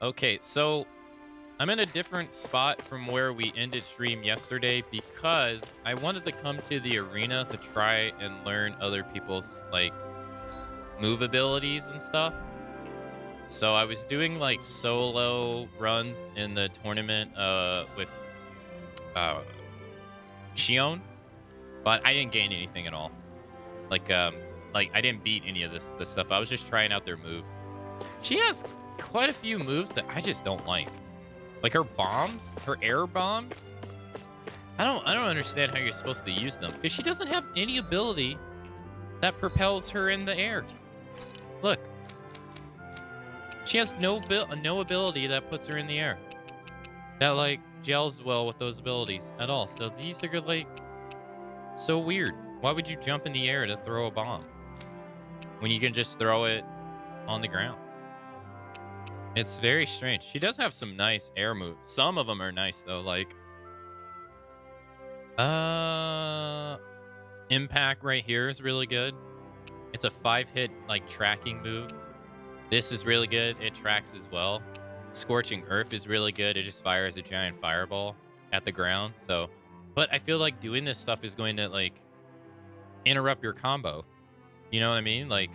Okay, so I'm in a different spot from where we ended stream yesterday because I wanted to come to the arena to try and learn other people's like move abilities and stuff. So I was doing like solo runs in the tournament with uh Shion, but I didn't gain anything at all. Like I didn't beat any of this stuff. I was just trying out their moves. She has quite a few moves that I just don't like her bombs, her air bombs. I don't understand how you're supposed to use them because she doesn't have any ability that propels her in the air. Look, she has no ability that puts her in the air that like gels well with those abilities at all. So these are like so weird. Why would you jump in the air to throw a bomb when you can just throw it on the ground? It's very strange. She does have some nice air moves. Some of them are nice though, like impact right here is really good. It's a 5-hit like tracking move. This is really good. It tracks as well. Scorching Earth is really good. It just fires a giant fireball at the ground. So, but I feel like doing this stuff is going to like interrupt your combo. You know what I mean? Like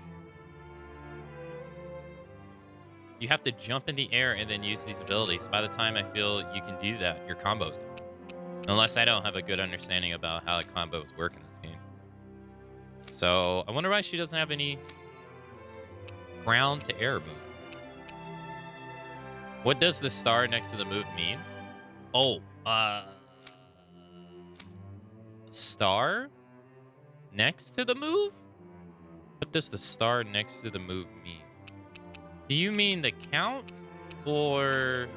you have to jump in the air and then use these abilities. By the time I feel you can do that, your combo's done. Unless I don't have a good understanding about how the combos work in this game. So I wonder why she doesn't have any ground to air move. What does the star next to the move mean? Oh, star next to the move? What does the star next to the move mean? Do you mean the count or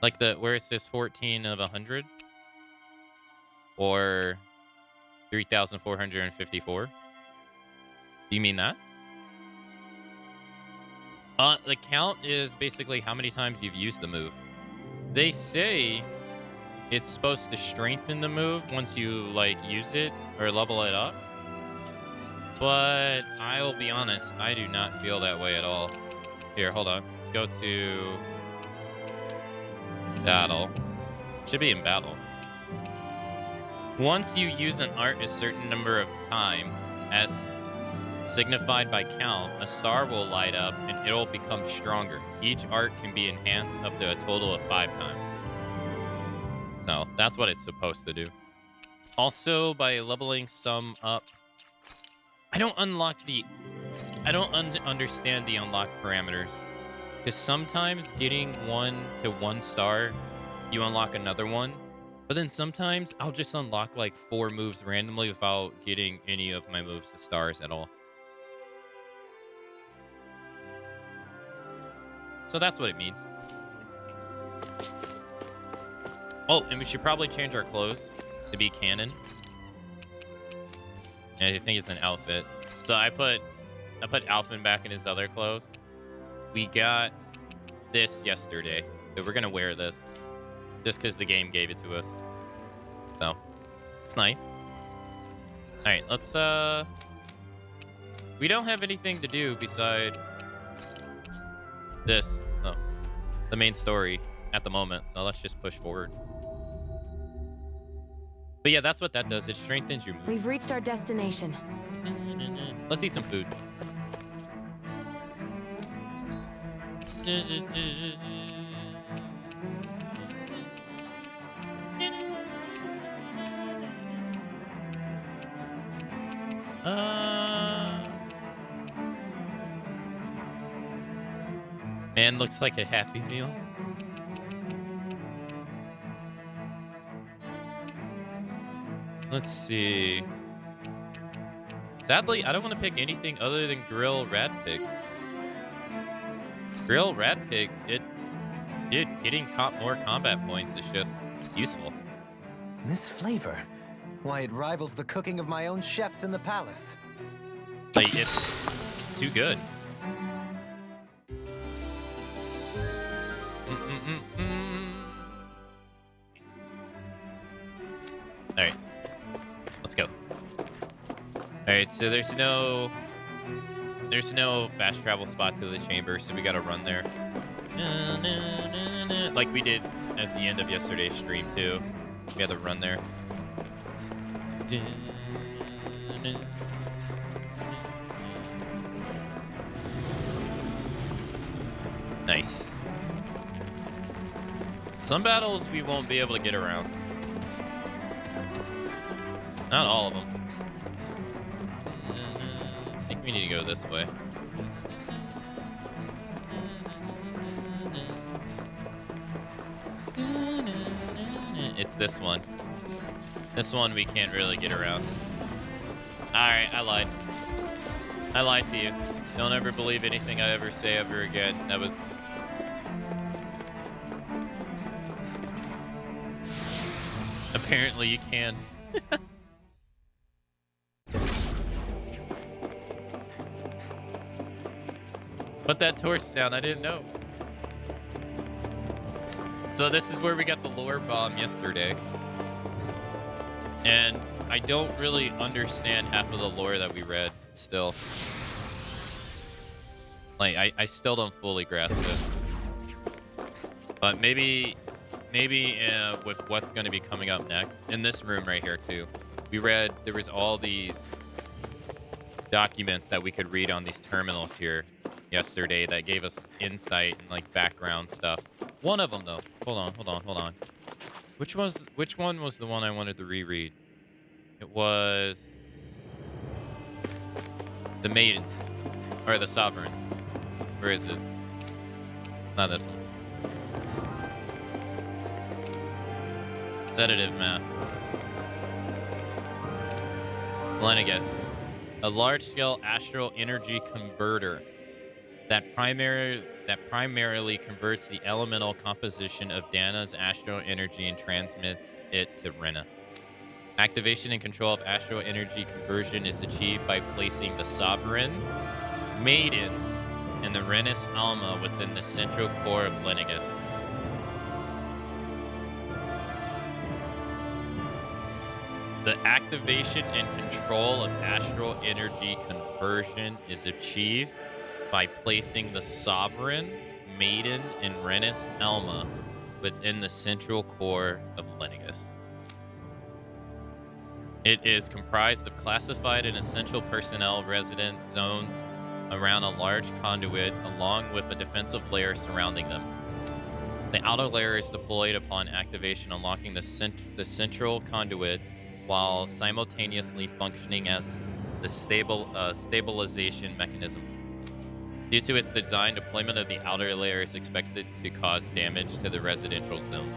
like the where it says 14 of 100 or 3,454? Do you mean that? The count is basically how many times you've used the move. They say it's supposed to strengthen the move once you like use it or level it up. But I'll be honest, I do not feel that way at all. Here, hold on. Let's go to battle. Should be in battle. Once you use an art a certain number of times, as signified by count, a star will light up and it'll become stronger. Each art can be enhanced up to a total of 5 times. So that's what it's supposed to do. Also, by leveling some up, I don't understand the unlock parameters. Because sometimes getting 1 to 1 star, you unlock another one. But then sometimes I'll just unlock like 4 moves randomly without getting any of my moves to stars at all. So that's what it means. Oh, and we should probably change our clothes to be canon. And I think it's an outfit. So I put Alphen back in his other clothes. We got this yesterday, so we're gonna wear this just because the game gave it to us. So it's nice. All right, let's. We don't have anything to do beside this, so the main story at the moment. So let's just push forward. But yeah, that's what that does. It strengthens your move. We've reached our destination. Let's eat some food. Man, looks like a Happy Meal. Let's see. Sadly, I don't want to pick anything other than Grill Rat Pig. Grill Rat Pig, dude, getting more combat points is just useful. This flavor, why it rivals the cooking of my own chefs in the palace. Like, it's too good. All right, let's go. All right, so there's no There's no fast travel spot to the chamber, so we gotta run there. Like we did at the end of yesterday's stream, too. We had to run there. Nice. Some battles we won't be able to get around. Not all of them. I think we need to go this way. It's this one. This one we can't really get around. Alright, I lied. I lied to you. Don't ever believe anything I ever say ever again. That was... Apparently you can. Put that torch down. I didn't know. So this is where we got the lore bomb yesterday. And I don't really understand half of the lore that we read still. Like, I still don't fully grasp it. But maybe with what's going to be coming up next. In this room right here, too. We read, there was all these documents that we could read on these terminals here yesterday that gave us insight and, like, background stuff. One of them, though. Hold on. Which one was the one I wanted to reread? It was the Maiden. Or the Sovereign. Where is it? Not this one. Sedative mask. Lenegus. A large-scale astral energy converter that primarily converts the elemental composition of Dana's astral energy and transmits it to Rena. Activation and control of astral energy conversion is achieved by placing the Sovereign, Maiden, and the Renis Alma within the central core of Lenegus. The activation and control of astral energy conversion is achieved by placing the Sovereign, Maiden, and Renis Alma within the central core of Lenegus. It is comprised of classified and essential personnel resident zones around a large conduit, along with a defensive layer surrounding them. The outer layer is deployed upon activation, unlocking the central conduit while simultaneously functioning as the stabilization mechanism. Due to its design, deployment of the outer layer is expected to cause damage to the residential zones.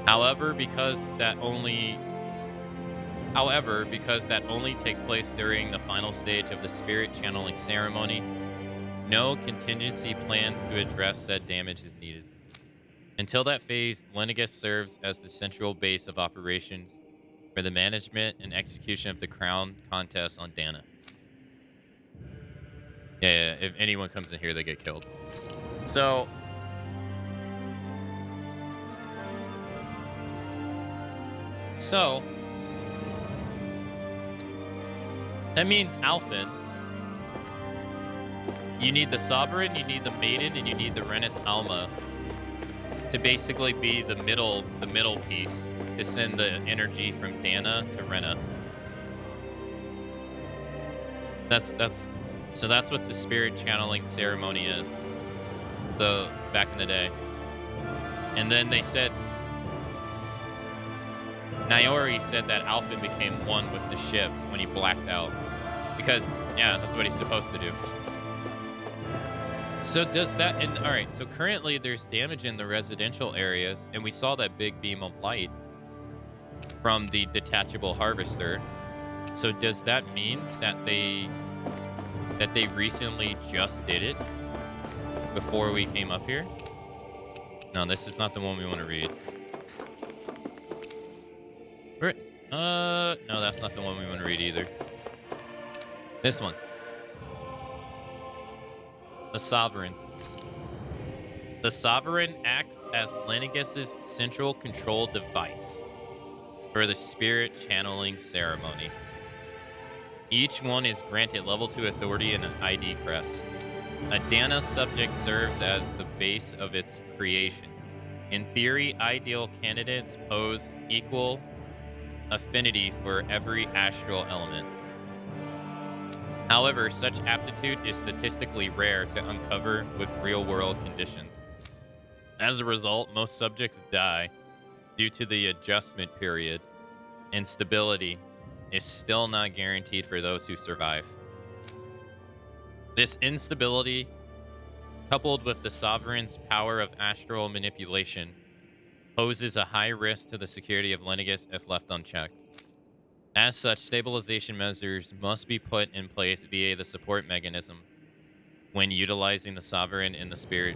However, because that only takes place during the final stage of the spirit channeling ceremony, no contingency plans to address said damage is needed. Until that phase, Lenegus serves as the central base of operations for the management and execution of the crown contest on Dana. Yeah, if anyone comes in here, they get killed. So... that means Alphen. You need the Sovereign, you need the Maiden, and you need the Renis Alma to basically be the middle piece to send the energy from Dana to Rena. That's what the spirit channeling ceremony is. So back in the day. And then they said Naori said that Alphen became one with the ship when he blacked out. Because, yeah, that's what he's supposed to do. So does that... And all right, so currently there's damage in the residential areas, and we saw that big beam of light from the detachable harvester. So does that mean that they recently just did it before we came up here? No, this is not the one we want to read. No, that's not the one we want to read either. This one. The Sovereign. The Sovereign acts as Lenegus's central control device for the spirit channeling ceremony. Each one is granted level 2 authority and an ID crest. A Dana subject serves as the base of its creation. In theory, ideal candidates pose equal affinity for every astral element. However, such aptitude is statistically rare to uncover with real-world conditions. As a result, most subjects die due to the adjustment period, and stability is still not guaranteed for those who survive. This instability, coupled with the Sovereign's power of astral manipulation, poses a high risk to the security of Lenegis if left unchecked. As such, stabilization measures must be put in place via the support mechanism when utilizing the Sovereign in the spirit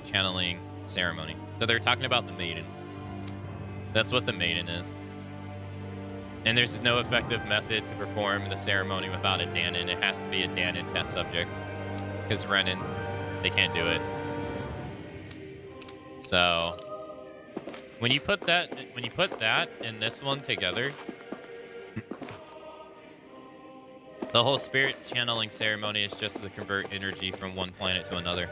channeling ceremony. So they're talking about the Maiden. That's what the Maiden is. And there's no effective method to perform the ceremony without a Danon. It has to be a Danon test subject. Because Renans, they can't do it. So when you put that and this one together, the whole spirit channeling ceremony is just to convert energy from one planet to another.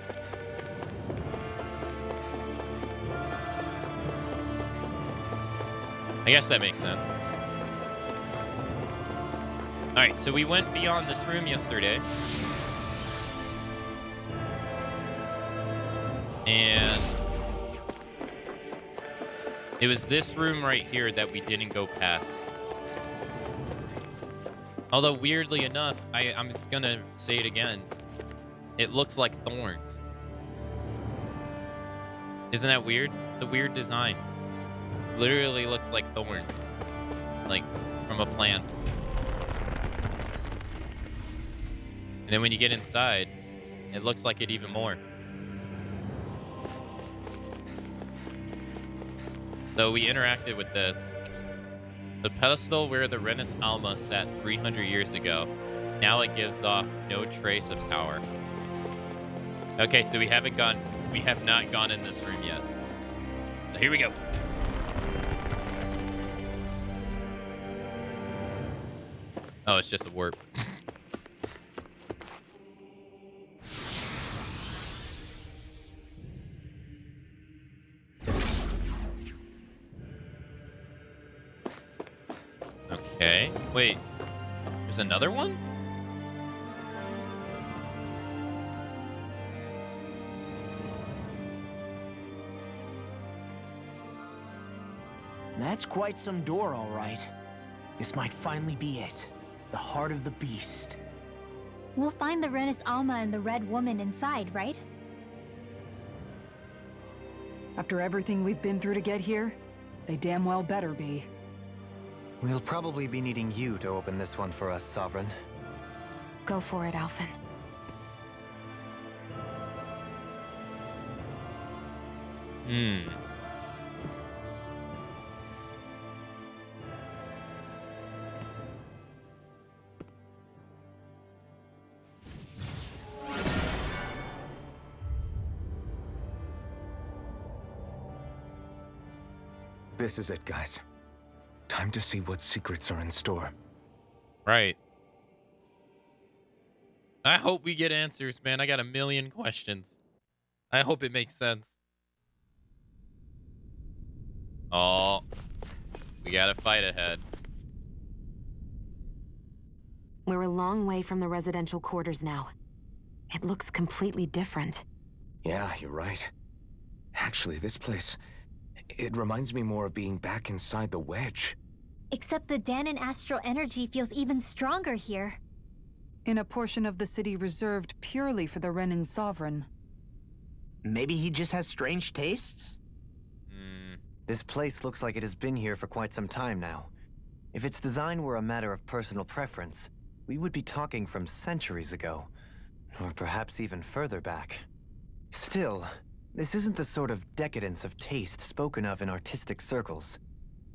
I guess that makes sense. All right, so we went beyond this room yesterday. And it was this room right here that we didn't go past. Although, weirdly enough, I'm gonna say it again. It looks like thorns. Isn't that weird? It's a weird design. Literally looks like thorns. Like, from a plant. And then when you get inside, it looks like it even more. So we interacted with this. The pedestal where the Renis Alma sat 300 years ago. Now it gives off no trace of power. Okay, so we have not gone in this room yet. So here we go. Oh, it's just a warp. Okay. Wait. There's another one? That's quite some door, all right. This might finally be it. The heart of the beast. We'll find the Renis Alma and the Red Woman inside, right? After everything we've been through to get here, they damn well better be. We'll probably be needing you to open this one for us, Sovereign. Go for it, Alphen. This is it, guys. Time to see what secrets are in store. Right. I hope we get answers, man. I got a million questions. I hope it makes sense. Oh, we got a fight ahead. We're a long way from the residential quarters now. It looks completely different. Yeah, you're right. Actually, this place, it reminds me more of being back inside the wedge. Except the Danon astral energy feels even stronger here. In a portion of the city reserved purely for the Renin Sovereign. Maybe he just has strange tastes? This place looks like it has been here for quite some time now. If its design were a matter of personal preference, we would be talking from centuries ago. Or perhaps even further back. Still, this isn't the sort of decadence of taste spoken of in artistic circles.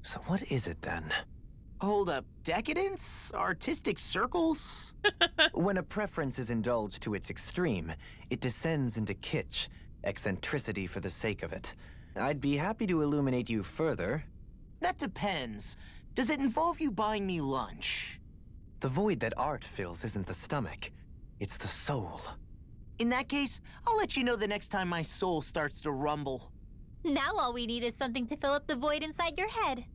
So what is it then? Hold up, decadence? Artistic circles? When a preference is indulged to its extreme, it descends into kitsch, eccentricity for the sake of it. I'd be happy to illuminate you further. That depends. Does it involve you buying me lunch? The void that art fills isn't the stomach, it's the soul. In that case, I'll let you know the next time my soul starts to rumble. Now all we need is something to fill up the void inside your head.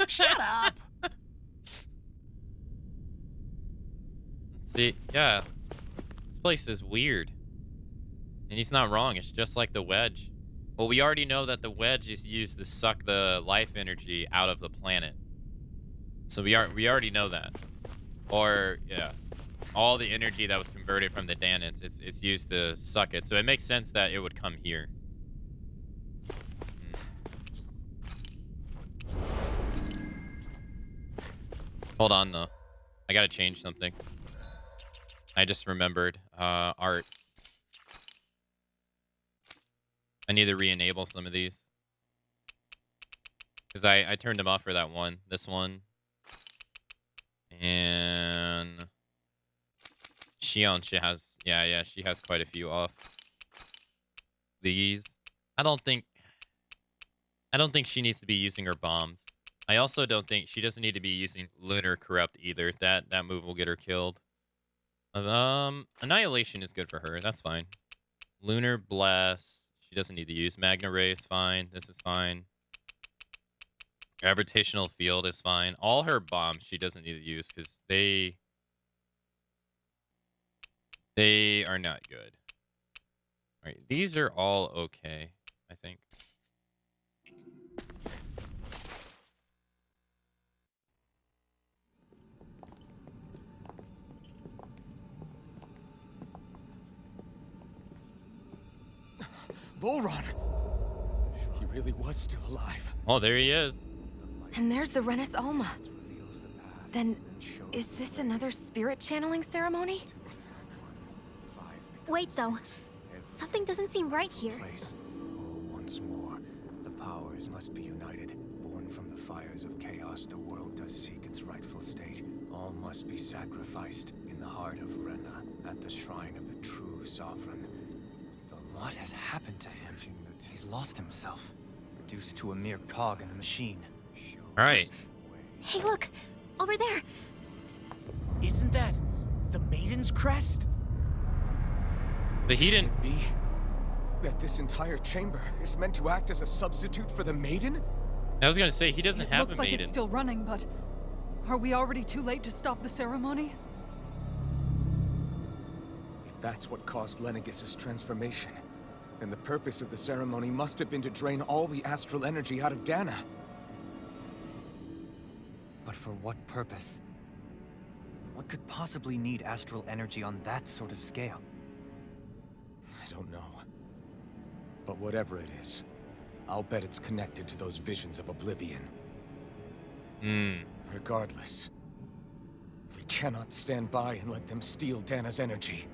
Shut up! Let's see. Yeah. This place is weird. And he's not wrong. It's just like the wedge. Well, we already know that the wedge is used to suck the life energy out of the planet. So we already know that. Or, yeah. All the energy that was converted from the Danans, it's used to suck it. So it makes sense that it would come here. Hold on, though. I gotta change something. I just remembered. Arts. I need to re-enable some of these. Because I turned them off for that one. This one. And... Shion, she has... Yeah, she has quite a few off. These. I don't think she needs to be using her bombs. I also don't think she doesn't need to be using Lunar Corrupt either. That move will get her killed. Annihilation is good for her. That's fine. Lunar Blast. She doesn't need to use. Magna Ray is fine. This is fine. Gravitational Field is fine. All her bombs she doesn't need to use because they are not good. All right, these are all okay, I think. Volron! He really was still alive. Oh, there he is. And there's the Renis Alma. Then, is this another spirit channeling ceremony? Wait, though. Something doesn't seem right here. Once more, the powers must be united. Born from the fires of chaos, the world does seek its rightful state. All must be sacrificed in the heart of Rena, at the shrine of the true sovereign. What has happened to him? He's lost himself, reduced to a mere cog in the machine. All right. Hey, look! Over there! Isn't that the Maiden's crest? But he didn't... Could it be that this entire chamber is meant to act as a substitute for the Maiden? I was going to say, he doesn't It have looks a like maiden. it's still running, but are we already too late to stop the ceremony? If that's what caused Lenegis' transformation, then the purpose of the ceremony must have been to drain all the astral energy out of Dana. But for what purpose? What could possibly need astral energy on that sort of scale? I don't know. But whatever it is, I'll bet it's connected to those visions of oblivion. Regardless, we cannot stand by and let them steal Dana's energy.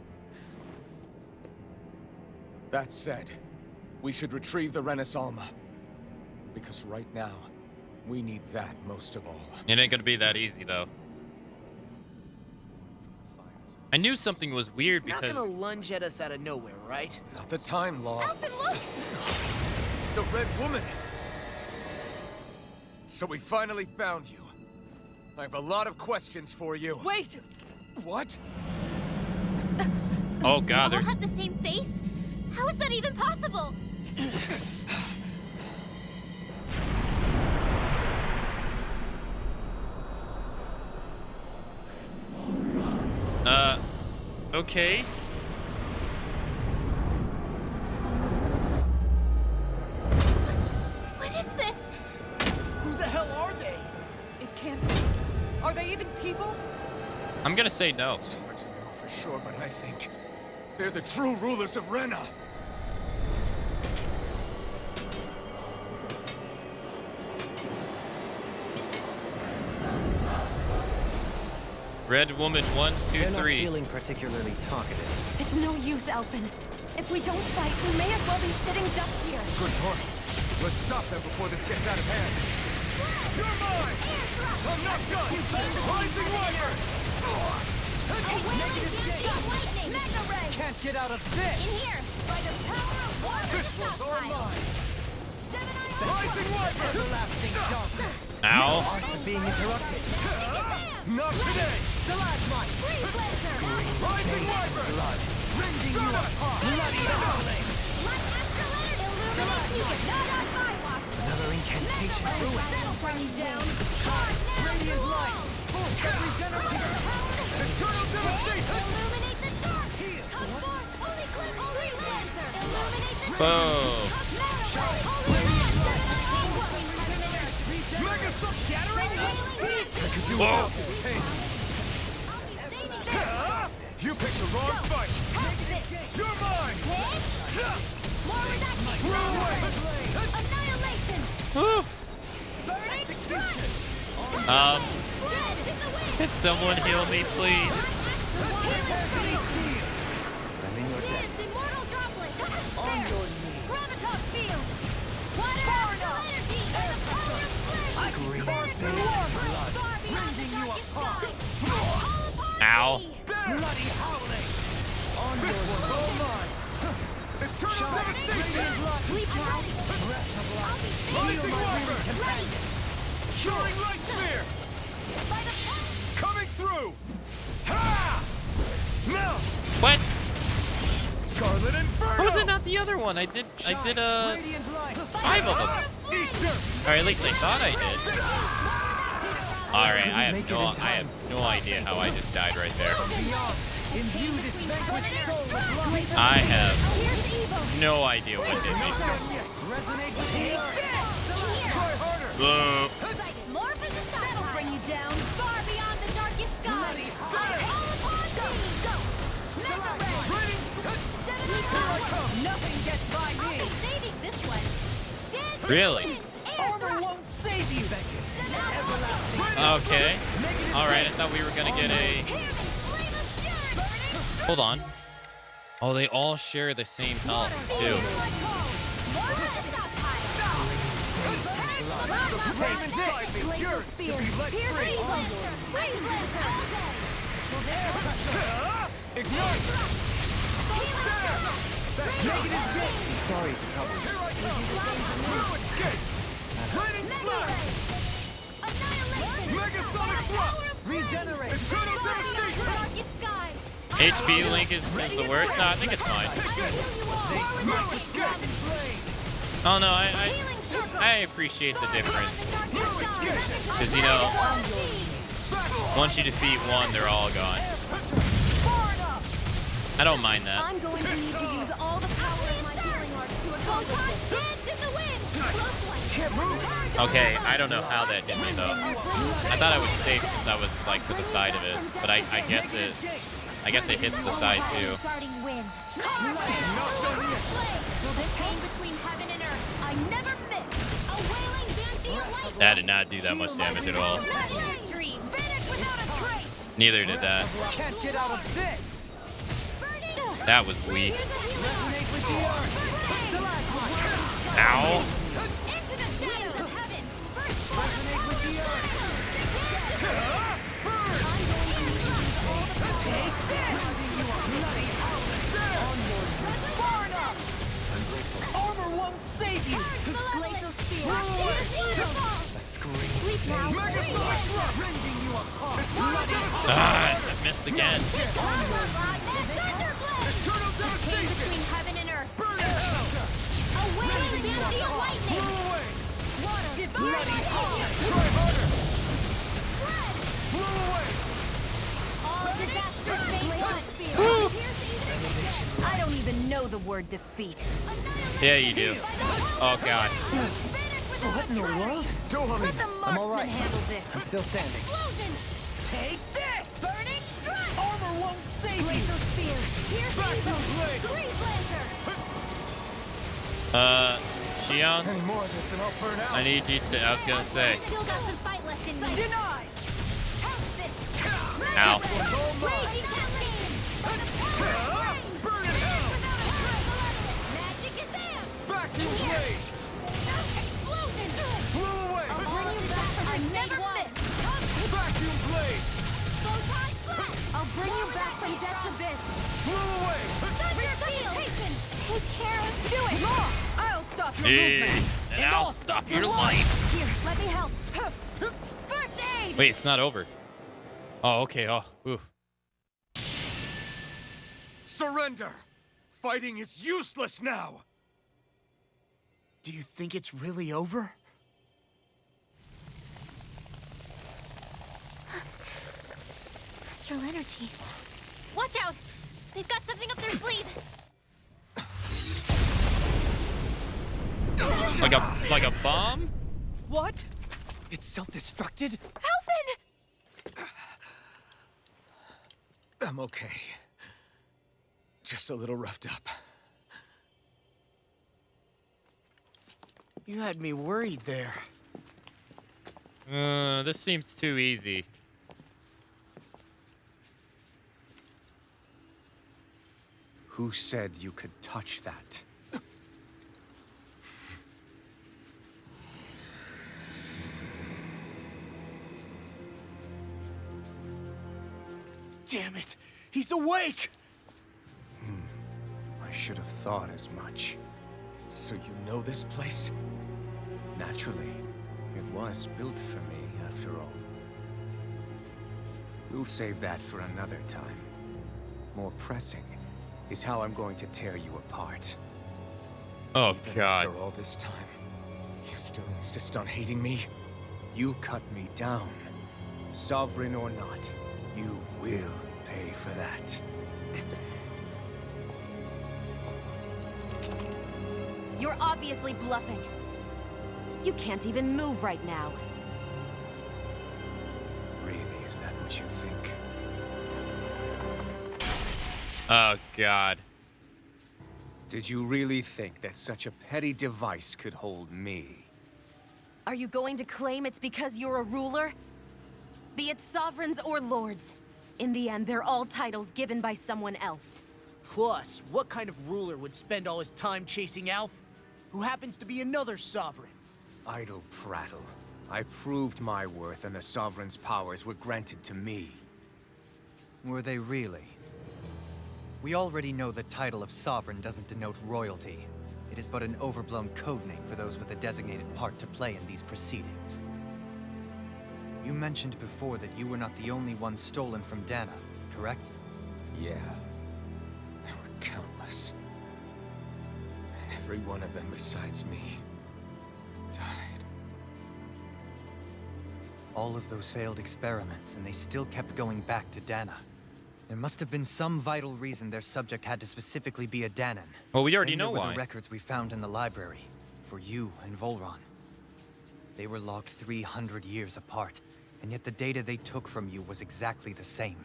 That said, we should retrieve the Renis Alma. Because right now, we need that most of all. It ain't gonna be that easy, though. I knew something was weird He's because... not gonna lunge at us out of nowhere, right? Not the time, Law. Alvin, look! The Red Woman! So we finally found you. I have a lot of questions for you. Wait! What? Oh, We God, all there's... have the same face? How is that even possible? Okay. What is this? Who the hell are they? It can't be. Are they even people? I'm gonna say no. It's hard to know for sure, but I think they're the true rulers of Rena. Red Woman 1, 2, They're not 3. feeling particularly talkative. It's no use, Elfin. If we don't fight, we may as well be sitting ducks here. Good point. Let's stop them before this gets out of hand. You're mine! I'm not done! Rising Rider! Magna Ray! Can't get out of this! In here! By the power of water! This one's all mine! Gemini Rising Rider! Everlasting darkness! Ow. Art being interrupted. Bam! Not today! Freeze laser! Rising Wyvern! Blood! Rending you apart! Bloody howling! Light astral energy! Illuminate you! Not on my watch! Another incantation. That'll bring you down! Hard now! Radiant light! Every generator! Eternal devastation! Illuminate the dark! Come forth! Holy clip! Holy laser! Illuminate the Boom. Mega Sun shattering! Whoa. You picked the wrong fight! You're mine! Annihilation! Woo. Execution! Can someone heal me, please? Immortal droplet! On your knees! Gravitas field! Water energy! And the power of flash! Rending you apart! Ow. Bloody howling! On your all mine! Eternal devastation! Sleep now! Rising Wyvern! Soaring light sphere! By the power! Coming through! Ha! Now! What? Scarlet Inferno! How was it not the other one? I did Radiant light! 5 of them. Easter! Or at least I thought I did. Alright, I have no idea how I just died right there. Imbue this vanquished soul with light! I have Here's evil! no idea what hit me. Resonate with the earth! Try harder! Boo. More for the side! That'll bring you down far beyond the darkest sky! All upon me! Go! Mega ray! Nothing gets by I'll me. be saving this one! Really? Armor won't save you! Okay. Alright, I thought we were gonna get a... Hold on. Oh, they all share the same health, too. Sorry to trouble you. Regenerate! Eternal devastation! HP Link is the worst? No, I think it's fine. Oh no, I appreciate the difference. Because, you know, once you defeat one, they're all gone. I don't mind that. I'm going to need to use all the power of my healing arts to accomplish this. In the wind. Okay, I don't know how that did me though. I thought I was safe since I was like to the side of it, but I guess it hits the side too. Starting wind. Will this hang between heaven and earth? I never miss. A wailing Vancean light. That did not do that much damage at all. Livestream. Finish without a trace. Neither did that. Can't get out of this! That was weak. Resonate with the earth! Ow. Into the shadows of heaven. Resonate with the earth! Armor won't save you! Glacial spear. Sleep now. Rending you apart! Ah, I missed again. Eternal devastation! Between heaven and earth. Burn in hell! A wailing Vancean lightning. Blew away! Water. Bloody howling! Try harder! Blew away! All disasters may hunt. I don't even know the word defeat. Yeah, you do. Oh god. What in the world? Don't let me... Let the marksman handle this. I'm still standing. Explosion! Take this! Burning strike! Armor won't save you! Glacial spear. Here's Back evil. to blade! Freeze laser. Xion, Any more of this and I'll burn out! I need you to, I was gonna say. Still got some fight left in me. Denied. Ow. Burn in hell! Magic is there. Vacuum blade! Explosion. Blew away! I'll bring you back from I never miss. Vacuum blade! Photon blast. I'll bring you back from death's abyss. Blew away! Thunder field. Take care. Do it. I'll stop your Hey, movement. and I'll stop your life. Here, let me help. First aid. Wait, it's not over. Oh, okay. Oh, oof. Surrender! Fighting is useless now! Do you think it's really over? Astral energy. Watch out! They've got something up their sleeve! Like a bomb? What? It's self-destructed? Alvin! I'm okay. Just a little roughed up. You had me worried there. This seems too easy. Who said you could touch that? Damn it! He's awake! I should have thought as much. So you know this place? Naturally, it was built for me, after all. We'll save that for another time. More pressing is how I'm going to tear you apart. Oh, Even God. after all this time, you still insist on hating me? You cut me down. Sovereign or not, you will pay for that. You're obviously bluffing. You can't even move right now. Really, is that what you think? Oh, God. Did you really think that such a petty device could hold me? Are you going to claim it's because you're a ruler? Be it sovereigns or lords. In the end, they're all titles given by someone else. Plus, what kind of ruler would spend all his time chasing Alf, who happens to be another sovereign? Idle prattle. I proved my worth and the Sovereign's powers were granted to me. Were they really? We already know the title of Sovereign doesn't denote royalty. It is but an overblown codename for those with a designated part to play in these proceedings. You mentioned before that you were not the only one stolen from Dana, correct? Yeah. There were countless. And every one of them besides me died. All of those failed experiments, and they still kept going back to Dana. There must have been some vital reason their subject had to specifically be a Danan. Well, we already Then know there were why. the records we found in the library, for you and Volron. They were logged 300 years apart, and yet the data they took from you was exactly the same.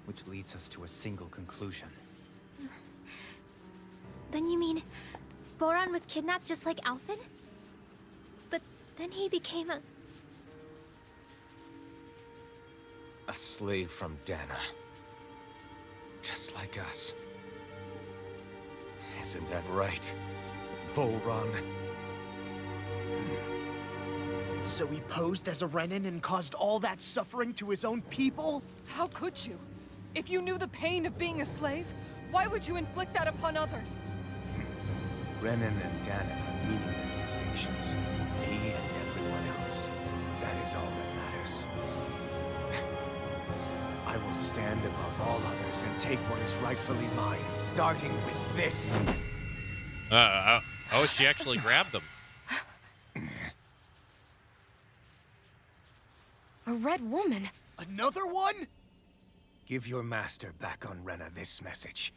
Which leads us to a single conclusion. Then you mean Boran was kidnapped just like Alvin? But then he became A slave from Dana. Just like us. Isn't that right, Volron? So he posed as a Renin and caused all that suffering to his own people? How could you? If you knew the pain of being a slave, why would you inflict that upon others? Renan and Dana have meaningless distinctions. Me and everyone else. That is all that matters. I will stand above all others and take what is rightfully mine, starting with this. Oh, she actually grabbed them. A red woman? Another one? Give your master back on Rena this message.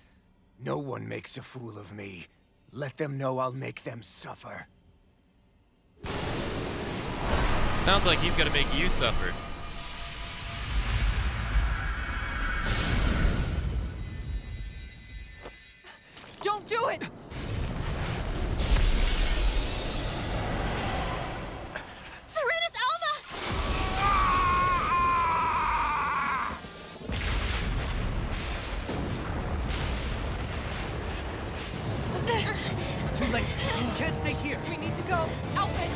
No one makes a fool of me. Let them know I'll make them suffer. Sounds like he's gonna make you suffer. Don't do it! Serenus Alma! It's too late. You can't stay here. We need to go. Alvin!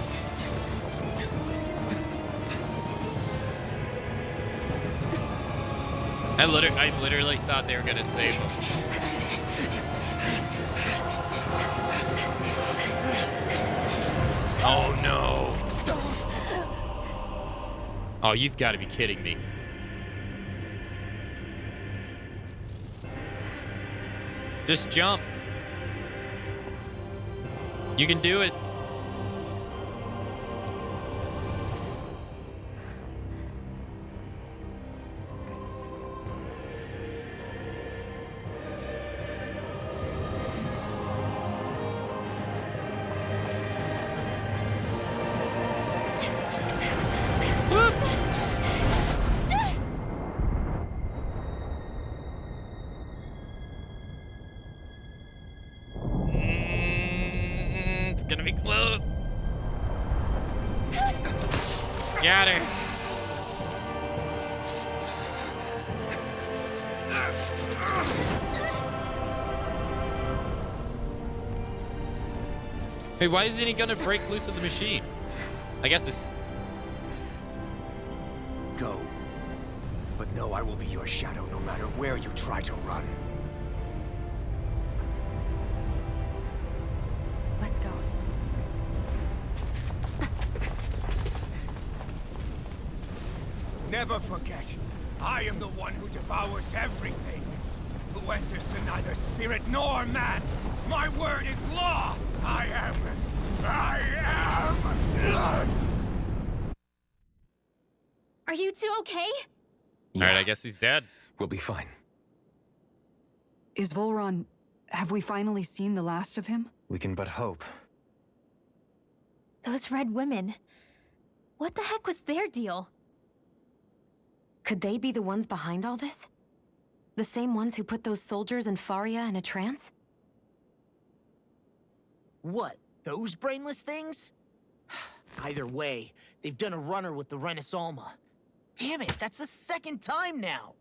I literally thought they were gonna save him. Oh no! Oh, you've got to be kidding me. Just jump. You can do it. It's gonna be close. Got her. Hey, why isn't he gonna break loose of the machine? I guess it's... Go. But know I will be your shadow no matter where you try to run. Let's go. Never forget, I am the one who devours everything. Who answers to neither spirit nor man. My word is law. I am. Are you two okay? All right, I guess he's dead. We'll be fine. Is Volron... Have we finally seen the last of him? We can but hope. Those red women. What the heck was their deal? Could they be the ones behind all this? The same ones who put those soldiers in Faria in a trance? What? Those brainless things? Either way, they've done a runner with the Renaissance. Damn it, that's the second time now!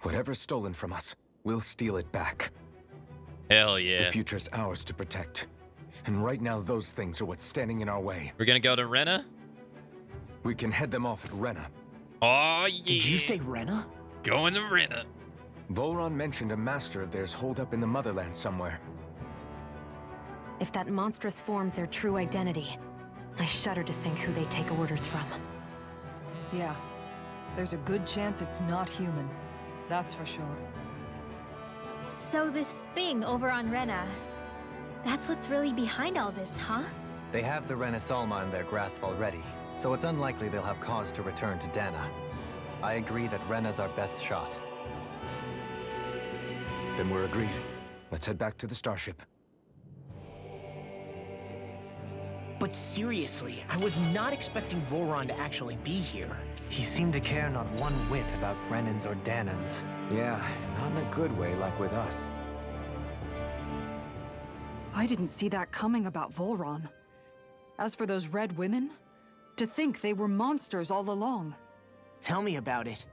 Whatever's stolen from us, we'll steal it back. Hell yeah. The future's ours to protect. And right now, those things are what's standing in our way. We're gonna go to Rena? We can head them off at Rena. Oh, yeah. Did you say Rena? Going to Rena. Volron mentioned a master of theirs holed up in the motherland somewhere. If that monstrous form's their true identity, I shudder to think who they take orders from. Yeah. There's a good chance it's not human. That's for sure. So this thing over on Rena, that's what's really behind all this, huh? They have the Renaissance in their grasp already, so it's unlikely they'll have cause to return to Dana. I agree that Rena's our best shot. Then we're agreed. Let's head back to the starship. But seriously, I was not expecting Volron to actually be here. He seemed to care not one whit about Renans or Danans. Yeah, not in a good way like with us. I didn't see that coming about Volron. As for those red women, to think they were monsters all along. Tell me about it.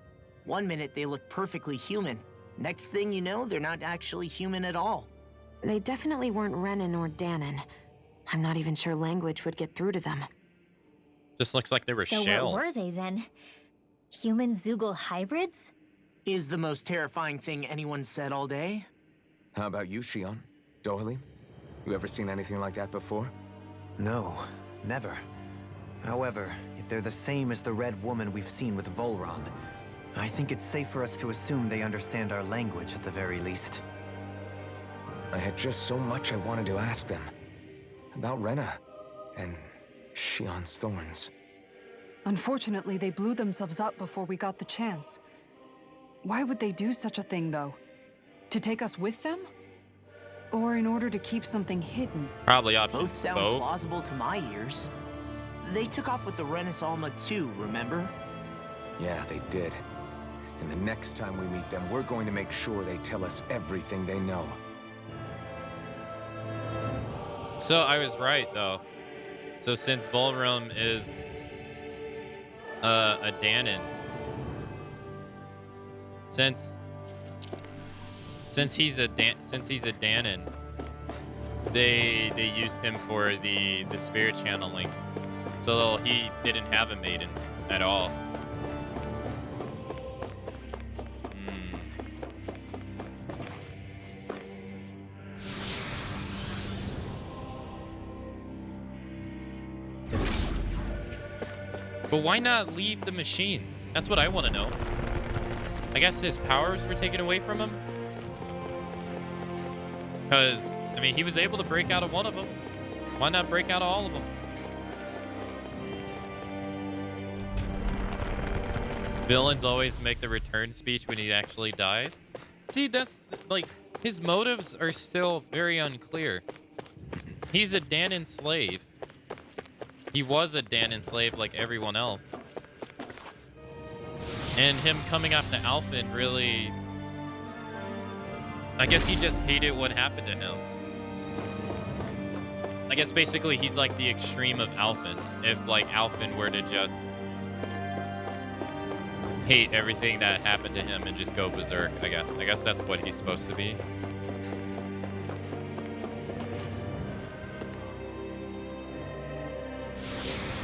One minute they look perfectly human. Next thing you know, they're not actually human at all. They definitely weren't Renan or Danan. I'm not even sure language would get through to them. Just looks like they were So shells. what were they then? Human Zoogle hybrids? Is the most terrifying thing anyone said all day. How about you, Shion? Dohalim? You ever seen anything like that before? No, never. However, if they're the same as the Red Woman we've seen with Volron, I think it's safe for us to assume they understand our language at the very least. I had just so much I wanted to ask them. About Rena and Shion's thorns. Unfortunately, they blew themselves up before we got the chance. Why would they do such a thing, though? To take us with them? Or in order to keep something hidden? Probably option Both sound plausible to my ears. They took off with the Renaissance too, remember? Yeah, they did. And the next time we meet them, we're going to make sure they tell us everything they know. So I was right, though. So since Volrum is a Danon, since he's a Danon, they used him for the spirit channeling. So he didn't have a maiden at all. But why not leave the machine? That's what I want to know. I guess his powers were taken away from him? Because, I mean, he was able to break out of one of them. Why not break out of all of them? Villains always make the return speech when he actually dies. See, that's, like, his motives are still very unclear. He's a Danon slave. He was a Danon slave like everyone else. And him coming after Alphen really... I guess he just hated what happened to him. I guess basically he's like the extreme of Alphen. If like Alphen were to just hate everything that happened to him and just go berserk, I guess. I guess that's what he's supposed to be.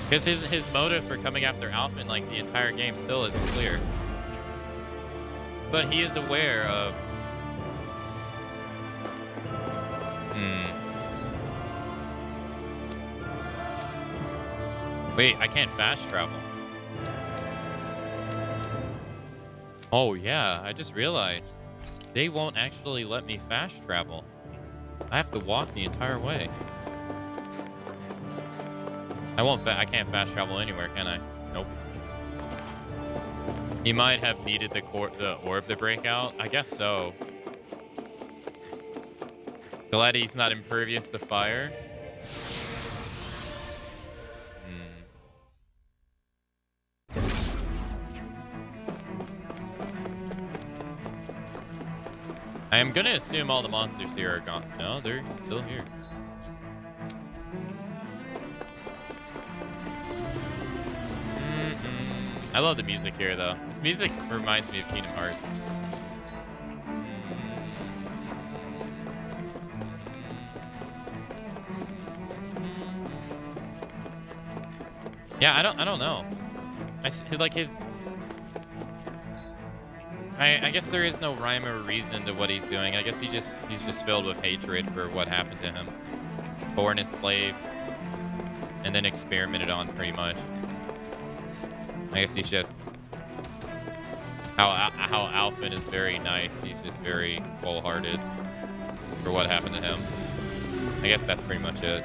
Because his motive for coming after Alphen, like, the entire game still isn't clear. But he is aware of... Wait, I can't fast travel. Oh, yeah, I just realized. They won't actually let me fast travel. I have to walk the entire way. I can't fast travel anywhere, can I? Nope. He might have needed the orb to break out. I guess so. Glad he's not impervious to fire. I am gonna assume all the monsters here are gone. No, they're still here. I love the music here, though. This music reminds me of Kingdom Hearts. Yeah, I don't know. Like his... I guess there is no rhyme or reason to what he's doing. I guess he's just filled with hatred for what happened to him. Born a slave, and then experimented on pretty much. I guess he's just how Alphen is very nice. He's just very wholehearted for what happened to him. I guess that's pretty much it.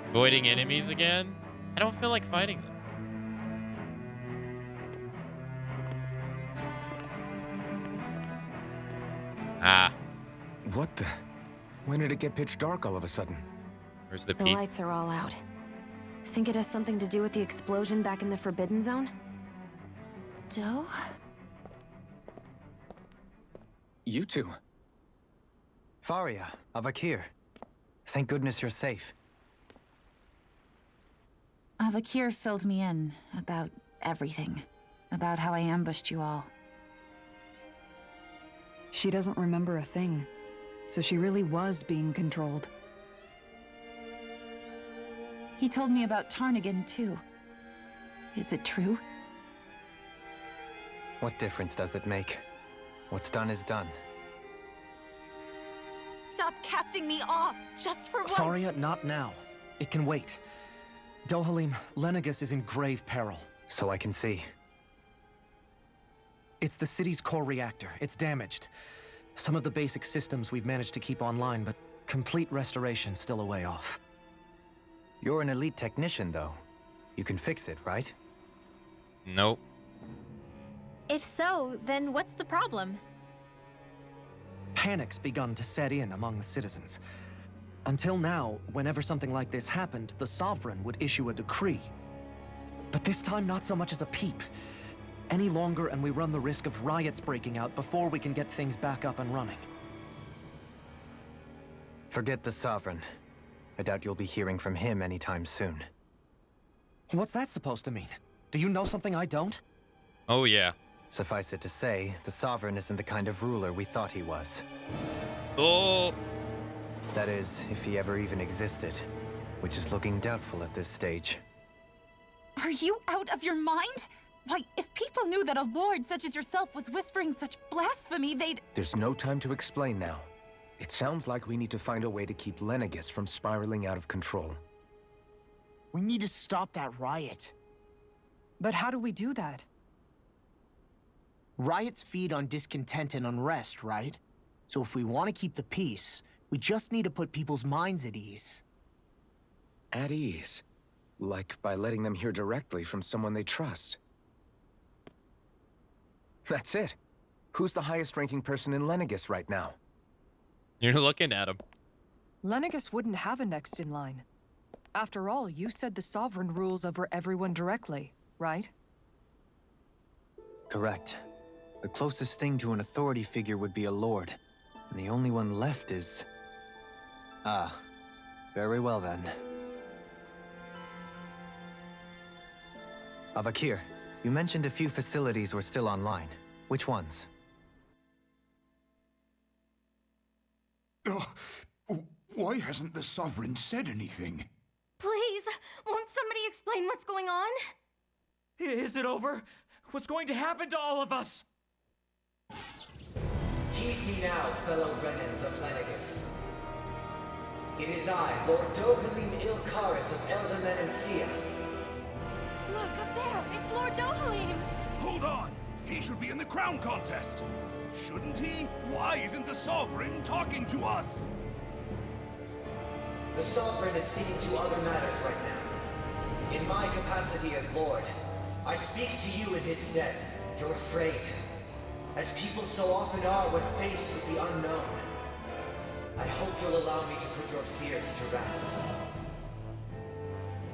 Avoiding enemies again? I don't feel like fighting them. Ah. What the? When did it get pitch dark all of a sudden? Where's the The peak? lights are all out. Think it has something to do with the explosion back in the Forbidden Zone? Doe? You two. Faria, Avakir. Thank goodness you're safe. Avakir filled me in about everything. About how I ambushed you all. She doesn't remember a thing, so she really was being controlled. He told me about Tarnigan, too. Is it true? What difference does it make? What's done is done. Stop casting me off, just for once! Faria, not now. It can wait. Dohalim, Lenegus is in grave peril. So I can see. It's the city's core reactor. It's damaged. Some of the basic systems we've managed to keep online, but complete restoration's still a way off. You're an elite technician, though. You can fix it, right? Nope. If so, then what's the problem? Panic's begun to set in among the citizens. Until now, whenever something like this happened, the Sovereign would issue a decree. But this time, not so much as a peep. Any longer, and we run the risk of riots breaking out before we can get things back up and running. Forget the Sovereign. I doubt you'll be hearing from him anytime soon. What's that supposed to mean? Do you know something I don't? Oh, yeah. Suffice it to say, the Sovereign isn't the kind of ruler we thought he was. Oh. That is, if he ever even existed, which is looking doubtful at this stage. Are you out of your mind? Why, if people knew that a lord such as yourself was whispering such blasphemy, they'd... There's no time to explain now. It sounds like we need to find a way to keep Lenegus from spiraling out of control. We need to stop that riot. But how do we do that? Riots feed on discontent and unrest, right? So if we want to keep the peace, we just need to put people's minds at ease. At ease? Like by letting them hear directly from someone they trust. That's it. Who's the highest-ranking person in Lenegis right now? You're looking at him. Lenegis wouldn't have a next in line. After all, you said the Sovereign rules over everyone directly, right? Correct. The closest thing to an authority figure would be a lord. And the only one left is... Ah. Very well then. Avakir, you mentioned a few facilities were still online. Which ones? Why hasn't the Sovereign said anything? Please, won't somebody explain what's going on? Is it over? What's going to happen to all of us? Heed me now, fellow Renans of Lenegis. It is I, Lord Dohalim Ilkaris of Elda Menancia. Look, up there! It's Lord Dohalim! Hold on! He should be in the crown contest! Shouldn't he? Why isn't the Sovereign talking to us? The Sovereign is seeing to other matters right now. In my capacity as Lord, I speak to you in his stead. You're afraid. As people so often are when faced with the unknown. I hope you'll allow me to put your fears to rest.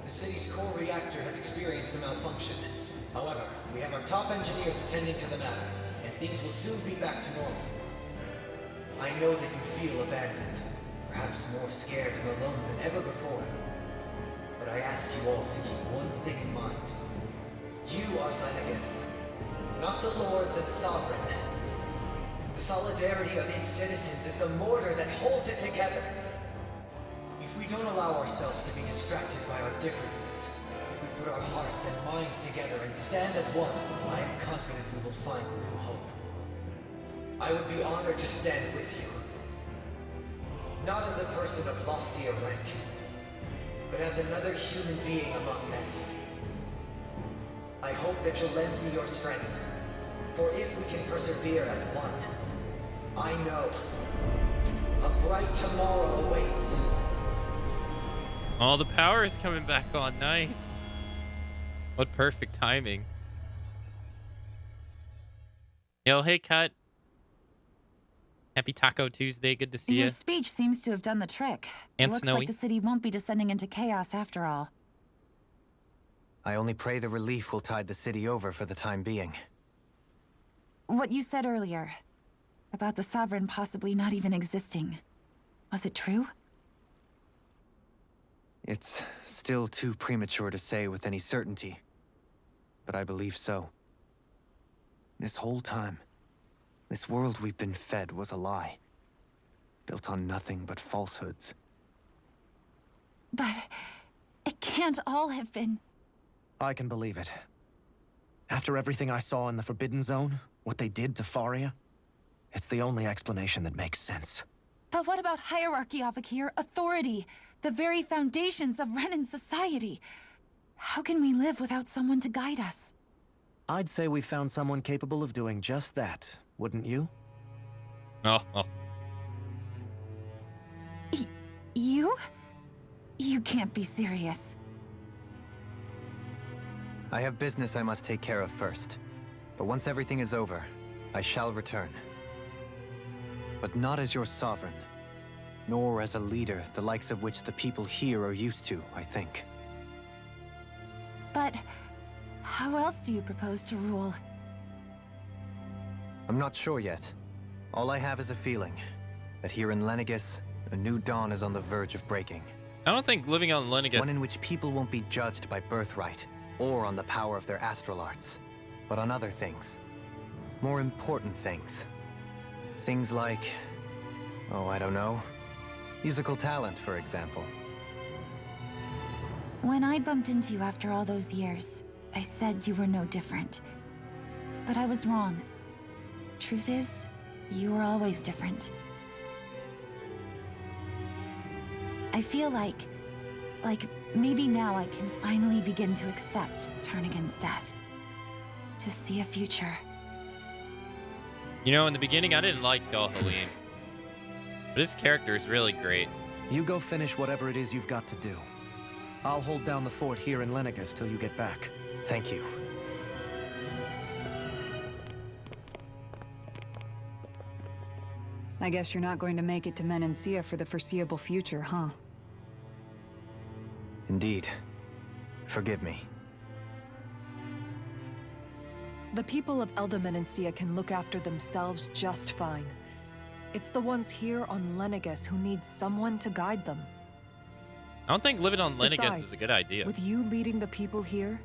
The city's core reactor has experienced a malfunction. However, we have our top engineers attending to the matter, and things will soon be back to normal. I know that you feel abandoned, perhaps more scared and alone than ever before. But I ask you all to keep one thing in mind. You are Lenegis, not the Lords and Sovereign. The solidarity of its citizens is the mortar that holds it together. If we don't allow ourselves to be distracted by our differences, if we put our hearts and minds together and stand as one, I am confident we will find new hope. I would be honored to stand with you. Not as a person of loftier rank, but as another human being among many. I hope that you'll lend me your strength, for if we can persevere as one, I know a bright tomorrow awaits. All the power is coming back on. Nice. What perfect timing. Yo, hey, Cut. Happy Taco Tuesday. Good to see you. Your speech seems to have done the trick. And it looks Snowy. like the city won't be descending into chaos after all. I only pray the relief will tide the city over for the time being. What you said earlier, about the Sovereign possibly not even existing, was it true? It's still too premature to say with any certainty, but I believe so. This whole time, this world we've been fed was a lie, built on nothing but falsehoods. But it can't all have been... I can believe it. After everything I saw in the Forbidden Zone, what they did to Faria, it's the only explanation that makes sense. But what about hierarchy, Avakir? Authority? The very foundations of Renan society? How can we live without someone to guide us? I'd say we found someone capable of doing just that, wouldn't you? Oh. You? You can't be serious. I have business I must take care of first. But once everything is over, I shall return. But not as your sovereign, nor as a leader the likes of which the people here are used to, I think. But how else do you propose to rule? I'm not sure yet. All I have is a feeling that here in Lenegis, a new dawn is on the verge of breaking. I don't think living on Lenegis... One in which people won't be judged by birthright, or on the power of their astral arts, but on other things. More important things. Things like... oh, I don't know. Musical talent, for example. When I bumped into you after all those years, I said you were no different. But I was wrong. Truth is, you were always different. I feel like Maybe now I can finally begin to accept Turnagain's death. To see a future. You know, in the beginning, I didn't like Galhalim. But his character is really great. You go finish whatever it is you've got to do. I'll hold down the fort here in Lenegus till you get back. Thank you. I guess you're not going to make it to Menancia for the foreseeable future, huh? Indeed. Forgive me. The people of Elda Menancia can look after themselves just fine. It's the ones here on Lenegus who need someone to guide them. I don't think living on Lenegus is a Besides, good idea. With you leading the people here,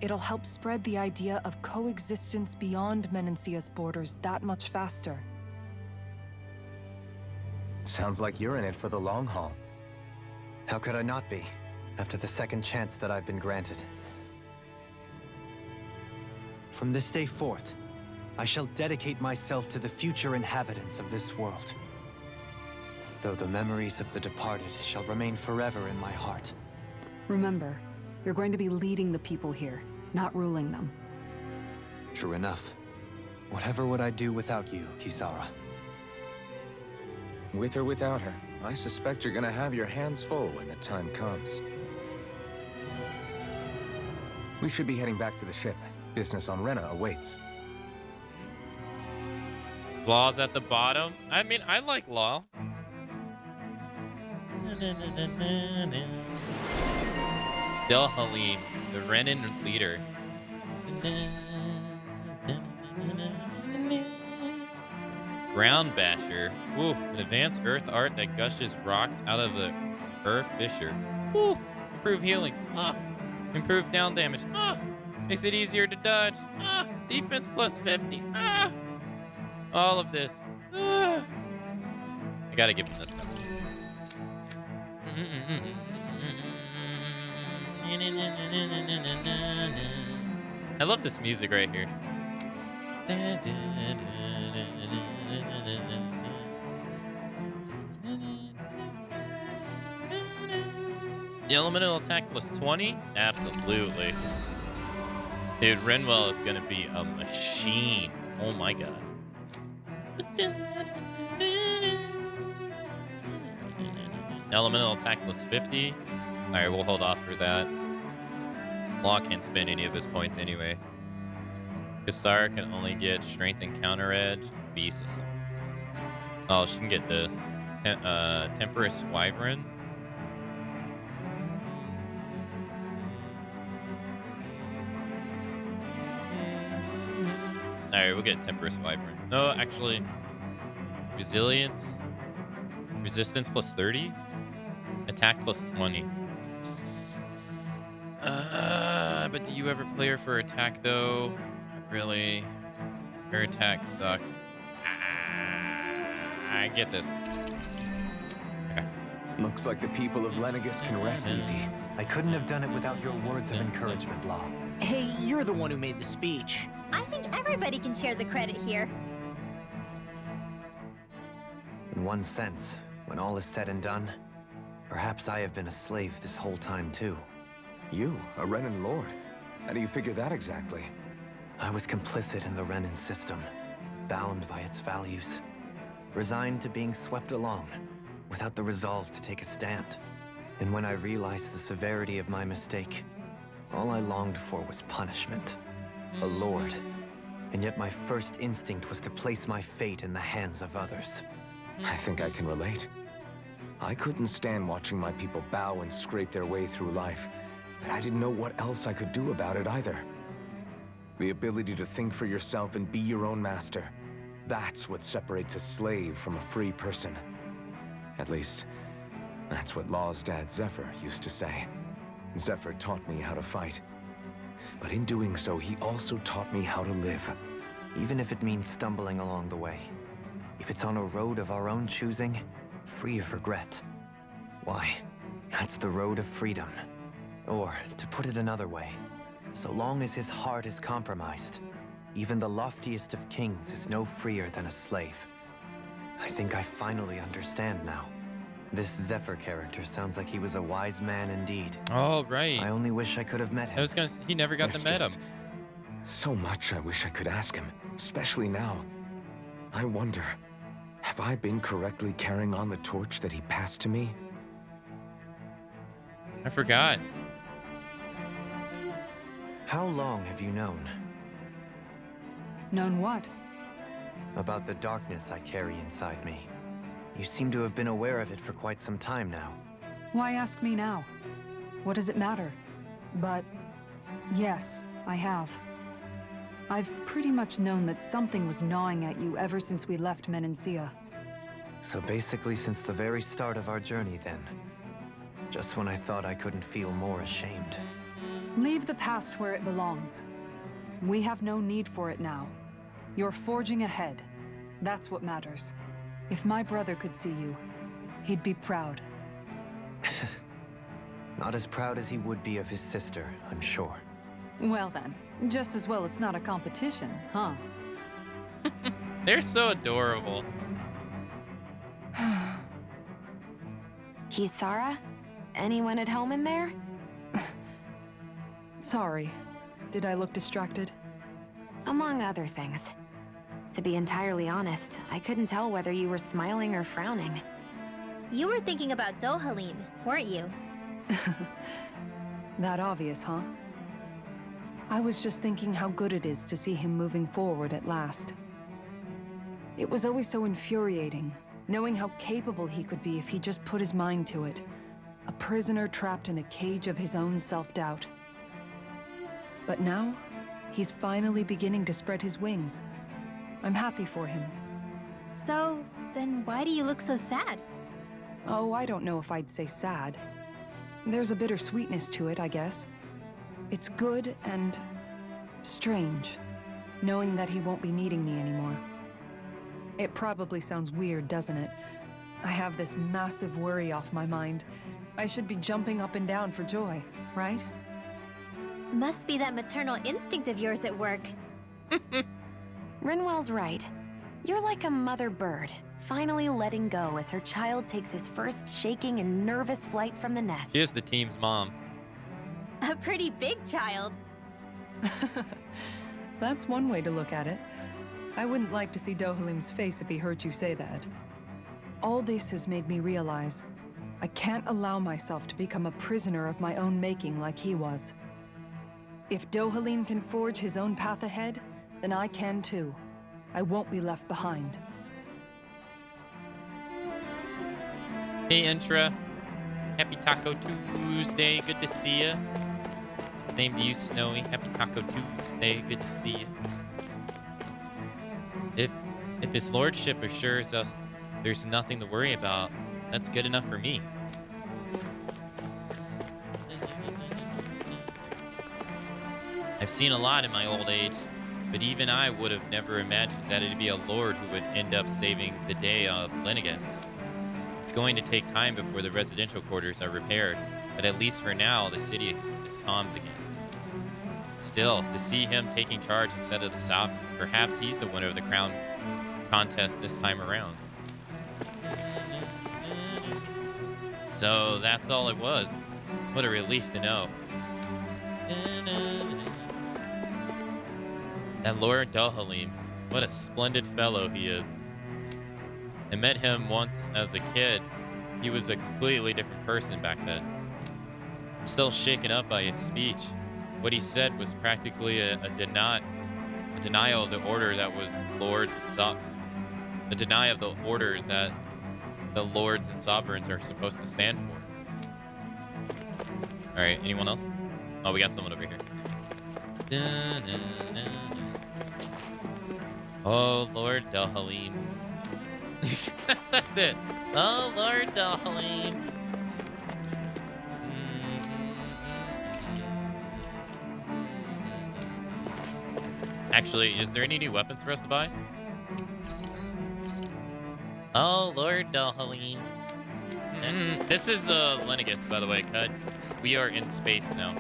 it'll help spread the idea of coexistence beyond Menancia's borders that much faster. Sounds like you're in it for the long haul. How could I not be, after the second chance that I've been granted? From this day forth, I shall dedicate myself to the future inhabitants of this world. Though the memories of the departed shall remain forever in my heart. Remember, you're going to be leading the people here, not ruling them. True enough. Whatever would I do without you, Kisara? With or without her, I suspect you're gonna have your hands full when the time comes. We should be heading back to the ship. Business on Rena awaits. Law's at the bottom. I mean, I like Law. Galhalim, the Renan leader. Ground Basher. Ooh, an advanced earth art that gushes rocks out of the earth fissure. Ooh, improve healing. Ah, improve down damage. Ah, makes it easier to dodge. Ah, defense plus 50. Ah, all of this. Ah. I gotta give him this stuff. I love this music right here. The elemental attack plus 20? Absolutely. Dude, Renwell is gonna be a machine. Oh my god. Elemental attack plus 50. Alright, we'll hold off for that. Law can't spend any of his points anyway. Kisara can only get strength and counter edge. Beast assault. Oh, she can get this. Temperous Wyvern. Alright, we'll get Temperous Wyvern. No, actually. Resilience. Resistance plus 30. Attack plus 20. But do you ever play her for attack, though? Not really. Her attack sucks. I get this. Okay. Looks like the people of Lenegus can rest easy. I couldn't have done it without your words of encouragement, Law. Hey, you're the one who made the speech. I think everybody can share the credit here. In one sense, when all is said and done, perhaps I have been a slave this whole time, too. You, a Renan Lord? How do you figure that exactly? I was complicit in the Renan system, bound by its values, resigned to being swept along, without the resolve to take a stand. And when I realized the severity of my mistake, all I longed for was punishment. A lord. And yet my first instinct was to place my fate in the hands of others. I think I can relate. I couldn't stand watching my people bow and scrape their way through life, but I didn't know what else I could do about it either. The ability to think for yourself and be your own master. That's what separates a slave from a free person. At least, that's what Law's dad Zephyr used to say. Zephyr taught me how to fight. But in doing so, he also taught me how to live. Even if it means stumbling along the way. If it's on a road of our own choosing, free of regret. Why, that's the road of freedom. Or, to put it another way, so long as his heart is compromised, even the loftiest of kings is no freer than a slave. I think I finally understand now. This Zephyr character sounds like he was a wise man indeed. Oh, right. I only wish I could have met him. I was gonna say, he never got to meet him. So much I wish I could ask him, especially now. I wonder, have I been correctly carrying on the torch that he passed to me? I forgot. How long have you known? Known what? About the darkness I carry inside me. You seem to have been aware of it for quite some time now. Why ask me now? What does it matter? But yes, I have. I've pretty much known that something was gnawing at you ever since we left Menancia. So basically since the very start of our journey then. Just when I thought I couldn't feel more ashamed. Leave the past where it belongs. We have no need for it now. You're forging ahead. That's what matters. If my brother could see you, he'd be proud. Not as proud as he would be of his sister, I'm sure. Well then, just as well it's not a competition, huh? They're so adorable. Kisara? Anyone at home in there? Sorry. Did I look distracted? Among other things. To be entirely honest, I couldn't tell whether you were smiling or frowning. You were thinking about Dohalim, weren't you? That obvious, huh? I was just thinking how good it is to see him moving forward at last. It was always so infuriating, knowing how capable he could be if he just put his mind to it. A prisoner trapped in a cage of his own self-doubt. But now, he's finally beginning to spread his wings. I'm happy for him. So, then why do you look so sad? Oh, I don't know if I'd say sad. There's a bittersweetness to it, I guess. It's good and strange, knowing that he won't be needing me anymore. It probably sounds weird, doesn't it? I have this massive worry off my mind. I should be jumping up and down for joy, right? Must be that maternal instinct of yours at work. Rinwell's right. You're like a mother bird, finally letting go as her child takes his first shaking and nervous flight from the nest. She is the team's mom. A pretty big child. That's one way to look at it. I wouldn't like to see Dohalim's face if he heard you say that. All this has made me realize I can't allow myself to become a prisoner of my own making like he was. If Dohalim can forge his own path ahead, then I can too. I won't be left behind. Hey, Intra. Happy Taco Tuesday. Good to see you. Same to you, Snowy. Happy Taco Tuesday. Good to see you. If his lordship assures us there's nothing to worry about, that's good enough for me. I've seen a lot in my old age, but even I would have never imagined that it'd be a lord who would end up saving the day of Lenegus. It's going to take time before the residential quarters are repaired, but at least for now, the city is calmed again. Still, to see him taking charge instead of the South, perhaps he's the winner of the crown contest this time around. So that's all it was. What a relief to know. That Lord Dohalim, what a splendid fellow he is. I met him once as a kid. He was a completely different person back then. I'm still shaken up by his speech. What he said was practically a denial of the order that was lords and a denial of the order that the lords and sovereigns are supposed to stand for. All right, anyone else? Oh, we got someone over here. Oh, Lord Dohalim. That's it. Oh, Lord Dohalim. Actually, is there any new weapons for us to buy? Oh, Lord Dohalim. This is Lenegus, by the way, Cut. We are in space now.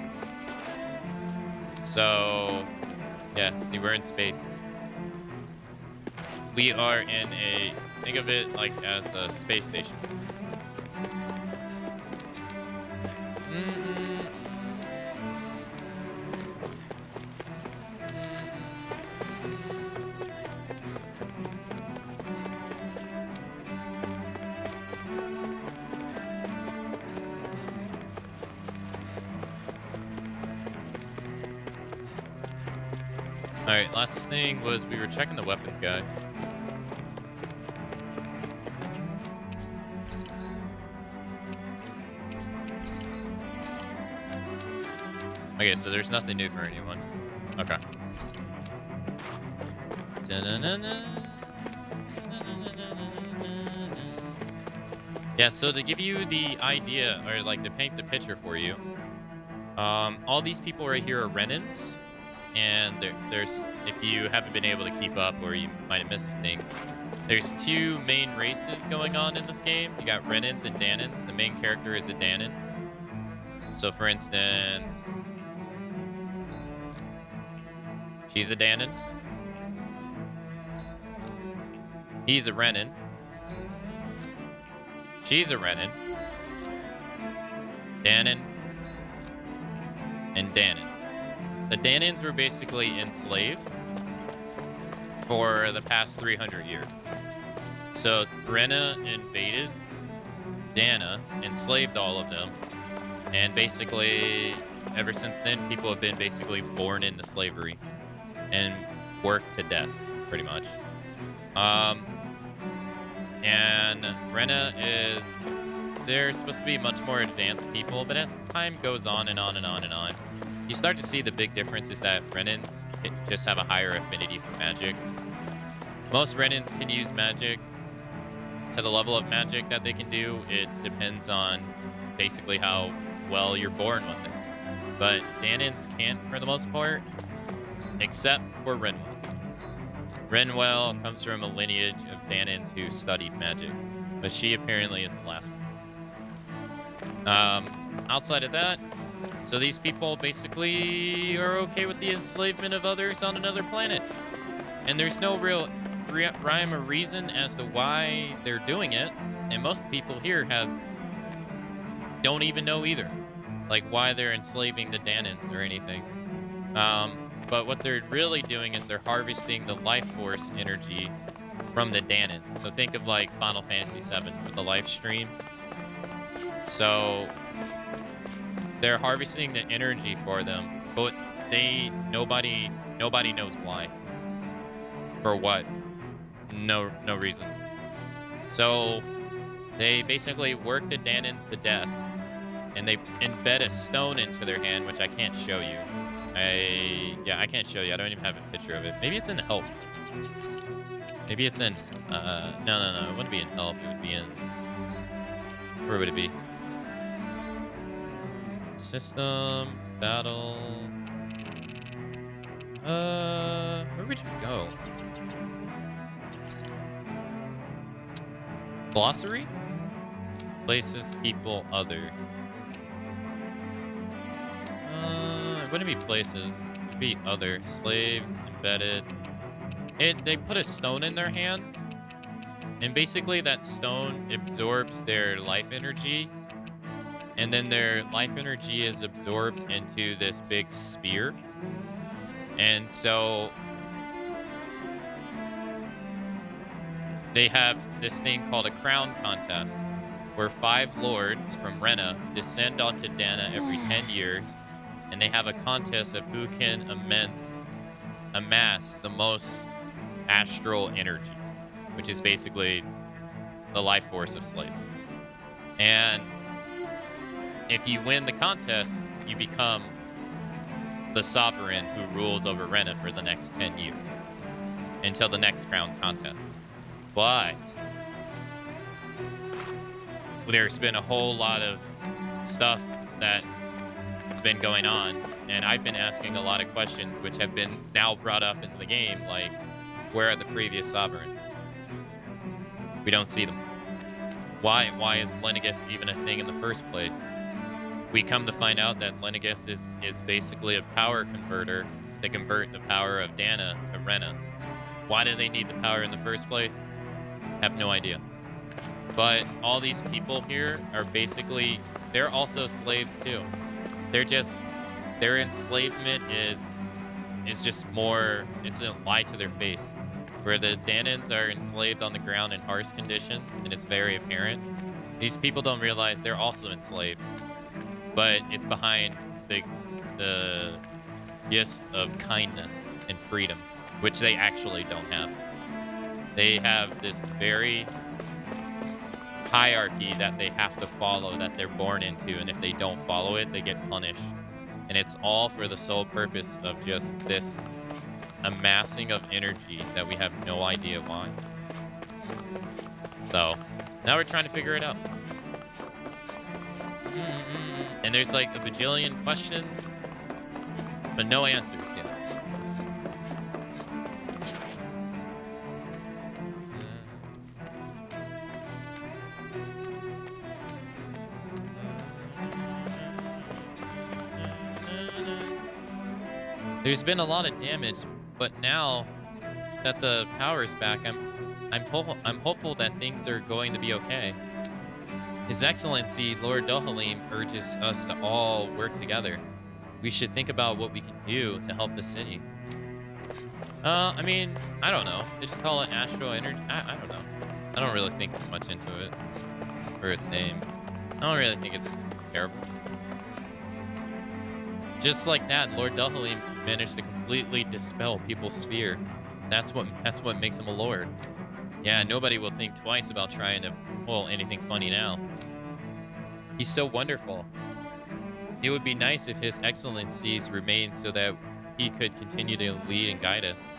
So, yeah, see, we're in space. We are in a, think of it like as a space station. Alright, last thing was we were checking the weapons guy. Okay, so there's nothing new for anyone. Okay. Yeah, so to give you the idea, or like to paint the picture for you, all these people right here are Renans, and there's, if you haven't been able to keep up or you might have missed some things, there's two main races going on in this game. You got Renans and Danans. The main character is a Danan. So for instance, she's a Danan. He's a Renan. She's a Renan. Danan. And Danan. The Danans were basically enslaved for the past 300 years. So Rena invaded Dana, enslaved all of them, and basically ever since then people have been basically born into slavery and worked to death, pretty much. And Rena is, they're supposed to be much more advanced people, but as time goes on and on and on and on, you start to see the big difference is that Renans just have a higher affinity for magic. Most Renans can use magic. To the level of magic that they can do, it depends on basically how well you're born with it. But Danans can't for the most part, except for Renwell. Renwell comes from a lineage of Danans who studied magic, but she apparently is the last one. Outside of that, so these people basically are okay with the enslavement of others on another planet. And there's no real rhyme or reason as to why they're doing it. And most people here don't even know either. Like why they're enslaving the Danans or anything. But what they're really doing is they're harvesting the life force energy from the Danan. So think of like Final Fantasy VII with the Livestream. So they're harvesting the energy for them, but nobody knows why. For what? No reason. So they basically work the Danans to death, and they embed a stone into their hand, which I can't show you. I can't show you. I don't even have a picture of it. Maybe it's in help. Maybe it's in no, it wouldn't be in help. It would be in, where would it be? Systems, battle. Where would you go? Glossary? Places, people, other. It wouldn't be places. It'd be other. Slaves, embedded. They put a stone in their hand, and basically that stone absorbs their life energy, and then their life energy is absorbed into this big spear. And so they have this thing called a crown contest, where 5 lords from Rena descend onto Dana every 10 years, and they have a contest of who can amass the most astral energy, which is basically the life force of slaves. And if you win the contest, you become the sovereign who rules over Rena for the next 10 years until the next crown contest. But there's been a whole lot of stuff that's been going on, and I've been asking a lot of questions which have been now brought up in the game, like, where are the previous sovereigns? We don't see them. Why is Lenegus even a thing in the first place? We come to find out that Lenegus is basically a power converter to convert the power of Dana to Rena. Why do they need the power in the first place? Have no idea. But all these people here are basically, they're also slaves too. Their enslavement is just more, it's a lie to their face. Where the Danans are enslaved on the ground in harsh conditions, and it's very apparent. These people don't realize they're also enslaved. But it's behind the gist of kindness. and freedom, which they actually don't have. They have this very hierarchy that they have to follow, that they're born into, and if they don't follow it, they get punished. And it's all for the sole purpose of just this amassing of energy that we have no idea why. So now we're trying to figure it out. And there's like a bajillion questions, but no answers yet. There's been a lot of damage, but now that the power is back, I'm hopeful that things are going to be okay. His Excellency Lord Dohalim urges us to all work together. We should think about what we can do to help the city. I mean, I don't know. They just call it Astral Energy. I don't know. I don't really think much into it for its name. I don't really think it's terrible. Just like that, Lord Dohalim managed to completely dispel people's fear. That's what makes him a lord. Yeah, nobody will think twice about trying to pull anything funny now. He's so wonderful. It would be nice if His Excellencies remained so that he could continue to lead and guide us.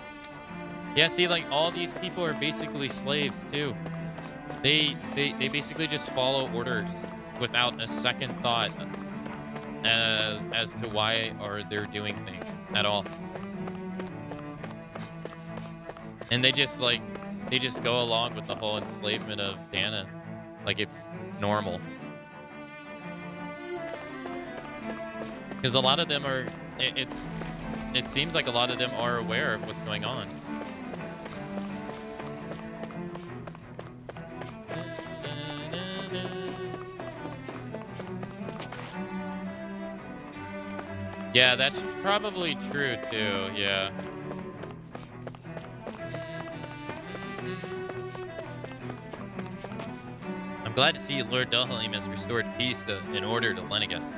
Yeah, see, like, all these people are basically slaves, too. They basically just follow orders without a second thought as to why are they're doing things at all. And they just go along with the whole enslavement of Dana like it's normal. Because a lot of them are, it seems like a lot of them are aware of what's going on. Yeah, that's probably true too, yeah. I'm glad to see Lord Dohalim has restored peace and order to Lenegus.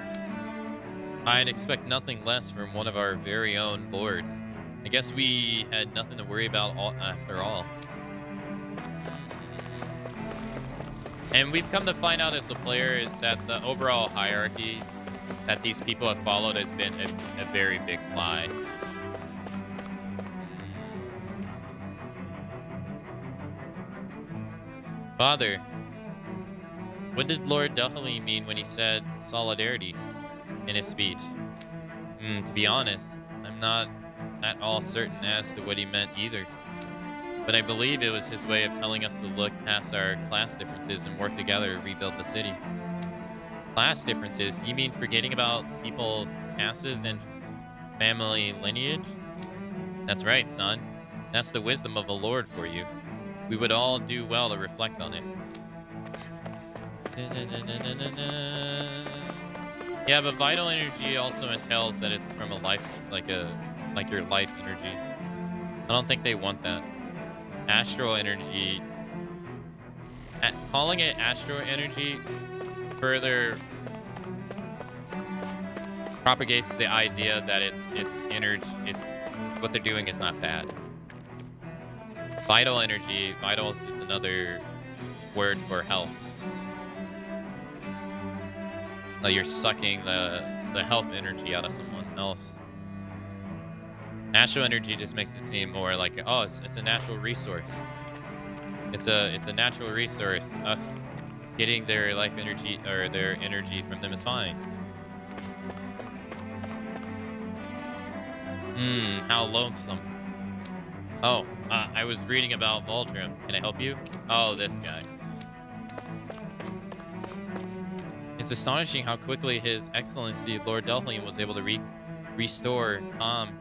I'd expect nothing less from one of our very own lords. I guess we had nothing to worry about after all. And we've come to find out as the player that the overall hierarchy that these people have followed has been a very big lie. Father, what did Lord Dohalim mean when he said solidarity in his speech? To be honest, I'm not at all certain as to what he meant either. But I believe it was his way of telling us to look past our class differences and work together to rebuild the city. Class differences? You mean forgetting about people's castes and family lineage? That's right, son. That's the wisdom of a lord for you. We would all do well to reflect on it. Yeah, but vital energy also entails that it's from a life, like your life energy. I don't think they want that. Astral energy, calling it astral energy further propagates the idea that it's energy. It's what they're doing is not bad. Vital energy, vitals is another word for health. Like you're sucking the health energy out of someone else. Astral energy just makes it seem more like, oh, it's a natural resource. It's a natural resource. Us getting their life energy or their energy from them is fine. How lonesome. Oh, I was reading about Valdrim. Can I help you? Oh, this guy. It's astonishing how quickly His Excellency Lord Dohalim was able to restore calm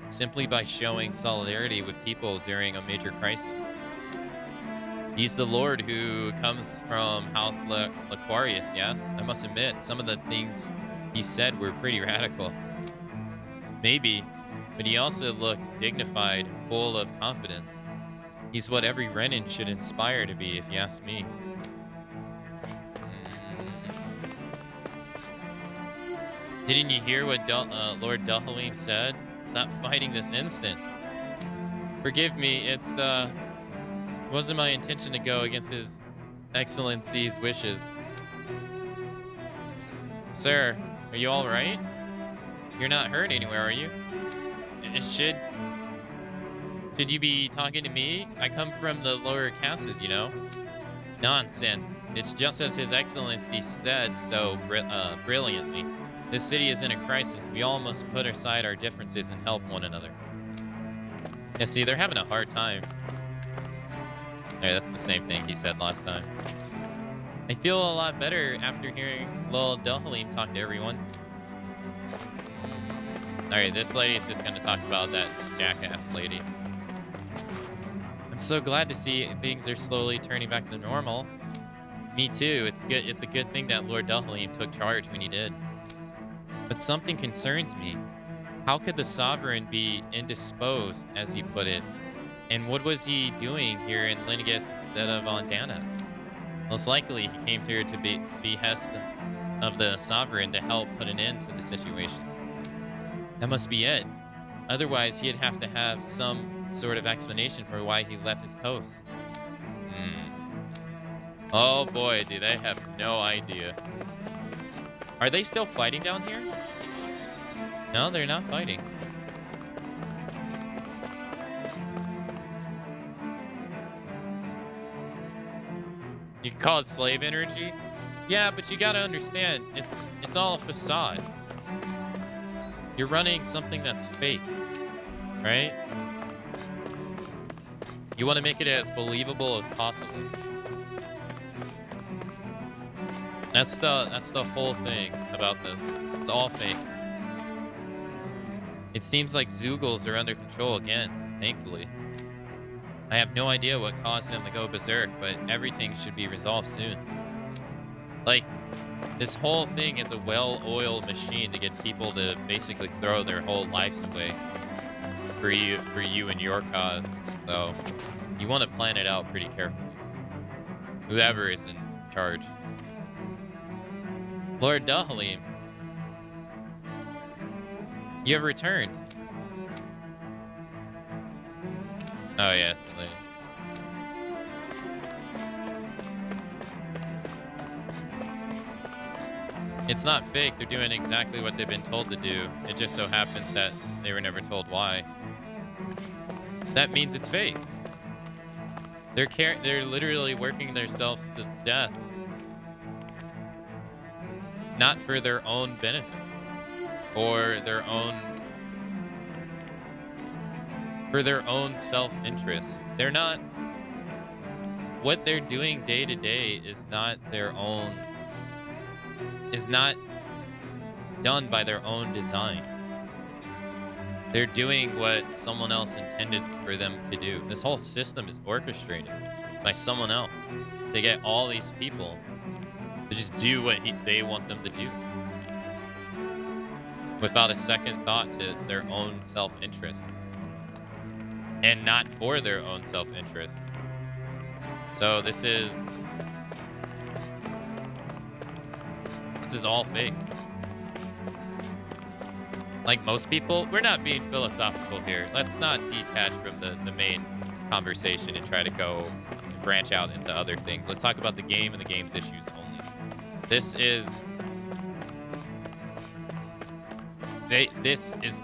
simply by showing solidarity with people during a major crisis. He's the Lord who comes from House Laquarius, yes? I must admit, some of the things he said were pretty radical. Maybe, but he also looked dignified, full of confidence. He's what every Renin should aspire to be, if you ask me. Didn't you hear what Lord Dohalim said? stop fighting this instant. Forgive me, it wasn't my intention to go against His Excellency's wishes. Sir, are you all right? You're not hurt anywhere, are you? Should you be talking to me? I come from the lower castes, you know? Nonsense. It's just as His Excellency said so brilliantly. This city is in a crisis. We all must put aside our differences and help one another. Yeah, see, they're having a hard time. There, that's the same thing he said last time. I feel a lot better after hearing Lil Dohalim talk to everyone. Alright, this lady is just going to talk about that jackass lady. I'm so glad to see things are slowly turning back to normal. Me too. It's good. It's a good thing that Lord Dohalim took charge when he did. But something concerns me. How could the Sovereign be indisposed, as he put it? And what was he doing here in Linagus instead of on Dana? Most likely, he came here to be behest of the Sovereign to help put an end to the situation. That must be it. Otherwise, he'd have to have some sort of explanation for why he left his post. Oh boy, do they have no idea. Are they still fighting down here? No, they're not fighting. You can call it slave energy? Yeah, but you gotta understand, it's all a facade. You're running something that's fake, right? You want to make it as believable as possible. That's the whole thing about this. It's all fake. It seems like Zoogles are under control again, thankfully. I have no idea what caused them to go berserk, but everything should be resolved soon. Like, this whole thing is a well-oiled machine to get people to basically throw their whole lives away for you and your cause. So, you want to plan it out pretty carefully. Whoever is in charge. Lord Dohalim, you have returned. Oh yes, lady. It's not fake. They're doing exactly what they've been told to do. It just so happens that they were never told why. That means it's fake. They're literally working themselves to death. Not for their own benefit. Or their own... For their own self-interest. They're not... What they're doing day to day is not their own... Is not done by their own design. They're doing what someone else intended for them to do. This whole system is orchestrated by someone else to get all these people to just do what they want them to do without a second thought to their own self-interest and not for their own self-interest. So this is all fake. Like most people, we're not being philosophical here. Let's not detach from the main conversation and try to go and branch out into other things. Let's talk about the game and the game's issues only. This is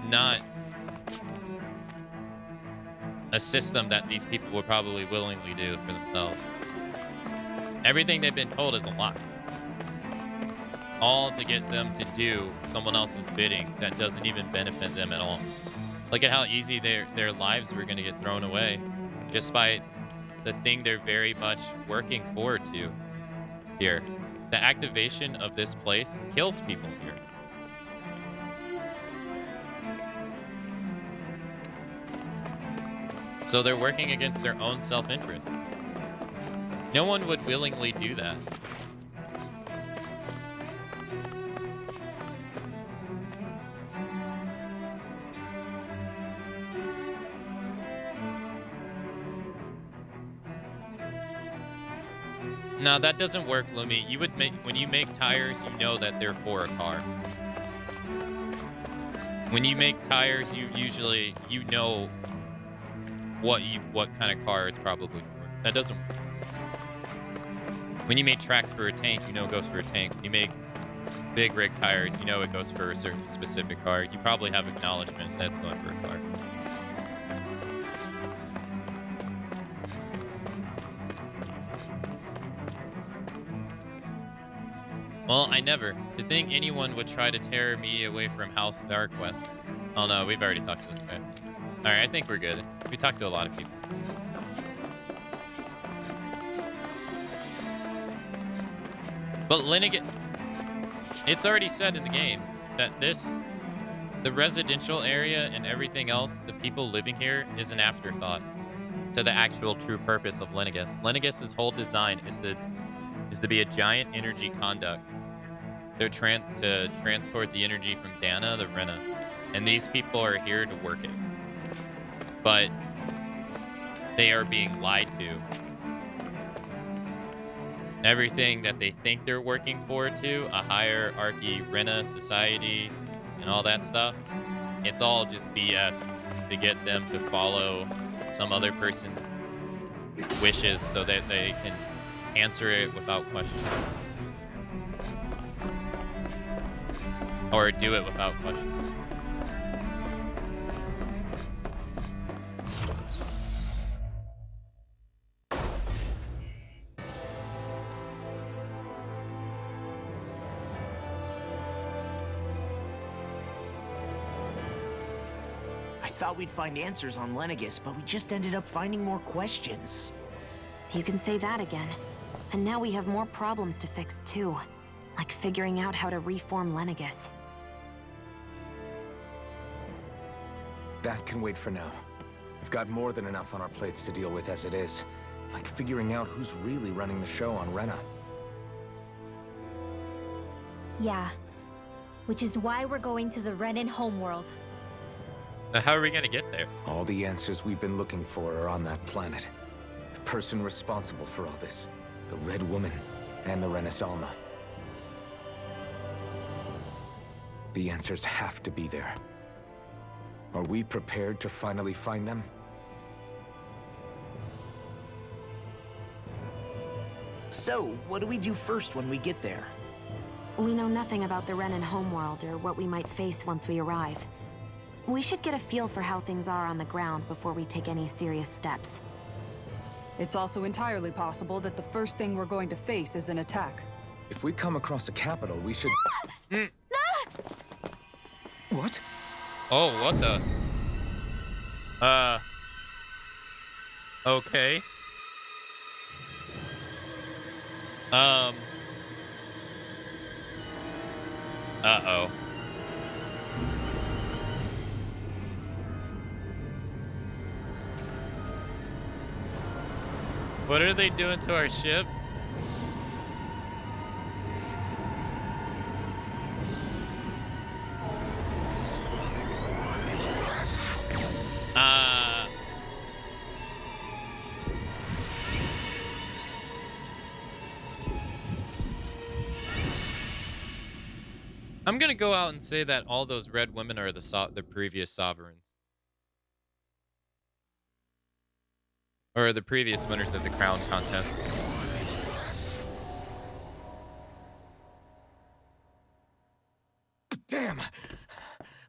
not a system that these people would probably willingly do for themselves. Everything they've been told is a lie. All to get them to do someone else's bidding that doesn't even benefit them at all. Look at how easy their lives were going to get thrown away just by the thing they're very much working forward to here. The activation of this place kills people here. So they're working against their own self-interest. No one would willingly do that. No, that doesn't work, Lumi. You would make when you make tires, you know that they're for a car. When you make tires, you usually know what kind of car it's probably for. That doesn't. When you make tracks for a tank, you know it goes for a tank. When you make big rig tires, you know it goes for a certain specific car. You probably have acknowledgement that's going for a car. Well, I never. To think anyone would try to tear me away from House of Darquest. Oh no, we've already talked to this guy. Alright, I think we're good. We talked to a lot of people. But Linnegan, it's already said in the game that the residential area and everything else, the people living here, is an afterthought to the actual true purpose of Lennegus. Lennegus' whole design is to be a giant energy conduct. They're to transport the energy from Dana to Rena. And these people are here to work it. But they are being lied to. Everything that they think they're working forward to, a hierarchy, Rena society, and all that stuff, it's all just BS to get them to follow some other person's wishes so that they can answer it without question. Or do it without question. I thought we'd find answers on Lennegus, but we just ended up finding more questions. You can say that again. And now we have more problems to fix too. Like figuring out how to reform Lennegus. That can wait for now. We've got more than enough on our plates to deal with as it is. Like figuring out who's really running the show on Rena. Yeah. Which is why we're going to the Renan homeworld. Now, how are we gonna get there? All the answers we've been looking for are on that planet. The person responsible for all this. The Red Woman and the Renaissance. The answers have to be there. Are we prepared to finally find them? So, what do we do first when we get there? We know nothing about the Renan homeworld or what we might face once we arrive. We should get a feel for how things are on the ground before we take any serious steps. It's also entirely possible that the first thing we're going to face is an attack. If we come across a capital, we should... What? Oh, what the? Okay. Uh-oh. What are they doing to our ship? I'm gonna go out and say that all those red women are the previous sovereigns. Or the previous winners of the crown contest. Damn!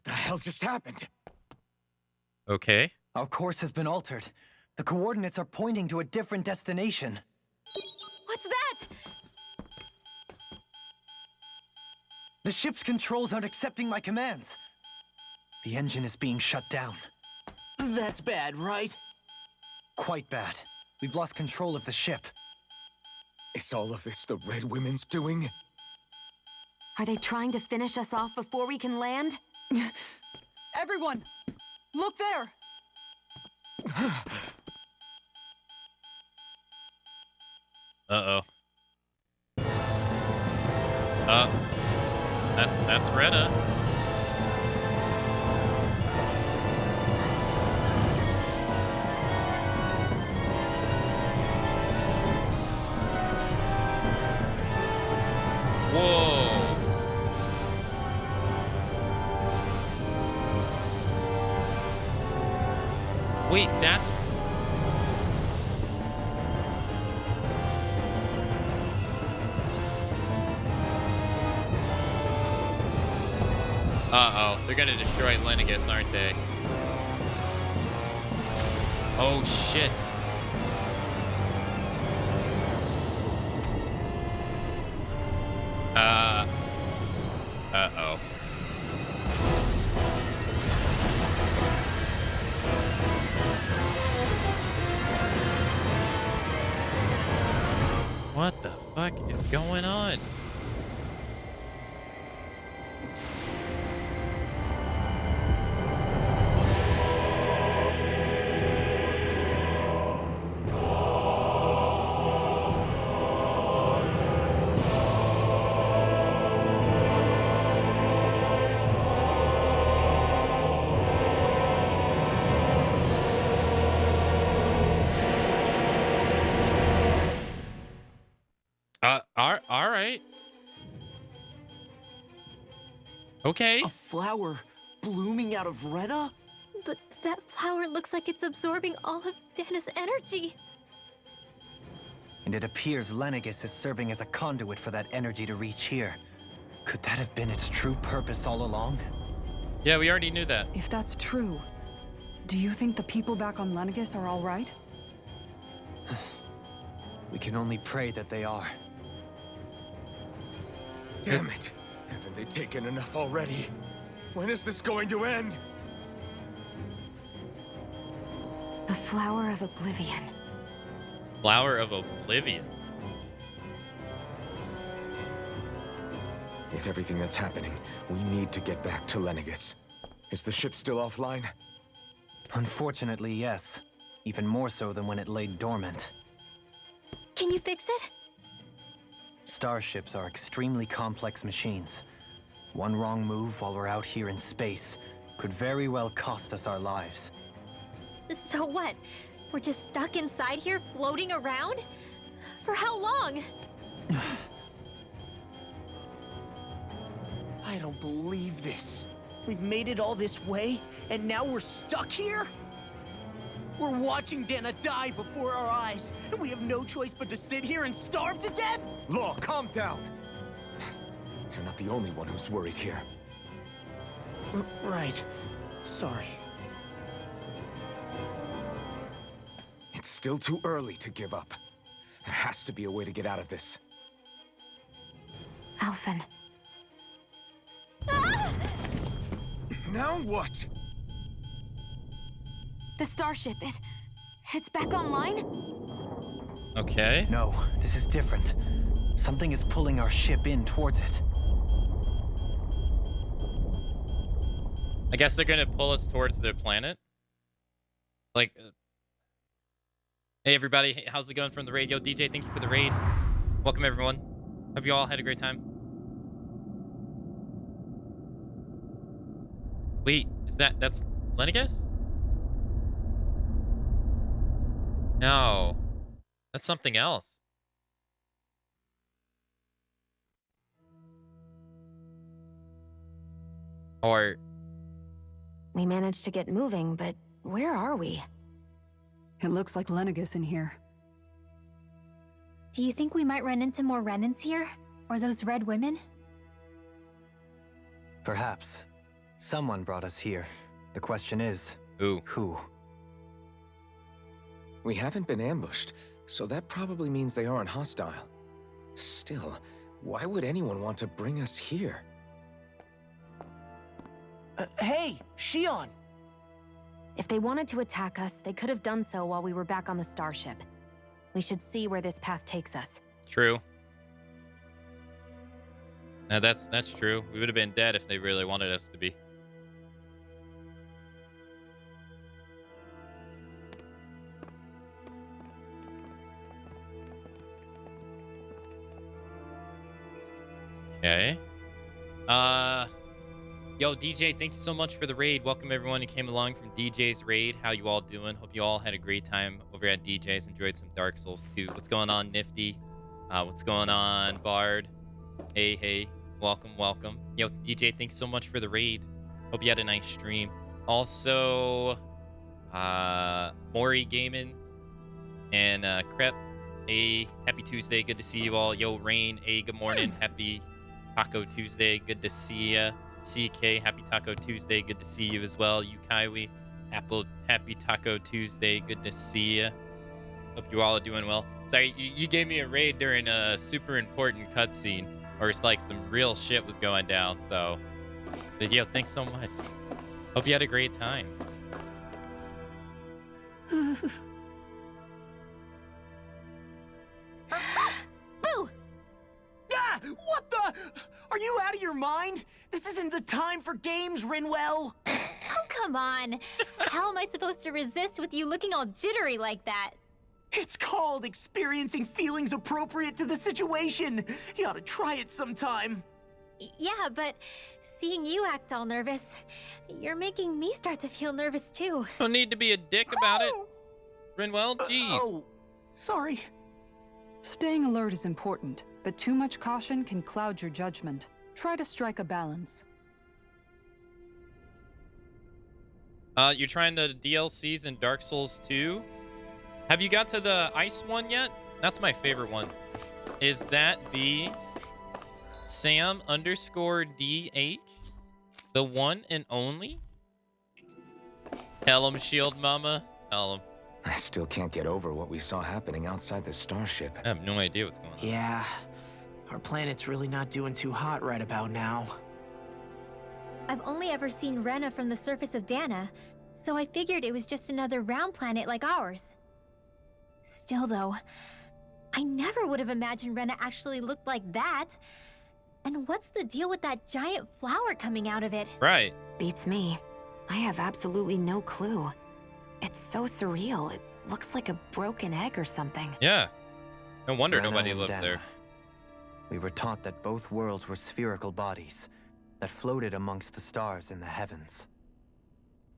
The hell just happened? Okay. Our course has been altered. The coordinates are pointing to a different destination. What's that? The ship's controls aren't accepting my commands. The engine is being shut down. That's bad, right? Quite bad. We've lost control of the ship. Is all of this the Red Women's doing? Are they trying to finish us off before we can land? Everyone! Look there! Uh-oh. That's Rena. Whoa. Wait, that's... Uh-oh. They're gonna destroy Lennigus, aren't they? Oh, shit. Uh-oh. What the fuck is going on? All right. Okay. A flower blooming out of Rena? But that flower looks like it's absorbing all of Dana's energy. And it appears Lennigus is serving as a conduit for that energy to reach here. Could that have been its true purpose all along? Yeah, we already knew that. If that's true, do you think the people back on Lennigus are all right? We can only pray that they are. Damn it! Haven't they taken enough already? When is this going to end? The Flower of Oblivion. Flower of Oblivion. With everything that's happening, we need to get back to Lennigus. Is the ship still offline? Unfortunately, yes. Even more so than when it lay dormant. Can you fix it? Starships are extremely complex machines. One wrong move while we're out here in space could very well cost us our lives. So what? We're just stuck inside here, floating around? For how long? I don't believe this. We've made it all this way, and now we're stuck here? We're watching Dana die before our eyes, and we have no choice but to sit here and starve to death? Law, calm down! You're not the only one who's worried here. Right. Sorry. It's still too early to give up. There has to be a way to get out of this. Alphen. Now what? The starship, it's back online? Okay. No, this is different. Something is pulling our ship in towards it. I guess they're gonna pull us towards their planet. Like, hey everybody, hey, how's it going from the raid? Yo, DJ, thank you for the raid. Welcome everyone. Hope you all had a great time. Wait, that's Lennigus? No, that's something else. Or... We managed to get moving, but where are we? It looks like Lennigus in here. Do you think we might run into more Renans here? Or those red women? Perhaps. Someone brought us here. The question is... Who? We haven't been ambushed, so that probably means they aren't hostile. Still, why would anyone want to bring us here? Hey, Shion! If they wanted to attack us, they could have done so while we were back on the starship. We should see where this path takes us. True. Now that's true. We would have been dead if they really wanted us to be. Okay. Yo, DJ, thank you so much for the raid. Welcome everyone who came along from DJ's raid. How you all doing? Hope you all had a great time over at DJ's. Enjoyed some Dark Souls 2. What's going on, Nifty? What's going on, Bard? Hey. Welcome. Yo, DJ, thank you so much for the raid. Hope you had a nice stream. Also, Maury Gaming, and Crep. Happy Tuesday. Good to see you all. Yo, Rain. Good morning. Happy Taco Tuesday. Good to see ya. CK. Happy Taco Tuesday. Good to see you as well. Yukaiwi. Happy Taco Tuesday. Good to see ya. Hope you all are doing well. Sorry, you gave me a raid during a super important cutscene, or it's like some real shit was going down. So, but, yo, thanks so much. Hope you had a great time. Boo! Ah! What the? Are you out of your mind? This isn't the time for games, Rinwell. Oh, come on. How am I supposed to resist with you looking all jittery like that? It's called experiencing feelings appropriate to the situation. You ought to try it sometime. Yeah, but seeing you act all nervous, you're making me start to feel nervous too. No need to be a dick about it. Rinwell, jeez. Oh, sorry. Staying alert is important, but too much caution can cloud your judgment. Try to strike a balance. You're trying the DLCs in Dark Souls 2? Have you got to the ice one yet? That's my favorite one. Is that the Sam_DH? The one and only? Tell him, Shield Mama. Tell him. I still can't get over what we saw happening outside the starship. I have no idea what's going on. Yeah, our planet's really not doing too hot right about now. I've only ever seen Rena from the surface of Dana, so I figured it was just another round planet like ours. Still though, I never would have imagined Rena actually looked like that. And what's the deal with that giant flower coming out of it? Right. Beats me. I have absolutely no clue. It's so surreal. It looks like a broken egg or something. Yeah. No wonder Rena nobody and lives Dana. there. We were taught that both worlds were spherical bodies that floated amongst the stars in the heavens.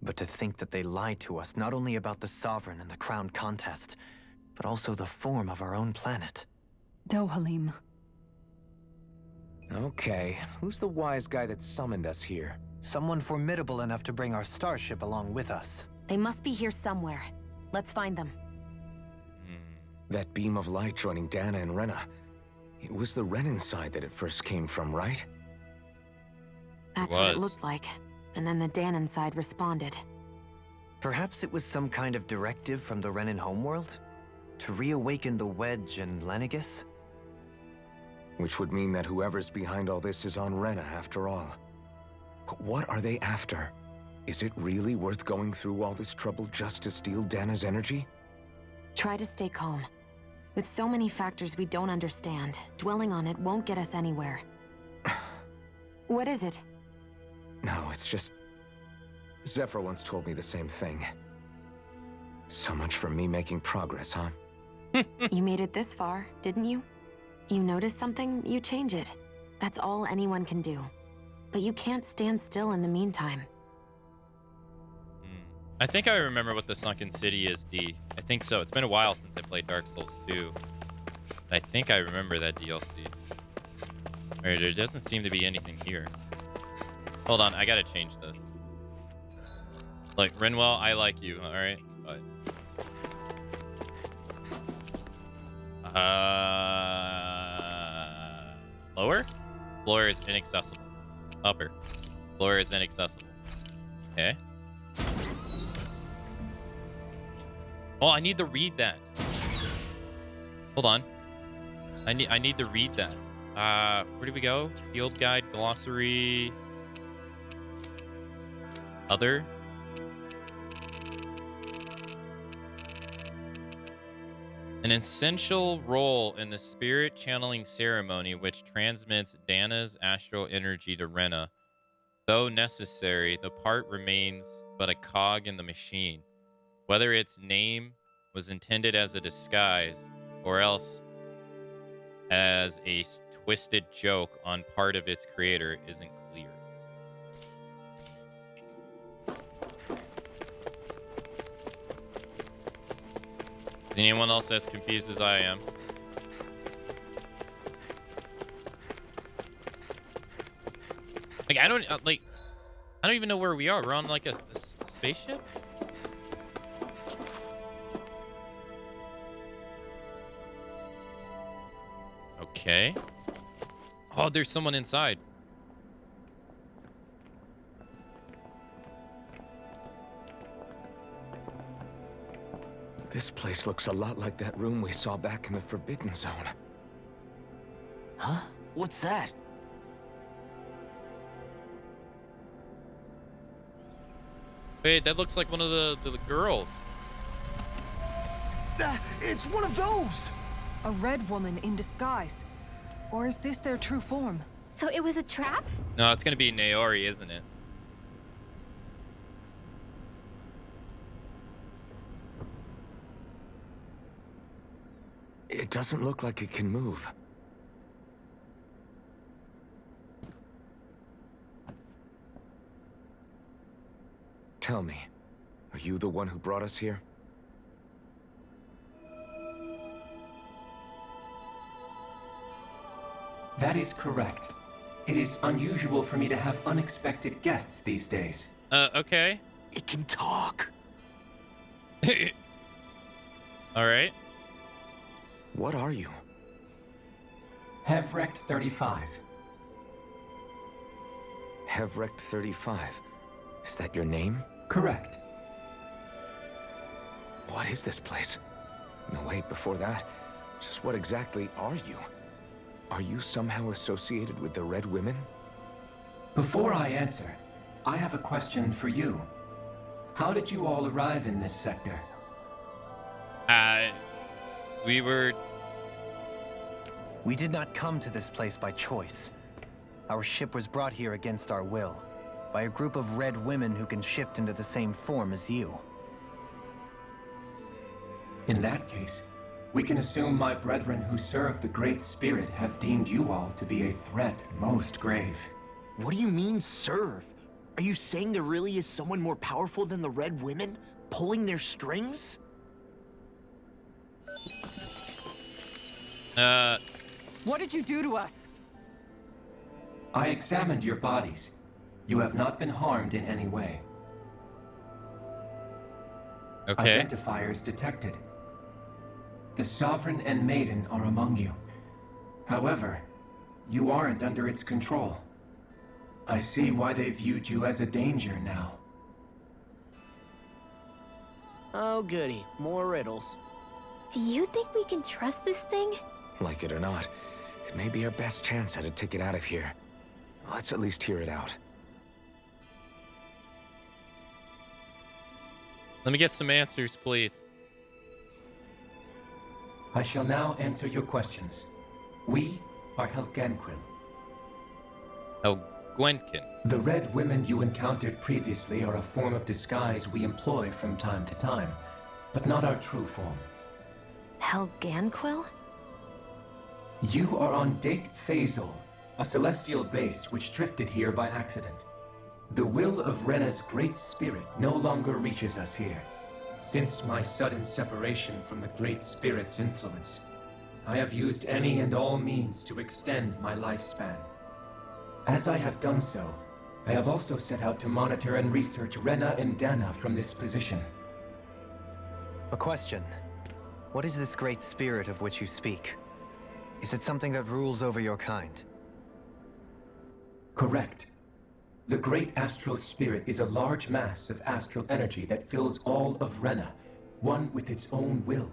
But to think that they lied to us not only about the Sovereign and the Crown contest, but also the form of our own planet. Dohalim. Okay, who's the wise guy that summoned us here? Someone formidable enough to bring our starship along with us. They must be here somewhere. Let's find them. That beam of light joining Dana and Rena. It was the Renan side that it first came from, right? That's what it looked like. And then the Danon side responded. Perhaps it was some kind of directive from the Renan homeworld? To reawaken the Wedge and Lenegis? Which would mean that whoever's behind all this is on Rena after all. But what are they after? Is it really worth going through all this trouble just to steal Dana's energy? Try to stay calm. With so many factors we don't understand, dwelling on it won't get us anywhere. What is it? No, it's just... Zephyr once told me the same thing. So much for me making progress, huh? You made it this far, didn't you? You notice something, you change it. That's all anyone can do. But you can't stand still in the meantime. I think I remember what the Sunken City is, D. I think so. It's been a while since I played Dark Souls 2. I think I remember that DLC. Alright, there doesn't seem to be anything here. Hold on, I gotta change this. Like, Rinwell, I like you, alright? But... lower? Floor is inaccessible. Upper. Floor is inaccessible. Okay. Oh, I need to read that. Hold on. I need to read that. Where do we go? Field guide, glossary, other. An essential role in the spirit channeling ceremony which transmits Dana's astral energy to Rena. Though necessary, the part remains but a cog in the machine. Whether its name was intended as a disguise or else as a twisted joke on part of its creator isn't clear. Is anyone else as confused as I am? Like, I don't even know where we are. We're on like a spaceship? Okay. Oh, there's someone inside. This place looks a lot like that room we saw back in the Forbidden Zone. Huh? What's that? Wait, that looks like one of the girls. It's one of those! A red woman in disguise. Or is this their true form? So it was a trap? No, it's gonna be Naori, isn't it? It doesn't look like it can move. Tell me, are you the one who brought us here? That is correct. It is unusual for me to have unexpected guests these days. Okay. It can talk. All right. What are you? Hevrect 35. Hevrect 35. Is that your name? Correct. What is this place? No, wait, before that, just what exactly are you? Are you somehow associated with the Red Women? Before I answer, I have a question for you. How did you all arrive in this sector? We did not come to this place by choice. Our ship was brought here against our will, by a group of red women who can shift into the same form as you. In that case, we can assume my brethren who serve the Great Spirit have deemed you all to be a threat most grave. What do you mean, serve? Are you saying there really is someone more powerful than the Red Women, pulling their strings? What did you do to us? I examined your bodies. You have not been harmed in any way. Okay. Identifiers detected. The Sovereign and Maiden are among you. However, you aren't under its control. I see why they viewed you as a danger now. Oh, goody. More riddles. Do you think we can trust this thing? Like it or not, it may be our best chance at a ticket out of here. Let's at least hear it out. Let me get some answers, please. I shall now answer your questions. We are Helgenquil. Gwenkin. The red women you encountered previously are a form of disguise we employ from time to time, but not our true form. Helgenquil? You are on Date Phasol, a celestial base which drifted here by accident. The will of Rena's great spirit no longer reaches us here. Since my sudden separation from the Great Spirit's influence, I have used any and all means to extend my lifespan. As I have done so, I have also set out to monitor and research Rena and Dana from this position. A question. What is this great spirit of which you speak? Is it something that rules over your kind? Correct. The Great Astral Spirit is a large mass of astral energy that fills all of Rena, one with its own will,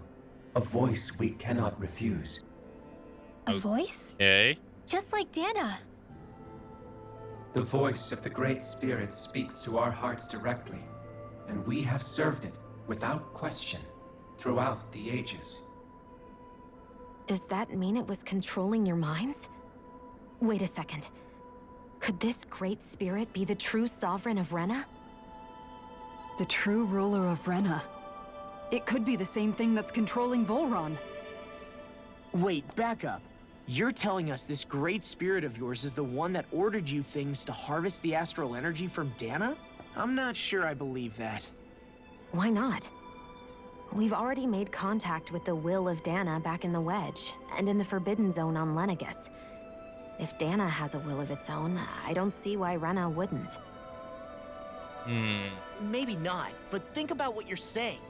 a voice we cannot refuse. A voice? Okay. Just like Dana. The voice of the Great Spirit speaks to our hearts directly, and we have served it without question throughout the ages. Does that mean it was controlling your minds? Wait a second. Could this Great Spirit be the true Sovereign of Rena? The true ruler of Rena. It could be the same thing that's controlling Volron. Wait, back up. You're telling us this great spirit of yours is the one that ordered you things to harvest the astral energy from Dana? I'm not sure I believe that. Why not? We've already made contact with the will of Dana back in the Wedge, and in the Forbidden Zone on Lenegus. If Dana has a will of its own, I don't see why Rena wouldn't. Maybe not, but think about what you're saying.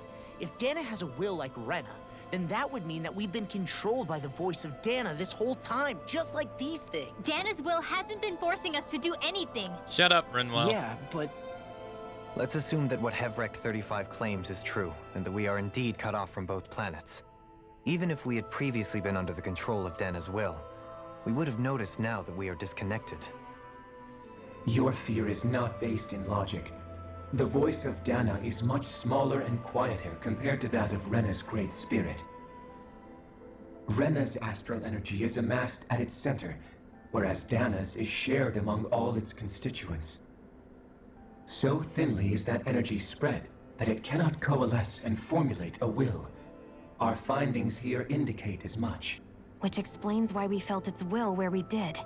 If Dana has a will like Rena, then that would mean that we've been controlled by the voice of Dana this whole time, just like these things. Dana's will hasn't been forcing us to do anything. Shut up, Renwell. Yeah, but... Let's assume that what Hevrek 35 claims is true, and that we are indeed cut off from both planets. Even if we had previously been under the control of Dana's will, we would have noticed now that we are disconnected. Your fear is not based in logic. The voice of Dana is much smaller and quieter compared to that of Rena's Great Spirit. Rena's astral energy is amassed at its center, whereas Dana's is shared among all its constituents. So thinly is that energy spread that it cannot coalesce and formulate a will. Our findings here indicate as much. Which explains why we felt its will where we did.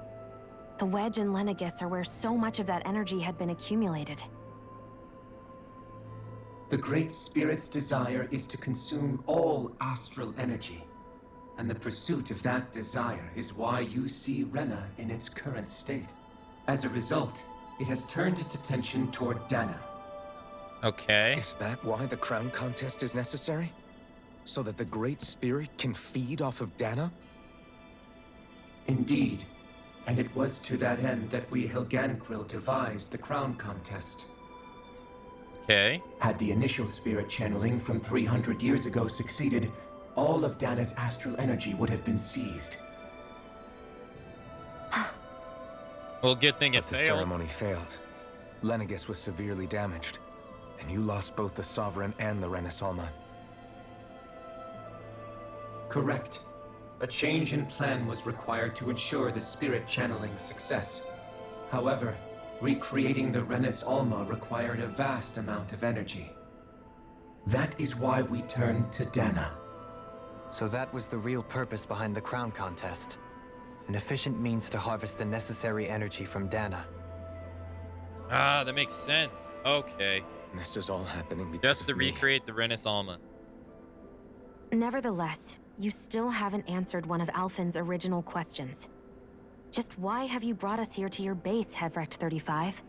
The Wedge and Lenegis are where so much of that energy had been accumulated. The Great Spirit's desire is to consume all astral energy, and the pursuit of that desire is why you see Rena in its current state. As a result, it has turned its attention toward Dana. Okay. Is that why the crown contest is necessary? So that the Great Spirit can feed off of Dana? Indeed. And it was to that end that we Helganquil devised the crown contest. Okay. Had the initial spirit channeling from 300 years ago succeeded, all of Dana's astral energy would have been seized. Well, good thing it But the failed. ceremony failed. Lenegis was severely damaged, and you lost both the Sovereign and the Renasalma. Correct. A change in plan was required to ensure the spirit channeling's success. However, recreating the Renis Alma required a vast amount of energy. That is why we turned to Dana. So that was the real purpose behind the crown contest. An efficient means to harvest the necessary energy from Dana. Ah, that makes sense. Okay. This is all happening because Just to of me. recreate the Renis Alma. Nevertheless, you still haven't answered one of Alphen's original questions. Just why have you brought us here to your base, Hevrek 35?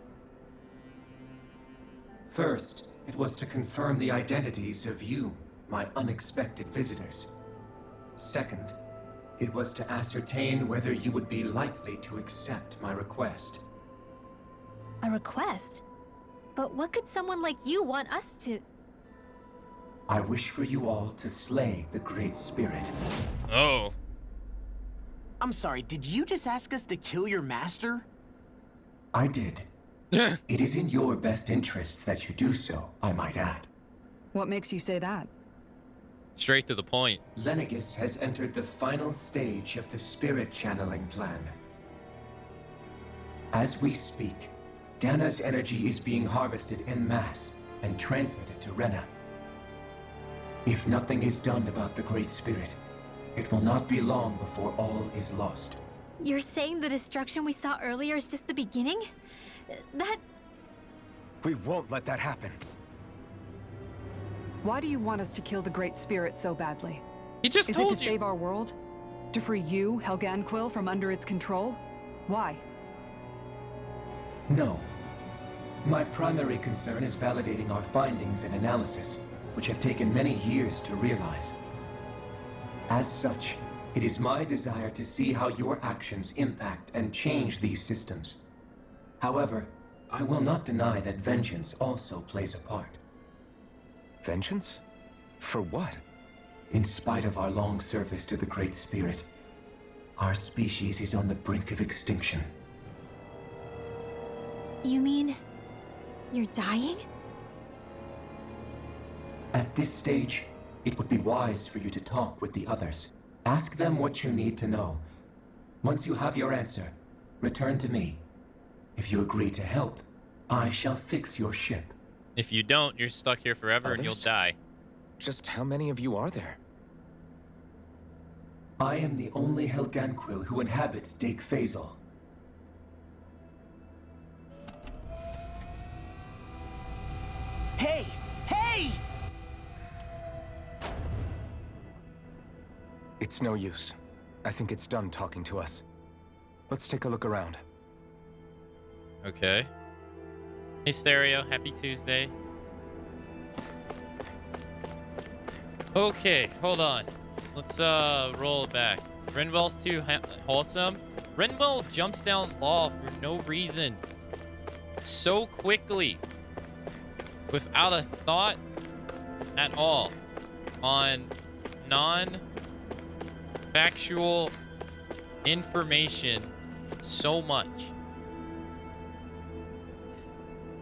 First, it was to confirm the identities of you, my unexpected visitors. Second, it was to ascertain whether you would be likely to accept my request. A request? But what could someone like you want us to... I wish for you all to slay the Great Spirit. Oh. I'm sorry, did you just ask us to kill your master? I did. It is in your best interest that you do so, I might add. What makes you say that? Straight to the point. Lenegis has entered the final stage of the spirit channeling plan. As we speak, Dana's energy is being harvested en masse and transmitted to Rena. If nothing is done about the Great Spirit, it will not be long before all is lost. You're saying the destruction we saw earlier is just the beginning? That... We won't let that happen. Why do you want us to kill the Great Spirit so badly? He just Is told it to save our world? To free you, Helganquil, from under its control? Why? No. My primary concern is validating our findings and analysis, which have taken many years to realize. As such, it is my desire to see how your actions impact and change these systems. However, I will not deny that vengeance also plays a part. Vengeance? For what? In spite of our long service to the Great Spirit, our species is on the brink of extinction. You mean... you're dying? At this stage, it would be wise for you to talk with the others. Ask them what you need to know. Once you have your answer, return to me. If you agree to help, I shall fix your ship. If you don't, you're stuck here forever and you'll Others? die. Just how many of you are there? I am the only Helganquil who inhabits Dake Phasal. Hey! Hey! It's no use. I think it's done talking to us. Let's take a look around. Okay. Hey, Stereo. Happy Tuesday. Okay, hold on. let's roll it back. Renwell's too wholesome. Renwell jumps down law for no reason. So quickly. Without a thought at all on non-factual information so much.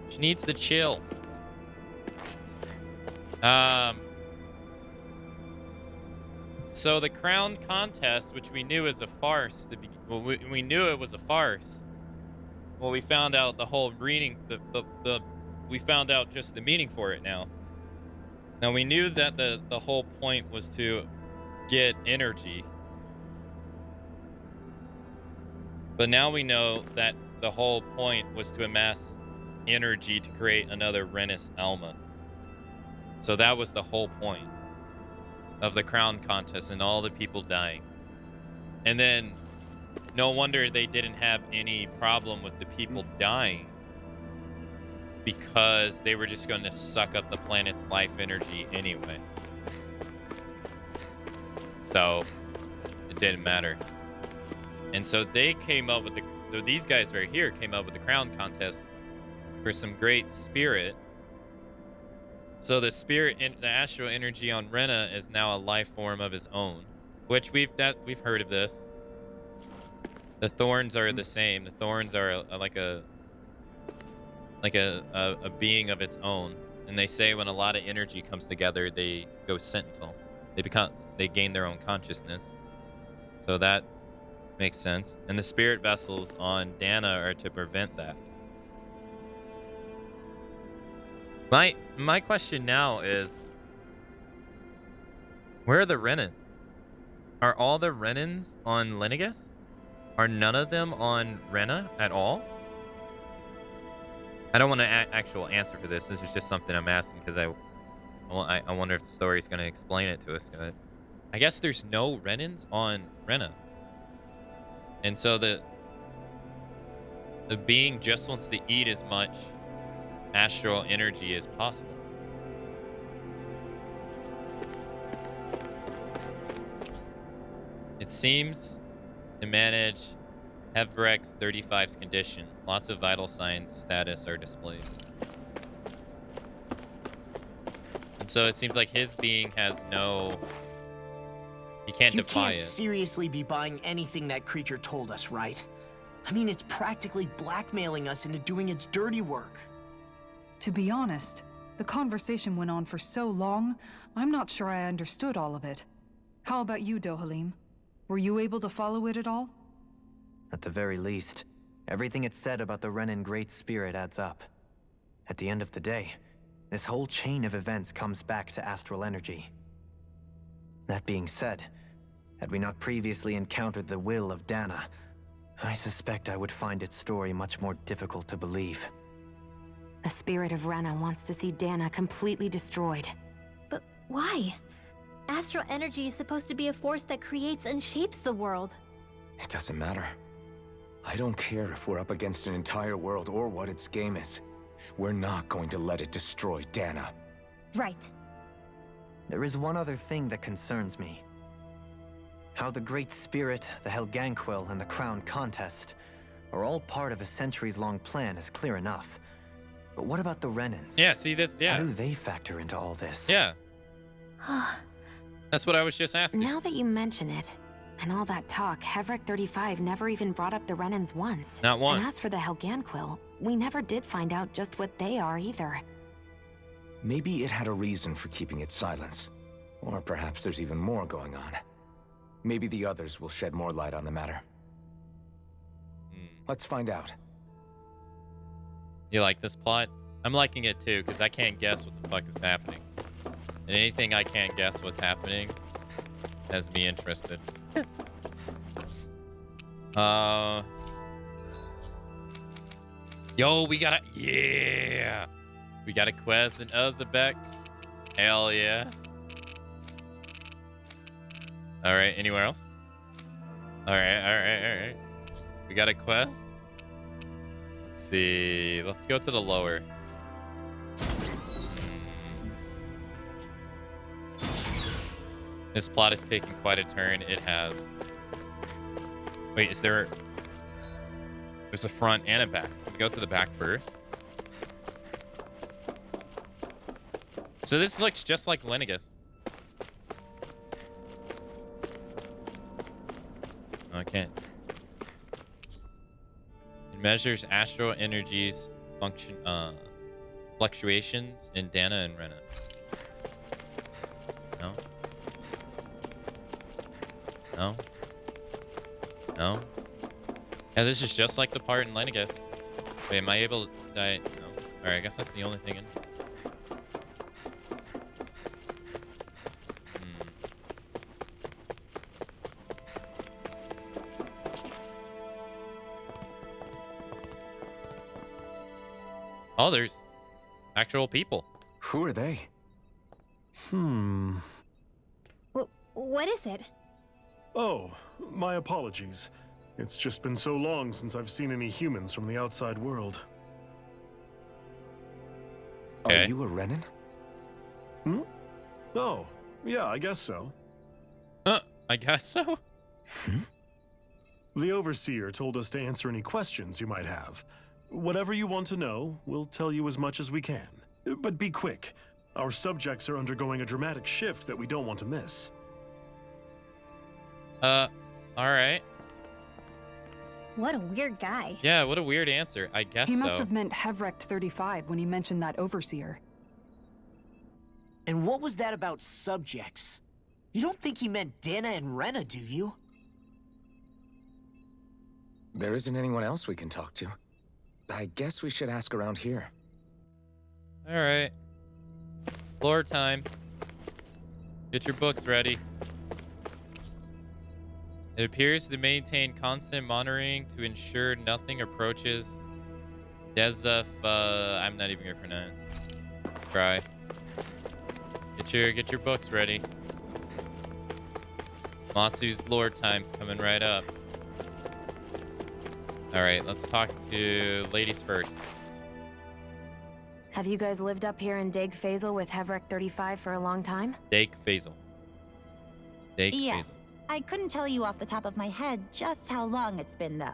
She needs to chill. So the crown contest, which we knew is a farce, we knew it was a farce. Well, we found out the whole meaning. We found out just the meaning for it now. Now we knew that the whole point was to get energy, but now we know that the whole point was to amass energy to create another Renus Alma. So that was the whole point of the crown contest and all the people dying. And then no wonder they didn't have any problem with the people dying, because they were just going to suck up the planet's life energy anyway. So it didn't matter. And so they came up with so these guys right here came up with the crown contest for some great spirit. So the spirit in the astral energy on Rena is now a life form of his own, which we've heard of this. The thorns are the same. The thorns are like a being of its own, and they say when a lot of energy comes together, they go sentinel. They gain their own consciousness. So that makes sense. And the spirit vessels on Dana are to prevent that. My question now is, where are the Renin? Are all the Renins on Lenegis? Are none of them on Rena at all? I don't want an actual answer for this. This is just something I'm asking because I wonder if the story's going to explain it to us. I guess there's no Renins on Rena. And so the being just wants to eat as much astral energy as possible. It seems to manage Hevrex 35's condition. Lots of vital signs status are displayed. And so it seems like his being has no... He can't defy it. You can't seriously be buying anything that creature told us, right? I mean, it's practically blackmailing us into doing its dirty work. To be honest, the conversation went on for so long, I'm not sure I understood all of it. How about you, Dohalim? Were you able to follow it at all? At the very least, everything it said about the Renin Great Spirit adds up. At the end of the day, this whole chain of events comes back to astral energy. That being said, had we not previously encountered the will of Dana, I suspect I would find its story much more difficult to believe. The spirit of Rena wants to see Dana completely destroyed. But why? Astral energy is supposed to be a force that creates and shapes the world. It doesn't matter. I don't care if we're up against an entire world or what its game is. We're not going to let it destroy Dana. Right. There is one other thing that concerns me. How the Great Spirit, the Helganquil, and the Crown Contest are all part of a centuries-long plan is clear enough. But what about the Renins? Yeah, see this, yeah. How do they factor into all this? Yeah. That's what I was just asking. Now that you mention it, and all that talk, Hevrek 35 never even brought up the Renins once. Not once. And as for the Helganquil, we never did find out just what they are either. Maybe it had a reason for keeping its silence. Or perhaps there's even more going on. Maybe the others will shed more light on the matter. Let's find out. You like this plot? I'm liking it too, because I can't guess what the fuck is happening. And anything I can't guess what's happening has me interested. Yo, we got a... Yeah! We got a quest in Uzbek. Hell yeah. Alright, anywhere else? Alright. We got a quest. Let's see. Let's go to the lower. This plot is taking quite a turn. It has. Wait, is there... There's a front and a back. Can we go to the back first? So this looks just like Lenegus. Okay. It measures astral energies function fluctuations in Dana and Rena. No. No. No. Yeah, this is just like the part in Lenegus. Wait, am I able to... No. Alright, I guess that's the only thing in... Oh, there's actual people. Who are they? What is it? Oh, my apologies. It's just been so long since I've seen any humans from the outside world. Are you a Renan? Oh, yeah, I guess so. I guess so? The Overseer told us to answer any questions you might have. Whatever you want to know, we'll tell you as much as we can. But be quick. Our subjects are undergoing a dramatic shift that we don't want to miss. Alright. What a weird guy. Yeah, what a weird answer. I guess so. He must have meant Hevrecht 35 when he mentioned that Overseer. And what was that about subjects? You don't think he meant Dana and Rena, do you? There isn't anyone else we can talk to. I guess we should ask around here. Alright. Floor time. Get your books ready. It appears to maintain constant monitoring to ensure nothing approaches Dezef, I'm not even gonna pronounce. Try. Get your books ready. Matsu's lore time's coming right up. Alright, let's talk to ladies first. Have you guys lived up here in Deg Faisal with Hevrecht 35 for a long time? Deg Faisal. Deg Yes. I couldn't tell you off the top of my head just how long it's been, though.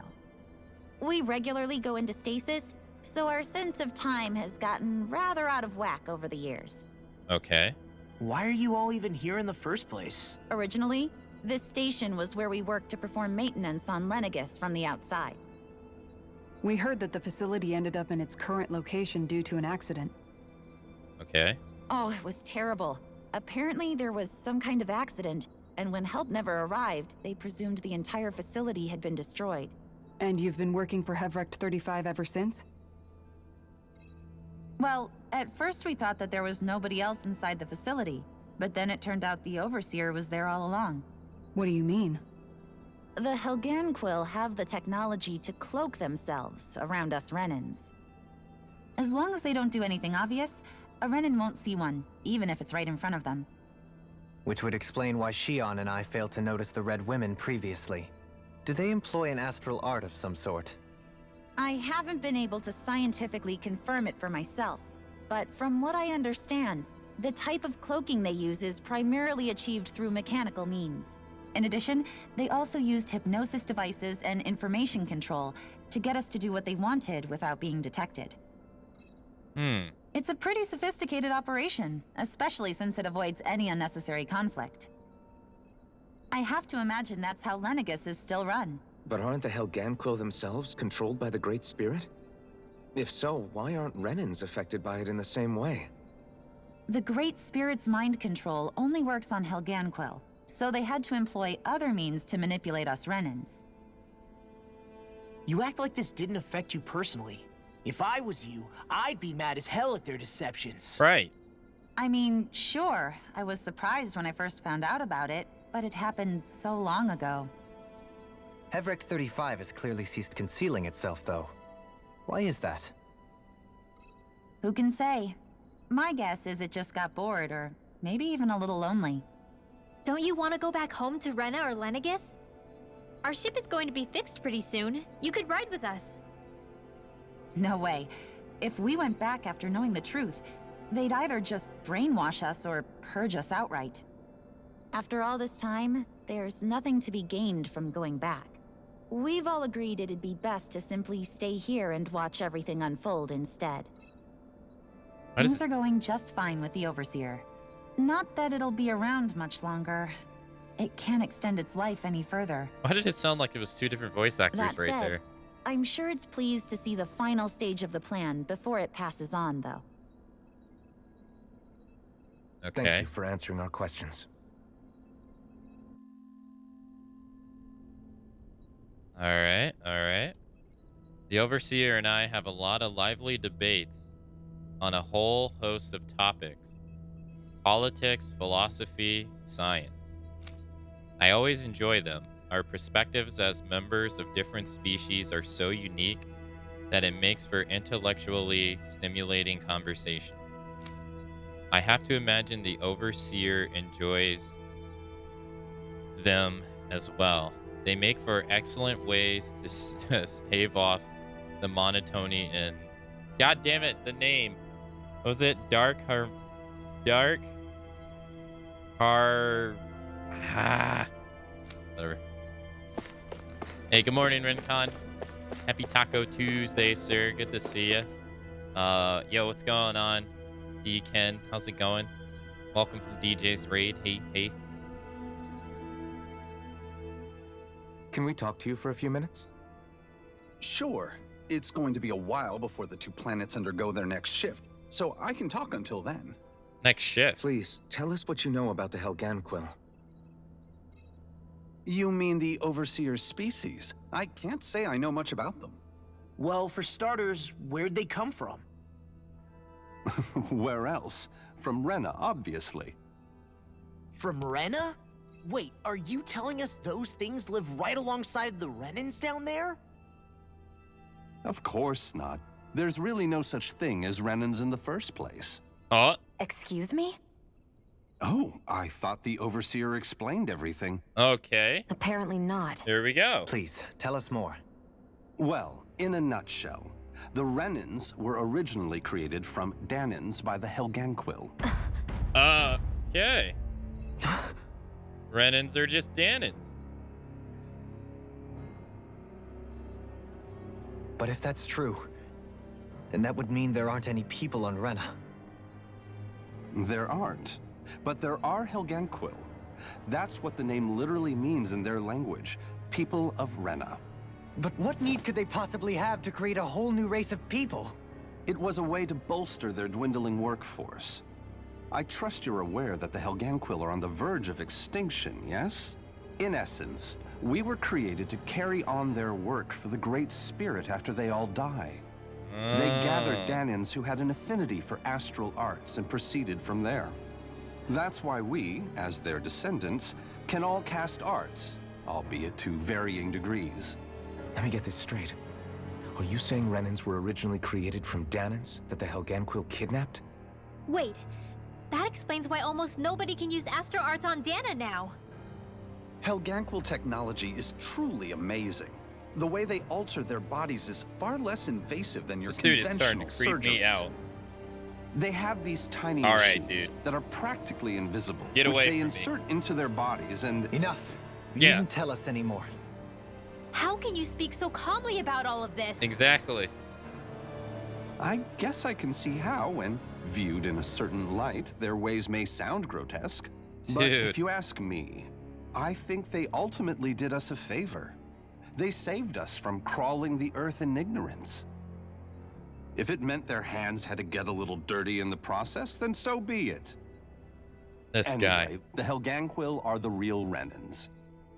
We regularly go into stasis, so our sense of time has gotten rather out of whack over the years. Okay. Why are you all even here in the first place? Originally, this station was where we worked to perform maintenance on Lenegus from the outside. We heard that the facility ended up in its current location due to an accident. Okay. Oh, it was terrible. Apparently there was some kind of accident, and when help never arrived, they presumed the entire facility had been destroyed. And you've been working for Hevrecht 35 ever since? Well, at first we thought that there was nobody else inside the facility, but then it turned out the Overseer was there all along. What do you mean? The Helganquil have the technology to cloak themselves around us Renans. As long as they don't do anything obvious, a Renan won't see one, even if it's right in front of them. Which would explain why Shion and I failed to notice the Red Women previously. Do they employ an astral art of some sort? I haven't been able to scientifically confirm it for myself, but from what I understand, the type of cloaking they use is primarily achieved through mechanical means. In addition, they also used hypnosis devices and information control to get us to do what they wanted without being detected. It's a pretty sophisticated operation, especially since it avoids any unnecessary conflict. I have to imagine that's how Lenegus is still run. But aren't the Helganquil themselves controlled by the Great Spirit? If so, why aren't Renans affected by it in the same way? The Great Spirit's mind control only works on Helganquil, so they had to employ other means to manipulate us Renans. You act like this didn't affect you personally. If I was you, I'd be mad as hell at their deceptions. Right. I mean, sure, I was surprised when I first found out about it, but it happened so long ago. Hevrecht 35 has clearly ceased concealing itself, though. Why is that? Who can say? My guess is it just got bored, or maybe even a little lonely. Don't you want to go back home to Rena or Lenegus? Our ship is going to be fixed pretty soon. You could ride with us. No way. If we went back after knowing the truth, they'd either just brainwash us or purge us outright. After all this time, there's nothing to be gained from going back. We've all agreed it'd be best to simply stay here and watch everything unfold instead. Things are going just fine with the Overseer. Not that it'll be around much longer. It can't extend its life any further. Why did it sound like it was two different voice actors That right said, there? I'm sure it's pleased to see the final stage of the plan before it passes on, though. Okay. Thank you for answering our questions. All right, all right. The Overseer and I have a lot of lively debates on a whole host of topics. Politics, philosophy, science. I always enjoy them. Our perspectives as members of different species are so unique that it makes for intellectually stimulating conversation. I have to imagine the Overseer enjoys them as well. They make for excellent ways to stave off the monotony and... God damn it, the name. Was it whatever. Hey, good morning, Rincon. Happy Taco Tuesday, sir. Good to see you. Yo, what's going on? D Ken, how's it going? Welcome from DJ's Raid. Hey. Can we talk to you for a few minutes? Sure. It's going to be a while before the two planets undergo their next shift, so I can talk until then. Next shift? Please, tell us what you know about the Helganquill. You mean the Overseer's species? I can't say I know much about them. Well, for starters, where'd they come from? Where else? From Rena, obviously. From Rena? Wait, are you telling us those things live right alongside the Renans down there? Of course not. There's really no such thing as Renans in the first place. Oh. Excuse me? Oh, I thought the Overseer explained everything. Okay. Apparently not. Here we go. Please, tell us more. Well, in a nutshell, the Renans were originally created from Danans by the Helganquill. Okay. Renans are just Danans. But if that's true, then that would mean there aren't any people on Rena. There aren't. But there are Helganquill. That's what the name literally means in their language. People of Rena. But what need could they possibly have to create a whole new race of people? It was a way to bolster their dwindling workforce. I trust you're aware that the Helganquill are on the verge of extinction, yes? In essence, we were created to carry on their work for the Great Spirit after they all die. They gathered Danans who had an affinity for astral arts and proceeded from there. That's why we, as their descendants, can all cast arts, albeit to varying degrees. Let me get this straight. Are you saying Renans were originally created from Danans that the Helganquill kidnapped? Wait, that explains why almost nobody can use Astro Arts on Dana now. Helganquill technology is truly amazing. The way they alter their bodies is far less invasive than your conventional surgeries. Creep me out. They have these tiny All right, machines dude. that are practically invisible, Get which away they from insert into their bodies and... Enough. You Yeah. needn't tell us anymore. How can you speak so calmly about all of this? Exactly. I guess I can see how, when viewed in a certain light, their ways may sound grotesque. But Dude. if you ask me, I think they ultimately did us a favor. They saved us from crawling the earth in ignorance. If it meant their hands had to get a little dirty in the process, then so be it. This guy. The Helganquill are the real Renans.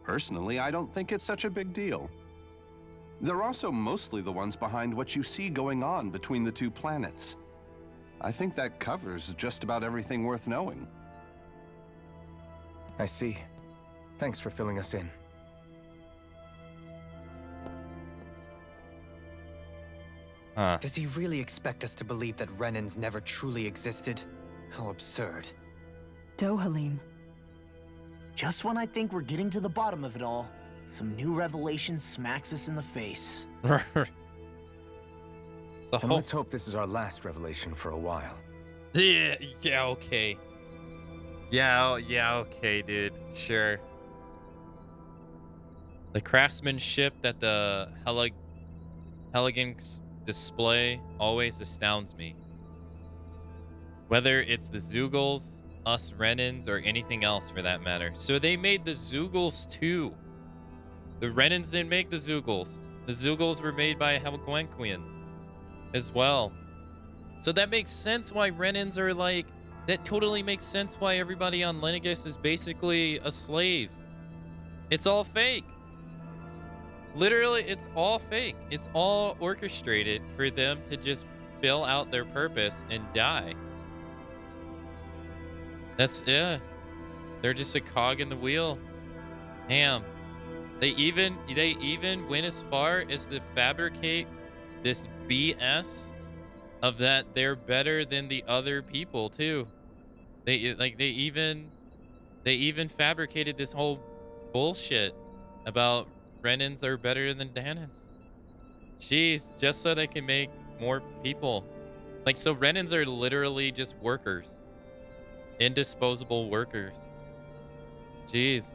Personally, I don't think it's such a big deal. They're also mostly the ones behind what you see going on between the two planets. I think that covers just about everything worth knowing. I see. Thanks for filling us in. Does he really expect us to believe that Renans never truly existed? How absurd. Dohalim. Just when I think we're getting to the bottom of it all, some new revelation smacks us in the face. And let's hope this is our last revelation for a while. Yeah, okay. Yeah, yeah, okay, dude. Sure. The craftsmanship that the Heligans display always astounds me. Whether it's the Zoogles, us Renans, or anything else for that matter. So they made the Zoogles too. The Renans didn't make the Zoogles. The Zoogles were made by Helgwenquian as well. So that makes sense why Renans are like... That totally makes sense why everybody on Lenegis is basically a slave. It's all fake. Literally, it's all fake. It's all orchestrated for them to just fill out their purpose and die. That's yeah. They're just a cog in the wheel. Damn. They even went as far as to fabricate this BS of that they're better than the other people too. They even fabricated this whole bullshit about Renans are better than Danans. Jeez, just so they can make more people. Like, so Renans are literally just workers. Indisposable workers. Jeez.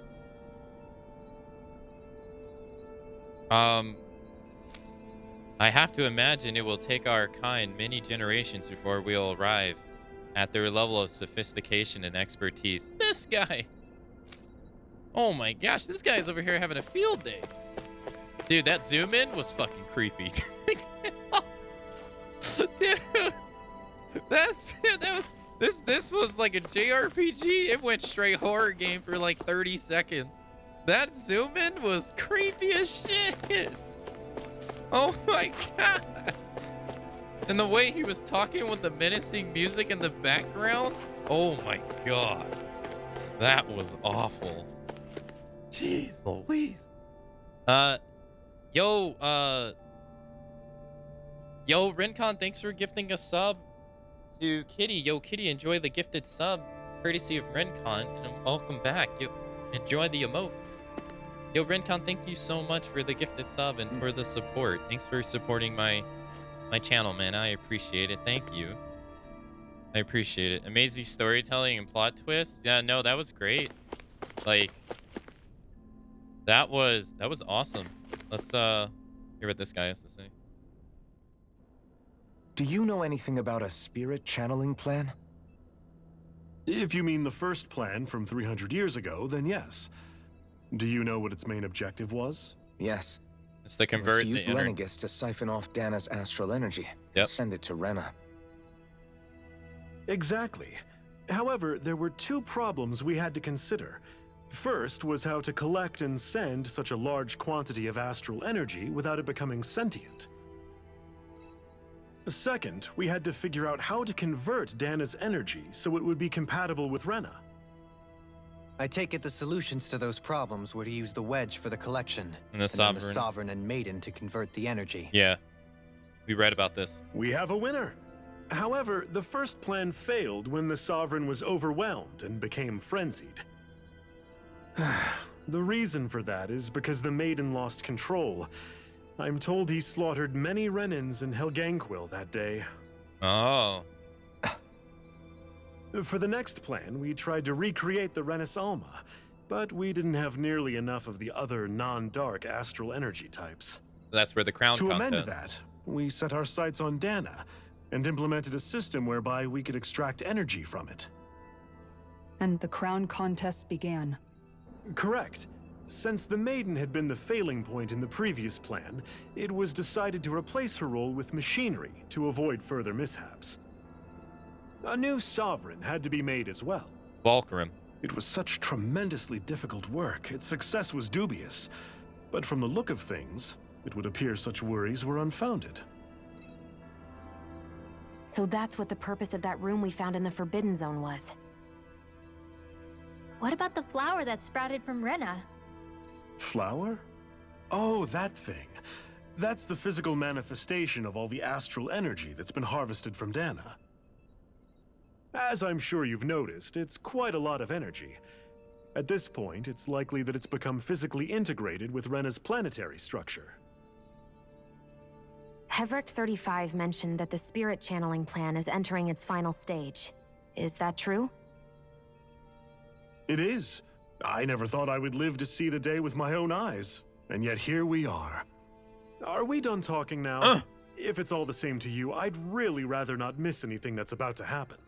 I have to imagine it will take our kind many generations before we'll arrive at their level of sophistication and expertise. This guy. Oh my gosh, this guy's over here having a field day. Dude, that zoom in was fucking creepy. Dude, this was like a JRPG. It went straight horror game for like 30 seconds. That zoom in was creepy as shit. Oh my god. And the way he was talking with the menacing music in the background. Oh my god. That was awful. Jeez Louise. Yo, Rincon, thanks for gifting a sub to Kitty. Yo, Kitty, enjoy the gifted sub courtesy of Rincon, and welcome back. Yo, enjoy the emotes. Yo, Rincon, thank you so much for the gifted sub and for the support. Thanks for supporting my channel, man. I appreciate it. Thank you. I appreciate it. Amazing storytelling and plot twists. Yeah, no, that was great. Like, that was awesome. Let's hear what this guy has to say. Do you know anything about a spirit channeling plan? If you mean the first plan from 300 years ago, then yes. Do you know what its main objective was? Yes. It's to convert to use the inner... Lenegis to siphon off Dana's astral energy. Yep. Send it to Rena. Exactly. However, there were two problems we had to consider. First was how to collect and send such a large quantity of astral energy without it becoming sentient. Second, we had to figure out how to convert Dana's energy so it would be compatible with Rena. I take it the solutions to those problems were to use the wedge for the collection, and the then the Sovereign and Maiden to convert the energy. Yeah, we read about this. We have a winner. However, the first plan failed when the Sovereign was overwhelmed and became frenzied. The reason for that is because the Maiden lost control. I'm told he slaughtered many Renans in Helganquil that day. Oh. For the next plan, we tried to recreate the Renis Alma, but we didn't have nearly enough of the other non-dark astral energy types. That's where the crown To contest. amend that, we set our sights on Dana and implemented a system whereby we could extract energy from it. And the crown contest began. Correct. Since the Maiden had been the failing point in the previous plan, it was decided to replace her role with machinery to avoid further mishaps. A new Sovereign had to be made as well. Valkyrim. It was such tremendously difficult work, its success was dubious. But from the look of things, it would appear such worries were unfounded. So that's what the purpose of that room we found in the Forbidden Zone was. What about the flower that sprouted from Rena? Flower? Oh, that thing. That's the physical manifestation of all the astral energy that's been harvested from Dana. As I'm sure you've noticed, it's quite a lot of energy. At this point, it's likely that it's become physically integrated with Rena's planetary structure. Hevricht 35 mentioned that the spirit channeling plan is entering its final stage. Is that true? It is. I never thought I would live to see the day with my own eyes. And yet here we are. Are we done talking now? If it's all the same to you, I'd really rather not miss anything that's about to happen.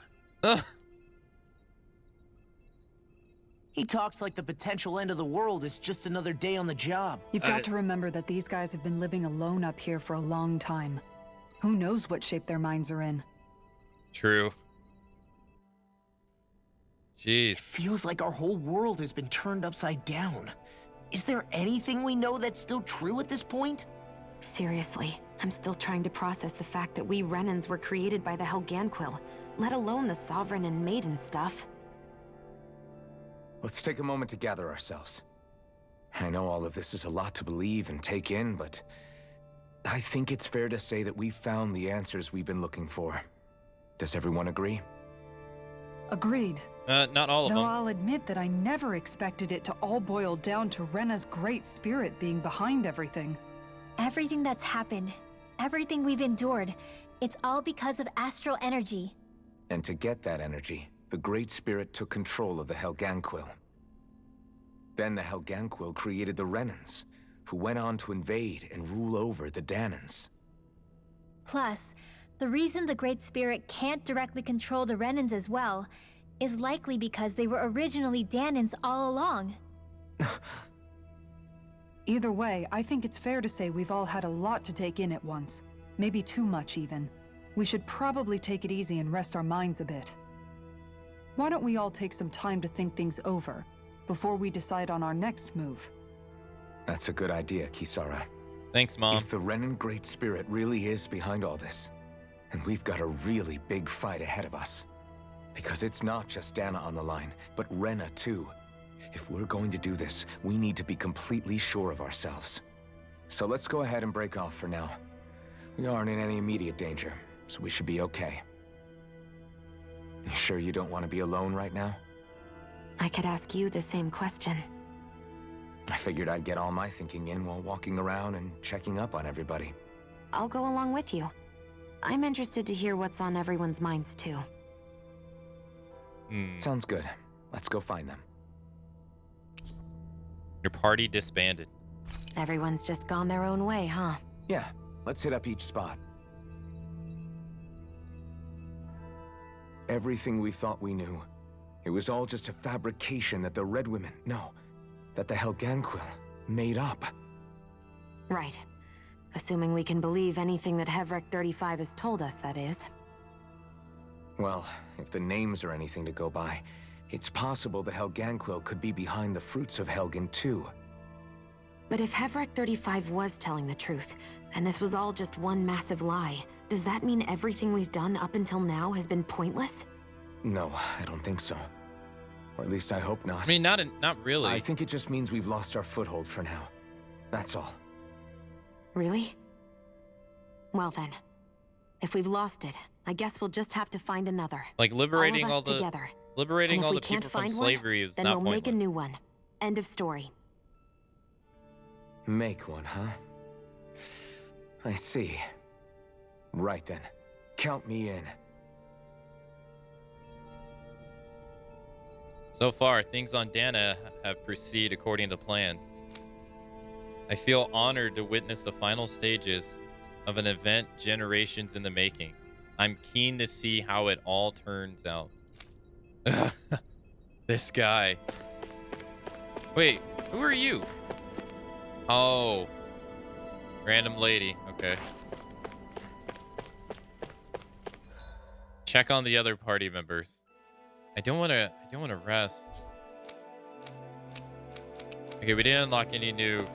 He talks like the potential end of the world is just another day on the job. You've got to remember that these guys have been living alone up here for a long time. Who knows what shape their minds are in? True. Jeez. It feels like our whole world has been turned upside down. Is there anything we know that's still true at this point? Seriously, I'm still trying to process the fact that we Renans were created by the Helganquil, let alone the Sovereign and Maiden stuff. Let's take a moment to gather ourselves. I know all of this is a lot to believe and take in, but I think it's fair to say that we've found the answers we've been looking for. Does everyone agree? Agreed. Not all of Though them. I'll admit that I never expected it to all boil down to Rena's great spirit being behind everything. Everything that's happened, everything we've endured, it's all because of astral energy. And to get that energy, the Great Spirit took control of the Helganquil. Then the Helganquil created the Renans, who went on to invade and rule over the Danans. Plus, the reason the Great Spirit can't directly control the Renans as well is likely because they were originally Danans all along. Either way, I think it's fair to say we've all had a lot to take in at once. Maybe too much, even. We should probably take it easy and rest our minds a bit. Why don't we all take some time to think things over before we decide on our next move? That's a good idea, Kisara. Thanks, Mom. If the Renan Great Spirit really is behind all this, then we've got a really big fight ahead of us. Because it's not just Dana on the line, but Rena too. If we're going to do this, we need to be completely sure of ourselves. So let's go ahead and break off for now. We aren't in any immediate danger, so we should be okay. You sure you don't want to be alone right now? I could ask you the same question. I figured I'd get all my thinking in while walking around and checking up on everybody. I'll go along with you. I'm interested to hear what's on everyone's minds too. Sounds good. Let's go find them. Your party disbanded. Everyone's just gone their own way, huh? Yeah, let's hit up each spot. Everything we thought we knew, it was all just a fabrication that the Red Women, no, that the Helganquil made up. Right. Assuming we can believe anything that Hevrek 35 has told us, that is. Well, if the names are anything to go by, it's possible the Helganquil could be behind the fruits of Helgen too. But if Hevrek 35 was telling the truth, and this was all just one massive lie, does that mean everything we've done up until now has been pointless? No, I don't think so. Or at least I hope not. I mean, not really. I think it just means we've lost our foothold for now. That's all. Really? Well then, if we've lost it, I guess we'll just have to find another. Like liberating all all of us the together. liberating And if all we the can't people from find slavery one, is then not we'll pointless. make a new one. End of story. Make one, huh? I see. Right then. Count me in. So far, things on Dana have proceeded according to plan. I feel honored to witness the final stages of an event generations in the making. I'm keen to see how it all turns out. This guy. Wait, who are you? Oh. Random lady. Okay. Check on the other party members. I don't want to rest. Okay, we didn't unlock any new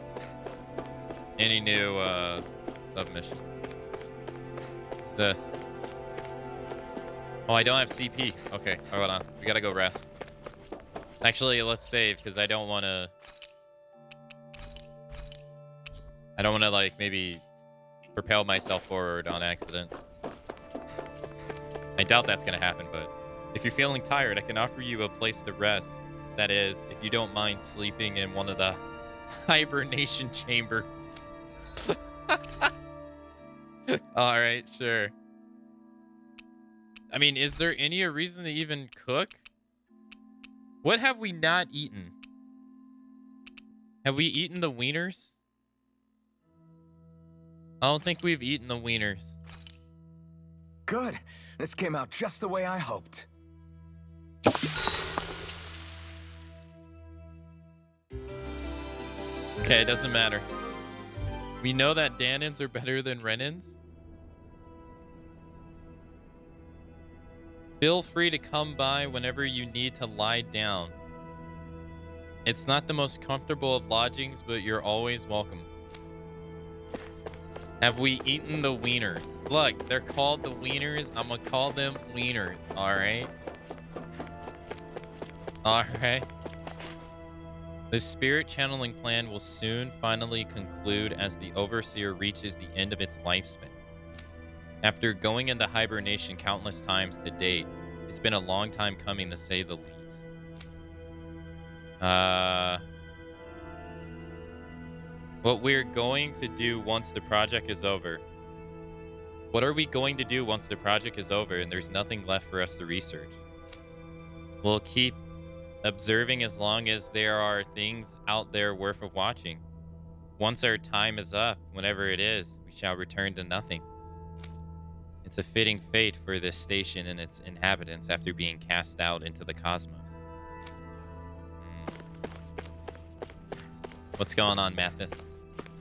submission. What's this? Oh, I don't have CP. Okay, hold on. We gotta go rest. Actually, let's save because I don't want to like maybe propel myself forward on accident. I doubt that's gonna happen, but if you're feeling tired, I can offer you a place to rest. That is, if you don't mind sleeping in one of the hibernation chambers. All right, sure. I mean, is there any reason to even cook? What have we not eaten? Have we eaten the wieners? I don't think we've eaten the wieners. Good. This came out just the way I hoped. Okay, it doesn't matter. We know that Danins are better than Renins. Feel free to come by whenever you need to lie down. It's not the most comfortable of lodgings, but you're always welcome. Have we eaten the wieners? Look, they're called the wieners. I'm gonna call them wieners, alright? Alright. The spirit channeling plan will soon finally conclude as the Overseer reaches the end of its lifespan. After going into hibernation countless times to date, it's been a long time coming to say the least. What we're going to do once the project is over. What are we going to do once the project is over and there's nothing left for us to research? We'll keep observing as long as there are things out there worth of watching. Once our time is up, whenever it is, we shall return to nothing. It's a fitting fate for this station and its inhabitants after being cast out into the cosmos. What's going on, Mathis?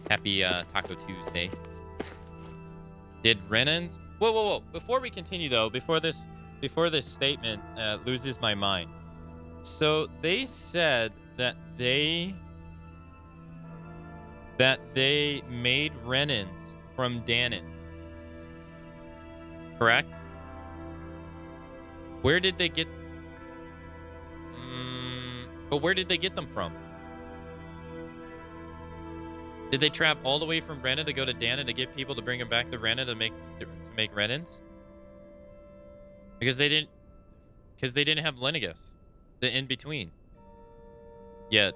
Happy Taco Tuesday. Did Renans... Whoa. Before we continue, though, before this statement loses my mind. So they said that they made Renans from Danins. Correct? Where did they get... But where did they get them from? Did they travel all the way from Renna to go to Dana to get people to bring them back to Renna to make Renans? Because they didn't have Lenegus, the in between. Yet.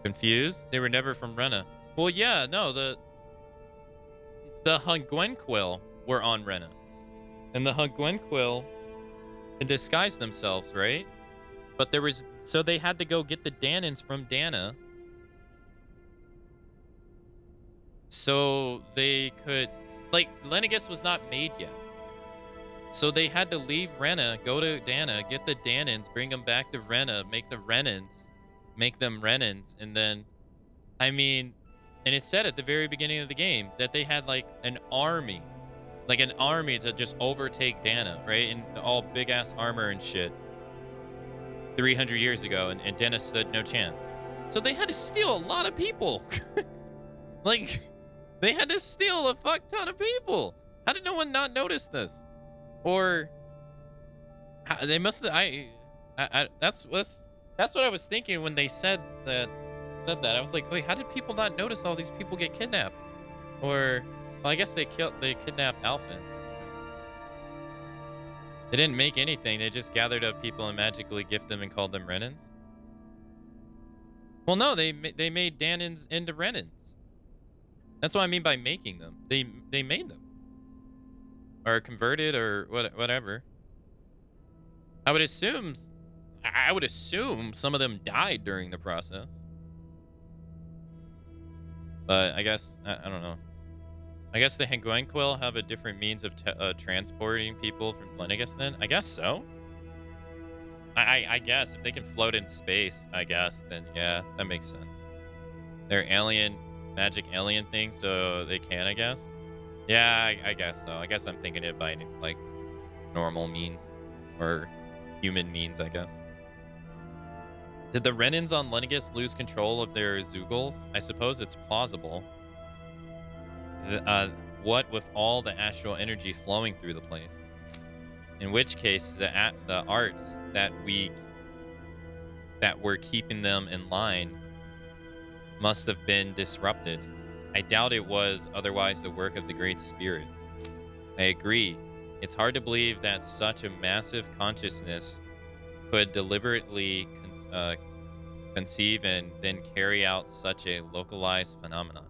Confused? They were never from Renna. Well, yeah, no, the Hungwenquill were on Renna. And the Hungwenquill can disguise themselves, right? But so they had to go get the Danins from Dana. So they could, Lenegus was not made yet. So they had to leave Renna, go to Dana, get the Danins, bring them back to Renna, make them Renans, and then, and it said at the very beginning of the game that they had an army to just overtake Dana, right? And all big ass armor and shit 300 years ago, and Dana stood no chance. So they had to steal a lot of people. They had to steal a fuck ton of people. How did no one not notice this? Or they must have. That's what I was thinking when they said that. I was like, wait, how did people not notice all these people get kidnapped? Or, well, I guess they kidnapped Alphen. They didn't make anything. They just gathered up people and magically gifted them and called them Renans. Well, no, they made Danins into Renans. That's what I mean by making them. They made them. Or converted or whatever. I would assume some of them died during the process. But I guess, I don't know. I guess the Hengwenquill have a different means of transporting people from Lenegus then? I guess so. I guess. If they can float in space, I guess, then yeah, that makes sense. They're magic alien things, so they can, I guess. Yeah, I guess so. I guess I'm thinking it by, normal means. Or human means, I guess. Did the Renans on Lenegus lose control of their Zeugles? I suppose it's plausible. What with all the astral energy flowing through the place? In which case, the arts that were keeping them in line must have been disrupted. I doubt it was otherwise the work of the Great Spirit. I agree. It's hard to believe that such a massive consciousness could deliberately conceive and then carry out such a localized phenomenon.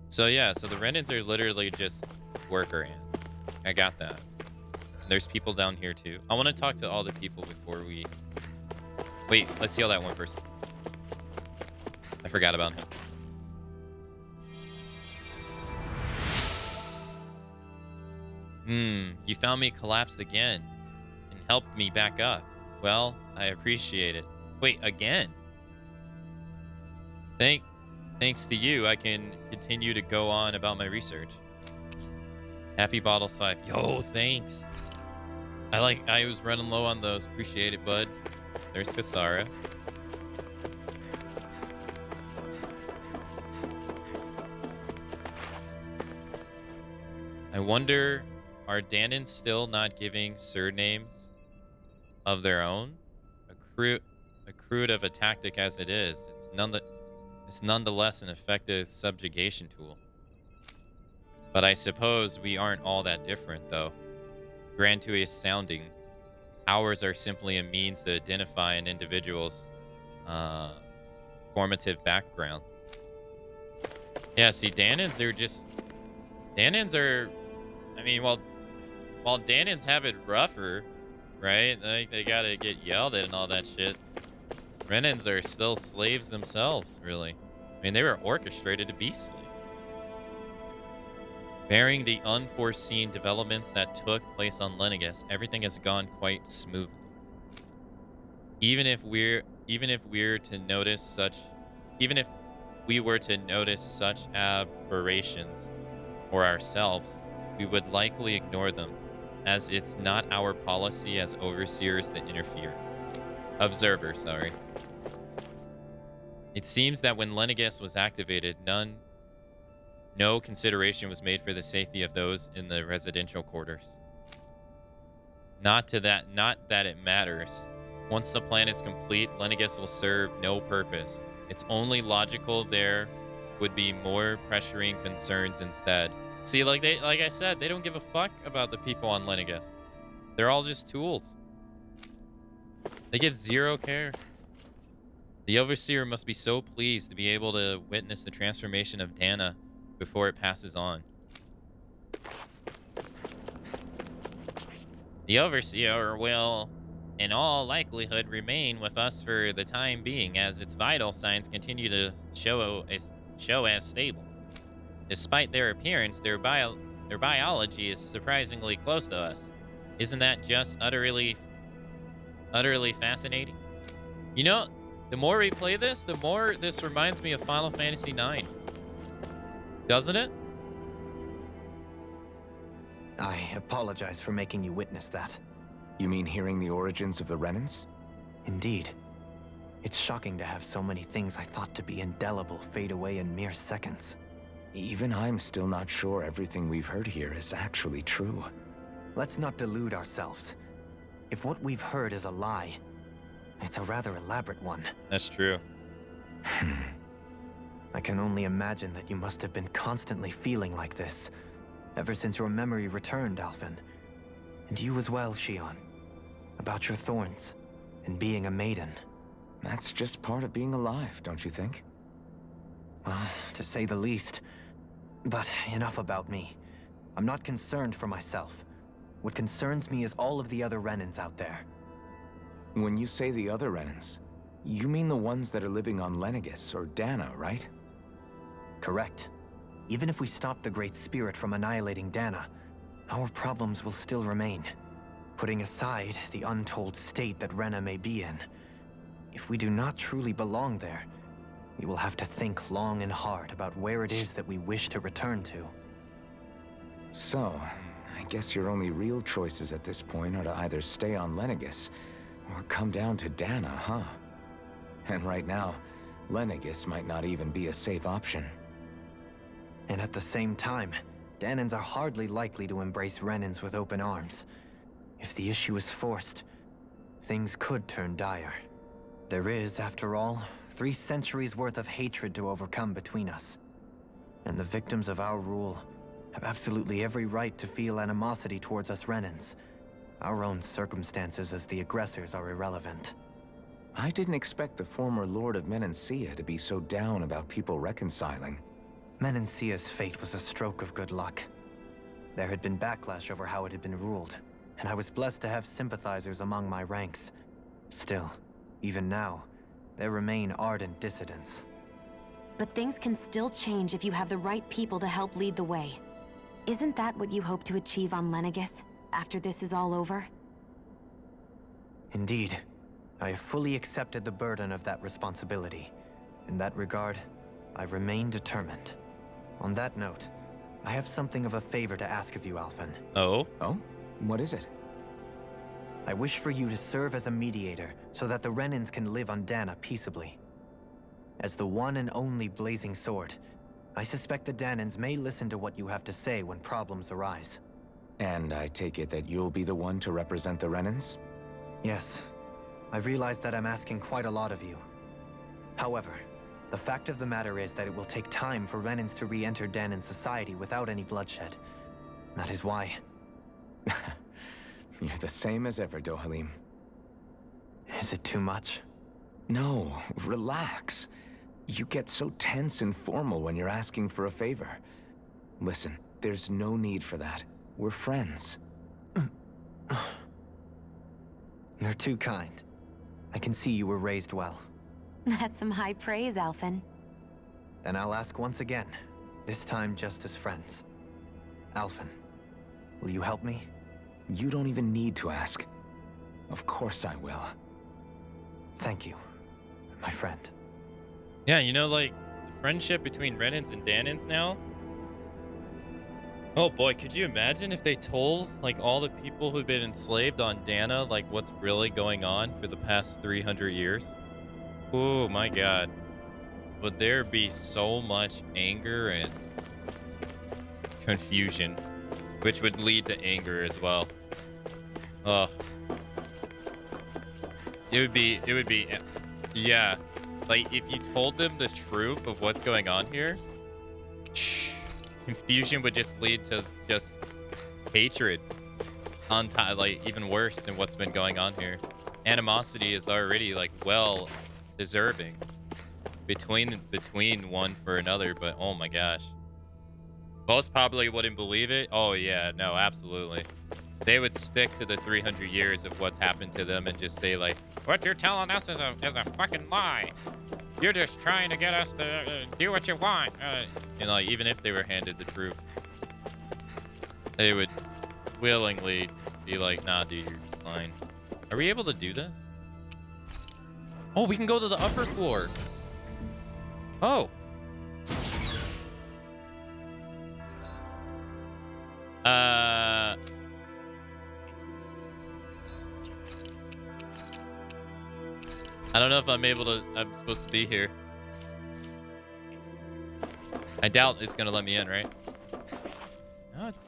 So yeah, so the Renans are literally just worker ants. I got that. There's people down here too. I want to talk to all the people before we... Wait, let's heal that one person. I forgot about him. You found me collapsed again and helped me back up. Well, I appreciate it. Wait, again? Thanks to you, I can continue to go on about my research. Happy Bottles 5. Yo, thanks. I was running low on those. Appreciate it, bud. There's Kasara. I wonder, are Danans still not giving surnames of their own? Crude of a tactic as it is, it's nonetheless an effective subjugation tool. But I suppose we aren't all that different, though. Gratuitous sounding, ours are simply a means to identify an individual's formative background. Yeah, see, Danans are... I mean, while Danans have it rougher, right? Like, they gotta get yelled at and all that shit. Renans are still slaves themselves, really. I mean, they were orchestrated to be slaves. Bearing the unforeseen developments that took place on Lenegis, everything has gone quite smoothly. Even if we were to notice such aberrations for ourselves, we would likely ignore them, as it's not our policy as overseers to interfere. Observer, sorry. It seems that when Lenegis was activated, no consideration was made for the safety of those in the residential quarters. Not that it matters. Once the plan is complete, Lenegis will serve no purpose. It's only logical there would be more pressuring concerns instead. See, like I said, they don't give a fuck about the people on Lenegis. They're all just tools. They give zero care. The Overseer must be so pleased to be able to witness the transformation of Dana before it passes on. The Overseer will, in all likelihood, remain with us for the time being, as its vital signs continue to show as stable. Despite their appearance, their biology is surprisingly close to us. Isn't that just utterly fascinating? You know, the more we play this, the more this reminds me of Final Fantasy IX. Doesn't it? I apologize for making you witness that. You mean hearing the origins of the Renans? Indeed. It's shocking to have so many things I thought to be indelible fade away in mere seconds. Even I'm still not sure everything we've heard here is actually true. Let's not delude ourselves. If what we've heard is a lie, it's a rather elaborate one. That's true. I can only imagine that you must have been constantly feeling like this, ever since your memory returned, Alphen. And you as well, Shion. About your thorns, and being a maiden. That's just part of being alive, don't you think? Well, to say the least. But enough about me. I'm not concerned for myself. What concerns me is all of the other Renans out there. When you say the other Renans, you mean the ones that are living on Lenegis or Dana, right? Correct. Even if we stop the Great Spirit from annihilating Dana, our problems will still remain. Putting aside the untold state that Rena may be in, if we do not truly belong there, we will have to think long and hard about where it is that we wish to return to. So, I guess your only real choices at this point are to either stay on Lenegis or come down to Dana, huh? And right now, Lenegis might not even be a safe option. And at the same time, Danans are hardly likely to embrace Renans with open arms. If the issue is forced, things could turn dire. There is, after all, 3 centuries worth of hatred to overcome between us. And the victims of our rule have absolutely every right to feel animosity towards us Renans. Our own circumstances as the aggressors are irrelevant. I didn't expect the former Lord of Menancia to be so down about people reconciling. Menancia's fate was a stroke of good luck. There had been backlash over how it had been ruled, and I was blessed to have sympathizers among my ranks. Still, even now, there remain ardent dissidents. But things can still change if you have the right people to help lead the way. Isn't that what you hope to achieve on Lenegis, after this is all over? Indeed. I have fully accepted the burden of that responsibility. In that regard, I remain determined. On that note, I have something of a favor to ask of you, Alphen. Oh? Oh? What is it? I wish for you to serve as a mediator so that the Renans can live on Dana peaceably. As the one and only blazing sword, I suspect the Danans may listen to what you have to say when problems arise. And I take it that you'll be the one to represent the Renans? Yes. I realize that I'm asking quite a lot of you. However, the fact of the matter is that it will take time for Renans to re-enter Danan society without any bloodshed. That is why... You're the same as ever, Dohalim. Is it too much? No, relax. You get so tense and formal when you're asking for a favor. Listen, there's no need for that. We're friends. You're too kind. I can see you were raised well. That's some high praise, Alphen. Then I'll ask once again, this time just as friends. Alphen, will you help me? You don't even need to ask. Of course I will. Thank you, my friend. Yeah, you know, like, the friendship between Renans and Danans now? Oh boy, could you imagine if they told, like, all the people who've been enslaved on Dana, like, what's really going on for the past 300 years? Oh my god. Would there be so much anger and confusion, which would lead to anger as well. Ugh. It would be, yeah. Like, if you told them the truth of what's going on here, confusion would just lead to just hatred on top, like, even worse than what's been going on here. Animosity is already, like, well deserving between one for another, but oh my gosh. Most probably wouldn't believe it. Oh yeah, no, absolutely. They would stick to the 300 years of what's happened to them and just say, like, what you're telling us is a fucking lie. You're just trying to get us to do what you want. You know, like, even if they were handed the truth, they would willingly be like, nah, dude, you're lying. Are we able to do this? Oh, we can go to the upper floor. Oh. I don't know if I'm supposed to be here. I doubt it's gonna let me in, right? No, it's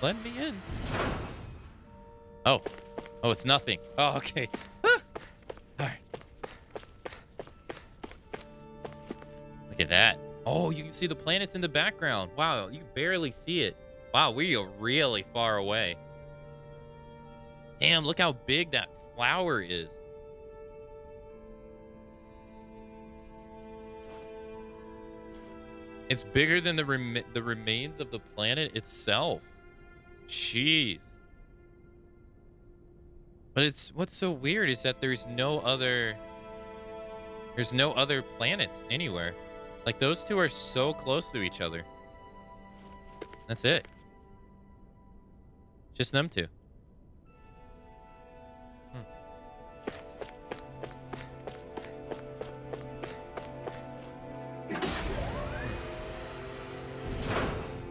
let me in. Oh, it's nothing. Oh, okay. All right. Look at that. Oh, you can see the planets in the background. Wow, you can barely see it. Wow, we are really far away. Damn, look how big that flower is. It's bigger than the remains of the planet itself. Jeez. But what's so weird is that there's no other planets anywhere. Like, those two are so close to each other. That's it. Just them two.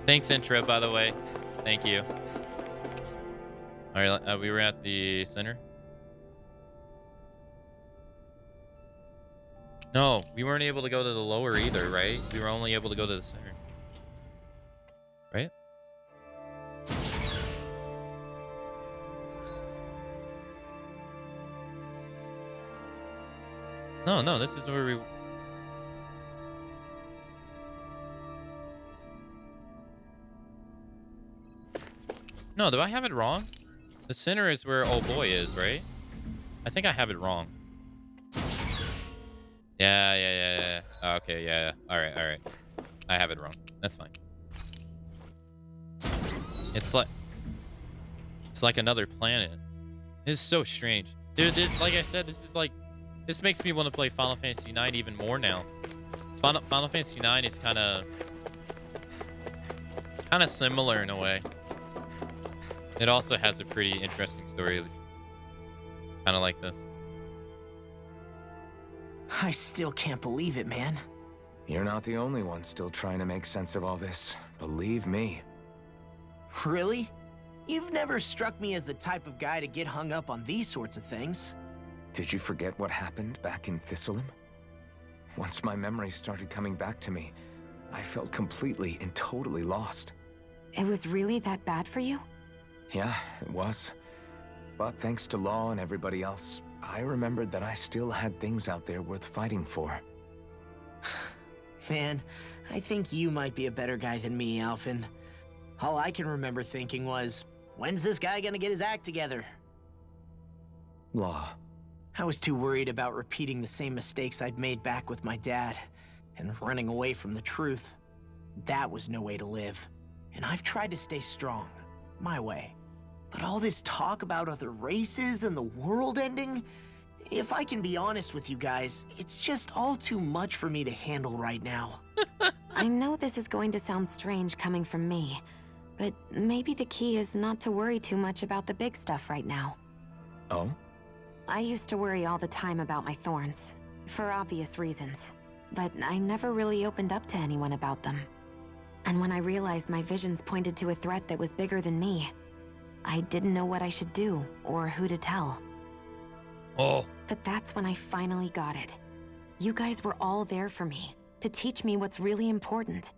Thanks, intro, by the way. Thank you. All right, we were at the center. No, we weren't able to go to the lower either, right? We were only able to go to the center. Right? No, this is where we... No, do I have it wrong? The center is where old boy is, right? I think I have it wrong. Yeah. Oh, okay, yeah. All right. I have it wrong. That's fine. It's like another planet. This is so strange. Dude, like I said, this makes me want to play Final Fantasy IX even more now. Final Fantasy IX is kind of similar in a way. It also has a pretty interesting story, kind of like this. I still can't believe it, man. You're not the only one still trying to make sense of all this. Believe me. Really? You've never struck me as the type of guy to get hung up on these sorts of things. Did you forget what happened back in Thistleum? Once my memory started coming back to me, I felt completely and totally lost. It was really that bad for you? Yeah, it was. But thanks to Law and everybody else, I remembered that I still had things out there worth fighting for. Man, I think you might be a better guy than me, Alphen. All I can remember thinking was, when's this guy gonna get his act together? Law. I was too worried about repeating the same mistakes I'd made back with my dad, and running away from the truth. That was no way to live. And I've tried to stay strong, my way. But all this talk about other races and the world ending, if I can be honest with you guys, it's just all too much for me to handle right now. I know this is going to sound strange coming from me, but maybe the key is not to worry too much about the big stuff right now. Oh? I used to worry all the time about my thorns, for obvious reasons, but I never really opened up to anyone about them. And when I realized my visions pointed to a threat that was bigger than me, I didn't know what I should do or who to tell. Oh. But that's when I finally got it. You guys were all there for me, to teach me what's really important.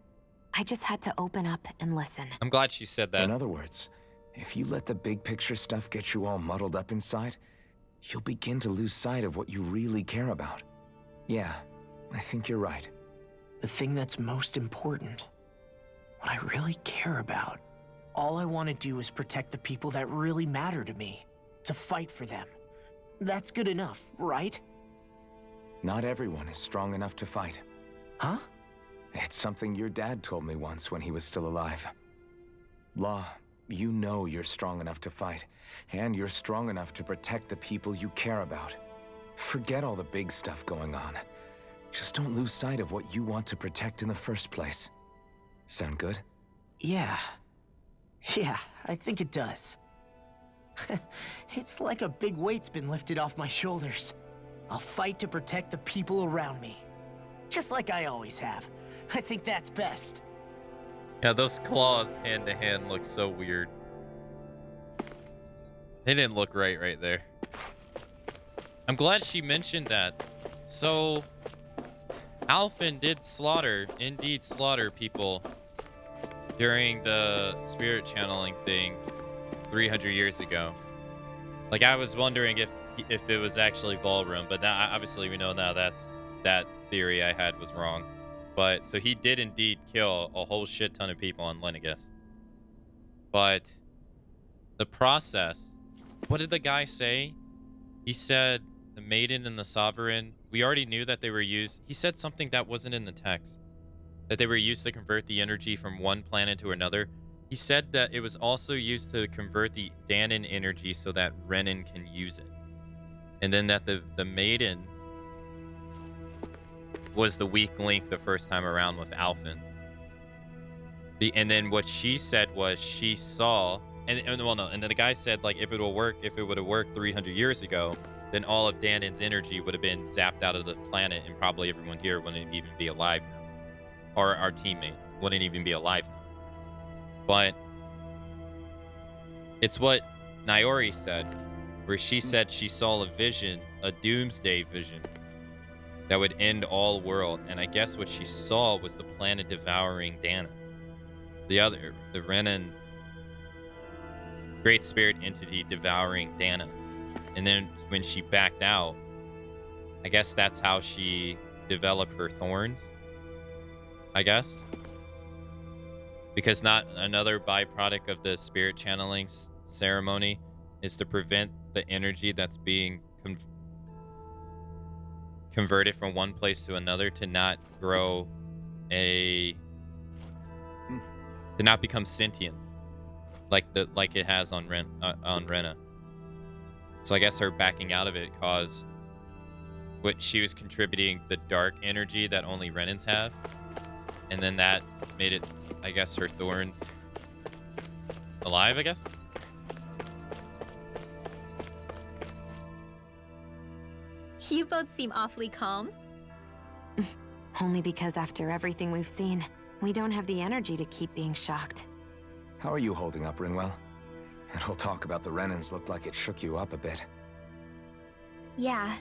I just had to open up and listen. I'm glad she said that. In other words, if you let the big picture stuff get you all muddled up inside, you'll begin to lose sight of what you really care about. Yeah, I think you're right. The thing that's most important, what I really care about, all I want to do is protect the people that really matter to me, to fight for them. That's good enough, right? Not everyone is strong enough to fight. Huh? It's something your dad told me once when he was still alive. Law, you know you're strong enough to fight, and you're strong enough to protect the people you care about. Forget all the big stuff going on. Just don't lose sight of what you want to protect in the first place. Sound good? Yeah, I think it does. It's like a big weight's been lifted off my shoulders. I'll fight to protect the people around me. Just like I always have. I think that's best. Yeah, those claws hand to hand look so weird. They didn't look right there. I'm glad she mentioned that. So, Alphen did indeed slaughter people during the spirit channeling thing 300 years ago. Like, I was wondering if it was actually Volrum, but now obviously we know now that theory I had was wrong. But so he did indeed kill a whole shit ton of people on Lenegis. But the process, what did the guy say? He said the maiden and the sovereign, we already knew that they were used. He said something that wasn't in the text, that they were used to convert the energy from one planet to another. He said that it was also used to convert the Danon energy so that Renan can use it. And then that the maiden was the weak link the first time around with Alphen. And then what she said was she saw, and then the guy said, like, if it would have worked 300 years ago, then all of Danon's energy would have been zapped out of the planet, and probably everyone here wouldn't even be alive now. Or our teammates wouldn't even be alive now. But it's what Naori said, where she said she saw a vision, a doomsday vision, that would end all world. And I guess what she saw was the planet devouring Dana. The Renan Great Spirit entity devouring Dana. And then when she backed out, I guess that's how she developed her thorns, I guess. Because not another byproduct of the spirit channeling ceremony is to prevent the energy that's being convert it from one place to another to not grow to not become sentient like it has on Rena. So I guess her backing out of it caused what she was contributing the dark energy that only Renans have, and then that made it, I guess, her thorns alive, I guess. You both seem awfully calm. Only because after everything we've seen, we don't have the energy to keep being shocked. How are you holding up, Rinwell? That whole talk about the Renans looked like it shook you up a bit. Yeah.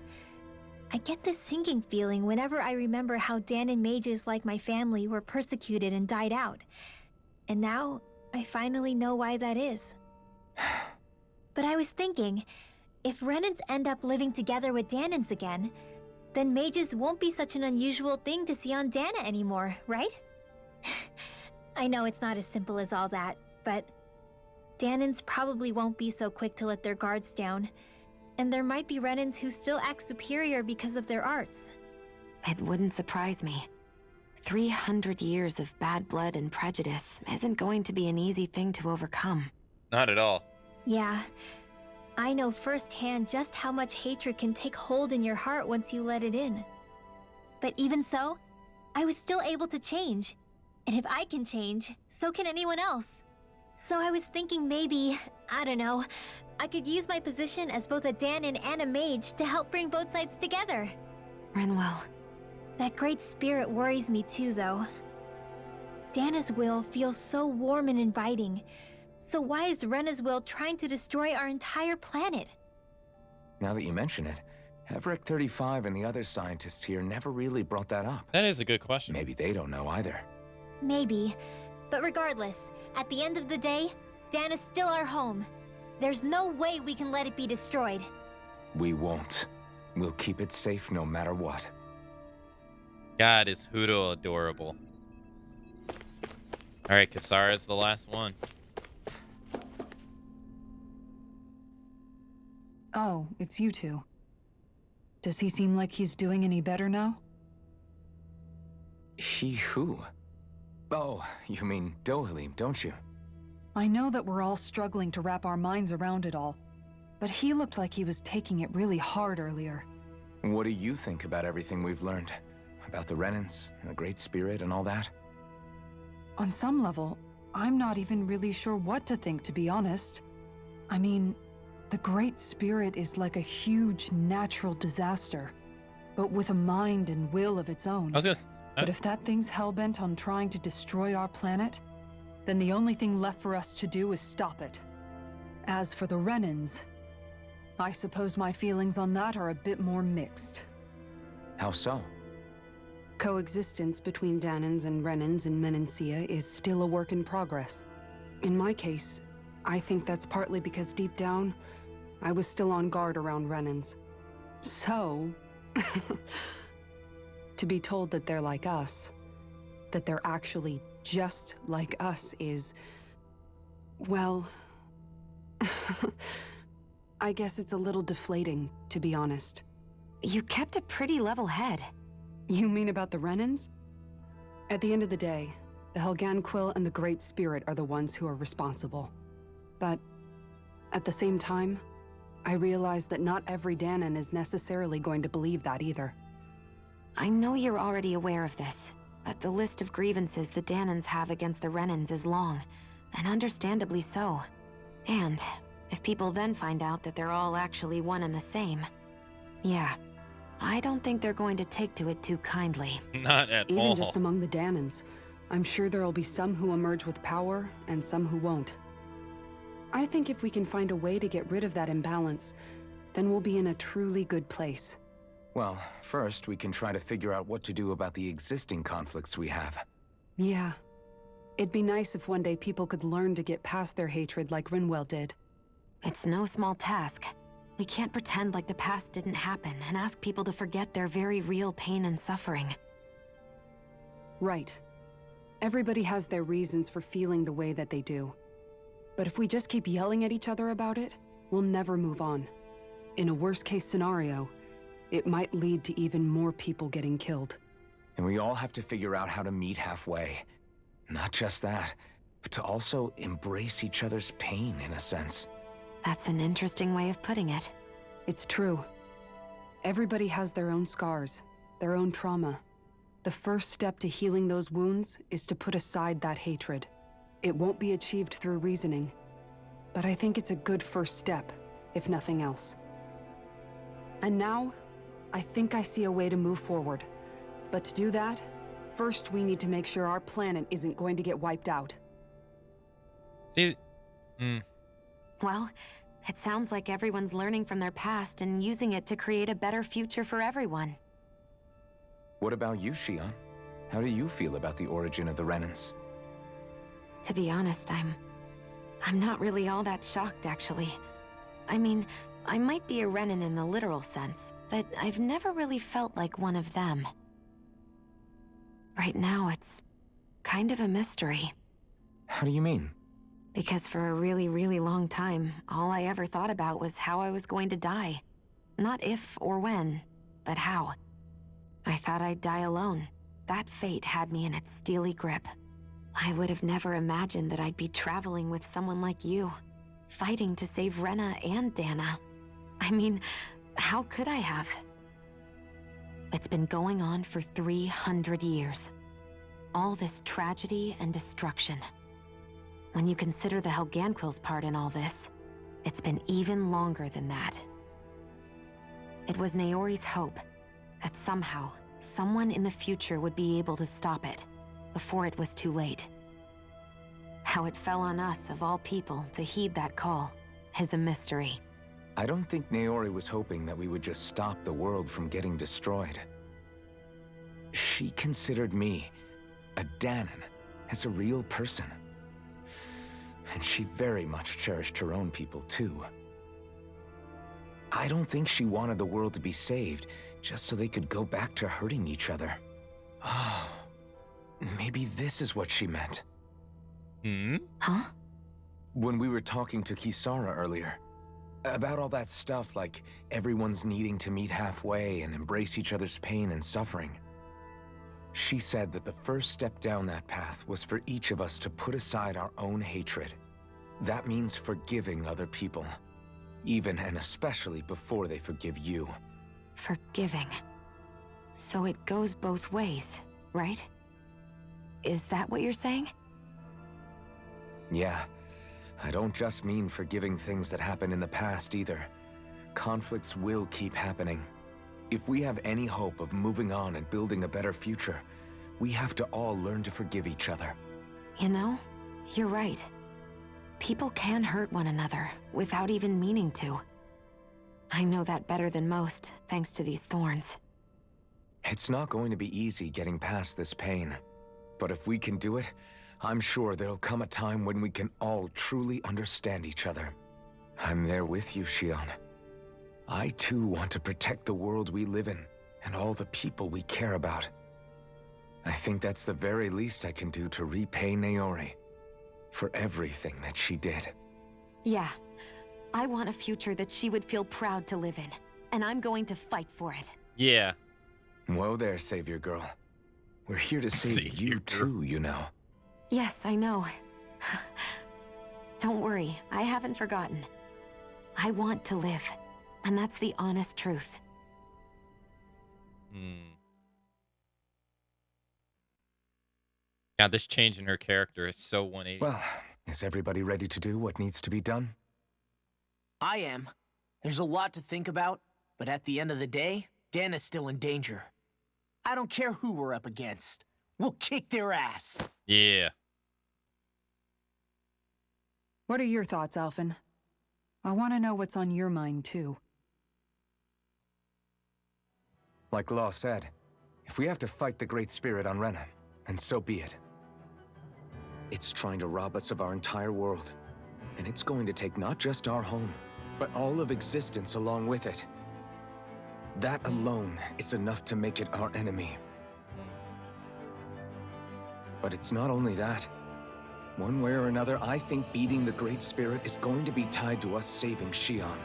I get this sinking feeling whenever I remember how Danon mages like my family were persecuted and died out. And now, I finally know why that is. But I was thinking, if Renans end up living together with Danons again, then mages won't be such an unusual thing to see on Dana anymore, right? I know it's not as simple as all that, but Danons probably won't be so quick to let their guards down. And there might be Renans who still act superior because of their arts. It wouldn't surprise me. 300 years of bad blood and prejudice isn't going to be an easy thing to overcome. Not at all. Yeah. I know firsthand just how much hatred can take hold in your heart once you let it in. But even so, I was still able to change. And if I can change, so can anyone else. So I was thinking maybe, I don't know, I could use my position as both a Danon and a mage to help bring both sides together. Rinwell. That great spirit worries me too, though. Dana's will feels so warm and inviting. So why is Rena's will trying to destroy our entire planet? Now that you mention it, Everett 35 and the other scientists here never really brought that up. That is a good question. Maybe they don't know either. Maybe. But regardless, at the end of the day, Dana's still our home. There's no way we can let it be destroyed. We won't. We'll keep it safe no matter what. God, is Hudo adorable. Alright, Kasara's the last one. Oh, it's you two. Does he seem like he's doing any better now? He who? Oh, you mean Dohalim, don't you? I know that we're all struggling to wrap our minds around it all, but he looked like he was taking it really hard earlier. What do you think about everything we've learned? About the Renans, and the Great Spirit, and all that? On some level, I'm not even really sure what to think, to be honest. I mean, the Great Spirit is like a huge natural disaster, but with a mind and will of its own. But if that thing's hellbent on trying to destroy our planet, then the only thing left for us to do is stop it. As for the Renans, I suppose my feelings on that are a bit more mixed. How so? Coexistence between Danons and Renans in Menancia is still a work in progress. In my case, I think that's partly because deep down, I was still on guard around Renans. So, to be told that they're like us, that they're actually just like us is, well, I guess it's a little deflating, to be honest. You kept a pretty level head. You mean about the Renans? At the end of the day, the Helganquil and the Great Spirit are the ones who are responsible. But at the same time, I realize that not every Danon is necessarily going to believe that either. I know you're already aware of this, but the list of grievances the Danons have against the Renans is long, and understandably so. And if people then find out that they're all actually one and the same, yeah, I don't think they're going to take to it too kindly. Not at all. Even just among the Danons, I'm sure there'll be some who emerge with power and some who won't. I think if we can find a way to get rid of that imbalance, then we'll be in a truly good place. Well, first we can try to figure out what to do about the existing conflicts we have. Yeah. It'd be nice if one day people could learn to get past their hatred like Rinwell did. It's no small task. We can't pretend like the past didn't happen and ask people to forget their very real pain and suffering. Right. Everybody has their reasons for feeling the way that they do. But if we just keep yelling at each other about it, we'll never move on. In a worst-case scenario, It might lead to even more people getting killed. And we all have to figure out how to meet halfway. Not just that, but to also embrace each other's pain, in a sense. That's an interesting way of putting it. It's true. Everybody has their own scars, their own trauma. The first step to healing those wounds is to put aside that hatred. It won't be achieved through reasoning, but I think it's a good first step, if nothing else. And now, I think I see a way to move forward. But to do that, first we need to make sure our planet isn't going to get wiped out. See, Well, it sounds like everyone's learning from their past and using it to create a better future for everyone. What about you, Shion? How do you feel about the origin of the Renans? To be honest, I'm not really all that shocked, actually. I mean, I might be a Renan in the literal sense, but I've never really felt like one of them. Right now, it's kind of a mystery. How do you mean? Because for a really, really long time, all I ever thought about was how I was going to die. Not if or when, but how. I thought I'd die alone. That fate had me in its steely grip. I would have never imagined that I'd be traveling with someone like you, fighting to save Rena and Dana. I mean, how could I have? It's been going on for 300 years. All this tragedy and destruction. When you consider the Helganquil's part in all this, it's been even longer than that. It was Naori's hope that somehow, someone in the future would be able to stop it, before it was too late. How it fell on us, of all people, to heed that call, is a mystery. I don't think Naori was hoping that we would just stop the world from getting destroyed. She considered me, a Danan, as a real person. And she very much cherished her own people, too. I don't think she wanted the world to be saved, just so they could go back to hurting each other. Oh, maybe this is what she meant. Huh? When we were talking to Kisara earlier, about all that stuff like everyone's needing to meet halfway and embrace each other's pain and suffering. She said that the first step down that path was for each of us to put aside our own hatred. That means forgiving other people, even and especially before they forgive you. Forgiving. So it goes both ways, right? Is that what you're saying? Yeah. I don't just mean forgiving things that happened in the past either. Conflicts will keep happening. If we have any hope of moving on and building a better future, we have to all learn to forgive each other. You know, you're right. People can hurt one another without even meaning to. I know that better than most, thanks to these thorns. It's not going to be easy getting past this pain. But if we can do it, I'm sure there'll come a time when we can all truly understand each other. I'm there with you, Shion. I too want to protect the world we live in, and all the people we care about. I think that's the very least I can do to repay Naori for everything that she did. Yeah. I want a future that she would feel proud to live in, and I'm going to fight for it. Yeah. Whoa there, Savior Girl. We're here to save you too, you know. Yes, I know. Don't worry, I haven't forgotten. I want to live, and that's the honest truth. Yeah, this change in her character is so 180. Well, is everybody ready to do what needs to be done? I am. There's a lot to think about, but at the end of the day, Dana's still in danger. I don't care who we're up against. We'll kick their ass. Yeah. What are your thoughts, Alphen? I want to know what's on your mind, too. Like Law said, if we have to fight the Great Spirit on Rena, then so be it. It's trying to rob us of our entire world. And it's going to take not just our home, but all of existence along with it. That alone is enough to make it our enemy. But it's not only that. One way or another, I think beating the Great Spirit is going to be tied to us saving Shion.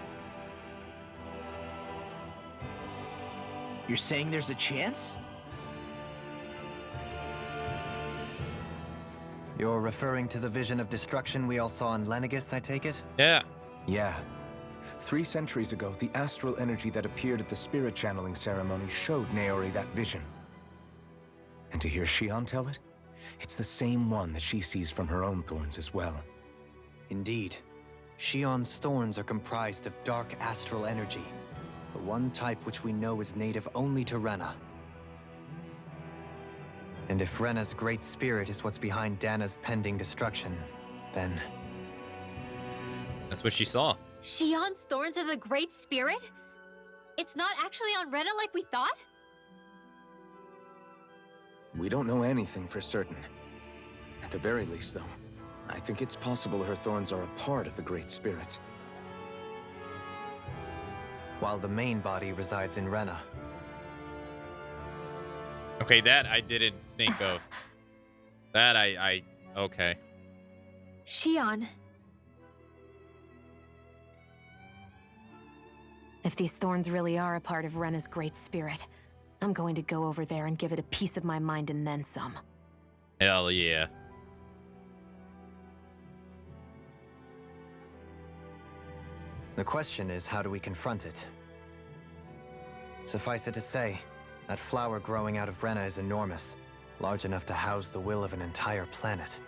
You're saying there's a chance? You're referring to the vision of destruction we all saw in Lenegis, I take it? Yeah. Yeah. 3 centuries ago, the astral energy that appeared at the spirit channeling ceremony showed Naori that vision. And to hear Shion tell it, it's the same one that she sees from her own thorns as well. Indeed. Shion's thorns are comprised of dark astral energy, the one type which we know is native only to Rena. And if Rena's great spirit is what's behind Dana's pending destruction, then... That's what she saw. Shion's thorns are the Great Spirit? It's not actually on Rena like we thought? We don't know anything for certain. At the very least, though, I think it's possible her thorns are a part of the Great Spirit. While the main body resides in Rena. Okay, that I didn't think of. That okay. Shion. If these thorns really are a part of Rena's Great Spirit, I'm going to go over there and give it a piece of my mind and then some. Hell yeah. The question is, how do we confront it? Suffice it to say, that flower growing out of Rena is enormous, large enough to house the will of an entire planet.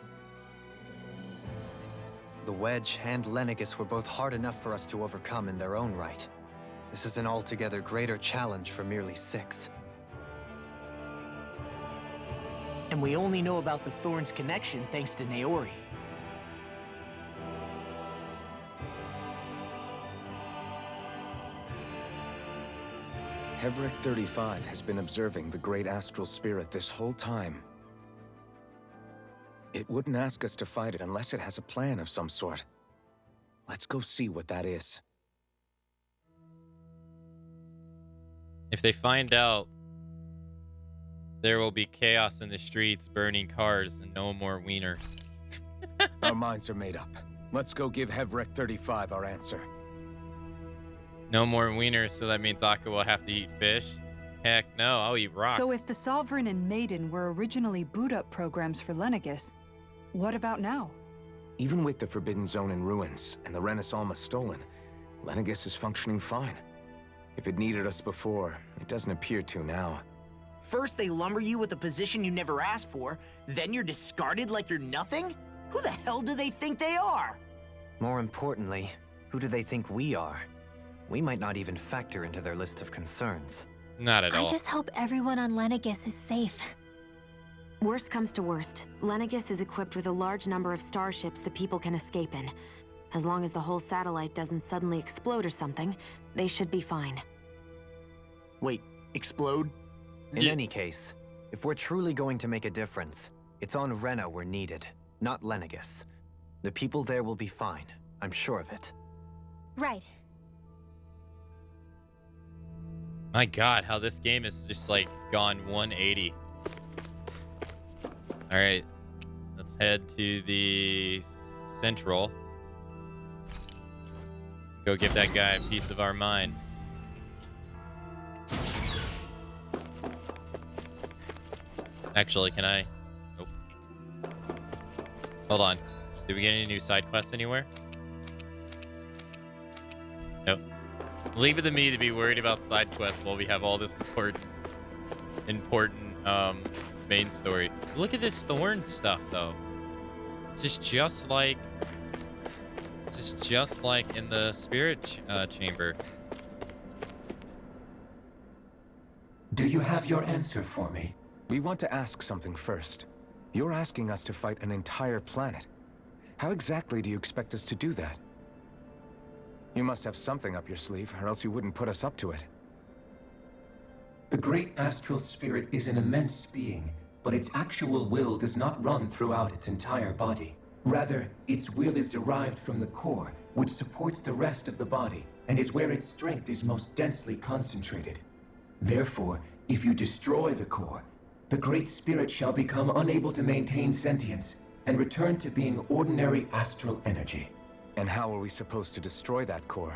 The Wedge and Lenegis were both hard enough for us to overcome in their own right. This is an altogether greater challenge for merely 6. And we only know about the Thorns connection thanks to Naori. Hevric 35 has been observing the Great Astral Spirit this whole time. It wouldn't ask us to fight it unless it has a plan of some sort. Let's go see what that is. If they find out, there will be chaos in the streets, burning cars, and no more wiener. Our minds are made up. Let's go give Hevric 35 our answer. No more wieners, so that means Akka will have to eat fish? Heck no, I'll eat rocks. So if the Sovereign and Maiden were originally boot-up programs for Lenegis, what about now? Even with the Forbidden Zone in ruins and the Renis Alma stolen, Lenegis is functioning fine. If it needed us before, it doesn't appear to now. First they lumber you with a position you never asked for, then you're discarded like you're nothing? Who the hell do they think they are? More importantly, who do they think we are? We might not even factor into their list of concerns. Not at all. I just hope everyone on Lenegis is safe. Worst comes to worst, Lenegis is equipped with a large number of starships the people can escape in. As long as the whole satellite doesn't suddenly explode or something, they should be fine. Wait, explode? In any case, if we're truly going to make a difference, it's on Rena we're needed, not Lenegis. The people there will be fine, I'm sure of it. Right. My god, how this game is just like gone 180. Alright, let's head to the Central. Go give that guy a piece of our mind. Actually, can I? Nope. Hold on. Did we get any new side quests anywhere? Nope. Leave it to me to be worried about side quests while we have all this important main story. Look at this thorn stuff, though. This is just like in the spirit chamber. Do you have your answer for me? We want to ask something first. You're asking us to fight an entire planet. How exactly do you expect us to do that? You must have something up your sleeve, or else you wouldn't put us up to it. The Great Astral Spirit is an immense being, but its actual will does not run throughout its entire body. Rather, its will is derived from the core, which supports the rest of the body, and is where its strength is most densely concentrated. Therefore, if you destroy the core, the Great Spirit shall become unable to maintain sentience, and return to being ordinary astral energy. And how are we supposed to destroy that core?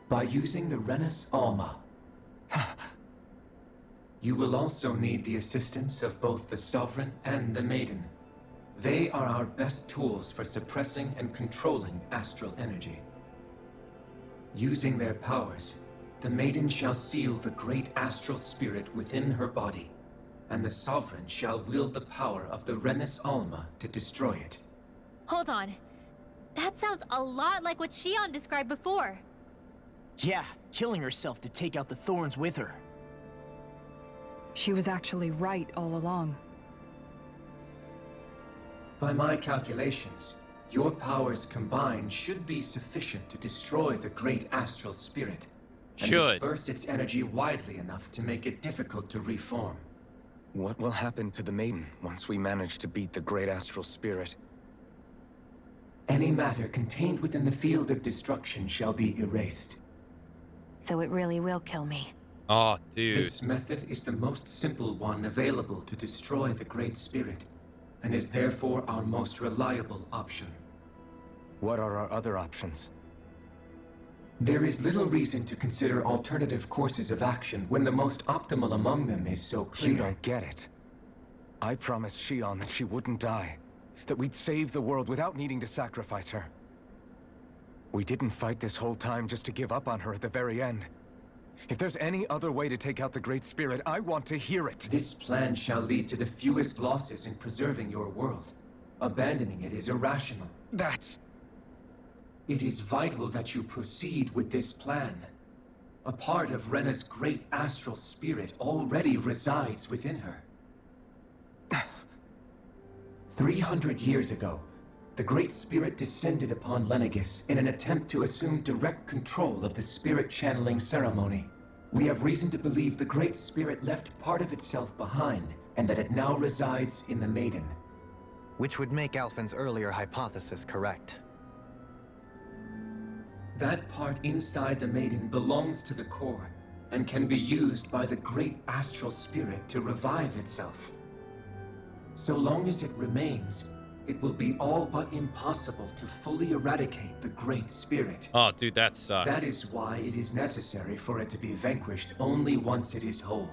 By using the Renis Alma. You will also need the assistance of both the Sovereign and the Maiden. They are our best tools for suppressing and controlling astral energy. Using their powers, the Maiden shall seal the great astral spirit within her body, and the Sovereign shall wield the power of the Renis Alma to destroy it. Hold on. That sounds a lot like what Shion described before. Yeah, killing herself to take out the thorns with her. She was actually right all along. By my calculations, your powers combined should be sufficient to destroy the great astral spirit and disperse its energy widely enough to make it difficult to reform. What will happen to the Maiden once we manage to beat the great astral spirit? Any matter contained within the field of destruction shall be erased. So it really will kill me. Oh, dude. This method is the most simple one available to destroy the Great Spirit, and is therefore our most reliable option. What are our other options? There is little reason to consider alternative courses of action when the most optimal among them is so clear. You don't get it. I promised Shion that she wouldn't die, that we'd save the world without needing to sacrifice her. We didn't fight this whole time just to give up on her at the very end. If there's any other way to take out the Great Spirit, I want to hear it. This plan shall lead to the fewest losses in preserving your world. Abandoning it is irrational. It is vital that you proceed with this plan. A part of Rena's great astral spirit already resides within her. 300 years ago, the Great Spirit descended upon Lenegis in an attempt to assume direct control of the spirit channeling ceremony. We have reason to believe the Great Spirit left part of itself behind, and that it now resides in the Maiden. Which would make Alphen's earlier hypothesis correct. That part inside the Maiden belongs to the core, and can be used by the great astral spirit to revive itself. So long as it remains, it will be all but impossible to fully eradicate the Great Spirit. Oh, dude, that sucks. That is why it is necessary for it to be vanquished only once it is whole.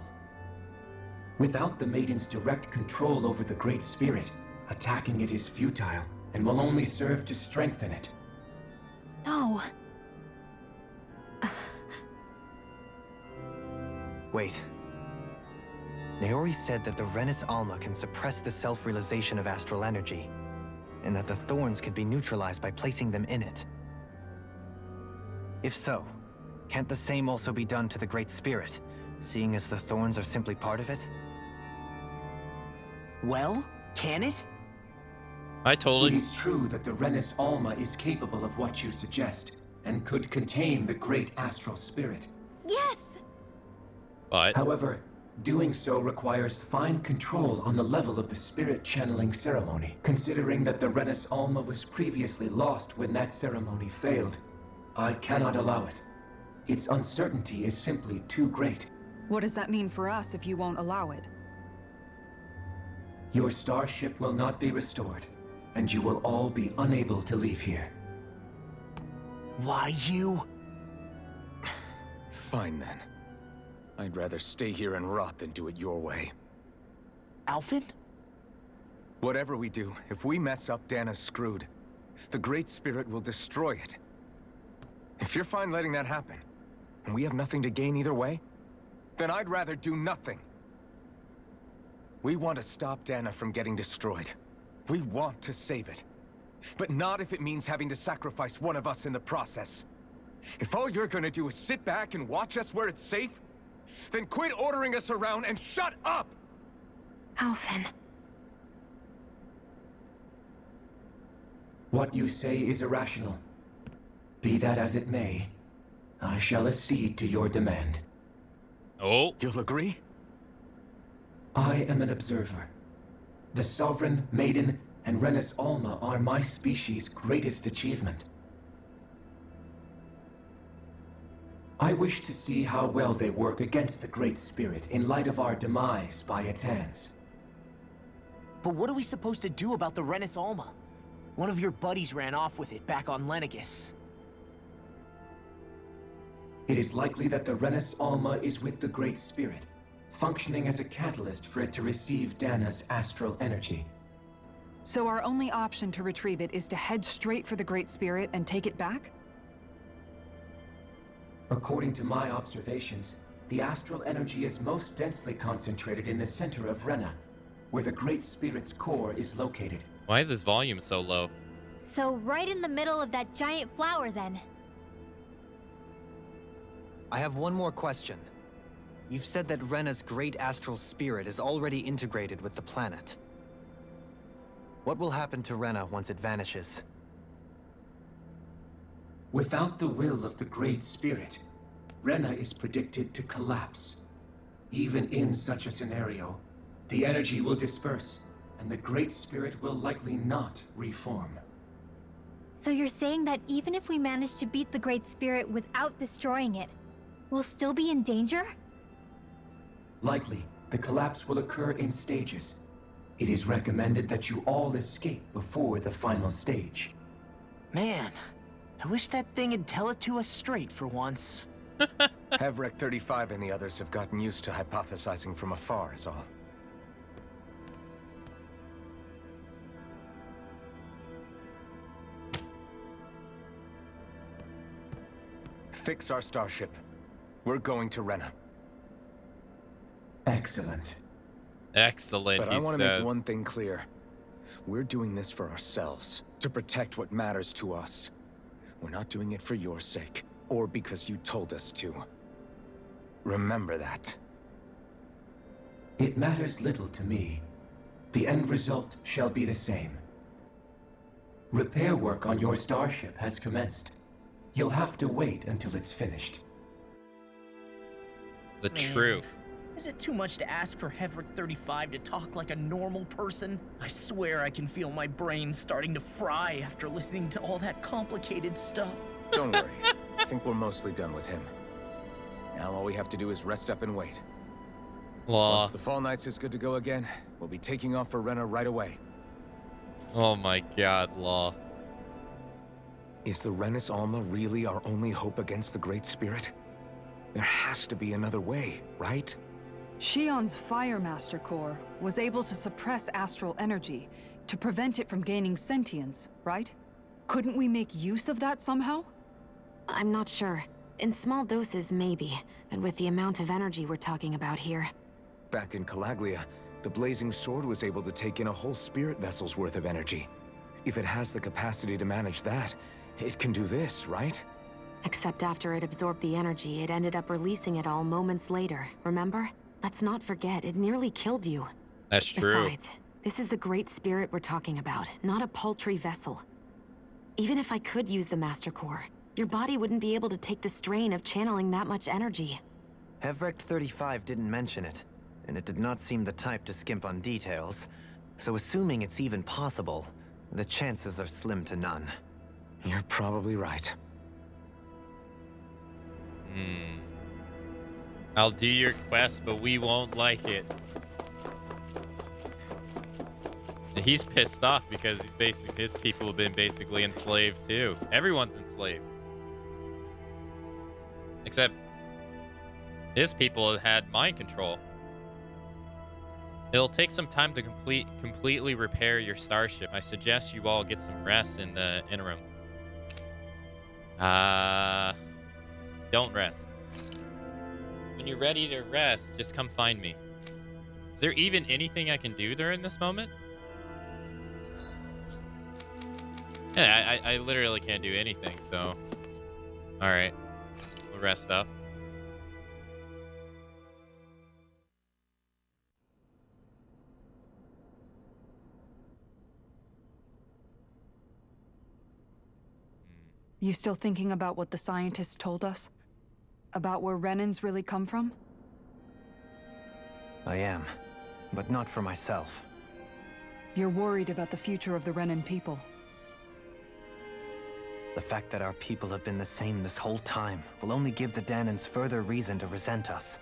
Without the Maiden's direct control over the Great Spirit, attacking it is futile, and will only serve to strengthen it. No. Wait. Naori said that the Renis Alma can suppress the self-realization of astral energy, and that the thorns could be neutralized by placing them in it. If so, can't the same also be done to the Great Spirit, seeing as the thorns are simply part of it? Well, can it? It is true that the Renis Alma is capable of what you suggest, and could contain the great astral spirit. Yes! But however, doing so requires fine control on the level of the spirit channeling ceremony. Considering that the Renis Alma was previously lost when that ceremony failed, I cannot allow it. Its uncertainty is simply too great. What does that mean for us if you won't allow it? Your starship will not be restored, and you will all be unable to leave here. Why you? Fine then. I'd rather stay here and rot than do it your way. Alphen? Whatever we do, if we mess up, Dana's screwed. The Great Spirit will destroy it. If you're fine letting that happen, and we have nothing to gain either way, then I'd rather do nothing. We want to stop Dana from getting destroyed. We want to save it. But not if it means having to sacrifice one of us in the process. If all you're gonna do is sit back and watch us where it's safe, then quit ordering us around and shut up! Alphen. What you say is irrational. Be that as it may, I shall accede to your demand. Oh? You'll agree? I am an observer. The Sovereign, Maiden, and Renis Alma are my species' greatest achievement. I wish to see how well they work against the Great Spirit in light of our demise by its hands. But what are we supposed to do about the Renis Alma? One of your buddies ran off with it back on Lenegis. It is likely that the Rena's Alma is with the Great Spirit, functioning as a catalyst for it to receive Dana's astral energy. So our only option to retrieve it is to head straight for the Great Spirit and take it back? According to my observations, the astral energy is most densely concentrated in the center of Rena, where the Great Spirit's core is located. Why is his volume so low? So right in the middle of that giant flower, then. I have one more question. You've said that Rena's great astral spirit is already integrated with the planet. What will happen to Rena once it vanishes? Without the will of the Great Spirit, Rena is predicted to collapse. Even in such a scenario, the energy will disperse, and the Great Spirit will likely not reform. So you're saying that even if we manage to beat the Great Spirit without destroying it, we'll still be in danger? Likely, the collapse will occur in stages. It is recommended that you all escape before the final stage. Man, I wish that thing would tell it to us straight for once. Hevrek 35 and the others have gotten used to hypothesizing from afar is all. Fix our starship. We're going to Rena. Excellent. Excellent, But he I want to says. make one thing clear. We're doing this for ourselves, to protect what matters to us. We're not doing it for your sake, or because you told us to. Remember that. It matters little to me. The end result shall be the same. Repair work on your starship has commenced. You'll have to wait until it's finished. The truth. Is it too much to ask for Hevrek 35 to talk like a normal person? I swear I can feel my brain starting to fry after listening to all that complicated stuff. Don't worry. I think we're mostly done with him. Now all we have to do is rest up and wait. Law. Once the Fall Knights is good to go again, we'll be taking off for Rena right away. Oh my god, Law. Is the Rena's Alma really our only hope against the Great Spirit? There has to be another way, right? Shion's Fire Master Core was able to suppress astral energy to prevent it from gaining sentience, right? Couldn't we make use of that somehow? I'm not sure. In small doses, maybe. And with the amount of energy we're talking about here. Back in Calaglia, the Blazing Sword was able to take in a whole spirit vessel's worth of energy. If it has the capacity to manage that, it can do this, right? Except after it absorbed the energy, it ended up releasing it all moments later, remember? Let's not forget, it nearly killed you. That's true. Besides, this is the Great Spirit we're talking about, not a paltry vessel. Even if I could use the Master Core, your body wouldn't be able to take the strain of channeling that much energy. Hevrek 35 didn't mention it, and it did not seem the type to skimp on details. So assuming it's even possible, the chances are slim to none. You're probably right. I'll do your quest, but we won't like it. And he's pissed off because his people have been basically enslaved too. Everyone's enslaved. Except his people have had mind control. It'll take some time to completely repair your starship. I suggest you all get some rest in the interim. Don't rest. When you're ready to rest, just come find me. Is there even anything I can do during this moment? Yeah, I literally can't do anything, so... Alright. We'll rest up. You still thinking about what the scientists told us? About where Renans really come from? I am, but not for myself. You're worried about the future of the Renan people. The fact that our people have been the same this whole time will only give the Danans further reason to resent us.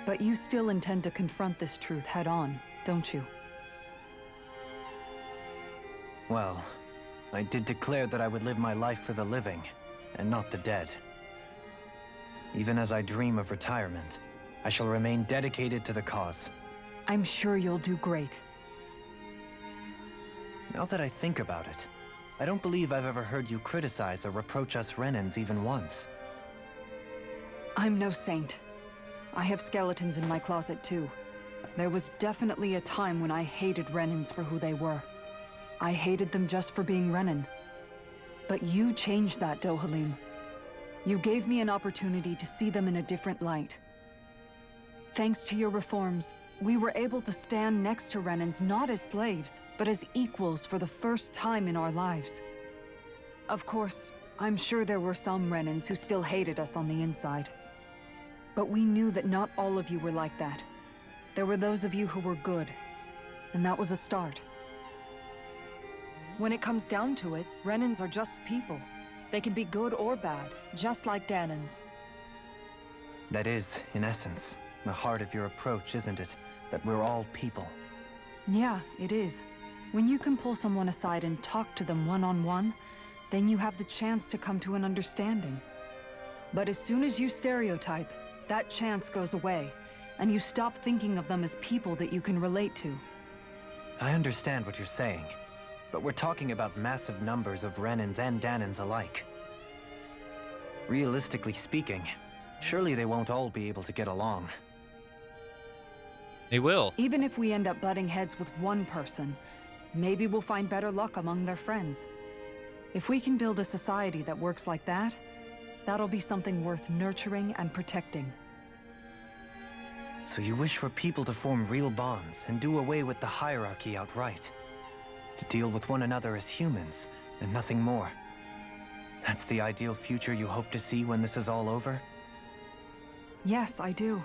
But you still intend to confront this truth head-on, don't you? Well, I did declare that I would live my life for the living. and not the dead. Even as I dream of retirement, I shall remain dedicated to the cause. I'm sure you'll do great. Now that I think about it, I don't believe I've ever heard you criticize or reproach us Renans even once. I'm no saint. I have skeletons in my closet too. There was definitely a time when I hated Renans for who they were. I hated them just for being Renan. But you changed that, Dohalim. You gave me an opportunity to see them in a different light. Thanks to your reforms, we were able to stand next to Renans not as slaves, but as equals for the first time in our lives. Of course, I'm sure there were some Renans who still hated us on the inside. But we knew that not all of you were like that. There were those of you who were good, and that was a start. When it comes down to it, Renans are just people. They can be good or bad, just like Danans. That is, in essence, the heart of your approach, isn't it? That we're all people. Yeah, it is. When you can pull someone aside and talk to them one-on-one, then you have the chance to come to an understanding. But as soon as you stereotype, that chance goes away, and you stop thinking of them as people that you can relate to. I understand what you're saying, but we're talking about massive numbers of Renans and Danans alike. Realistically speaking, surely they won't all be able to get along. They will. Even if we end up butting heads with one person, maybe we'll find better luck among their friends. If we can build a society that works like that, that'll be something worth nurturing and protecting. So you wish for people to form real bonds and do away with the hierarchy outright? To deal with one another as humans, and nothing more? That's the ideal future you hope to see when this is all over? Yes, I do.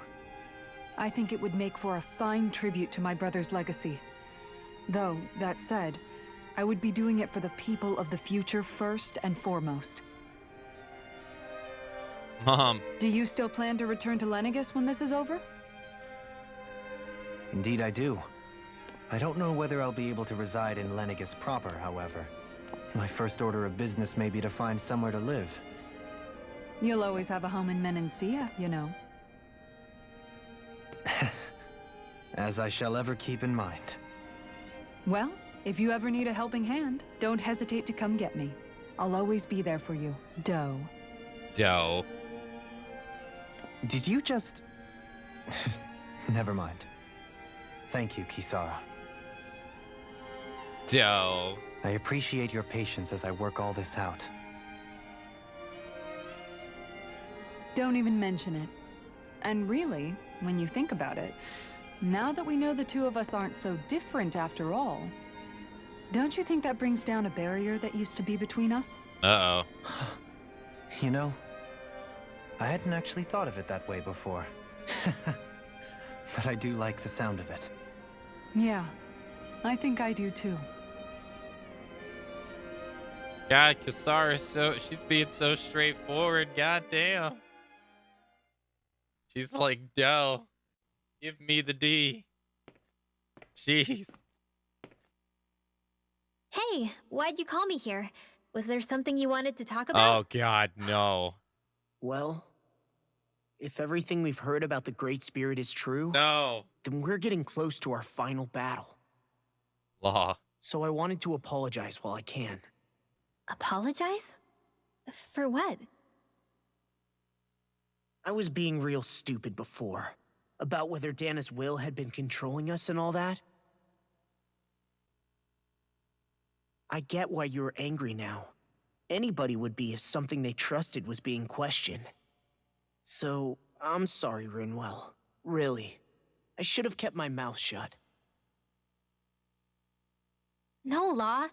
I think it would make for a fine tribute to my brother's legacy. Though, that said, I would be doing it for the people of the future first and foremost. Mom. Do you still plan to return to Lenegis when this is over? Indeed I do. I don't know whether I'll be able to reside in Lenegis proper, however. My first order of business may be to find somewhere to live. You'll always have a home in Menancia, you know. As I shall ever keep in mind. Well, if you ever need a helping hand, don't hesitate to come get me. I'll always be there for you, Doe. Doe. Did you just... Never mind. Thank you, Kisara. Doe. I appreciate your patience as I work all this out. Don't even mention it. And really, when you think about it, now that we know the two of us aren't so different after all, don't you think that brings down a barrier that used to be between us? Uh-oh. You know, I hadn't actually thought of it that way before. But I do like the sound of it. Yeah, I think I do too. God, Kisara she's being so straightforward, goddamn. She's like, Doe, give me the D. Jeez. Hey, why'd you call me here? Was there something you wanted to talk about? Oh, God, no. Well, if everything we've heard about the Great Spirit is true, no, then we're getting close to our final battle. Law. So I wanted to apologize while I can. Apologize? For what? I was being real stupid before. About whether Dana's will had been controlling us and all that. I get why you're angry now. Anybody would be if something they trusted was being questioned. So, I'm sorry, Rinwell. Really. I should have kept my mouth shut. No, Law.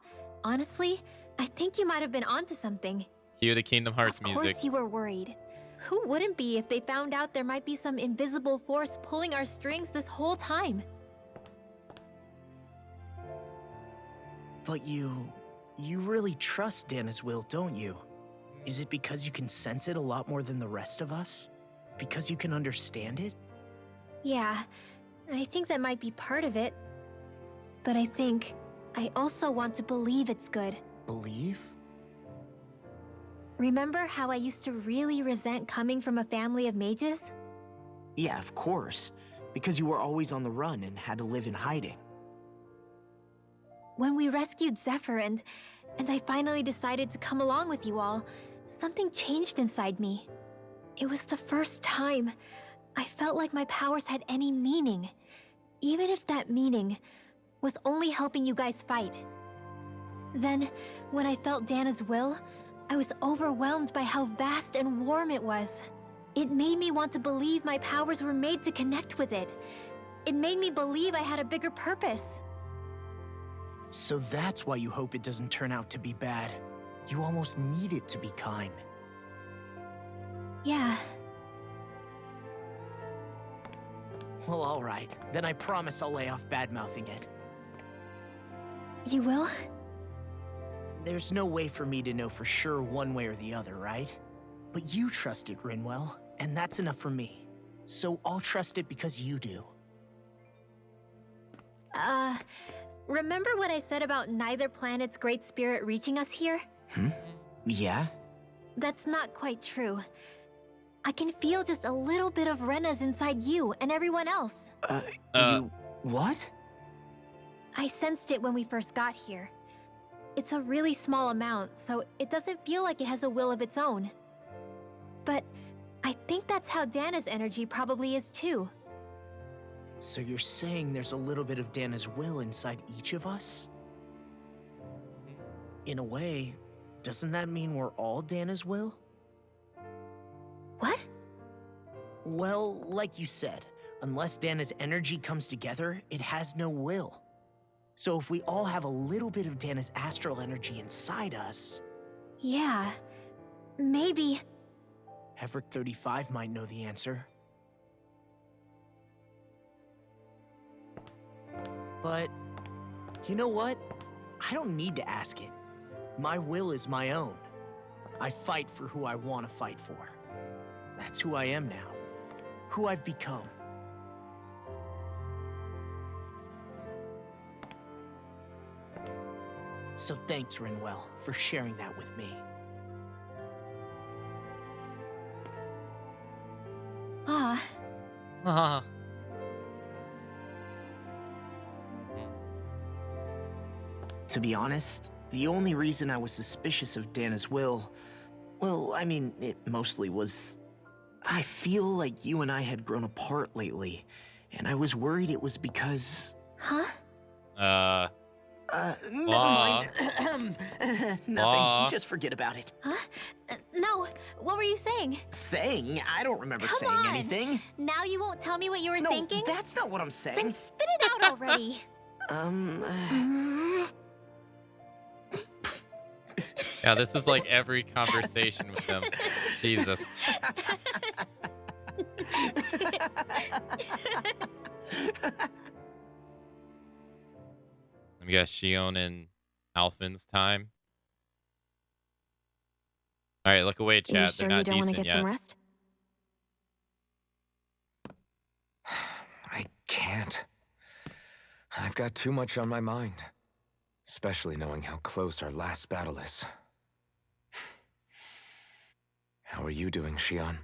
Honestly, I think you might have been onto something. Cue the Kingdom Hearts music. Of course you were worried. Who wouldn't be if they found out there might be some invisible force pulling our strings this whole time? But you really trust Dana's will, don't you? Is it because you can sense it a lot more than the rest of us? Because you can understand it? Yeah, I think that might be part of it. But I think I also want to believe it's good. Believe? Remember how I used to really resent coming from a family of mages? Yeah, of course. Because you were always on the run and had to live in hiding. When we rescued Zephyr and I finally decided to come along with you all, something changed inside me. It was the first time I felt like my powers had any meaning, even if that meaning was only helping you guys fight. Then, when I felt Dana's will, I was overwhelmed by how vast and warm it was. It made me want to believe my powers were made to connect with it. It made me believe I had a bigger purpose. So that's why you hope it doesn't turn out to be bad. You almost need it to be kind. Yeah. Well, alright. Then I promise I'll lay off bad-mouthing it. You will? There's no way for me to know for sure one way or the other, right? But you trust it, Rinwell, and that's enough for me. So I'll trust it because you do. Remember what I said about neither planet's great spirit reaching us here? Yeah? That's not quite true. I can feel just a little bit of Rena's inside you and everyone else. You... what? I sensed it when we first got here. It's a really small amount, so it doesn't feel like it has a will of its own. But I think that's how Dana's energy probably is too. So you're saying there's a little bit of Dana's will inside each of us? In a way, doesn't that mean we're all Dana's will? What? Well, like you said, unless Dana's energy comes together, it has no will. So if we all have a little bit of Dana's astral energy inside us... Yeah, maybe... Hevrick 35 might know the answer. But, you know what? I don't need to ask it. My will is my own. I fight for who I want to fight for. That's who I am now. Who I've become. So thanks, Rinwell, for sharing that with me. To be honest, the only reason I was suspicious of Dana's will, well, I mean, it mostly was... I feel like you and I had grown apart lately, and I was worried it was because... Huh? Never mind. Nothing. Just forget about it. Huh? No, what were you saying? Saying? I don't remember Come saying on. anything. Now you won't tell me what you were No, thinking? that's not what I'm saying. Then spit it out already. Yeah, this is like every conversation with them. Jesus. We got Shion and Alphin's time. All right, look away, chat. You They're sure not you don't want to decent get yet. some rest? I can't. I've got too much on my mind. Especially knowing how close our last battle is. How are you doing, Shion?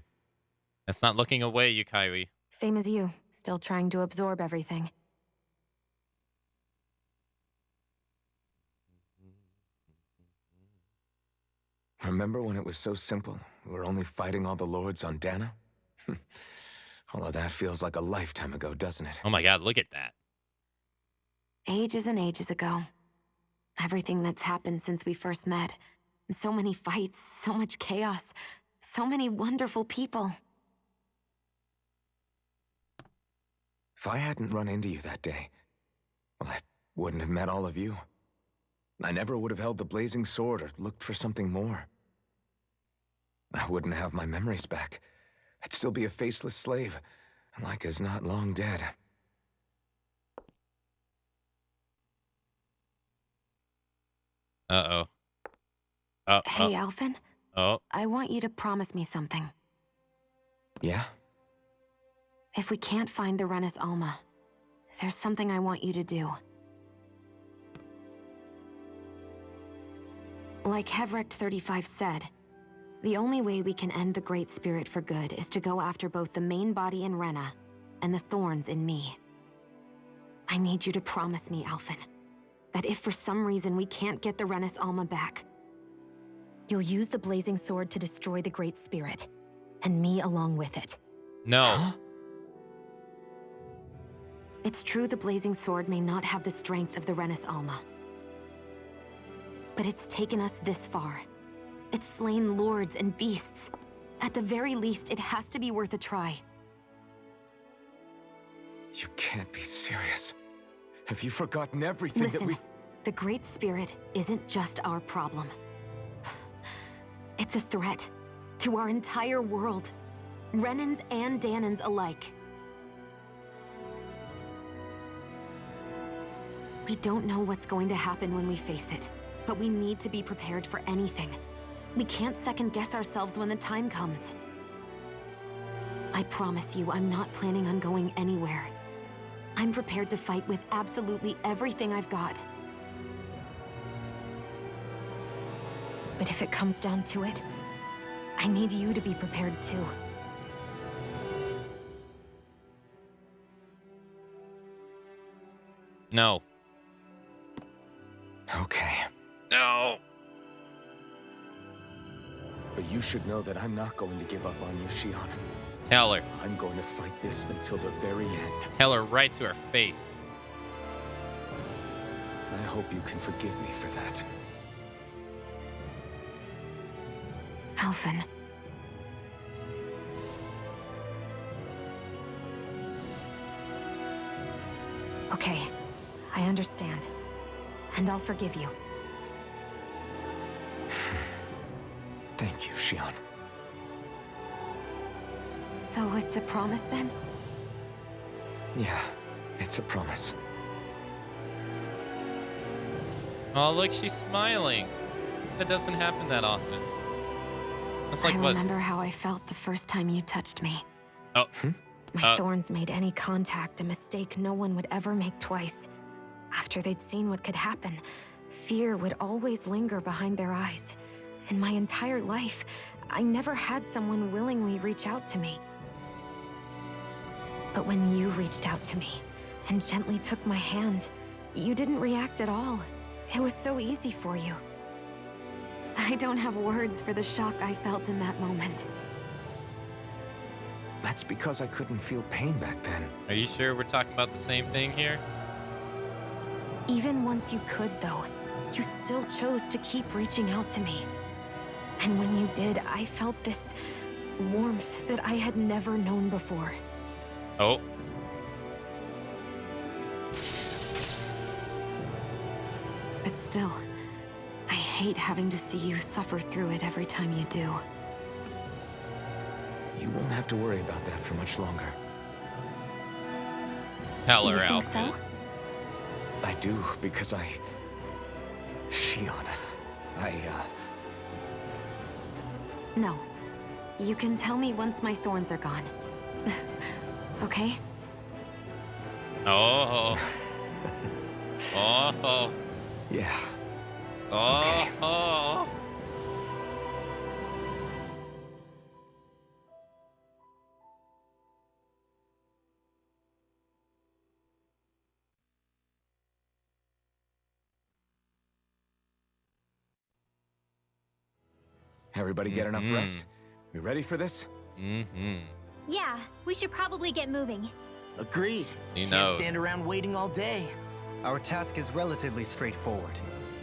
That's not looking away, Yukaiwi. Same as you. Still trying to absorb everything. Remember when it was so simple? We were only fighting all the lords on Dana? All of that feels like a lifetime ago, doesn't it? Oh my god, look at that. Ages and ages ago. Everything that's happened since we first met. So many fights, so much chaos, so many wonderful people. If I hadn't run into you that day, well, I wouldn't have met all of you. I never would have held the blazing sword or looked for something more. I wouldn't have my memories back. I'd still be a faceless slave, like as not long dead. Uh-oh. Hey, Alphin. Oh. I want you to promise me something. Yeah? If we can't find the Rena's Alma, there's something I want you to do. Like Hevrick 35 said, The only way we can end the Great Spirit for good is to go after both the main body in Rena and the thorns in me. I need you to promise me, Alphen, that if for some reason we can't get the Rena's Alma back, you'll use the Blazing Sword to destroy the Great Spirit, and me along with it. No. Huh? It's true the Blazing Sword may not have the strength of the Rena's Alma. But it's taken us this far. It's slain lords and beasts. At the very least, it has to be worth a try. You can't be serious. Have you forgotten everything Listen, that we've... the Great Spirit isn't just our problem. It's a threat to our entire world. Renans and Danans alike. We don't know what's going to happen when we face it, but we need to be prepared for anything. We can't second-guess ourselves when the time comes. I promise you, I'm not planning on going anywhere. I'm prepared to fight with absolutely everything I've got. But if it comes down to it, I need you to be prepared too. No. Okay. No. But you should know that I'm not going to give up on you, Shion. Tell her. I'm going to fight this until the very end. Tell her right to her face. I hope you can forgive me for that. Alphen. Okay, I understand. And I'll forgive you. Thank you, Shion. So it's a promise then? Yeah, it's a promise. Oh, look, she's smiling. That doesn't happen that often. That's like I what? remember how I felt the first time you touched me. Oh. My thorns made any contact a mistake no one would ever make twice. After they'd seen what could happen, fear would always linger behind their eyes. In my entire life, I never had someone willingly reach out to me. But when you reached out to me and gently took my hand, you didn't react at all. It was so easy for you. I don't have words for the shock I felt in that moment. That's because I couldn't feel pain back then. Are you sure we're talking about the same thing here? Even once you could, though, you still chose to keep reaching out to me. And when you did, I felt this warmth that I had never known before. Oh. But still, I hate having to see you suffer through it every time you do. You won't have to worry about that for much longer. Tell her, You think so? I do, because Shion, No. You can tell me once my thorns are gone. Okay? Oh. Oh. Yeah. Oh. Everybody get enough rest? We ready for this? Yeah, we should probably get moving. Agreed. He Can't knows. stand around waiting all day. Our task is relatively straightforward.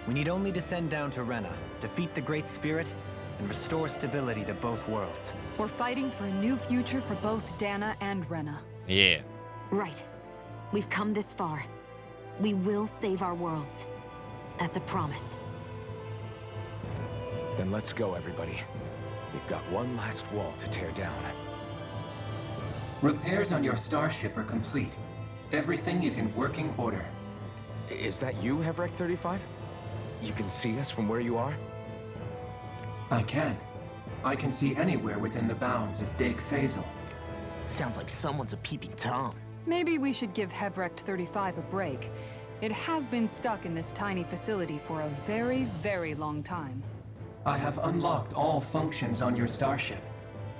We need only descend down to Rena, defeat the Great Spirit, and restore stability to both worlds. We're fighting for a new future for both Dana and Rena. Yeah. Right. We've come this far. We will save our worlds. That's a promise. Then let's go, everybody. We've got one last wall to tear down. Repairs on your starship are complete. Everything is in working order. Is that you, Hevrek 35? You can see us from where you are? I can. I can see anywhere within the bounds of Dake Faisal. Sounds like someone's a peeping Tom. Maybe we should give Hevrek 35 a break. It has been stuck in this tiny facility for a very, very long time. I have unlocked all functions on your starship.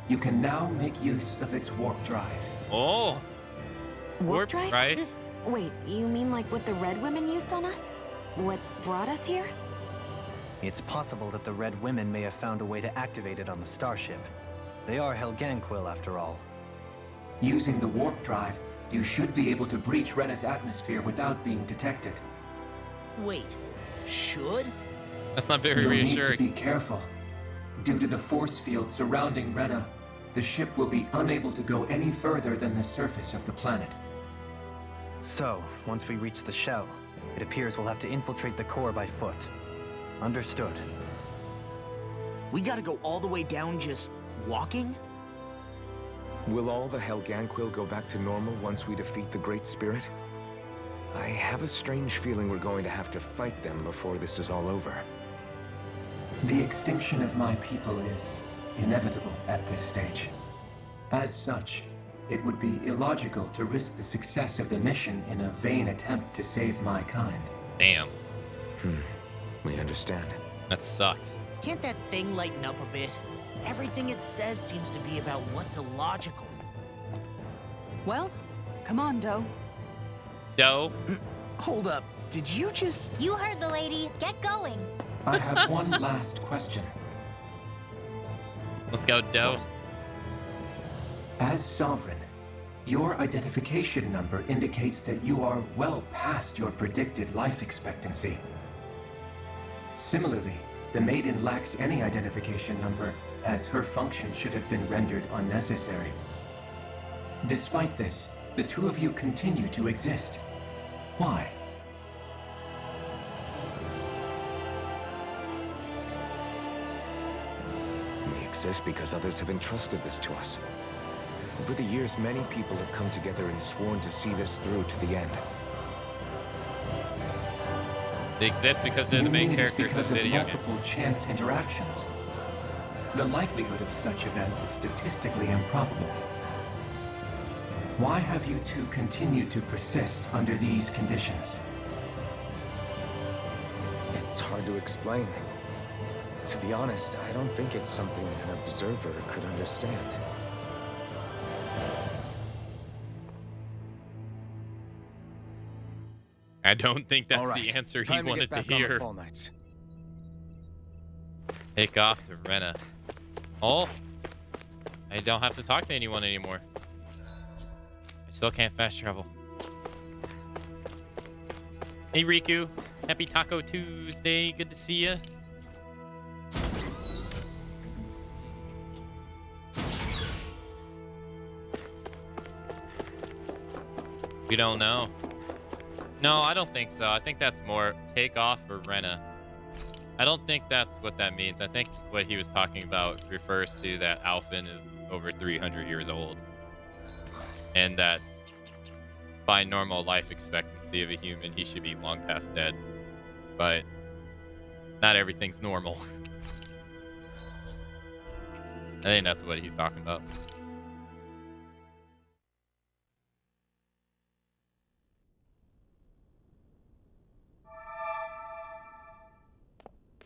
You can now make use of its warp drive. Oh. Warp drive? Wait, you mean like what the Red Women used on us? What brought us here? It's possible that the Red Women may have found a way to activate it on the starship. They are Helganquil, after all. Using the warp drive, you should be able to breach Rena's atmosphere without being detected. Wait, should? That's not very You'll reassuring. need to be careful. Due to the force field surrounding Rena, the ship will be unable to go any further than the surface of the planet. So, once we reach the shell, it appears we'll have to infiltrate the core by foot. Understood. We gotta go all the way down just walking? Will all the Helganquil go back to normal once we defeat the Great Spirit? I have a strange feeling we're going to have to fight them before this is all over. The extinction of my people is inevitable at this stage. As such, it would be illogical to risk the success of the mission in a vain attempt to save my kind. Damn. We understand. That sucks. Can't that thing lighten up a bit? Everything it says seems to be about what's illogical. Well, come on, Doe. Doe? Hold up. Did you just... You heard the lady. Get going. I have one last question. Let's go, Doe. As Sovereign, your identification number indicates that you are well past your predicted life expectancy. Similarly, the Maiden lacks any identification number, as her function should have been rendered unnecessary. Despite this, the two of you continue to exist. Why? We exist because others have entrusted this to us. Over the years, many people have come together and sworn to see this through to the end. They exist because they're the main characters of because the of video game. multiple chance interactions. The likelihood of such events is statistically improbable. Why have you two continued to persist under these conditions? It's hard to explain. To be honest, I don't think it's something an observer could understand. I don't think that's All right, the answer he time wanted to, get to back on the hear. Fall Knights. Take off to Rena. Oh, I don't have to talk to anyone anymore. I still can't fast travel. Hey Riku, happy Taco Tuesday. Good to see you. We don't know. No, I don't think so. I think that's more take off for Rena. I don't think that's what that means. I think what he was talking about refers to that Alphen is over 300 years old. And that by normal life expectancy of a human, he should be long past dead. But not everything's normal. I think that's what he's talking about.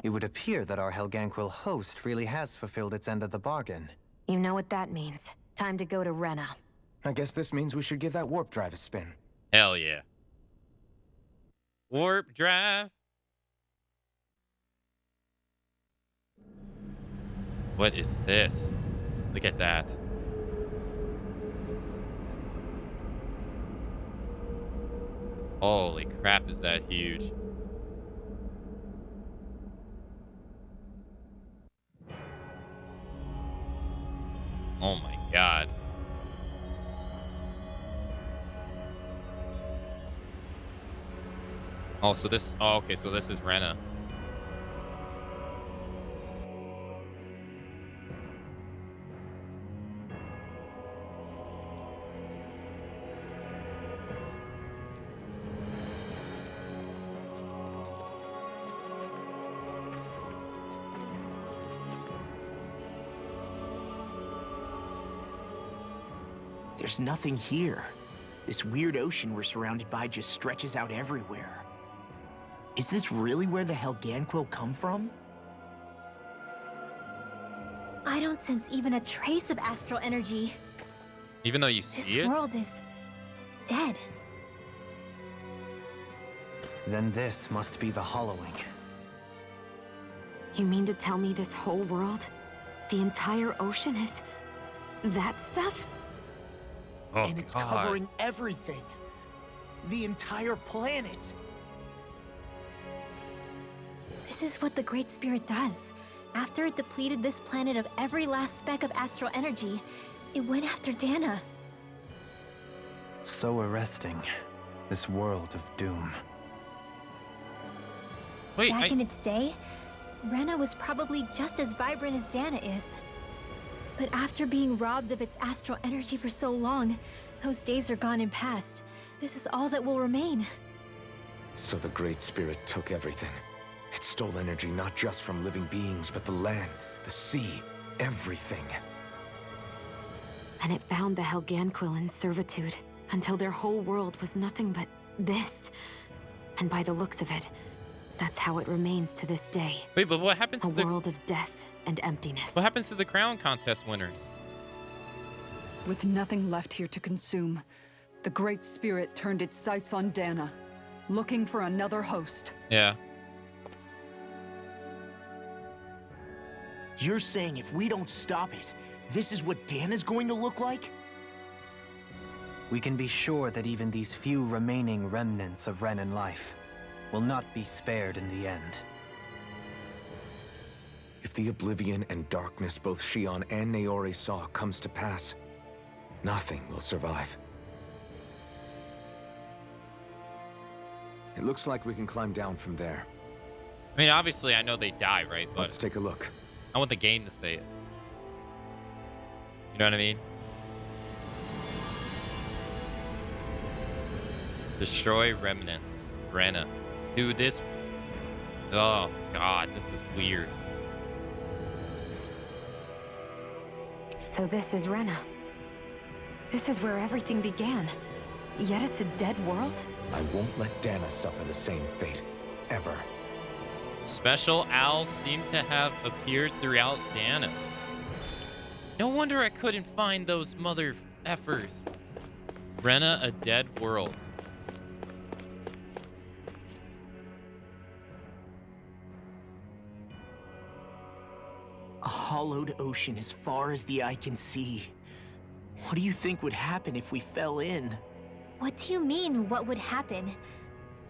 It would appear that our Helganquil host really has fulfilled its end of the bargain. You know what that means. Time to go to Rena. I guess this means we should give that warp drive a spin. Hell yeah. Warp drive. What is this? Look at that. Holy crap, is that huge. Oh my god. Oh, so this... Oh, okay, so this is Rena. There's nothing here. This weird ocean we're surrounded by just stretches out everywhere. Is this really where the Helganquil come from? I don't sense even a trace of astral energy. Even though you see This it? world is dead. Then this must be the hollowing. You mean to tell me this whole world, the entire ocean is that stuff? Oh, and it's God. covering everything. The entire planet. This is what the Great Spirit does. After it depleted this planet of every last speck of astral energy, it went after Dana. So arresting. This world of doom. Wait, Back in its day, Rena was probably just as vibrant as Dana is. But after being robbed of its astral energy for so long, those days are gone and past. This is all that will remain. So the Great Spirit took everything. It stole energy not just from living beings, but the land, the sea, everything. And it bound the Helganquil in servitude until their whole world was nothing but this. And by the looks of it, that's how it remains to this day. Wait, but what happens to a world of death and emptiness. What happens to the crown contest winners? With nothing left here to consume, the Great Spirit turned its sights on Dana, looking for another host. Yeah. You're saying if we don't stop it, this is what Dana's going to look like? We can be sure that even these few remaining remnants of Renan life will not be spared in the end. If the oblivion and darkness both Shion and Naori saw comes to pass, nothing will survive. It looks like we can climb down from there. I mean, obviously, I know they die, right? But let's take a look. I want the game to say it. You know what I mean? Destroy remnants. Rena. Dude, this... Oh, God. This is weird. So this is Rena. This is where everything began. Yet it's a dead world? I won't let Dana suffer the same fate. Ever. Special owls seem to have appeared throughout Dana. No wonder I couldn't find those mother effers. Rena, a dead world. A hollowed ocean as far as the eye can see. What do you think would happen if we fell in? What do you mean, what would happen?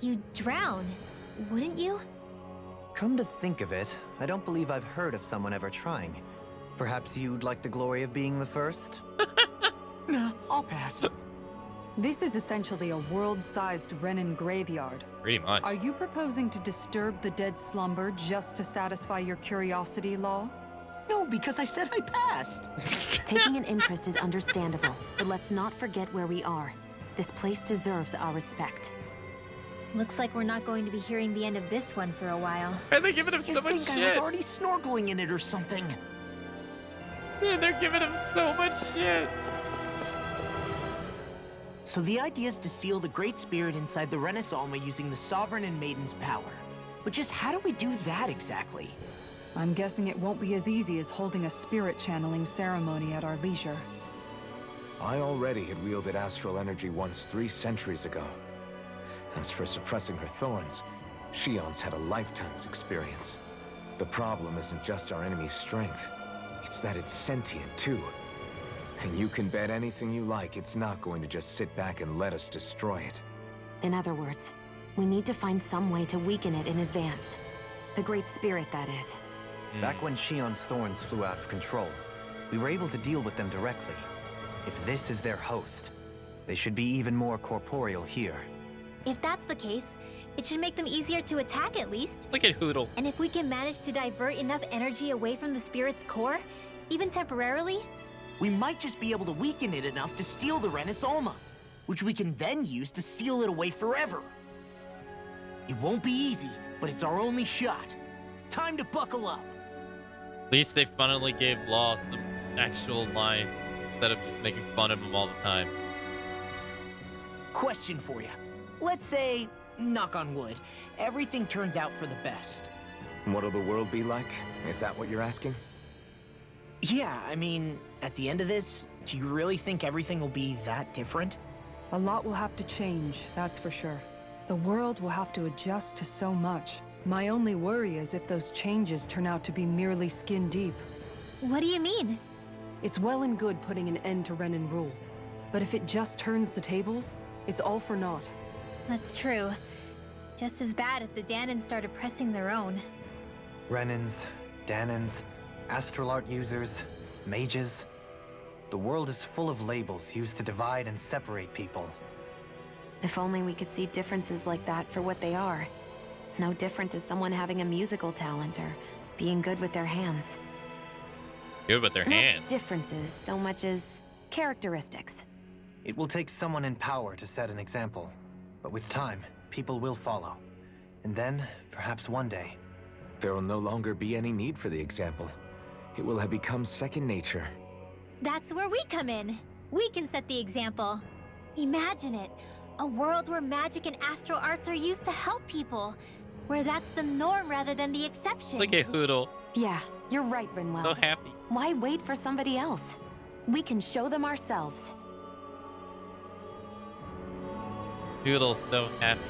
You'd drown, wouldn't you? Come to think of it, I don't believe I've heard of someone ever trying. Perhaps you'd like the glory of being the first? Nah, I'll pass. This is essentially a world-sized Renan graveyard. Pretty much. Are you proposing to disturb the dead slumber just to satisfy your curiosity, Law? No, because I said I passed. Taking an interest is understandable, but let's not forget where we are. This place deserves our respect. Looks like we're not going to be hearing the end of this one for a while. Are they giving him You so much think I was already snorkeling in it or something? Dude, they're giving him so much shit. So the idea is to seal the Great Spirit inside the Renaissance using the Sovereign and Maiden's power. But just how do we do that exactly? I'm guessing it won't be as easy as holding a spirit channeling ceremony at our leisure. I already had wielded astral energy once 3 centuries ago. As for suppressing her thorns, Shion's had a lifetime's experience. The problem isn't just our enemy's strength, it's that it's sentient too. And you can bet anything you like it's not going to just sit back and let us destroy it. In other words, we need to find some way to weaken it in advance. The Great Spirit, that is. Back when Shion's thorns flew out of control, we were able to deal with them directly. If this is their host, they should be even more corporeal here. If that's the case, it should make them easier to attack at least. Look at Hootle. And if we can manage to divert enough energy away from the spirit's core, even temporarily, We might just be able to weaken it enough to steal the Renaissance, which we can then use to seal it away forever. It won't be easy, but it's our only shot. Time to buckle up. At least they finally gave Law some actual lines instead of just making fun of him all the time. Question for you. Let's say, knock on wood, everything turns out for the best. What'll the world be like? Is that what you're asking? Yeah, I mean, at the end of this, do you really think everything will be that different? A lot will have to change, that's for sure. The world will have to adjust to so much. My only worry is if those changes turn out to be merely skin deep. What do you mean? It's well and good putting an end to Renan rule. But if it just turns the tables, it's all for naught. That's true. Just as bad if the Danans start oppressing their own. Renans, Danans, astral art users, mages. The world is full of labels used to divide and separate people. If only we could see differences like that for what they are. No different to someone having a musical talent or being good with their hands. Good with their hands. Not differences so much as characteristics. It will take someone in power to set an example. But with time, people will follow. And then, perhaps one day... There will no longer be any need for the example. It will have become second nature. That's where we come in. We can set the example. Imagine it. A world where magic and astral arts are used to help people. Where that's the norm rather than the exception. Look at Hoodle. Yeah, you're right, Rinwell. So happy. Why wait for somebody else? We can show them ourselves. Hoodle's so happy.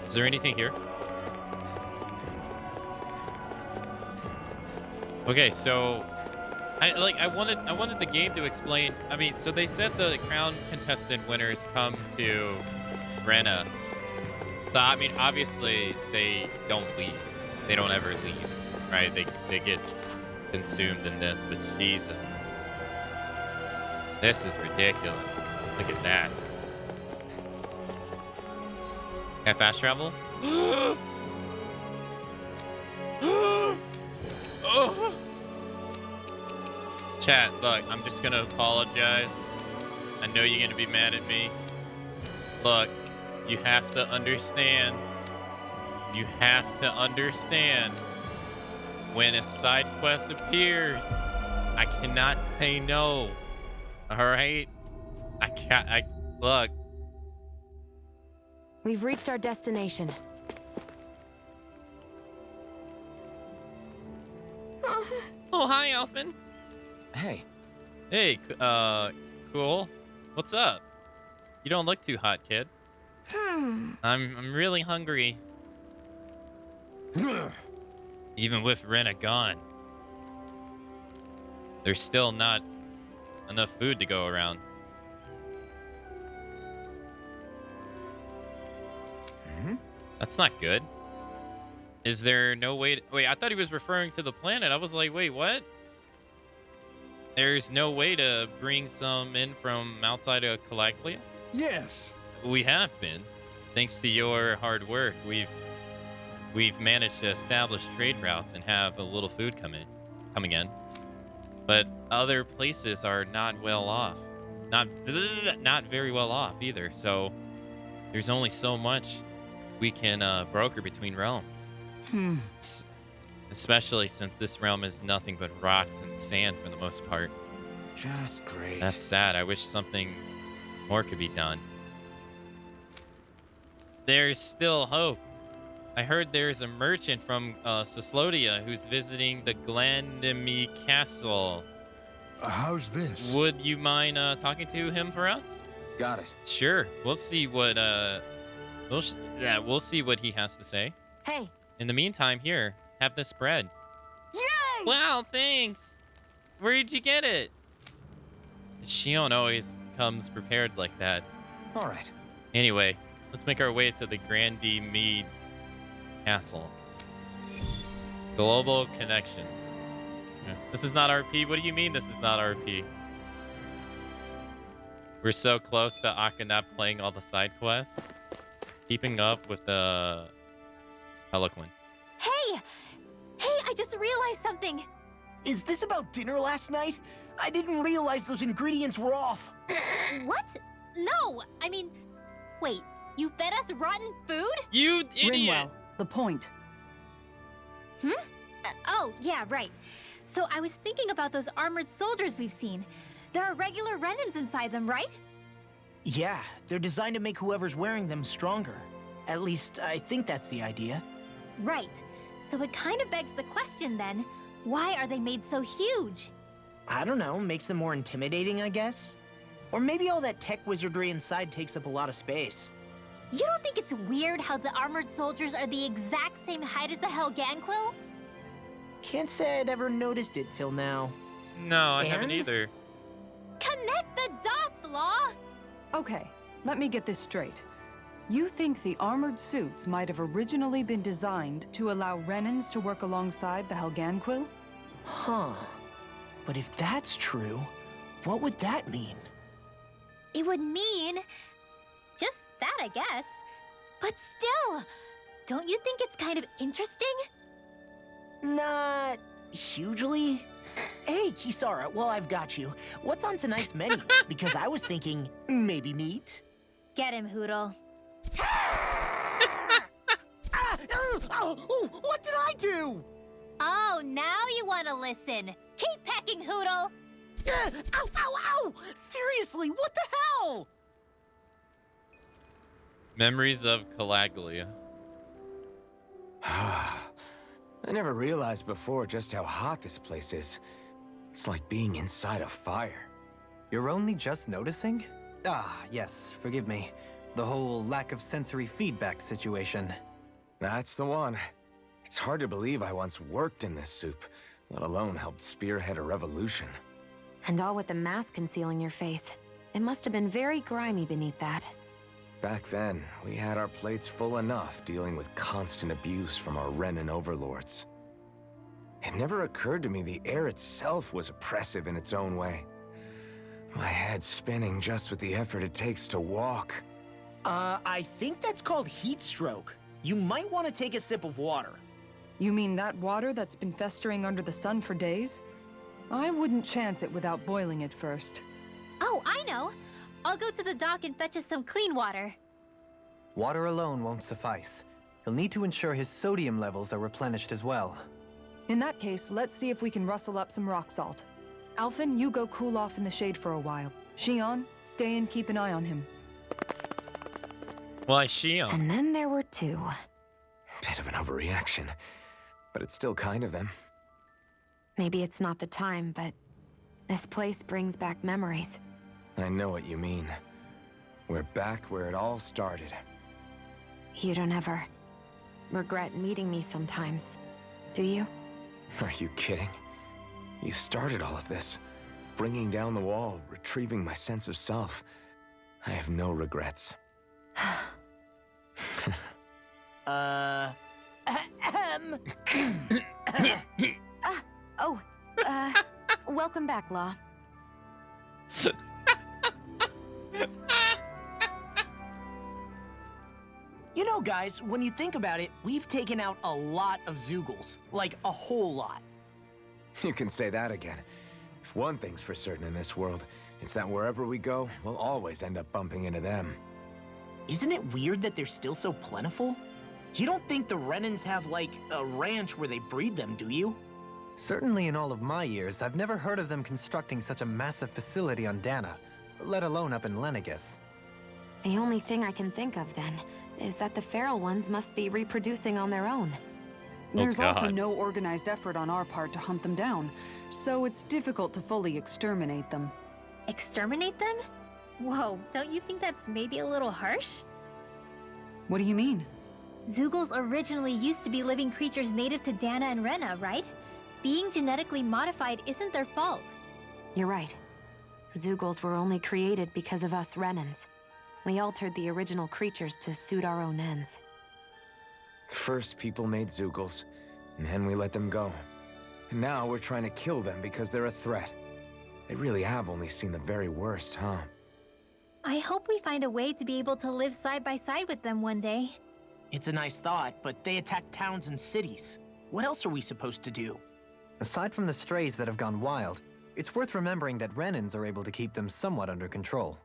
Is there anything here? Okay, so I wanted the game to explain. I mean, so they said the crown contestant winners come to Rena. So I mean, obviously they don't leave. They don't ever leave, right? They get consumed in this, but Jesus. This is ridiculous. Look at that. Can I fast travel? Oh. Chat, look, I'm just gonna apologize. I know you're gonna be mad at me. Look, you have to understand. You have to understand. When a side quest appears, I cannot say no. Alright? I can't, look. We've reached our destination. Oh, hi, Elfman. Hey. Hey, cool. What's up? You don't look too hot, kid. I'm really hungry. Even with Rena gone, there's still not enough food to go around. That's not good. Is there no way to... Wait, I thought he was referring to the planet. I was like, wait, what? There's no way to bring some in from outside of Calaglia? Yes. We have been. Thanks to your hard work, we've managed to establish trade routes and have a little food coming in. But other places are not well off. Not very well off either. So there's only so much we can broker between realms. Especially since this realm is nothing but rocks and sand for the most part. Just great. That's sad. I wish something more could be done. There's still hope. I heard there's a merchant from Sislodia who's visiting the Glandemy Castle. How's this? Would you mind talking to him for us? Got it. Sure. We'll see what we'll see what he has to say. Hey. In the meantime, here, have this bread. Yay! Wow, thanks. Where did you get it? Shion always comes prepared like that. All right. Anyway, let's make our way to the Grandee Mead Castle. Global connection. This is not RP? What do you mean this is not RP? We're so close to Akana playing all the side quests. Keeping up with the Eloquent. Hey! Hey, I just realized something! Is this about dinner last night? I didn't realize those ingredients were off. What? No, I mean... Wait, you fed us rotten food? You idiot! Rinwell, the point. Oh, yeah, right. So I was thinking about those armored soldiers we've seen. There are regular Renans inside them, right? Yeah, they're designed to make whoever's wearing them stronger. At least, I think that's the idea. Right. So it kind of begs the question then, Why are they made so huge? I don't know, makes them more intimidating, I guess? Or maybe all that tech wizardry inside takes up a lot of space. You don't think it's weird how the armored soldiers are the exact same height as the Helganquil? Can't say I'd ever noticed it till now. No, I haven't either. Connect the dots, Law! Okay, let me get this straight. You think the armored suits might have originally been designed to allow Renans to work alongside the Helganquil? Huh. But if that's true, what would that mean? It would mean... just that, I guess. But still, don't you think it's kind of interesting? Not hugely. Hey, Kisara, well, I've got you. What's on tonight's menu? Because I was thinking, maybe meat? Get him, Hoodle. What did I do? Oh, now you want to listen. Keep pecking, Hoodle! Ow, ow, ow! Seriously, what the hell? Memories of Calaglia. I never realized before just how hot this place is. It's like being inside a fire. You're only just noticing? Ah, yes, forgive me. The whole lack of sensory feedback situation. That's the one. It's hard to believe I once worked in this soup, let alone helped spearhead a revolution. And all with the mask concealing your face. It must have been very grimy beneath that. Back then, we had our plates full enough dealing with constant abuse from our Renan overlords. It never occurred to me the air itself was oppressive in its own way. My head's spinning just with the effort it takes to walk. I think that's called heat stroke. You might want to take a sip of water. You mean that water that's been festering under the sun for days? I wouldn't chance it without boiling it first. Oh, I know. I'll go to the dock and fetch us some clean water. Water alone won't suffice. He'll need to ensure his sodium levels are replenished as well. In that case, let's see if we can rustle up some rock salt. Alphen, you go cool off in the shade for a while. Shion, stay and keep an eye on him. Why, Shion? And then there were two. Bit of an overreaction, but it's still kind of them. Maybe it's not the time, but this place brings back memories. I know what you mean. We're back where it all started. You don't ever regret meeting me sometimes, do you? Are you kidding? You started all of this. Bringing down the wall, retrieving my sense of self. I have no regrets. Welcome back, Law. You know, guys, when you think about it, we've taken out a lot of Zeugles. Like, a whole lot. You can say that again. If one thing's for certain in this world, it's that wherever we go, we'll always end up bumping into them. Isn't it weird that they're still so plentiful? You don't think the Renans have, like, a ranch where they breed them, do you? Certainly in all of my years, I've never heard of them constructing such a massive facility on Dana, let alone up in Lenegis. The only thing I can think of, then, is that the feral ones must be reproducing on their own. There's also no organized effort on our part to hunt them down, so it's difficult to fully exterminate them. Exterminate them? Whoa, don't you think that's maybe a little harsh? What do you mean? Zeugles originally used to be living creatures native to Dana and Rena, right? Being genetically modified isn't their fault. You're right. Zeugles were only created because of us Renans. We altered the original creatures to suit our own ends. First, people made Zeugles, and then we let them go. And now we're trying to kill them because they're a threat. They really have only seen the very worst, huh? I hope we find a way to be able to live side by side with them one day. It's a nice thought, but they attack towns and cities. What else are we supposed to do? Aside from the strays that have gone wild, it's worth remembering that Renans are able to keep them somewhat under control.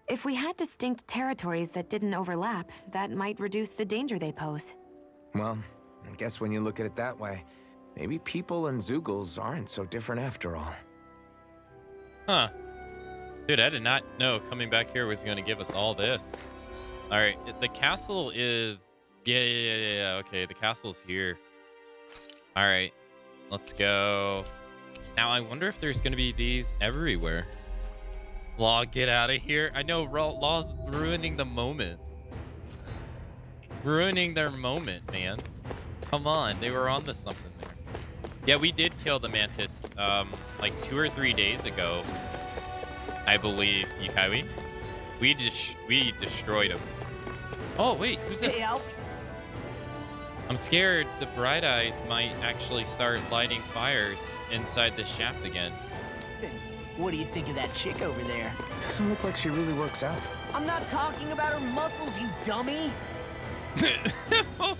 If we had distinct territories that didn't overlap, that might reduce the danger they pose. Well, I guess when you look at it that way, maybe people and Zeugles aren't so different after all. Huh. Dude, I did not know coming back here was going to give us all this. All right, the castle is... Yeah. Okay, the castle's here. All right. Let's go. Now, I wonder if there's going to be these everywhere. Law, get out of here. I know Law's ruining the moment. Ruining their moment, man. Come on. They were on to something there. Yeah, we did kill the Mantis like 2 or 3 days ago. I believe, Yukawi. We destroyed him. Oh, wait. Who's this? Hey, Alf. I'm scared the Bright Eyes might actually start lighting fires inside the shaft again. What do you think of that chick over there? Doesn't look like she really works out. I'm not talking about her muscles, you dummy.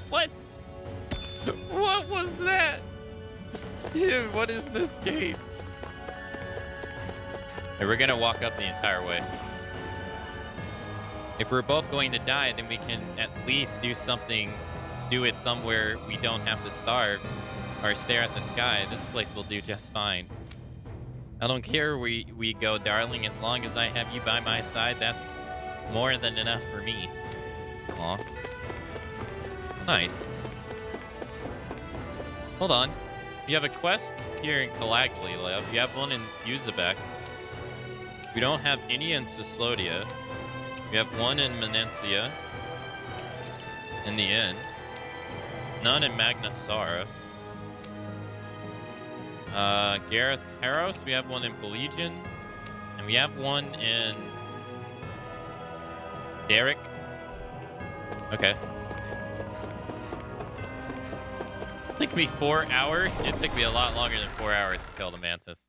What? What was that? Dude, what is this game? Hey, we're gonna walk up the entire way. If we're both going to die, then we can at least do something, do it somewhere we don't have to starve or stare at the sky. This place will do just fine. I don't care where we go, darling. As long as I have you by my side, that's more than enough for me. Aw. Nice. Hold on. You have a quest here in Calagli, Lev. You have one in Uzbek. We don't have any in Sislodia. We have one in Menencia. In the inn. None in Magnasara. Gareth Harros, we have one in Pelagian. And we have one in Derek. Okay. It took me 4 hours. It took me a lot longer than 4 hours to kill the Mantis.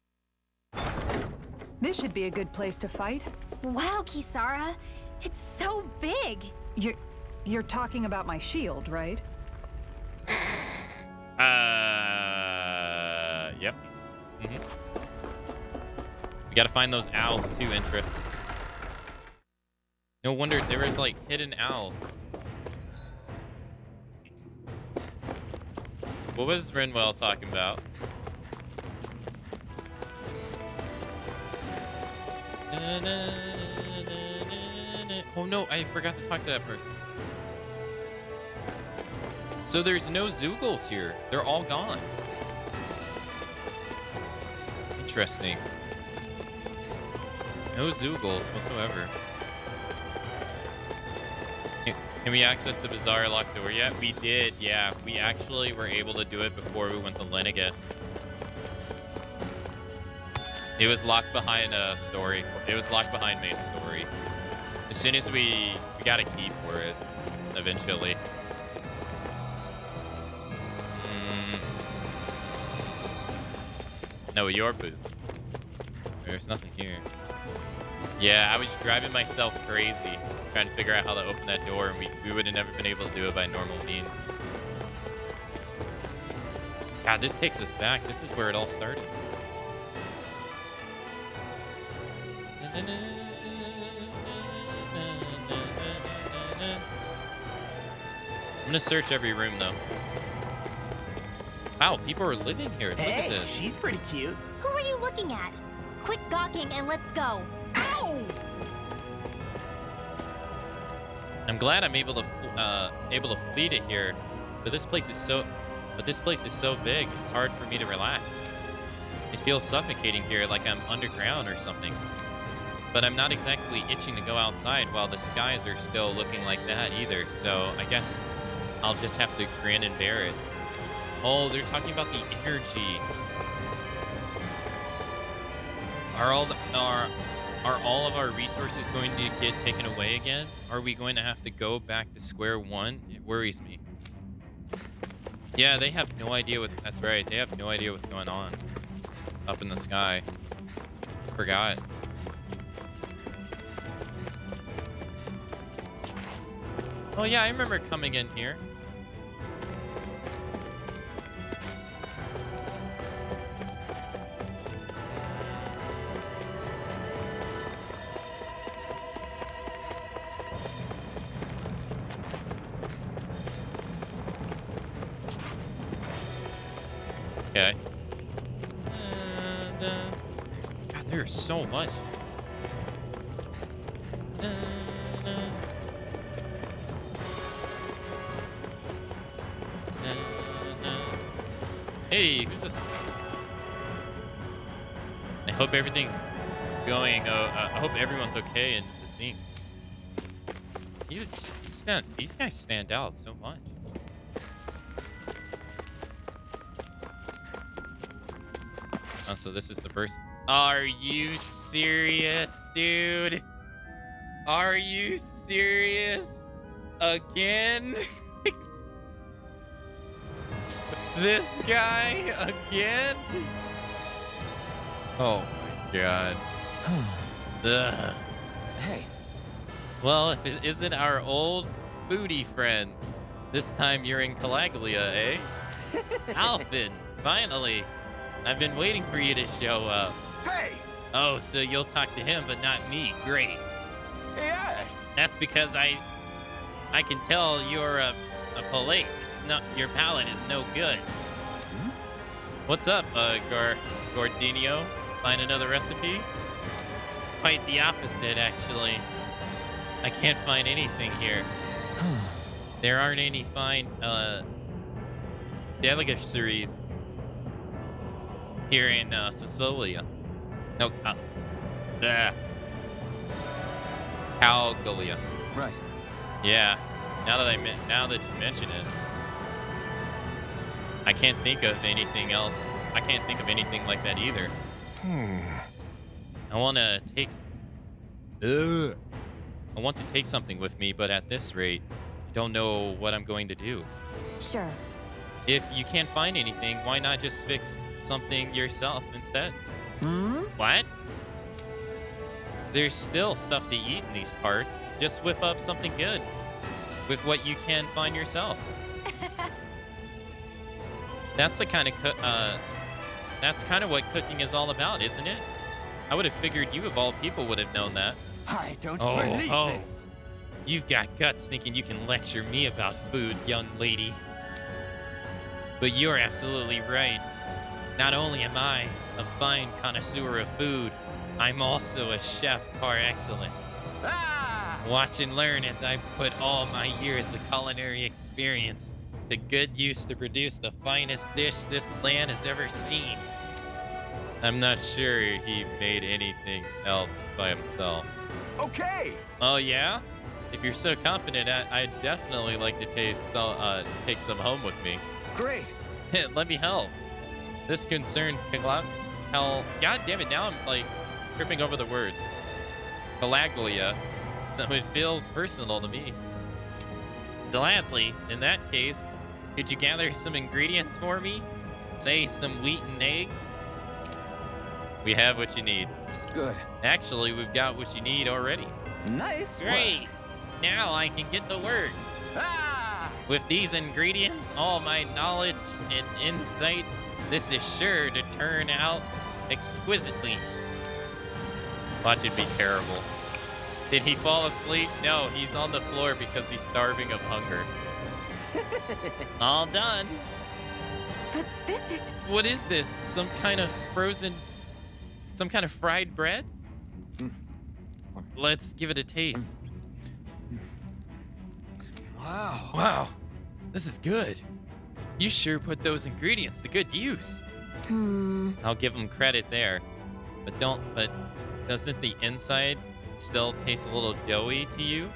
This should be a good place to fight. Wow, Kisara. It's so big. You're talking about my shield, right? Yep. We gotta find those owls too, Intra. No wonder there was like hidden owls. What was Renwell talking about? Oh no, I forgot to talk to that person. So there's no Zoogles here. They're all gone. Interesting. No Zoogles whatsoever. Can we access the Bazaar locked door yet? We did, yeah. We actually were able to do it before we went to Lenegus. It was locked behind a story. It was locked behind main story. As soon as we got a key for it, eventually. No, your booth. There's nothing here. Yeah, I was driving myself crazy trying to figure out how to open that door, and we would have never been able to do it by normal means. God, this takes us back. This is where it all started. I'm gonna search every room, though. Wow, people are living here. Look at this. She's pretty cute. Who are you looking at? Quit gawking and let's go. Ow! I'm glad I'm able to flee to here, but this place is so big. It's hard for me to relax. It feels suffocating here, like I'm underground or something. But I'm not exactly itching to go outside while the skies are still looking like that either. So I guess I'll just have to grin and bear it. Oh, they're talking about the energy. Are all of our resources going to get taken away again? Are we going to have to go back to square one? It worries me. Yeah, they have no idea what... That's right. They have no idea what's going on up in the sky. Forgot. Oh, yeah, I remember coming in here. Okay. God, there's so much. Hey, who's this? hope everything's going. I hope everyone's okay in the scene. These guys stand out so much. Oh, so this is the first. Are you serious, dude? Are you serious? Again? This guy again? Oh my god. Ugh. Hey. Well, if it isn't our old foodie friend, this time you're in Calaglia, eh? Alvin, finally. I've been waiting for you to show up. Hey! Oh, so you'll talk to him, but not me. Great. Yes! That's because I can tell you're a polite. It's not, your palate is no good. What's up, Gordinio? Find another recipe? Quite the opposite, actually. I can't find anything here. There aren't any fine delicacies here in Sicilia. No, Calgalia. Right. Yeah. Now that you mention it, I can't think of anything else. I can't think of anything like that either. I want to take. I want to take something with me, but at this rate, I don't know what I'm going to do. Sure. If you can't find anything, why not just fix something yourself instead? What? There's still stuff to eat in these parts. Just whip up something good with what you can find yourself. That's the kind of that's kind of what cooking is all about, isn't it? I would have figured you of all people would have known that. I don't believe this. You've got guts thinking you can lecture me about food, young lady. But you're absolutely right. Not only am I a fine connoisseur of food, I'm also a chef par excellence. Watch and learn as I put all my years of culinary experience to good use to produce the finest dish this land has ever seen. I'm not sure he made anything else by himself. Okay. Oh yeah? If you're so confident, I'd definitely like to take some home with me. Great. Let me help. This concerns God damn it, now I'm like tripping over the words. Calaglia, so it feels personal to me. Gladly, in that case, could you gather some ingredients for me? Say some wheat and eggs? We have what you need. Good. Actually, we've got what you need already. Nice Great. Now I can get to work. With these ingredients, all my knowledge and insight, this is sure to turn out exquisitely. Watch it be terrible. Did he fall asleep? No, he's on the floor because he's starving of hunger. All done. But this is... What is this? Some kind of fried bread? Let's give it a taste. Wow. This is good. You sure put those ingredients to good use. I'll give him credit there. But doesn't the inside still taste a little doughy to you?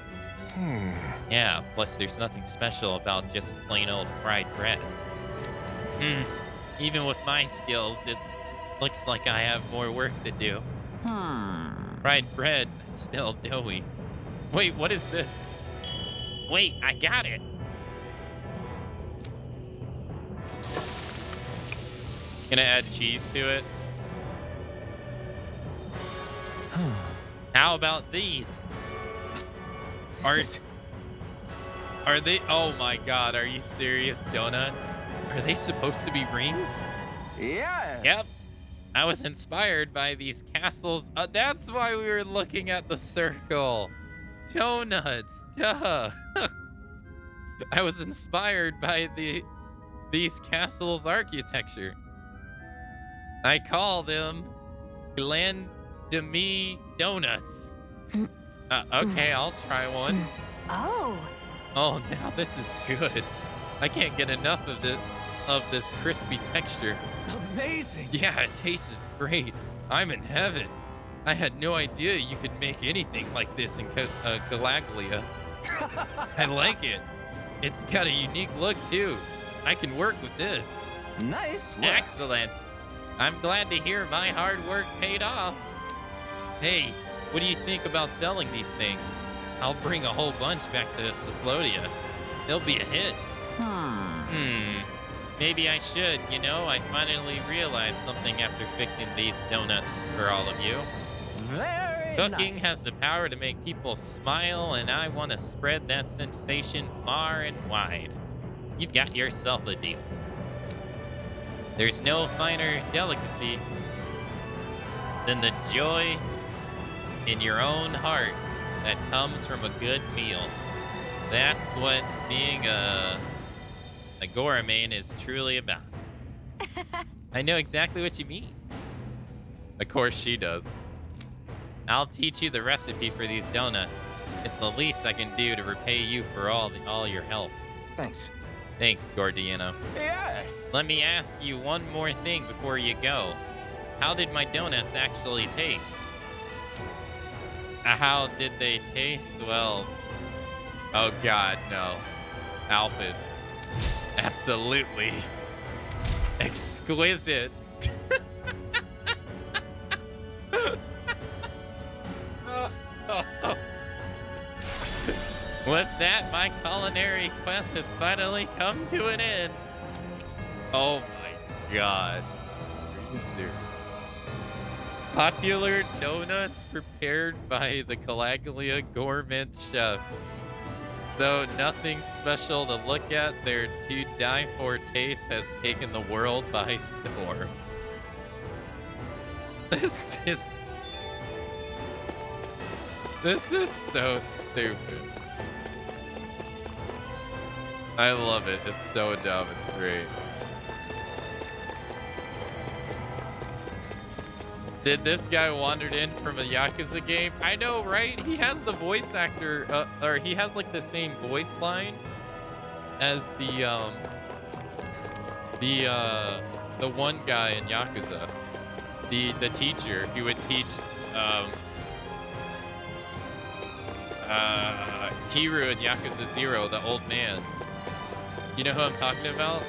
Yeah, plus there's nothing special about just plain old fried bread. Even with my skills, it looks like I have more work to do. Fried bread, it's still doughy. Wait, what is this? Wait, I got it. Gonna add cheese to it. How about these? Are they? Oh my God! Are you serious? Donuts? Are they supposed to be rings? Yes. Yep. I was inspired by these castles. That's why we were looking at the circle. Donuts. Duh. I was inspired by these castles' architecture. I call them Glen Demi Donuts. Okay, I'll try one. Oh, now this is good. I can't get enough of this crispy texture. Amazing. Yeah, it tastes great. I'm in heaven. I had no idea you could make anything like this in Calaglia. I like it. It's got a unique look, too. I can work with this. Nice work. Excellent. I'm glad to hear my hard work paid off. Hey, what do you think about selling these things? I'll bring a whole bunch back to Sislodia. They'll be a hit. Maybe I should. You know, I finally realized something after fixing these donuts for all of you. Very Cooking nice. has the power to make people smile, and I want to spread that sensation far and wide. You've got yourself a deal. There's no finer delicacy than the joy in your own heart that comes from a good meal. That's what being a gourmet is truly about. I know exactly what you mean. Of course she does. I'll teach you the recipe for these donuts. It's the least I can do to repay you for all your help. Thanks. Thanks, Gordiano. Yes. Let me ask you one more thing before you go. How did my donuts actually taste? How did they taste? Well, oh God, no. Alfred. Absolutely. Exquisite. With that, my culinary quest has finally come to an end. Oh my God. Popular donuts prepared by the Calaglia gourmet chef. Though nothing special to look at, their to-die-for taste has taken the world by storm. This is so stupid. I love it. It's so dumb. It's great. Did this guy wandered in from a Yakuza game? I know, right? He has the voice actor, or he has like the same voice line as the one guy in Yakuza, the teacher. He would teach Kiru in Yakuza 0, the old man. You know who I'm talking about?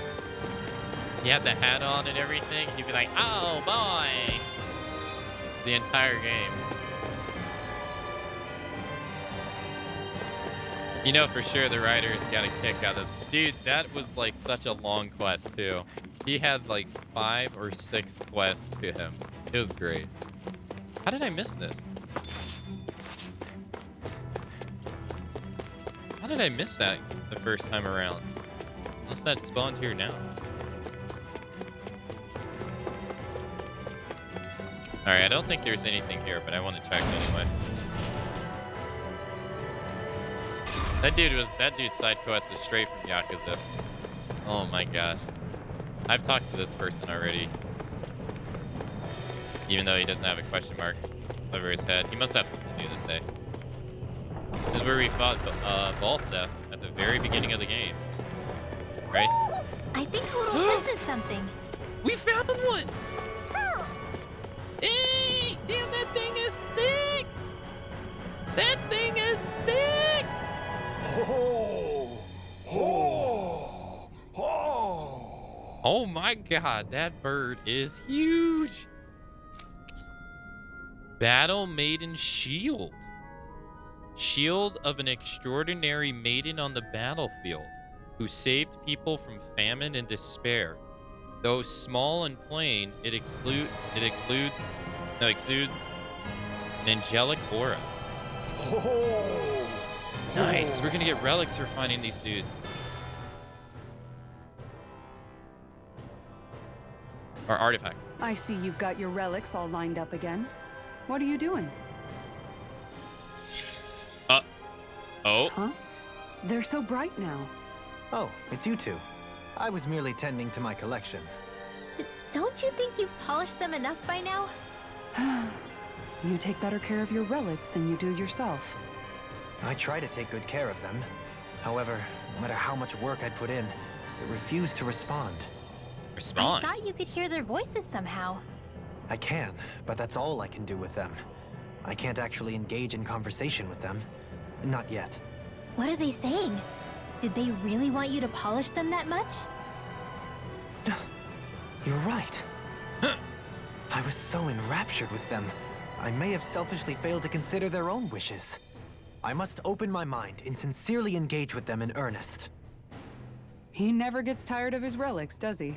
He had the hat on and everything. He'd be like, "Oh boy." The entire game. You know for sure the writers got a kick out of... Dude, that was like such a long quest too. He had like 5 or 6 quests to him. It was great. How did I miss this? How did I miss that the first time around? Unless that spawned here now. Alright, I don't think there's anything here, but I want to check anyway. That dude's side quest was straight from Yakuza. Oh my gosh. I've talked to this person already. Even though he doesn't have a question mark over his head. He must have something new to say. This is where we fought Balseth at the very beginning of the game. Right? I think Hoodle senses something. We found one! Hey! Damn, that thing is thick! That thing is thick! Oh my God, that bird is huge! Battle Maiden Shield. Shield of an extraordinary maiden on the battlefield who saved people from famine and despair. Though small and plain, it exudes an angelic aura. Nice. We're gonna get relics for finding these dudes. Or artifacts. I see you've got your relics all lined up again. What are you doing? Oh? Huh? They're so bright now. Oh, it's you two. I was merely tending to my collection. Don't you think you've polished them enough by now? You take better care of your relics than you do yourself. I try to take good care of them. However, no matter how much work I put in, it refused to respond. Respond? I thought you could hear their voices somehow. I can, but that's all I can do with them. I can't actually engage in conversation with them. Not yet. What are they saying? Did they really want you to polish them that much? You're right. I was so enraptured with them, I may have selfishly failed to consider their own wishes. I must open my mind and sincerely engage with them in earnest. He never gets tired of his relics, does he?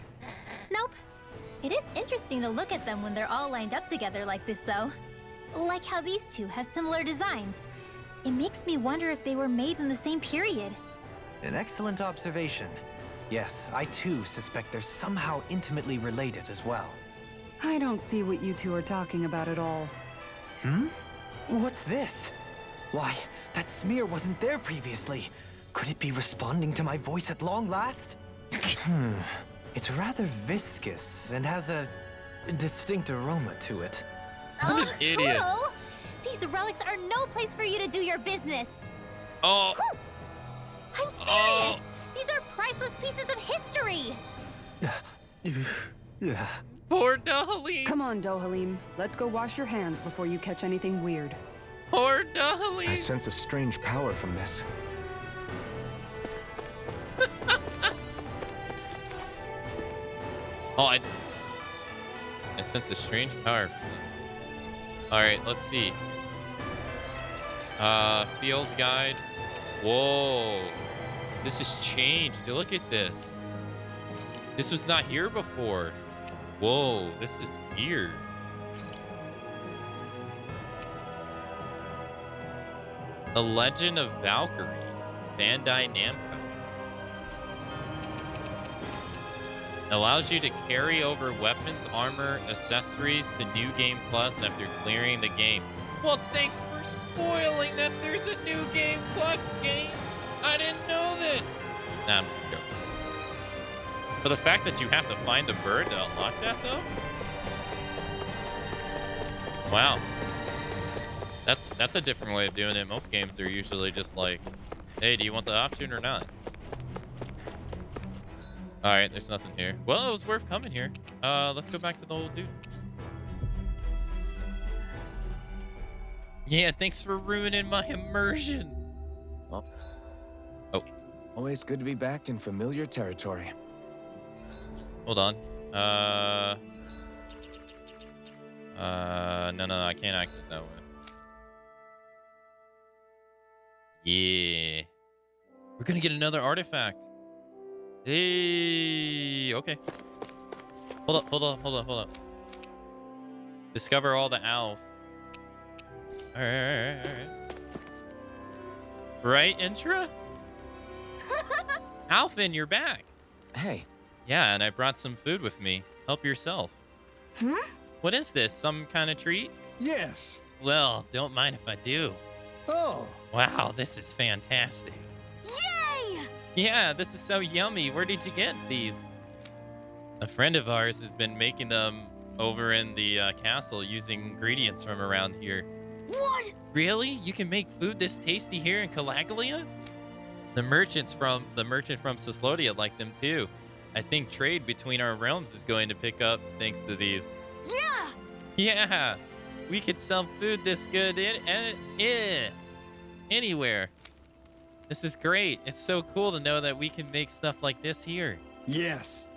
Nope. It is interesting to look at them when they're all lined up together like this, though. Like how these two have similar designs. It makes me wonder if they were made in the same period. An excellent observation. Yes, I too suspect they're somehow intimately related as well. I don't see what you two are talking about at all. Hmm? What's this? Why, that smear wasn't there previously. Could it be responding to my voice at long last? It's rather viscous and has a distinct aroma to it. What an idiot. Hello? These relics are no place for you to do your business. Oh. I'm serious. These are priceless pieces of history. Poor Dohalim. Come on, Dohalim. Let's go wash your hands before you catch anything weird. Poor Dohalim. I sense a strange power from this. Oh, I sense a strange power from this. Alright, let's see. Field guide. Whoa. This has changed. Look at this. This was not here before. Whoa, this is weird. The Legend of Valkyrie. Bandai Namco. Allows you to carry over weapons, armor, accessories to New Game Plus after clearing the game. Well, thanks for spoiling that there's a New Game Plus game. I didn't know this. Nah, I'm just joking. But the fact that you have to find a bird to unlock that, though? Wow. That's a different way of doing it. Most games are usually just like, hey, do you want the option or not? All right, there's nothing here. Well, it was worth coming here. Let's go back to the old dude. Yeah, thanks for ruining my immersion. Well, oh. Always good to be back in familiar territory. Hold on. No, I can't exit that way. Yeah. We're gonna get another artifact. Hey, okay. Hold up. Discover all the owls. All right. Right, Intra? Alphin, you're back. Hey. Yeah, and I brought some food with me. Help yourself. Huh? What is this? Some kind of treat? Yes. Well, don't mind if I do. Oh. Wow, this is fantastic. Yay! Yeah, this is so yummy. Where did you get these? A friend of ours has been making them over in the castle using ingredients from around here. What? Really? You can make food this tasty here in Calaglia? The merchant from Sislodia like them too. I think trade between our realms is going to pick up thanks to these. Yeah! Yeah! We could sell food this good anywhere. This is great. It's so cool to know that we can make stuff like this here. Yes.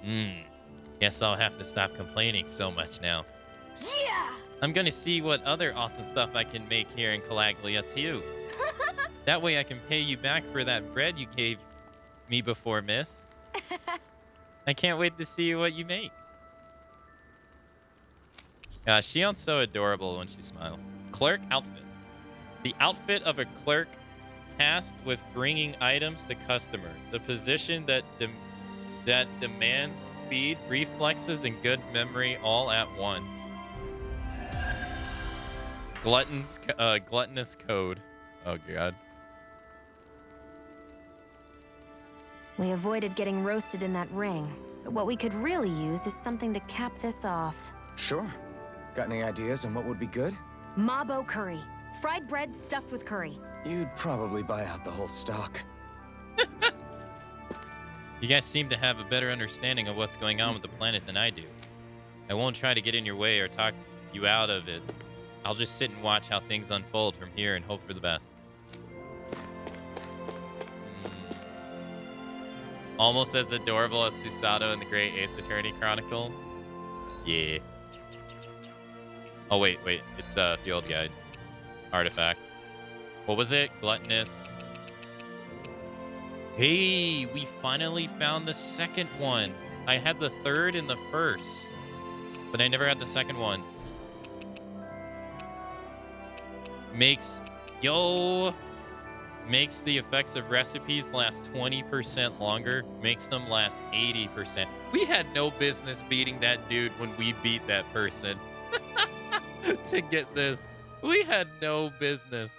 Guess I'll have to stop complaining so much now. Yeah! I'm gonna see what other awesome stuff I can make here in Calaglia too. That way I can pay you back for that bread you gave me before, miss. I can't wait to see what you make. Gosh, Shion's so adorable when she smiles. Clerk outfit. The outfit of a clerk tasked with bringing items to customers. A position that demands speed, reflexes, and good memory all at once. Gluttonous code. Oh, God. We avoided getting roasted in that ring, but what we could really use is something to cap this off. Sure. Got any ideas on what would be good? Mabo curry. Fried bread stuffed with curry. You'd probably buy out the whole stock. You guys seem to have a better understanding of what's going on with the planet than I do. I won't try to get in your way or talk you out of it. I'll just sit and watch how things unfold from here and hope for the best. Almost as adorable as Susato in the Great Ace Attorney Chronicle. Yeah. Oh, wait. It's Field Guides. Artifact. What was it? Gluttonous. Hey, we finally found the second one. I had the third and the first, but I never had the second one. Makes the effects of recipes last 20% longer. Makes them last 80%. We had no business beating that dude when we beat that person. To get this. We had no business.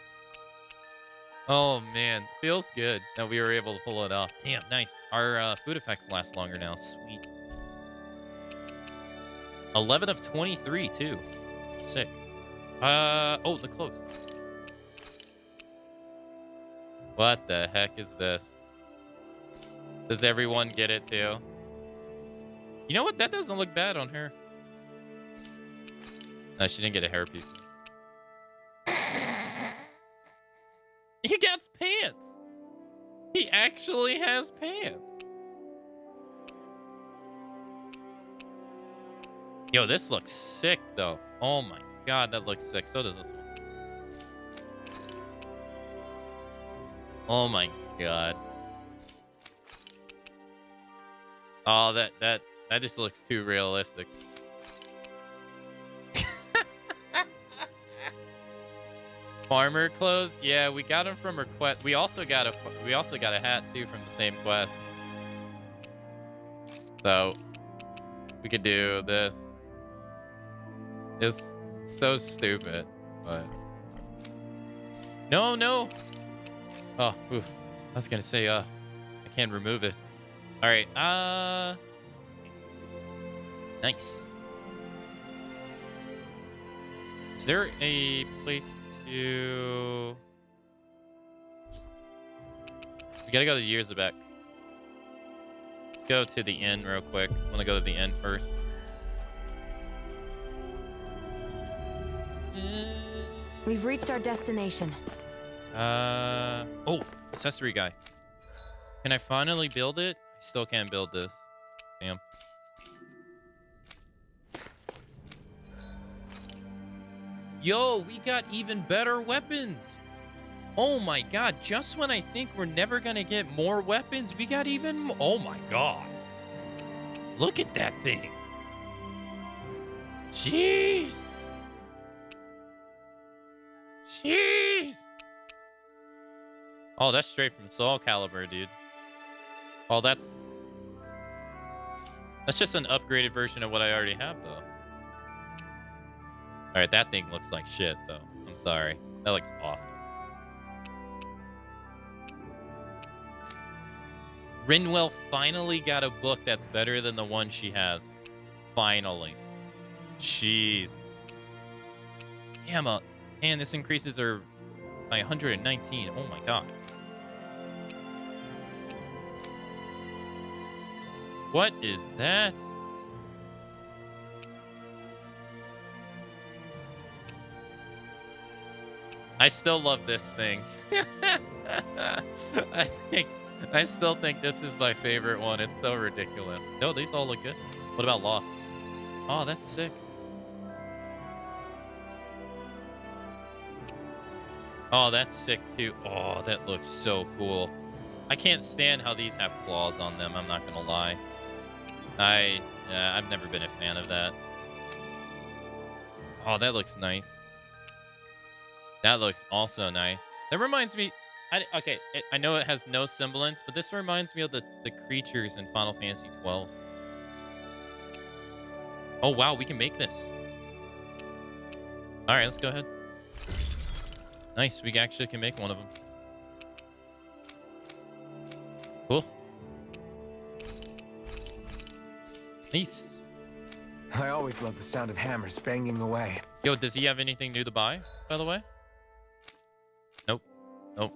Oh, man. Feels good that we were able to pull it off. Damn, nice. Our food effects last longer now. Sweet. 11 of 23, too. Sick. Oh, the clothes. What the heck is this? Does everyone get it, too? You know what? That doesn't look bad on her. No, she didn't get a hairpiece. He gets pants. He actually has pants. Yo, this looks sick, though. Oh my god, that looks sick. So does this one. Oh my god. Oh, that just looks too realistic. Farmer clothes? Yeah, we got them from her quest. We also got a hat too from the same quest. So we could do this. It's so stupid, but no. Oh, oof. I was gonna say I can't remove it. All right, nice. Is there a place to? We gotta go to Yerzabek. Let's go to the inn real quick. I want to go to the inn first. We've reached our destination. Oh, accessory guy. Can I finally build it? I still can't build this. Damn. Yo, we got even better weapons. Oh my god, just when I think we're never gonna get more weapons, we got even more. Oh my god. Look at that thing. Jeez. Jeez. Oh, that's straight from Soul Calibur, dude. Oh, that's just an upgraded version of what I already have, though. All right, that thing looks like shit, though. I'm sorry. That looks awful. Rinwell finally got a book that's better than the one she has. Finally. Jeez. Damn, and this increases her by 119. Oh my god. What is that? I still love this thing. I still think this is my favorite one. It's so ridiculous. No, these all look good. What about Law? Oh, that's sick. Oh, that's sick too. Oh, that looks so cool. I can't stand how these have claws on them. I'm not gonna lie. I've never been a fan of that. Oh, that looks nice. That looks also nice. That reminds me. I know it has no semblance, but this reminds me of the creatures in Final Fantasy 12. Oh wow, we can make this. All right, let's go ahead. Nice, we actually can make one of them. Cool. Nice. I always love the sound of hammers banging away. Yo, does he have anything new to buy, by the way? Nope. Nope.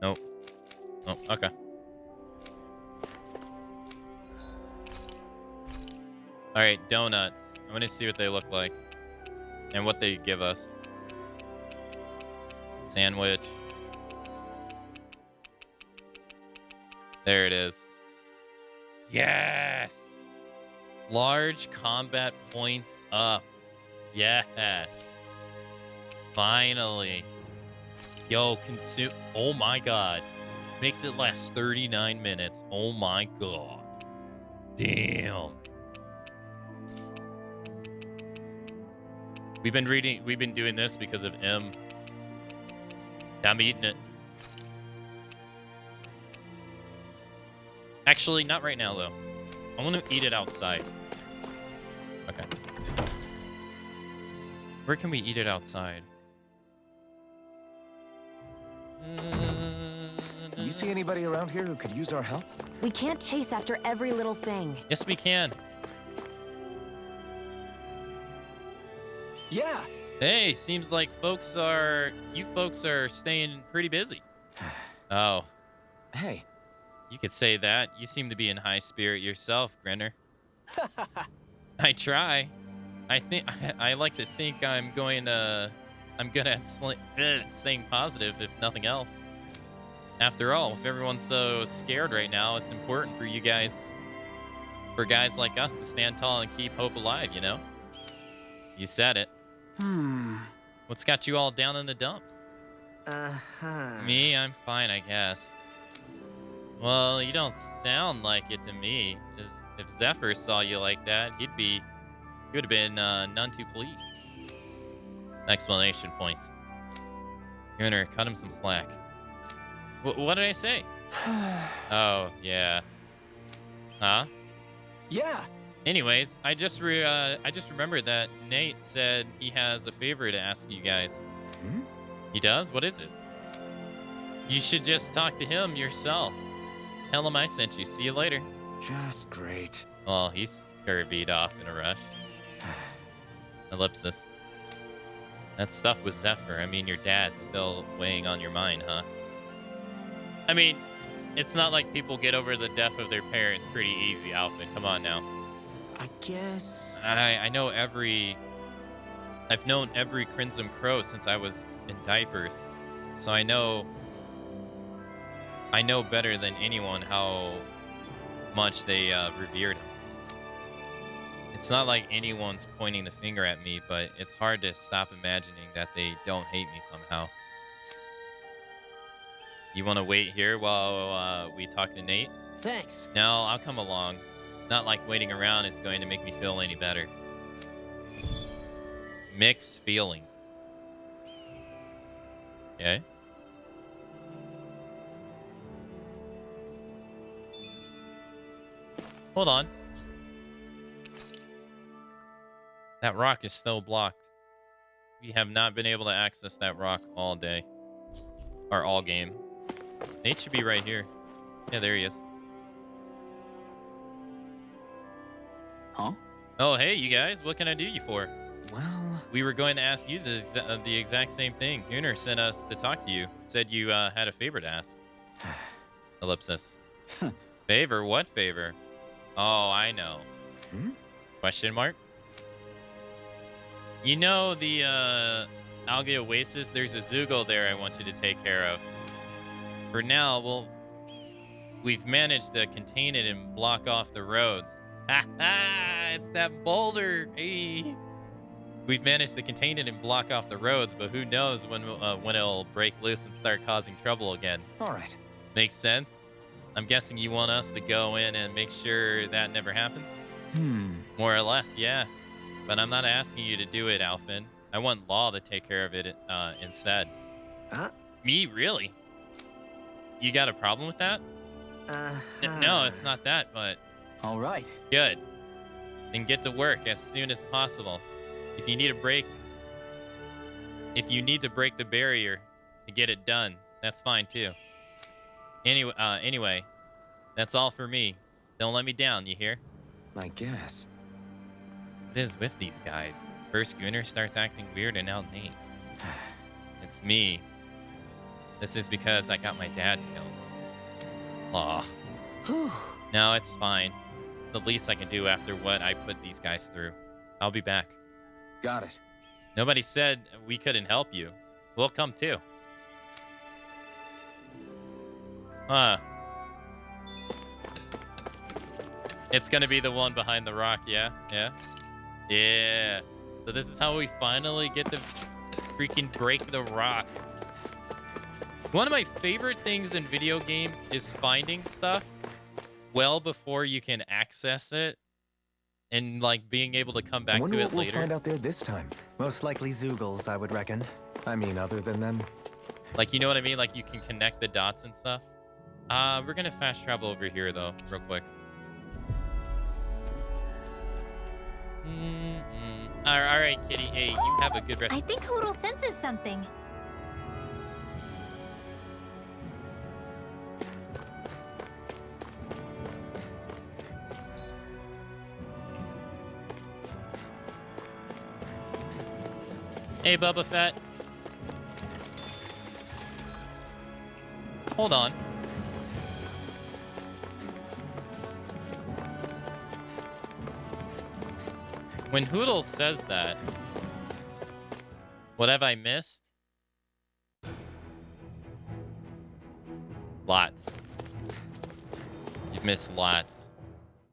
Nope. Oh, okay. All right, donuts. I want to see what they look like and what they give us. Sandwich. There it is. Yes. Large combat points up. Yes. Finally. Yo, consume. Oh my god. Makes it last 39 minutes. Oh my god. Damn. We've been doing this because of M. I'm eating it. Actually, not right now, though. I want to eat it outside. Okay. Where can we eat it outside? Do you see anybody around here who could use our help? We can't chase after every little thing. Yes, we can. Yeah. Hey, seems like you folks are staying pretty busy. Oh. Hey. You could say that. You seem to be in high spirit yourself, Grinner. I try. I like to think I'm good at staying positive, if nothing else. After all, if everyone's so scared right now, it's important for you guys, for guys like us to stand tall and keep hope alive, you know? You said it. What's got you all down in the dumps? Me, I'm fine, I guess. Well, you don't sound like it to me. If Zephyr saw you like that, he would have been none too pleased. Explanation point. Gunner, cut him some slack. What did I say? Oh, yeah. Huh? Yeah. Anyways, I just remembered that Nate said he has a favor to ask you guys. He does? What is it? You should just talk to him yourself. Tell him I sent you. See you later. Just great. Well, he's scurvied off in a rush. Ellipsis. That stuff with Zephyr. I mean, your dad's still weighing on your mind, huh? I mean, it's not like people get over the death of their parents pretty easy, Alpha. Come on now. I guess. I've known every Crimson Crow since I was in diapers. So I know better than anyone how much they revered him. It's not like anyone's pointing the finger at me, but it's hard to stop imagining that they don't hate me somehow. You want to wait here while we talk to Nate? Thanks. No, I'll come along. Not like waiting around is going to make me feel any better. Mixed feelings. Okay. Hold on. That rock is still blocked. We have not been able to access that rock all day. Or all game. Nate should be right here. Yeah, there he is. Huh? Oh, hey, you guys. What can I do you for? Well... We were going to ask you the exact same thing. Gunnar sent us to talk to you. Said you had a favor to ask. Ellipsis. Favor? What favor? Oh, I know. Question mark? You know the Algae Oasis? There's a Zoogle there I want you to take care of. For now, we've managed to contain it and block off the roads. Ha ha! It's that boulder! Hey. We've managed to contain it and block off the roads, but who knows when it'll break loose and start causing trouble again. All right. Makes sense? I'm guessing you want us to go in and make sure that never happens? More or less, yeah. But I'm not asking you to do it, Alphin. I want Law to take care of it instead. Me? Really? You got a problem with that? No, it's not that, but... All right. Good. Then get to work as soon as possible. If you need to break the barrier to get it done, that's fine too. Anyway, that's all for me. Don't let me down, you hear? I guess. What is with these guys? First Gunnar starts acting weird and now Nate. It's me. This is because I got my dad killed. Aw. No, it's fine. It's the least I can do after what I put these guys through. I'll be back. Got it. Nobody said we couldn't help you. We'll come too. Huh. It's gonna be the one behind the rock, yeah? Yeah? Yeah. So this is how we finally get to freaking break the rock. One of my favorite things in video games is finding stuff well before you can access it and like being able to come back to it what later. We'll find out there this time. Most likely Zoogles, I would reckon. I mean, other than them. Like, you know what I mean? Like, you can connect the dots and stuff. We're gonna fast travel over here, though, real quick. All right, kitty. Hey, you have a good rest. I think Hoodle senses something. Hey, Bubba Fett. Hold on. When Hoodle says that, what have I missed? Lots. You've missed lots.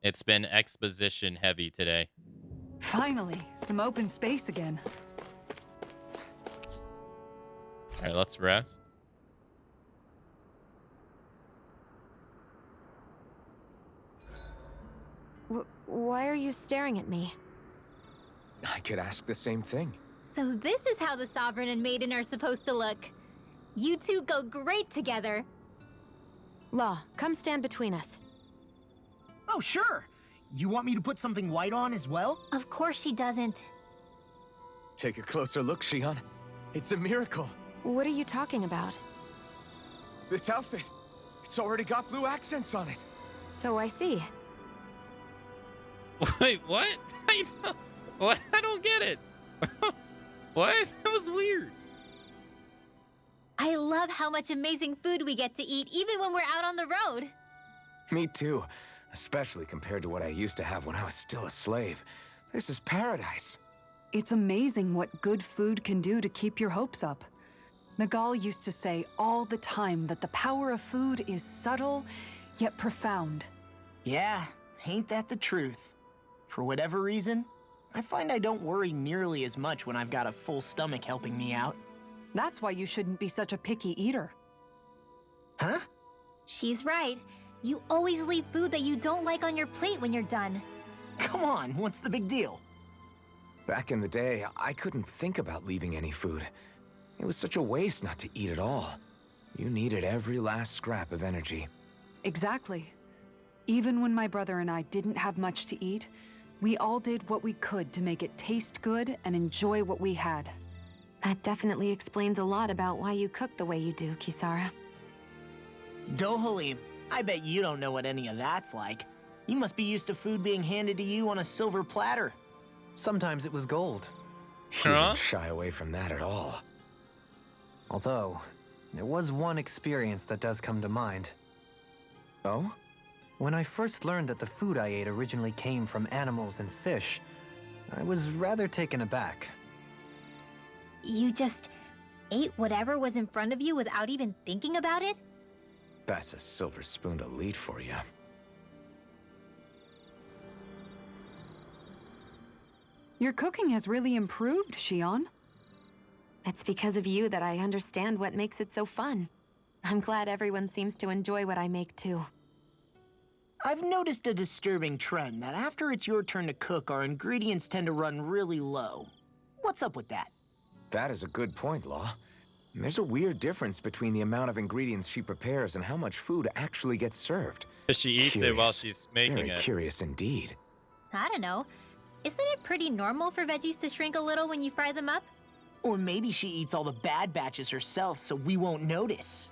It's been exposition heavy today. Finally, some open space again. All right, let's rest. Why are you staring at me? I could ask the same thing. So this is how the Sovereign and Maiden are supposed to look. You two go great together. Law, come stand between us. Oh, sure. You want me to put something white on as well? Of course she doesn't. Take a closer look, Shion. It's a miracle. What are you talking about? This outfit, it's already got blue accents on it. So I see. Wait, what? What? I don't get it. What? That was weird. I love how much amazing food we get to eat even when we're out on the road. Me too, especially compared to what I used to have when I was still a slave. This is paradise. It's amazing what good food can do to keep your hopes up. Nagal used to say all the time that the power of food is subtle, yet profound. Yeah, ain't that the truth? For whatever reason, I find I don't worry nearly as much when I've got a full stomach helping me out. That's why you shouldn't be such a picky eater. Huh? She's right. You always leave food that you don't like on your plate when you're done. Come on, what's the big deal? Back in the day, I couldn't think about leaving any food. It was such a waste not to eat at all. You needed every last scrap of energy. Exactly. Even when my brother and I didn't have much to eat, we all did what we could to make it taste good and enjoy what we had. That definitely explains a lot about why you cook the way you do, Kisara. Dohalim, I bet you don't know what any of that's like. You must be used to food being handed to you on a silver platter. Sometimes it was gold. You didn't shy away from that at all. Although, there was one experience that does come to mind. Oh? When I first learned that the food I ate originally came from animals and fish, I was rather taken aback. You just ate whatever was in front of you without even thinking about it? That's a silver spoon elite for you. Your cooking has really improved, Shion. It's because of you that I understand what makes it so fun. I'm glad everyone seems to enjoy what I make too. I've noticed a disturbing trend that after it's your turn to cook, our ingredients tend to run really low. What's up with that? That is a good point, Law. There's a weird difference between the amount of ingredients she prepares and how much food actually gets served. She eats it while she's making Very it. curious indeed. I don't know. Isn't it pretty normal for veggies to shrink a little when you fry them up? Or maybe she eats all the bad batches herself so we won't notice.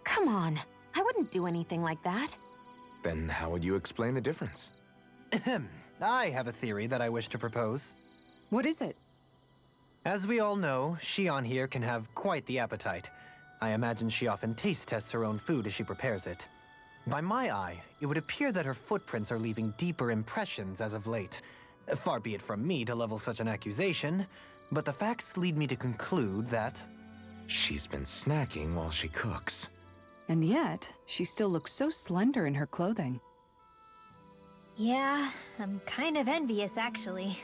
Come on, I wouldn't do anything like that. Then how would you explain the difference? Ahem. I have a theory that I wish to propose. What is it? As we all know, Shion here can have quite the appetite. I imagine she often taste tests her own food as she prepares it. By my eye, it would appear that her footprints are leaving deeper impressions as of late. Far be it from me to level such an accusation, but the facts lead me to conclude that... She's been snacking while she cooks. And yet, she still looks so slender in her clothing. Yeah, I'm kind of envious, actually.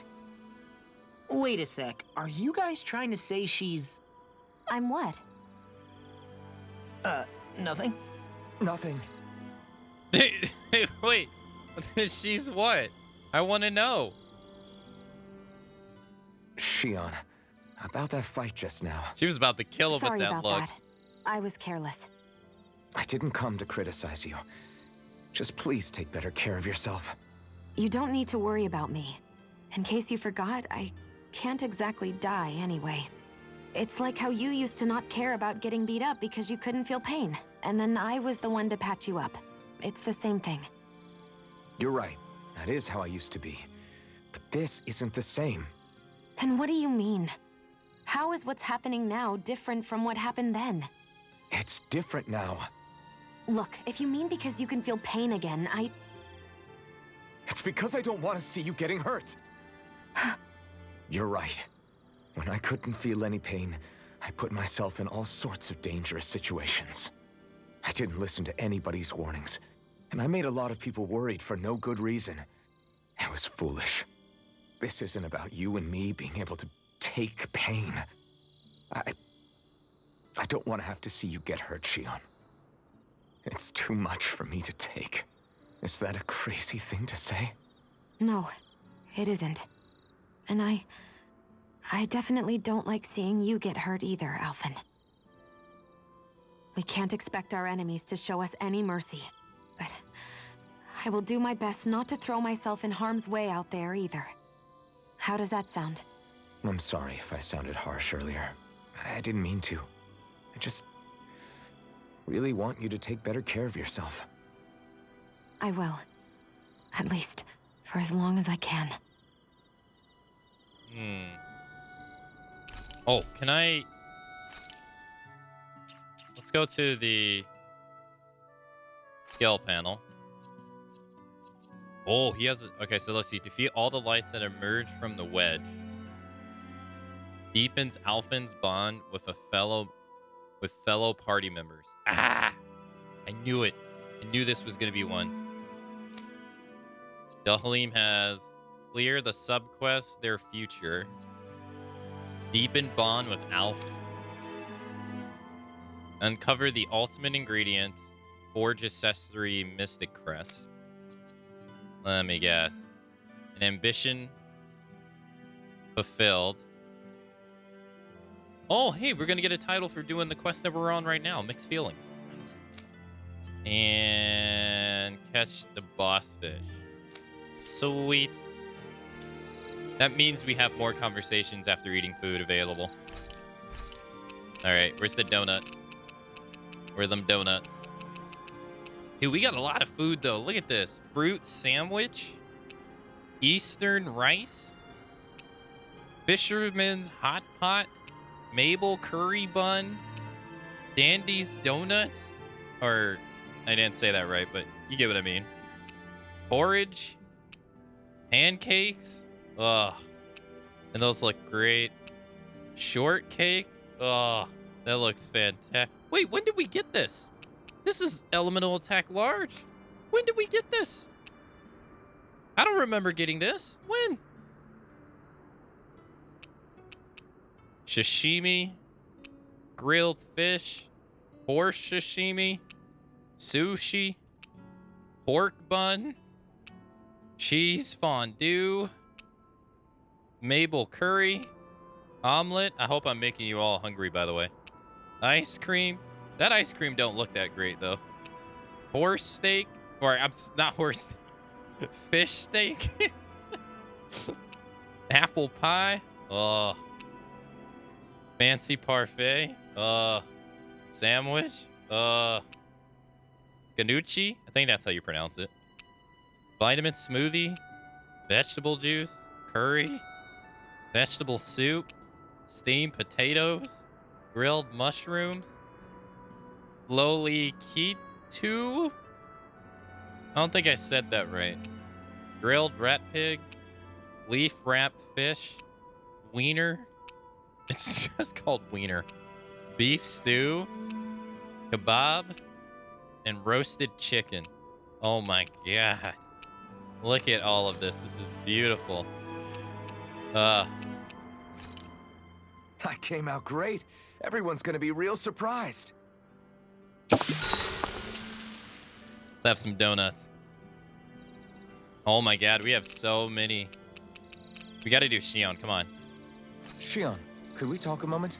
Wait a sec. Are you guys trying to say she's... I'm what? Nothing? Nothing. Wait, she's what? I want to know. Shion, about that fight just now. She was about to kill him Sorry with that about look. that. I was careless. I didn't come to criticize you. Just please take better care of yourself. You don't need to worry about me. In case you forgot, I can't exactly die anyway. It's like how you used to not care about getting beat up because you couldn't feel pain, and then I was the one to patch you up. It's the same thing. You're right. That is how I used to be. But this isn't the same. Then what do you mean? How is what's happening now different from what happened then? It's different now. Look, if you mean because you can feel pain again, It's because I don't want to see you getting hurt. You're right. When I couldn't feel any pain, I put myself in all sorts of dangerous situations. I didn't listen to anybody's warnings, and I made a lot of people worried for no good reason. It was foolish. This isn't about you and me being able to take pain. I don't want to have to see you get hurt, Shion. It's too much for me to take. Is that a crazy thing to say? No, it isn't. And I definitely don't like seeing you get hurt either, Alphen. We can't expect our enemies to show us any mercy, but I will do my best not to throw myself in harm's way out there either. How does that sound? I'm sorry if I sounded harsh earlier. I didn't mean to. I just really want you to take better care of yourself. I will. At least, for as long as I can. Oh, can I... Let's go to the skill panel. Oh, he has... Okay, so let's see. Defeat all the lights that emerge from the wedge. Deepens Alphen's bond with fellow party members. Ah! I knew it. I knew this was going to be one. Delhalim has clear the subquest, their future. Deepen bond with Alphen. Uncover the ultimate ingredient. Forge accessory mystic crest. Let me guess. An ambition fulfilled. Oh, hey, we're going to get a title for doing the quest that we're on right now. Mixed feelings. Nice. And catch the boss fish. Sweet. That means we have more conversations after eating food available. All right, where's the donuts? Where are them donuts? Dude, we got a lot of food, though. Look at this. Fruit sandwich. Eastern rice. Fisherman's hot pot. Mabel curry bun. Dandy's donuts. Or, I didn't say that right, but you get what I mean. Porridge. Pancakes. Ugh. And those look great. Shortcake. Ugh. That looks fantastic. Wait, when did we get this? This is Elemental Attack Large. When did we get this? I don't remember getting this. When? Sashimi. Grilled fish. Horse sashimi. Sushi. Pork bun. Cheese fondue. Mabel curry. Omelet. I hope I'm making you all hungry, by the way. Ice cream. That ice cream don't look that great, though. Horse steak. Or, I'm not horse. Fish steak. Apple pie. Oh. Fancy parfait. Sandwich. Ganucci. I think that's how you pronounce it. Vitamin smoothie. Vegetable juice. Curry. Vegetable soup. Steamed potatoes. Grilled mushrooms. Loli Kitu. I don't think I said that right. Grilled rat pig, leaf wrapped fish, wiener. It's just called wiener. Beef stew, kebab, and roasted chicken. Oh my god. Look at all of this. This is beautiful. That came out great. Everyone's gonna be real surprised. Let's have some donuts. Oh my god, we have so many. We gotta do Shion, come on. Shion, could we talk a moment?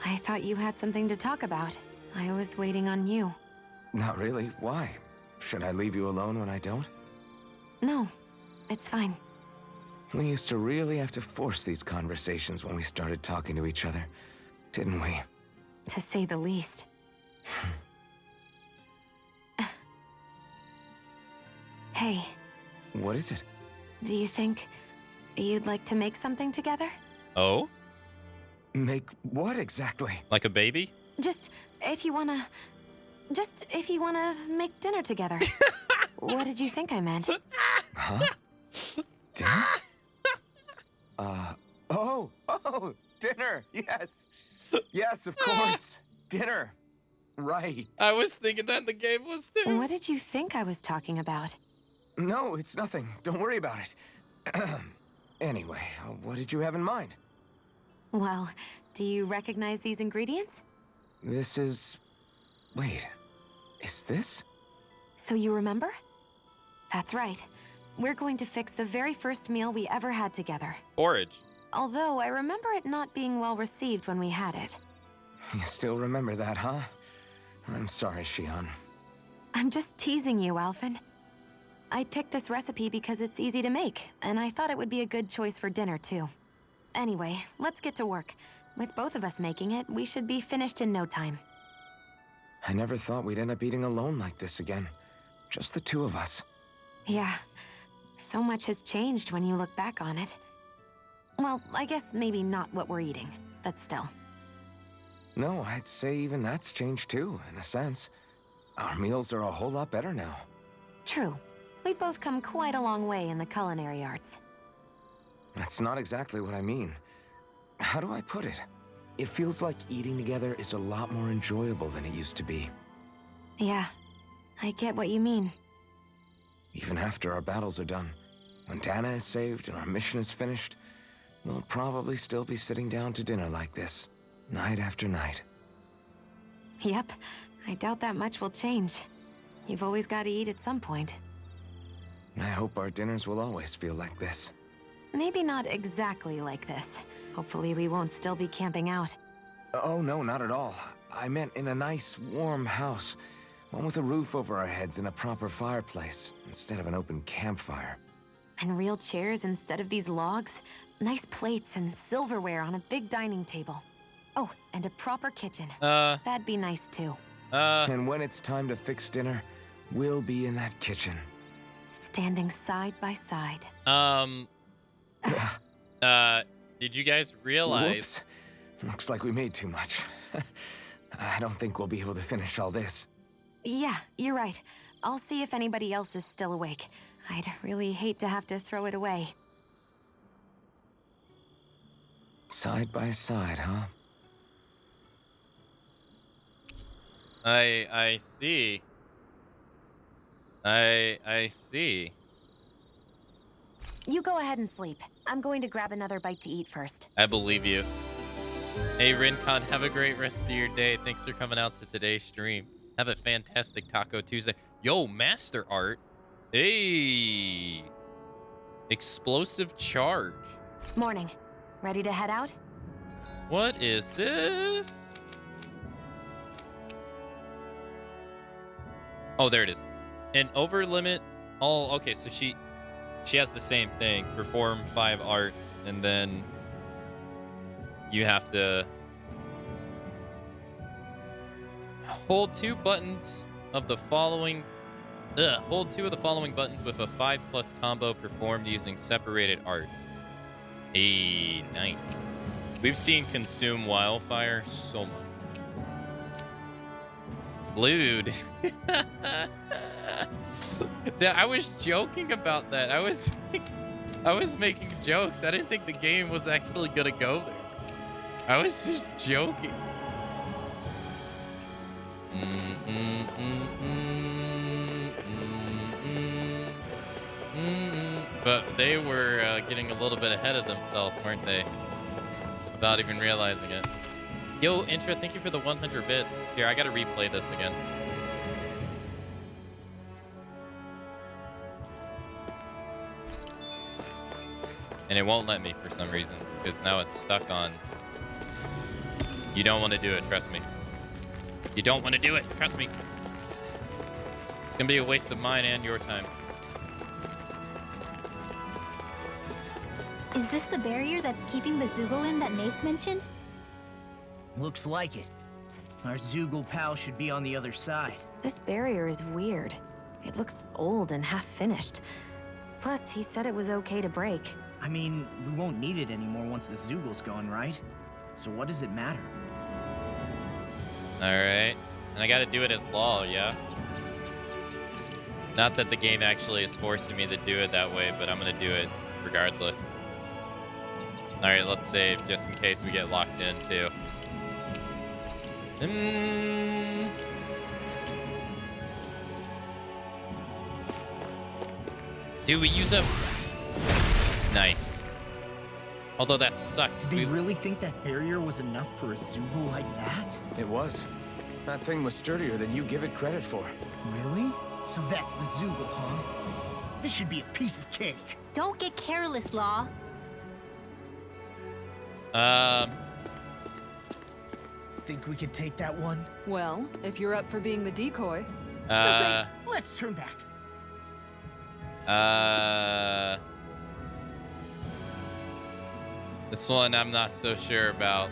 I thought you had something to talk about. I was waiting on you. Not really. Why? Should I leave you alone when I don't? No, it's fine. We used to really have to force these conversations when we started talking to each other, didn't we? To say the least. Hey. What is it? Do you think you'd like to make something together? Oh? Make what exactly? Like a baby? Just if you wanna make dinner together. What did you think I meant? Huh? Dinner? Dinner. Yes. Yes, of course. Dinner. Right. I was thinking that the game was too. What did you think I was talking about? No, it's nothing. Don't worry about it. Anyway, what did you have in mind? Well, do you recognize these ingredients? This is... Wait. Is this? So you remember? That's right. We're going to fix the very first meal we ever had together. Porridge. Although I remember it not being well received when we had it. You still remember that, huh? I'm sorry, Shion. I'm just teasing you, Alphen. I picked this recipe because it's easy to make, and I thought it would be a good choice for dinner, too. Anyway, let's get to work. With both of us making it, we should be finished in no time. I never thought we'd end up eating alone like this again. Just the two of us. Yeah. So much has changed when you look back on it. Well, I guess maybe not what we're eating, but still. No, I'd say even that's changed too, in a sense. Our meals are a whole lot better now. True. We've both come quite a long way in the culinary arts. That's not exactly what I mean. How do I put it? It feels like eating together is a lot more enjoyable than it used to be. Yeah, I get what you mean. Even after our battles are done, when Dana is saved and our mission is finished, we'll probably still be sitting down to dinner like this, night after night. Yep, I doubt that much will change. You've always got to eat at some point. I hope our dinners will always feel like this. Maybe not exactly like this. Hopefully we won't still be camping out. Oh, no, not at all. I meant in a nice, warm house. One with a roof over our heads and a proper fireplace, instead of an open campfire. And real chairs instead of these logs. Nice plates and silverware on a big dining table. Oh, and a proper kitchen. That'd be nice too. And when it's time to fix dinner, we'll be in that kitchen. Standing side by side. Did you guys realize... Whoops. Looks like we made too much. I don't think we'll be able to finish all this. Yeah, you're right. I'll see if anybody else is still awake. I'd really hate to have to throw it away. Side by side, huh? I see. I see. You go ahead and sleep. I'm going to grab another bite to eat first. I believe you. Hey, Rincon, have a great rest of your day. Thanks for coming out to today's stream. Have a fantastic Taco Tuesday. Yo, Master Art. Hey. Explosive charge. Morning. Ready to head out? What is this? Oh, there it is. An over limit. Oh, okay. So she has the same thing. Perform 5 arts, and then you have to hold 2 buttons of the following. Hold 2 of the following buttons with a 5+ combo performed using separated art. Hey, nice. We've seen Consume Wildfire so much. Lewd. I was joking about that. I was making jokes. I didn't think the game was actually gonna go there. I was just joking. But they were getting a little bit ahead of themselves, weren't they? Without even realizing it. Yo, Intra, thank you for the 100 bits. Here, I gotta replay this again. And it won't let me for some reason, because now it's stuck on. You don't want to do it, trust me. You don't want to do it, trust me. It's gonna be a waste of mine and your time. Is this the barrier that's keeping the Zoogle in that Nath mentioned? Looks like it. Our Zoogle pal should be on the other side. This barrier is weird. It looks old and half-finished. Plus, he said it was okay to break. I mean, we won't need it anymore once the Zoogle's gone, right? So what does it matter? Alright. And I gotta do it as law, yeah? Not that the game actually is forcing me to do it that way, but I'm gonna do it regardless. Alright, let's save just in case we get locked in too. Dude, we use up. Nice. Although that sucks. Did they really think that barrier was enough for a Zoogle like that? It was. That thing was sturdier than you give it credit for. Really? So that's the Zoogle, huh? This should be a piece of cake. Don't get careless, Law. Think we could take that one? Well, if you're up for being the decoy. No thanks. Let's turn back. This one I'm not so sure about.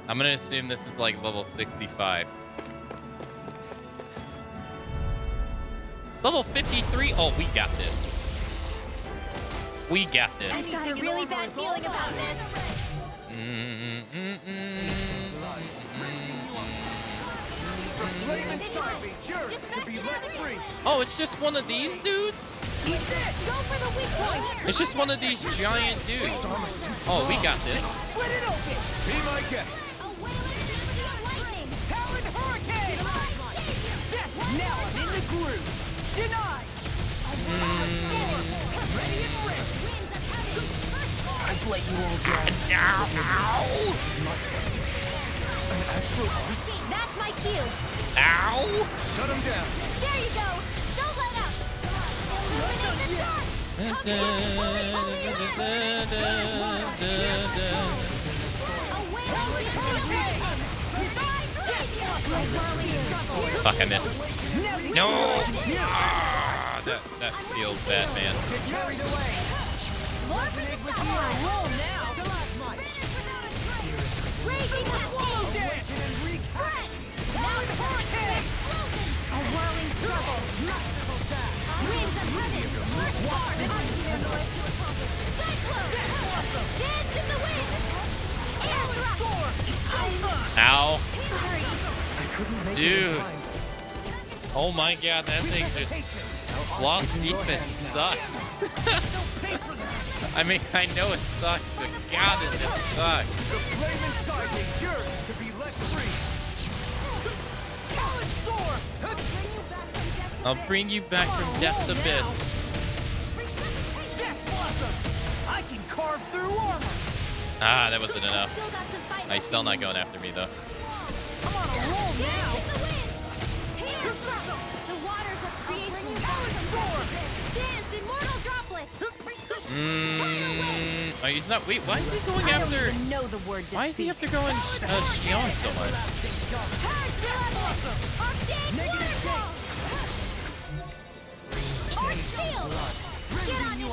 I'm gonna assume this is like level 65. Level 53? Oh, we got this. We got this. I've got a really bad feeling about this. Oh, it's just one of these dudes? Go for the weak point. It's just one of these giant dudes. Oh, we got this. Split it open. Be my guest. Talon Hurricane. Now I'm in the groove. Denied. Ready and ready. I've let you all down. An astral arts? That's my cue. Ow! Shut him down. There you go. Don't let up. Fuck, I missed. No! Ah, that feels bad, man. Ow. Dude. Oh my god, that thing just... Lost defense sucks. I mean, I know it sucks, but god, it just sucks. I'll bring you back from Death's Abyss. I can carve through armor. Ah, that wasn't enough. He's still not going after me, though. I'm on a roll now. The waters of creation. Dance, immortal droplets. Oh, he's not. Wait, why is he going after? Know the word Why is he after going Shion so much?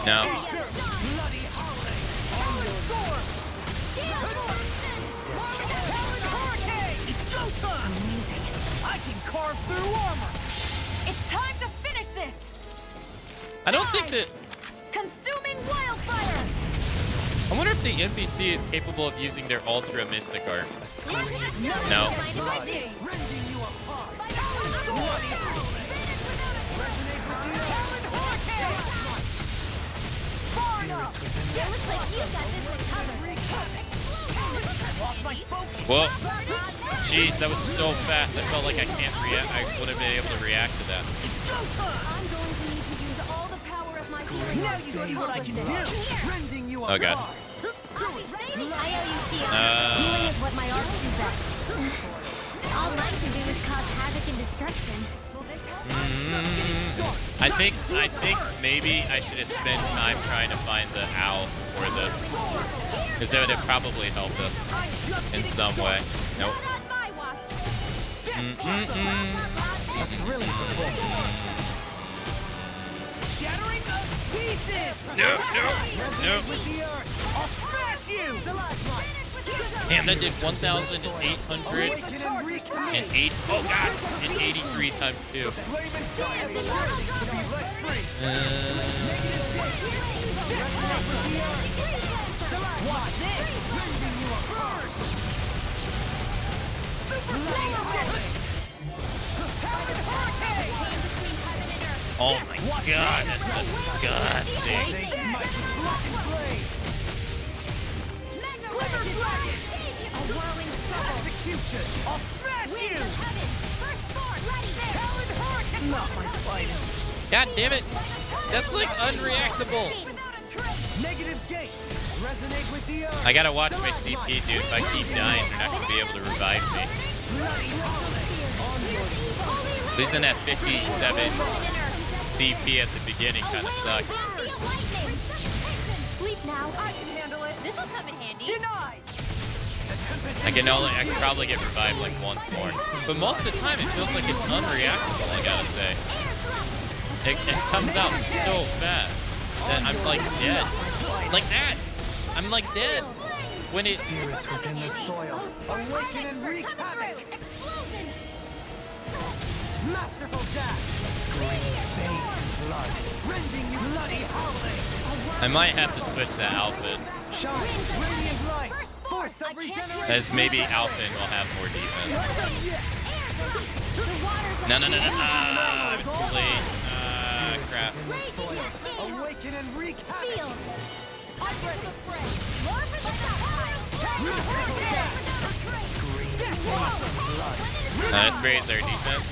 No. I can carve through armor. It's time to finish this. I don't think that. Consuming wildfire. I wonder if the NPC is capable of using their Ultra Mystic Art. No. Whoa. Jeez, that was so fast. I felt like I can't react. I wouldn't have been able to react to that. Oh god. All mine can do is cause havoc and destruction. I think maybe I should have spent time trying to find the owl for this. Because that would have probably helped us in some way. Nope. Nope. Damn, that did 1,808. Oh god, and 83 times 2. Oh my god, that's disgusting. God damn it! That's like unreactable. I gotta watch my CP, dude. If I keep dying, they're not gonna be able to revive me. Losing that 57 CP at the beginning kind of sucks. Sleep now. I can handle it. This'll come in handy. Denied. I can probably get revived like once more, but most of the time it feels like it's unreactable. I gotta say, it comes out so fast that I'm like dead, like that. I'm like dead when it. Spirits within the soil, awaken and wreak havoc. Masterful dash, scream bathed in blood, rending you bloody howling. I might have to switch to Alpha. Shine, radiant light. As maybe Alpin will have more defense. No. I was too late. Crap. Awaken and wreak havoc. Let's raise their defense.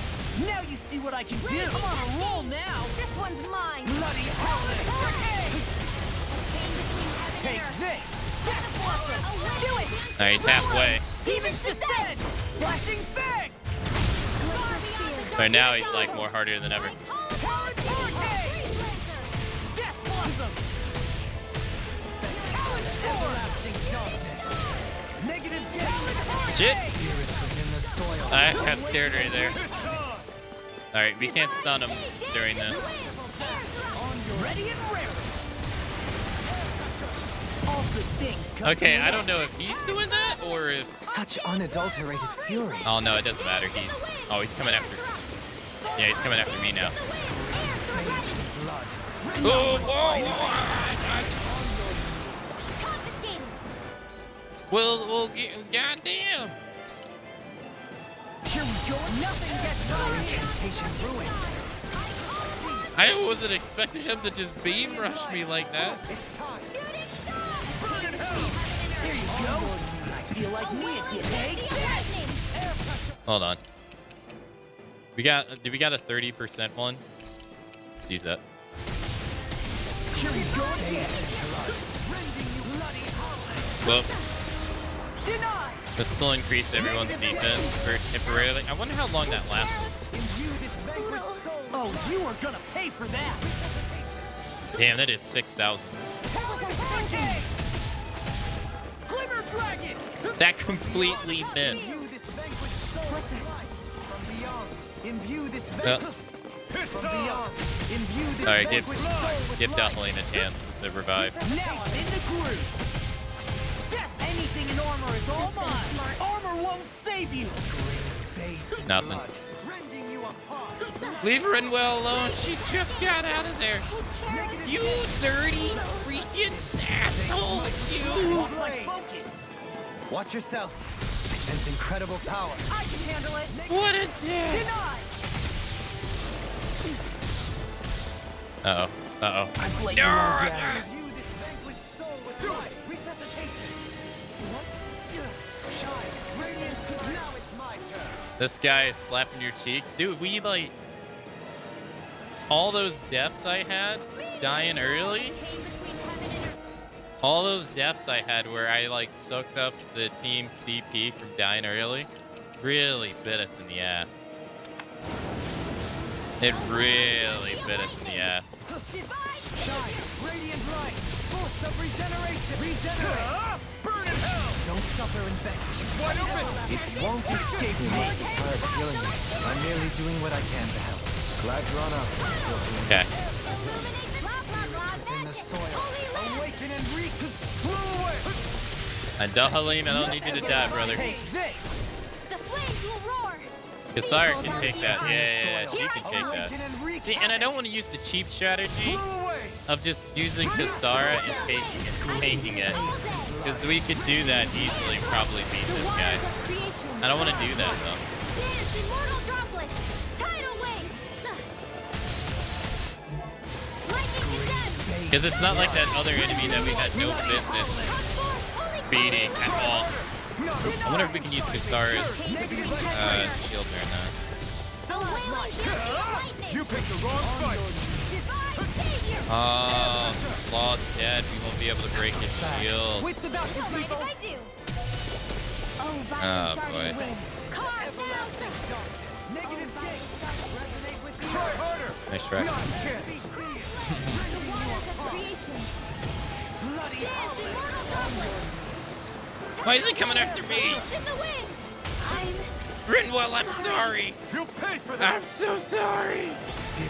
Now you see what I can do. I'm on a roll now. This one's mine. Bloody howling. Take this. Alright, he's halfway. But now he's like more harder than ever. Shit! I got scared right there. Alright, we can't stun him during this. Okay, I don't know if he's doing that or if... Such unadulterated fury. Oh no, it doesn't matter. He's coming after... Yeah, he's coming after me now. Oh, Well, goddamn. Here we go. Nothing gets orientation ruined. I wasn't expecting him to just beam rush me like that. Here you go. I feel like me again. Hold on. Did we got a 30% one? Let's use that. Here we go again. Well, this will increase everyone's defense for temporarily. I wonder how long that lasts. Oh, you are gonna pay for that. Damn, that did 6,000. Glimmer Dragon. That completely missed. Alright, give definitely a chance to revive. Now I'm in the groove. Anything in armor is all mine. Armor won't save you. Nothing. Leave Renwell alone. She just got out of there. You dirty freaking asshole. You. Watch yourself. And incredible power. I can handle it. What a dick. Uh-oh. Uh-oh. This guy is slapping your cheeks. Dude, we like... all those deaths I had dying early. All those deaths I had where I like soaked up the team CP from dying early really bit us in the ass. It really bit us in the ass. Radiant light! Force of regeneration! Regenerate! Burn in hell! Don't suffer in vain. Wide open! It won't escape me. I'm tired of healing you. I'm merely doing what I can to help. Glad you're on our side. Okay. Within the soil. Awaken and blow away! And Dahalim, I don't need you to die, brother. Take this! The flames will roar. Kasara can take that. Yeah, she can take that. See, and I don't want to use the cheap strategy of just using Kasara and taking it. Because we could do that easily, probably beat this guy. I don't want to do that, though. Dance immortal droplets. Tidal wave. Lightning descent. Because it's not like that other enemy that we had no business beating at all. I wonder if we can use Kasara's shield or not. You picked the wrong fight! Oh, Claw's dead. We won't be able to break his shield. What's about to people? Oh, boy. Try harder! Nice try. Why is it coming after me? Rinwell, I'm sorry. You'll pay for that. I'm so sorry.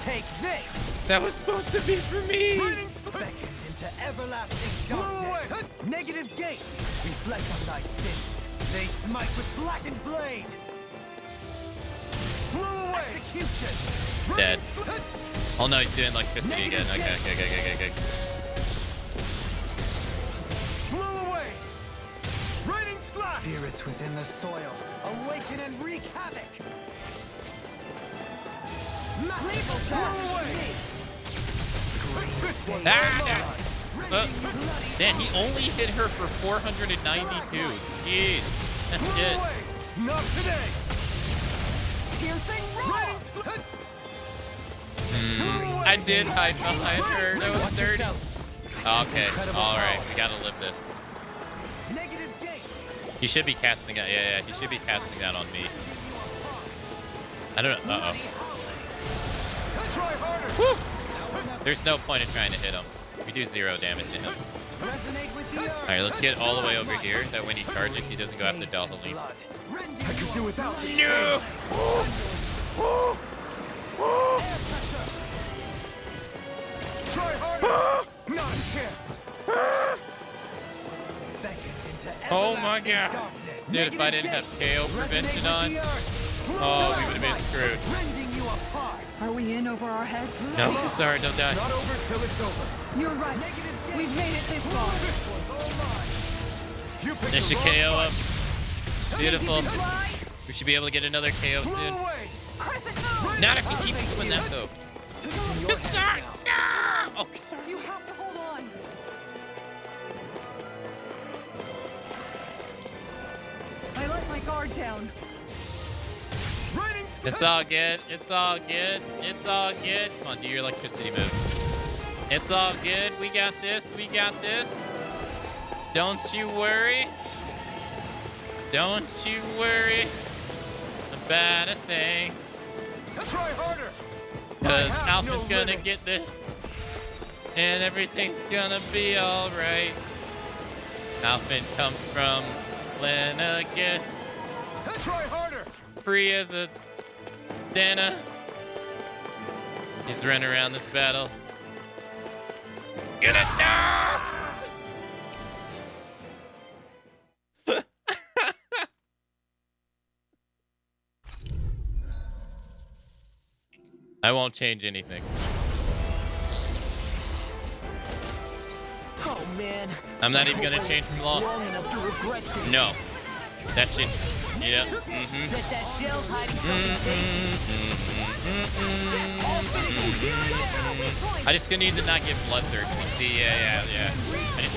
Take this. That was supposed to be for me. Beckoned into everlasting darkness. Negative gate. Reflect on thy sins. They smite with blackened blade. Blew away. Execution. Dead. Oh no, he's doing electricity again. Okay. Blew away. Raining slash. Spirits within the soil. Awaken and wreak havoc. Man, he only hit her for 492. Jeez, that's it. Not today. I did hide behind her. That was dirty. Okay, all right, we gotta live this. He should be casting that. Yeah, he should be casting that on me. I don't know. Uh-oh. Woo! There's no point in trying to hit him. We do 0 damage to him. Alright, let's get all the way over here. That when he charges, he doesn't go after Dalhalim. I could do without No! Try harder. Not a chance. Oh my god. Dude, if I didn't have KO prevention on, oh, we would have been screwed. Are we in over our heads? No, sorry, don't die. Not over till it's over. You're right. We've made it this far. They should KO him. Beautiful. We should be able to get another KO soon. Not if we keep doing that, though. Kasar! No! Oh, Kasar. You have to hold on. I let my guard down. It's all good. It's all good. It's all good. Come on, do your electricity move. It's all good. We got this. We got this. Don't you worry. Don't you worry about a thing. Try harder. Because Alpha's gonna get this. And everything's gonna be alright. Alpha comes from Lenegus. Try harder. Free as a Dana. He's running around this battle. Get it down! I won't change anything. Oh man. I'm not even gonna change from law. No. That shit Yeah. I just need to not get bloodthirsty. See, yeah.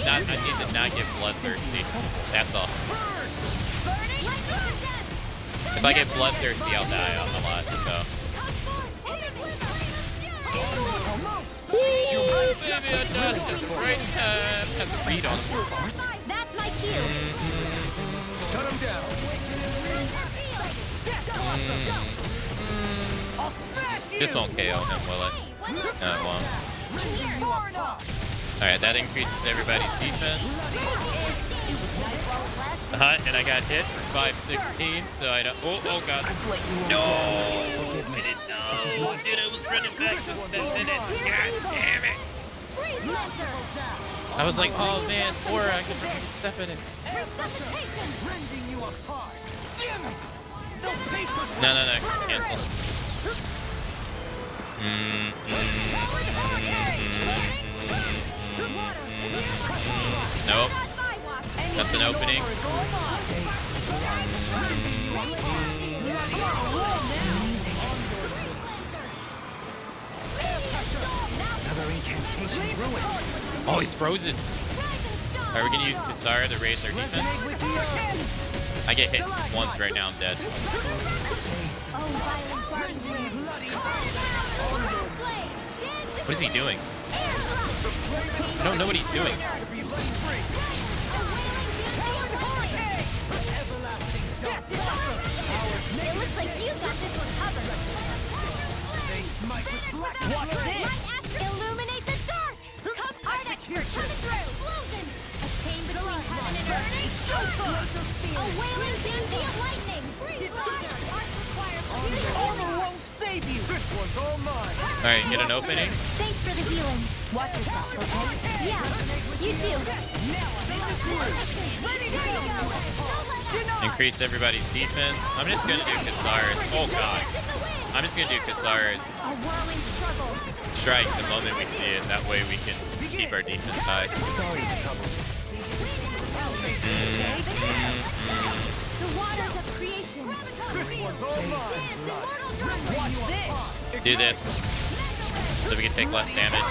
I need to not get bloodthirsty. That's all. If I get bloodthirsty, I'll die a lot. So. Baby, I dodged at the right time. Have to read on. That's my cue. Shut him down. This won't KO him, will it? No, it won't. Alright, that increases everybody's defense. And I got hit for 516, so I don't. Oh god. No! I didn't know! Dude, I was running back to step in it. God damn it! I was like, oh man, 4, I can step in it. No, cancel. Nope. That's an opening. Oh, he's frozen. Are we gonna use Kasara to raise our defense? I get hit once right now, I'm dead. What is he doing? I don't know what he's doing. It looks like you got this one covered. Watch this. Illuminate the dark. Come coming through. Explosion. A chain between heaven and earth. A wailing daisy of lightning. Armor won't save you. This one's all mine. All right, get an opening. Thanks for the healing. Watch yourself, okay? Yeah, you too. Increase everybody's defense. I'm just gonna do Kasara's. Oh god. I'm just gonna do Kasara's strike the moment we see it. That way we can keep our defense high. Do this so we can take less damage.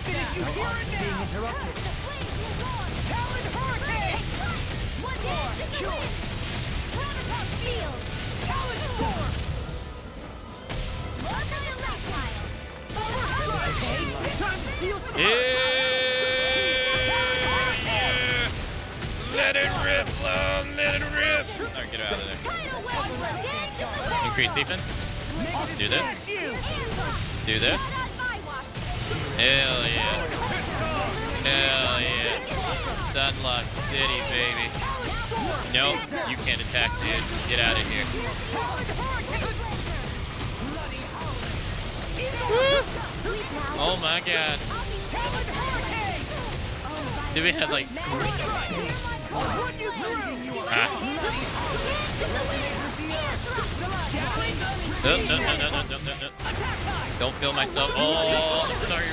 Being interrupted. Let it rip, Long. Let it rip. Alright, get out of there. Increase defense. Do this. Do this. Hell yeah. Hell yeah. Sunlock City, baby. Nope, you can't attack, dude. Get out of here. Woo! Oh my god. Do we have like... No. Don't kill myself. Oh, I'm sorry.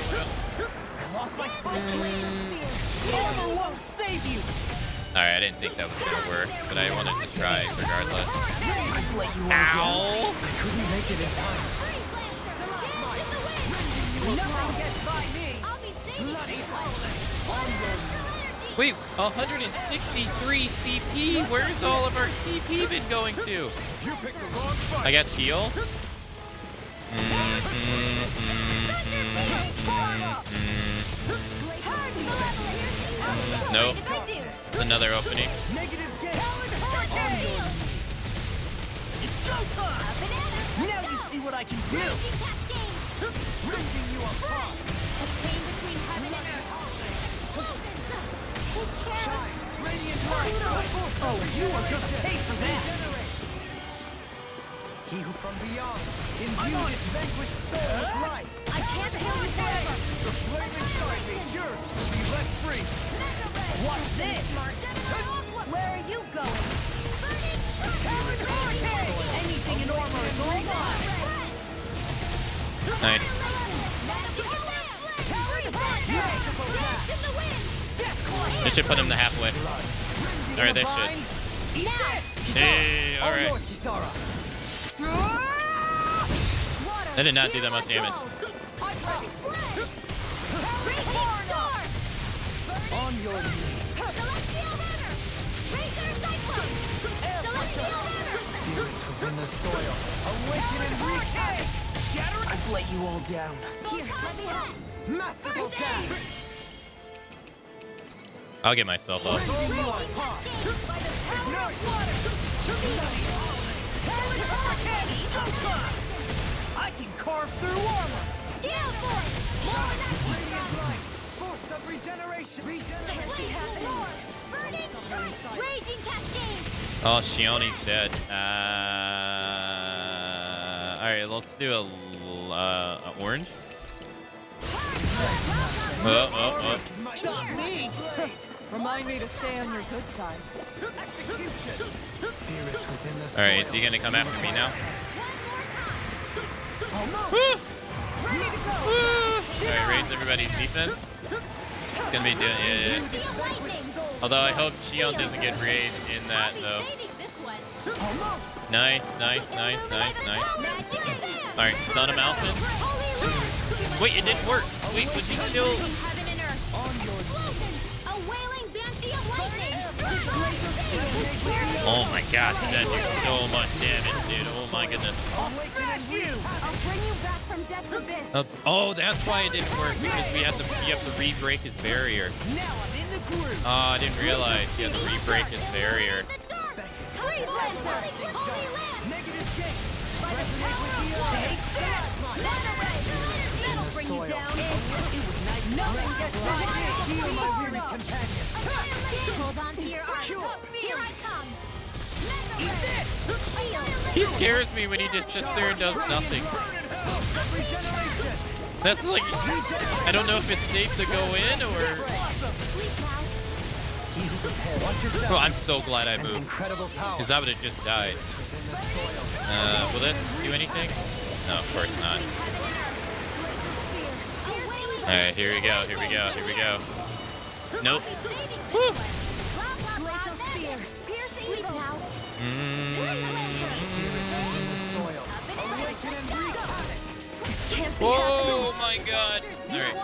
Alright, I didn't think that was gonna work, but I wanted to try regardless. Ow! I couldn't make it in time. Nothing gets by me. Wait, 163 CP? Where's all of our CP been going to? I guess heal? Nope. It's another opening. Now you see what I can do. Ripping you apart. Radiant light. Oh, you are just paid for that. He who from beyond imbued his vanquished soul with life. I can't heal you forever. The flaming side is yours to be let free. Watch this. Where are you going? Anything in armor is all mine. Nice. This should put him to halfway. All right, this should. Hey, all right. That did not do that much damage. On your knees. Spirits within the soil. Awaken and wreak havoc. I've let you all down. Here, let me help. Masterful dash. I'll get myself up. I can carve through armor. Force of regeneration. Raging cascade. Oh, Shione's dead. All right, let's do a orange. Oh. Stop me! Remind me to stay on your good side. All right, is he gonna come after me now? All right, raise everybody's defense. It's gonna be yeah. Although I hope Shion doesn't get raised in that though. Nice. All right, stun him, Alpha. Wait, it didn't work. Wait, was he still? Oh my gosh, that did so much damage, dude. Oh my goodness. Oh, that's why it didn't work, because you have to re-break his barrier. Oh, I didn't realize you have to re-break his barrier. Hold on to your arms. Here I come. He scares me when he just sits there and does nothing. That's like, I don't know if it's safe to go in or... Oh, I'm so glad I moved, because I would have just died. Will this do anything? No, of course not. Alright, here we go. Nope. Woo. Oh my god. Alright,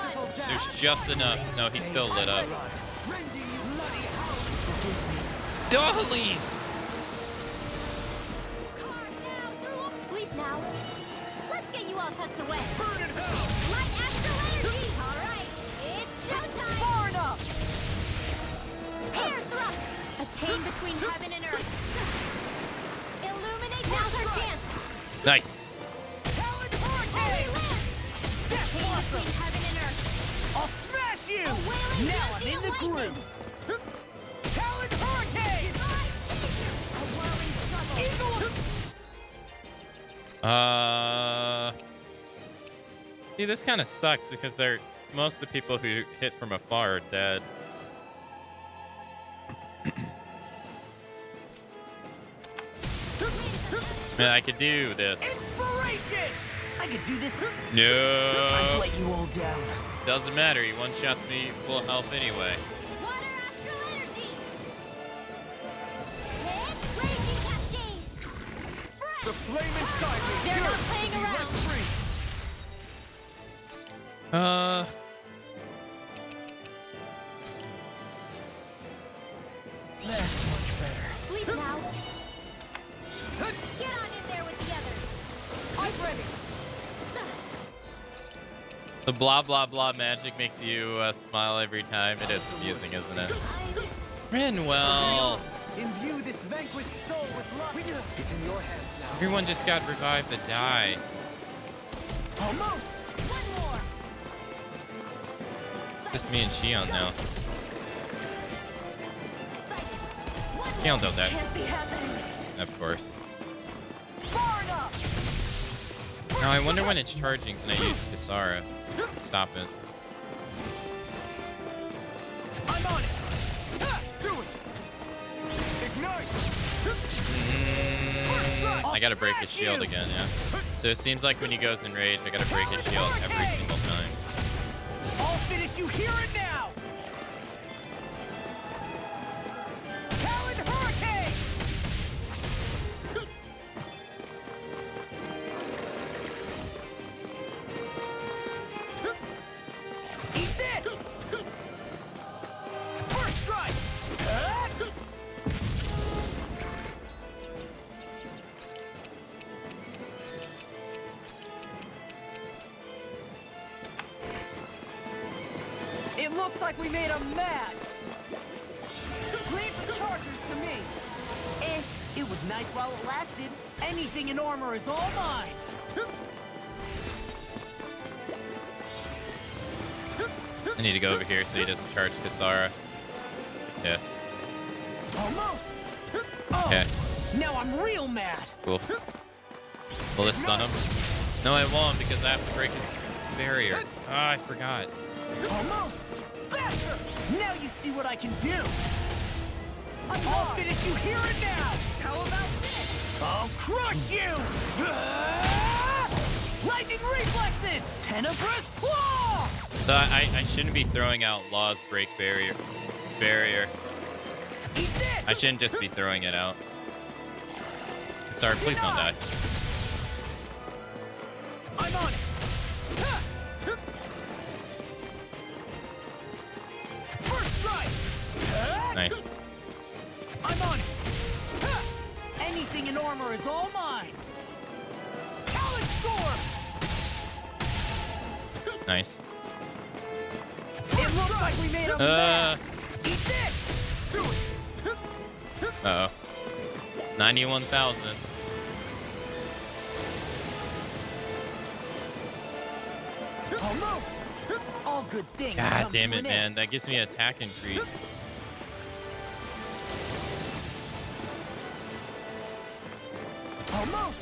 there's just enough. No, he's still lit up. Dolly! Sleep now. Let's get you all tucked away. Light astral energy. All right, it's showtime. Far enough. Air thrust. A chain between heaven and earth. Illuminate. Now's our chance. Nice. Holy land. Chain between heaven and earth. I'll smash you. Now I'm in the groove. Talon hurricane. See, this kind of sucks because most of the people who hit from afar are dead. Man, I could do this. Inspiration! I could do this. No. I've let you all down. Doesn't matter. He one-shots me full health anyway. The flame inside me. They're not playing around. That's much better. Sleep now. Get on in there with the others. I'm ready. The blah blah blah magic makes you smile every time. It is amusing, isn't it? Rinwell. Imbue this vanquished soul with love. It's in your hands now. Everyone just got revived to die. Almost. One more. Just me and Shion now. Shion don't die. Can't be happening. Of course. Far enough. Now I wonder when it's charging. Can I use Kisara? Stop it. I'm on it. Do it. Ignite. I gotta break his shield again, yeah. So it seems like when he goes in rage, I gotta break his shield every single time. I'll finish you here and now. like we made him mad. Leave the chargers to me. It was nice while it lasted. Anything in armor is all mine. I need to go over here so he doesn't charge Kasara. Yeah. Almost. Okay. Now I'm real mad. Cool. Will this stun him? No, I won't because I have to break his barrier. Ah, I forgot. Almost. Faster. Now you see what I can do. I'll finish you here and now. How about this? I'll crush you. Lightning reflexes. Tenebrous claw. So I shouldn't be throwing out Law's break barrier. I shouldn't just be throwing it out. Sorry, please don't die. I'm on it. First strike. Nice. I'm on it. Anything in armor is all mine. Talon storm. Nice. It looks like we made him mad. Eat this. Uh-oh. 91,000. Almost. All good things. God come damn to it, an man. end. That gives me attack increase. Almost.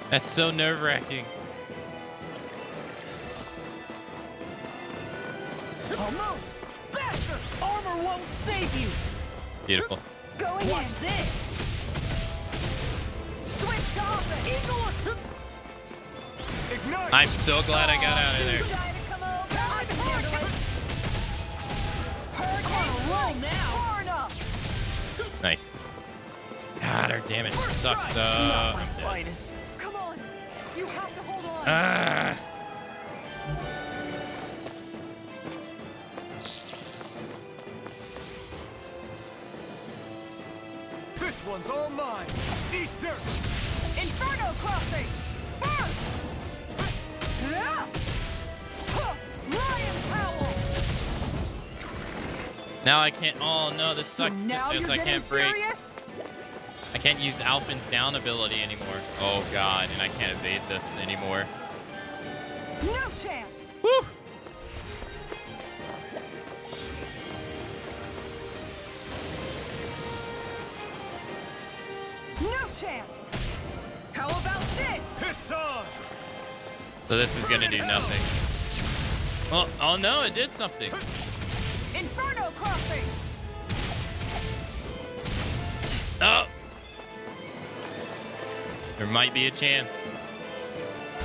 That's so nerve-wracking. Almost. Faster. Armor won't save you. Beautiful. Going Watch in. this. Switch to offense. Eagle. Ignite. I'm so glad I got out of there. Try to come over. I can handle it. Roll now. Far enough. Nice. God, our damage sucks. Not my finest. Come on. You have to hold on. Ah. This one's all mine. Eat dirt. Inferno crossing. First. Lion Howl. Now I can't. Oh no, this sucks Now because you're I getting can't break. serious? I can't use Alpin's down ability anymore. Oh god, and I can't evade this anymore. No chance. Woo! No chance. How about this? It's on. So this is gonna do nothing. Well, oh no, it did something. Inferno crossing. Oh! There might be a chance.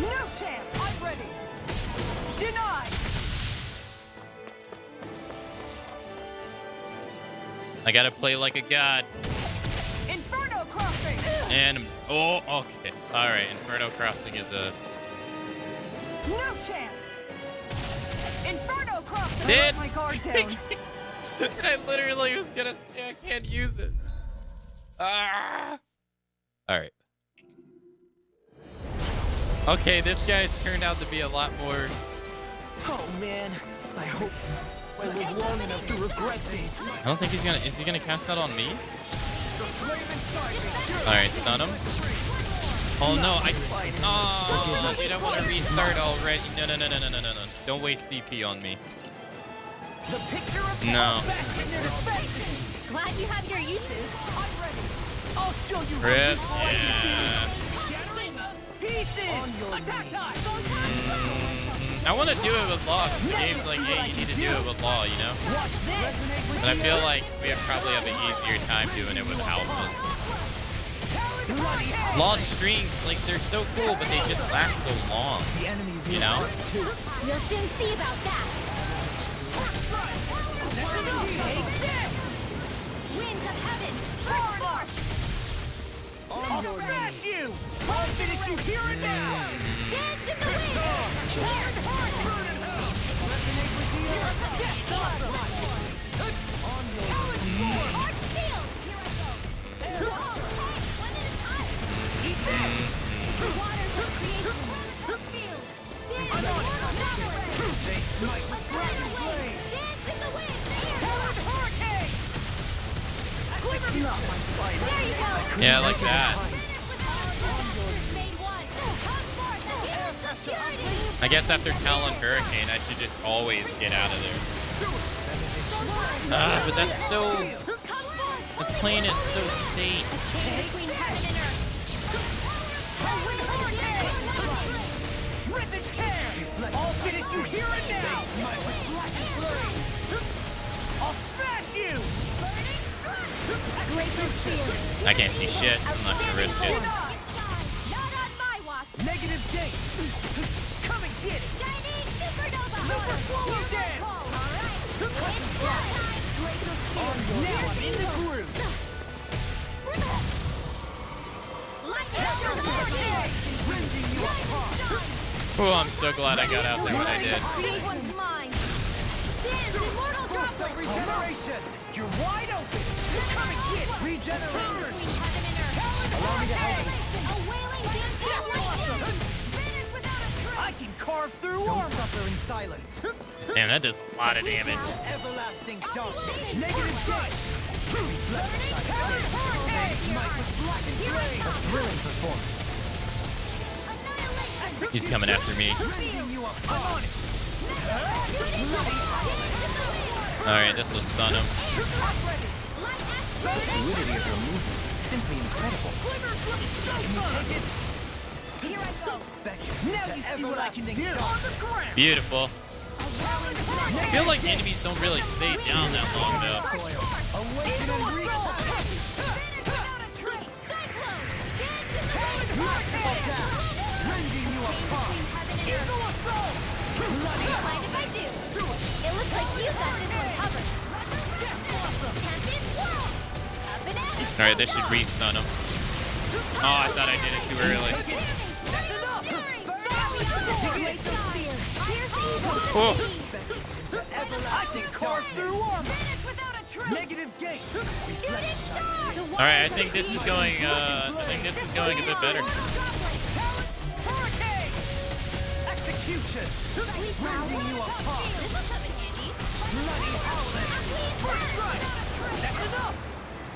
No chance. I'm ready. Denied. I gotta play like a god. Inferno crossing. And, oh, okay. Alright, Inferno Crossing is a... No chance. Inferno crossing. Did- Let my guard down. I literally was gonna say I can't use it. Ah! Alright. Okay, this guy's turned out to be a lot more... Oh man, I hope I live long enough to regret this. I don't think he's gonna... Is he gonna cast that on me? Alright, stun him. Oh no, Oh, dude, I want to restart already. No. Don't waste CP on me. No. Glad you have your uses. I'll show you. Rip, yeah. Pieces. Attack time. I want to do it with Law. Game's like, hey, you need to do it with Law, you know? But I feel like we would probably have an easier time doing it with Alpha. Law streams, like, they're so cool, but they just last so long. You know? You'll soon see about that. Winds of heaven, far north. I'll smash you. I'll finish you here and now. Dance in the wind. Here's horn. Arch shield. Here I go. One at a time. Eat this. Waters of creation. Field. Dance the mortal javelin. They smite with dragon blade. Dance Yeah, like that. I guess after Talon Hurricane, I should just always get out of there. But that's so... That's playing it so safe. I'll finish you here and now! I'll smash you! I can't see shit. I'm not gonna risk it. Negative gate! Come and get it! Super swallow dance! Now I'm in the groove! Oh, I'm so glad I got out there when I did. Regeneration! You're wide open! Come and get it! Regeneration! Allow me to help you. I can carve through armor! Don't suffer in silence. Man, that does a lot of damage. Everlasting darkness. Negative gate. Thrilling performance. He's coming after me. Alright, this will stun him. The fluidity of your movement is simply incredible. Can you take it? Here I go. Now you see what I can do. On the ground. Beautiful. I feel like enemies don't really stay down that long, though. It looks like you got this one covered. Alright, this should re-stun him. Oh, I thought I did it too early. Oh. I can carve through armor. Negative gate. Alright, I think this is going a bit better. Execution. Rounding you apart. Bloody howling. First strike. That's enough.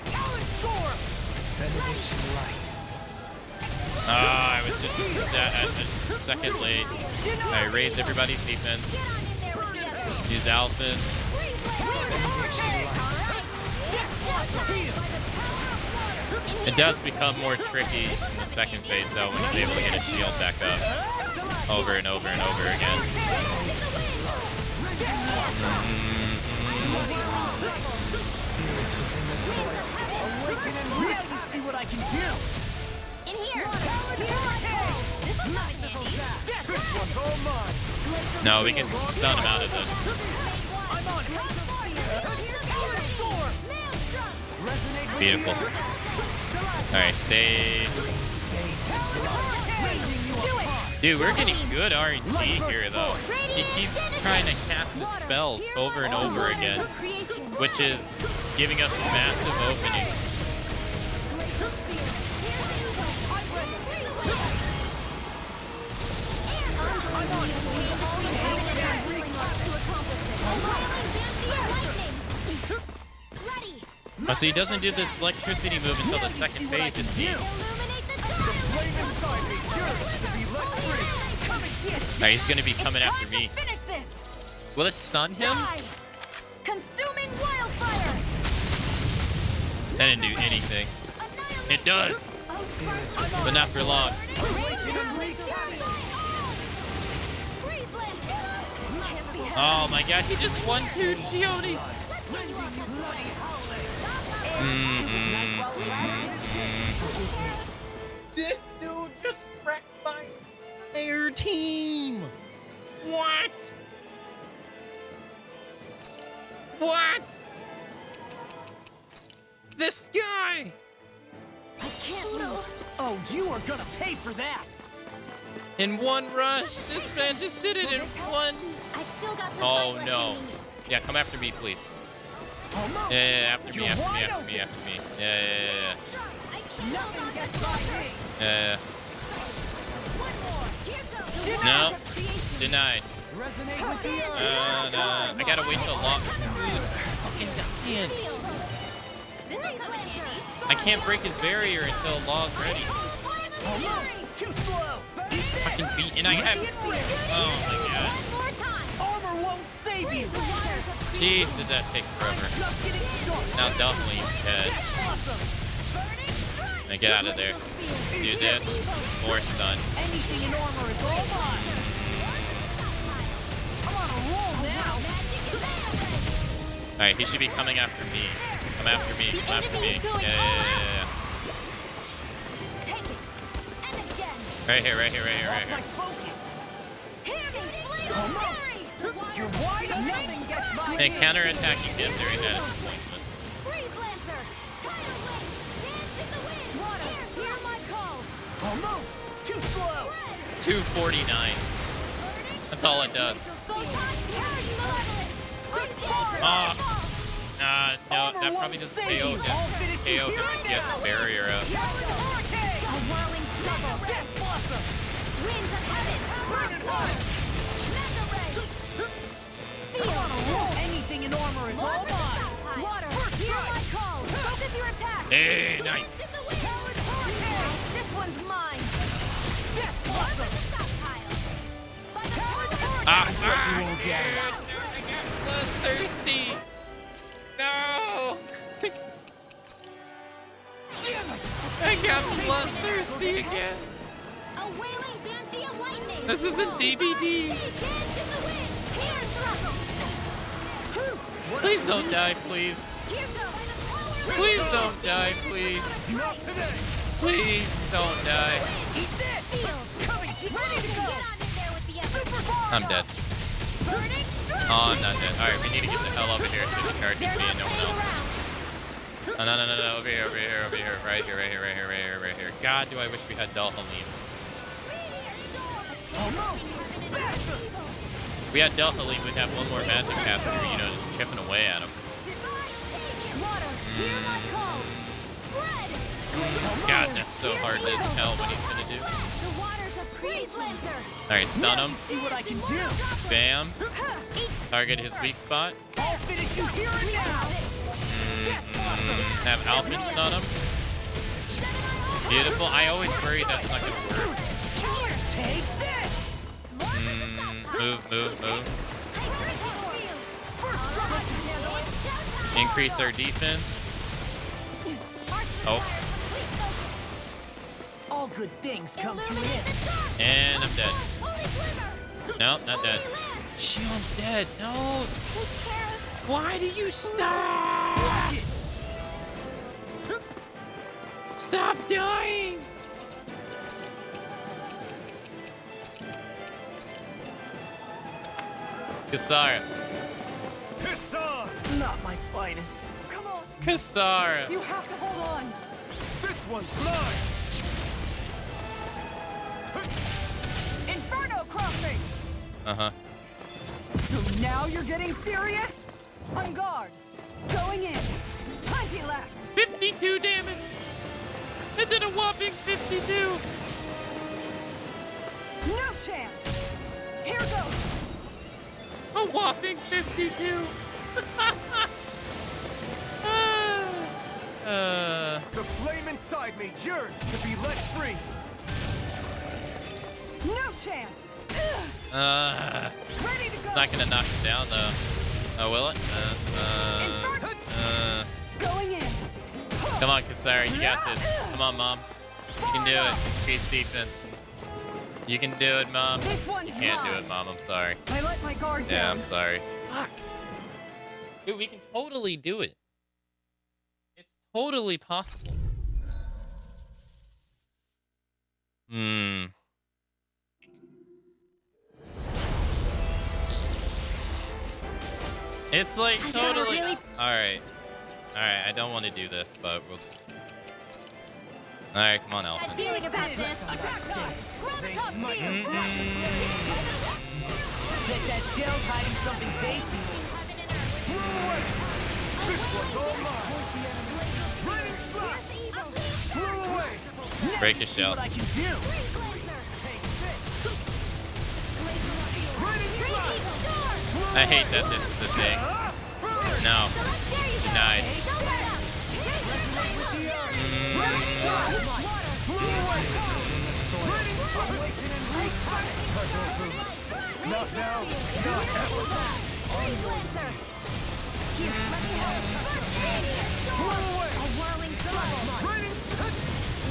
Talon storm. Benediction light. I was just a second late. I raised everybody's defense. Used Alpha. It does become more tricky in the second phase, though, when he's able to get his shield back up over and over and over again. Now you see what I can do. In here. No, we can stun him out of this. Beautiful. Alright, stay. Dude, we're getting good RNG here, though. He keeps trying to cast the spells over and over again, which is giving us massive openings. Oh, so he doesn't do this electricity move until the second phase, it seems. Alright, he's gonna be coming after me. Will it stun him? Consuming wildfire. That didn't do anything. It does, but not for long. Oh my god, he just one-2'd Shioni. This dude just wrecked my entire team. What? What? This guy! I can't move. Oh, you are gonna pay for that. In one rush, this man just did it in one. Oh no. Yeah, come after me, please. Yeah, after me. Yeah. No. Denied. I gotta wait till long. Fucking I can't break his barrier until Law's ready. Too slow. Fucking beat, and I have. Oh my god. Armor won't save you. Jeez, did that take forever? Now definitely dead. Now get out of there. Do this. More stun. Anything in armor is all mine. I'm on a roll now. Alright, he should be coming after me. Come after me. Come after me. Yeah. Right here, right here, right here, right here. You're wide open. Nothing gets by And counter-attacking him during that is pointless. Almost. Too slow. 249. That's all it does. No, that probably doesn't KO him. KO him if he has the barrier up. Anything in armor is all mine. Water, hear my call. Focus your attack. Hey, nice. This one's mine. Thirsty. No. I got bloodthirsty again. This isn't DBD. Please don't die, please. Please don't die, please. Please don't die. I'm dead. Oh, I'm not dead. Alright, we need to get the hell over here so the charges me and no one else. Oh, no. Over here. Right here. God, do I wish we had Delhalim. If we had Delhalim, we'd have one more magic caster, you know, just chipping away at him. God, that's so hard to tell what he's gonna do. Alright, stun him. Bam. Target his weak spot. Have Alpin stun him. Beautiful. I always worry that's not gonna work. Move. Increase our defense. Oh. All good things come to an end. And I'm dead. No, not dead. Shion's dead. No. Why do you stop? Stop dying. Kasara. Not my finest. Come on. Kasara. You have to hold on. This one's mine. Inferno crossing. Uh-huh. So now you're getting serious? On guard. Going in. 20 left. 52 damage. I did a whopping 52. No chance. Here goes. A whopping 52. The flame inside me yearns to be let free. No chance. Ready to It's go. not gonna knock him down though. Oh, will it? Going in. Come on, Kasara, you got this. Come on, Mom. You can do it. Increase defense. You can do it, Mom. This one's You can't do mine. it, Mom. I'm sorry. I let my guard Yeah, down. I'm sorry. Fuck. Dude, we can totally do it. It's totally possible. It's like totally. Alright. I don't want to do this, but we'll. Alright, come on, Elfin. Feeling about this. Bet that shell's hiding something tasty. Break his shell. What I can do. I hate that this is the thing. No. Denied. Not now, not ever. Freeze Lancer! Here, let me help. A whirling flow.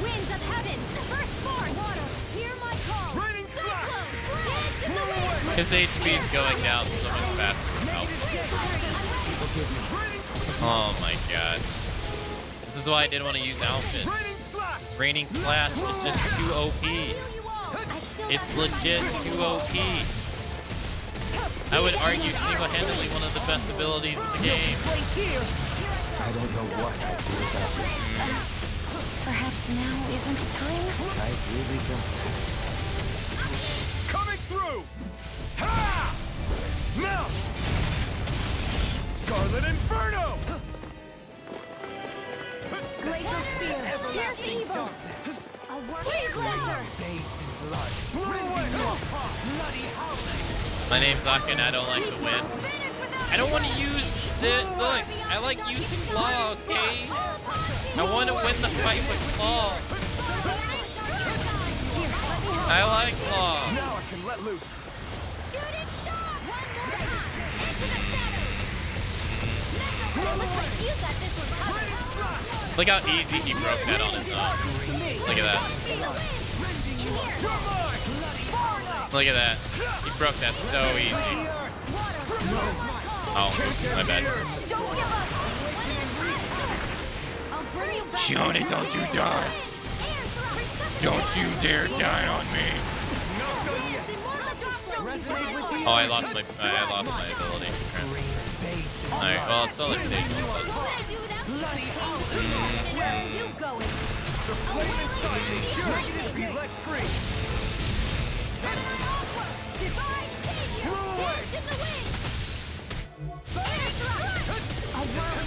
Winds of heaven! Firstborn! Water, hear my call! Cyclone! Dance in the wind! His HP is going down so much faster without. Oh my god. This is why I didn't want to use outfit. This raining slash is just too OP. It's legit too OP. I would argue single-handedly one of the best abilities in the game. I don't know what I'd do without you. Perhaps now isn't the time? I really don't. Coming through! Ha! Now! Scarlet Inferno! Glacial Spear! Pierce evil! A Freeze Lancer! My name's Aka and I don't like to win. I don't want to use the... Look, I like using Claw, okay? I want to win the fight with Claw. I like Claw. Now I can let loose. Look how easy he broke that on his own. Look at that. Look at that. He broke that so easy. Oh, my bad. Shione, don't you die. Don't you dare die on me. Oh, I lost my ability. Alright, well, it's only big.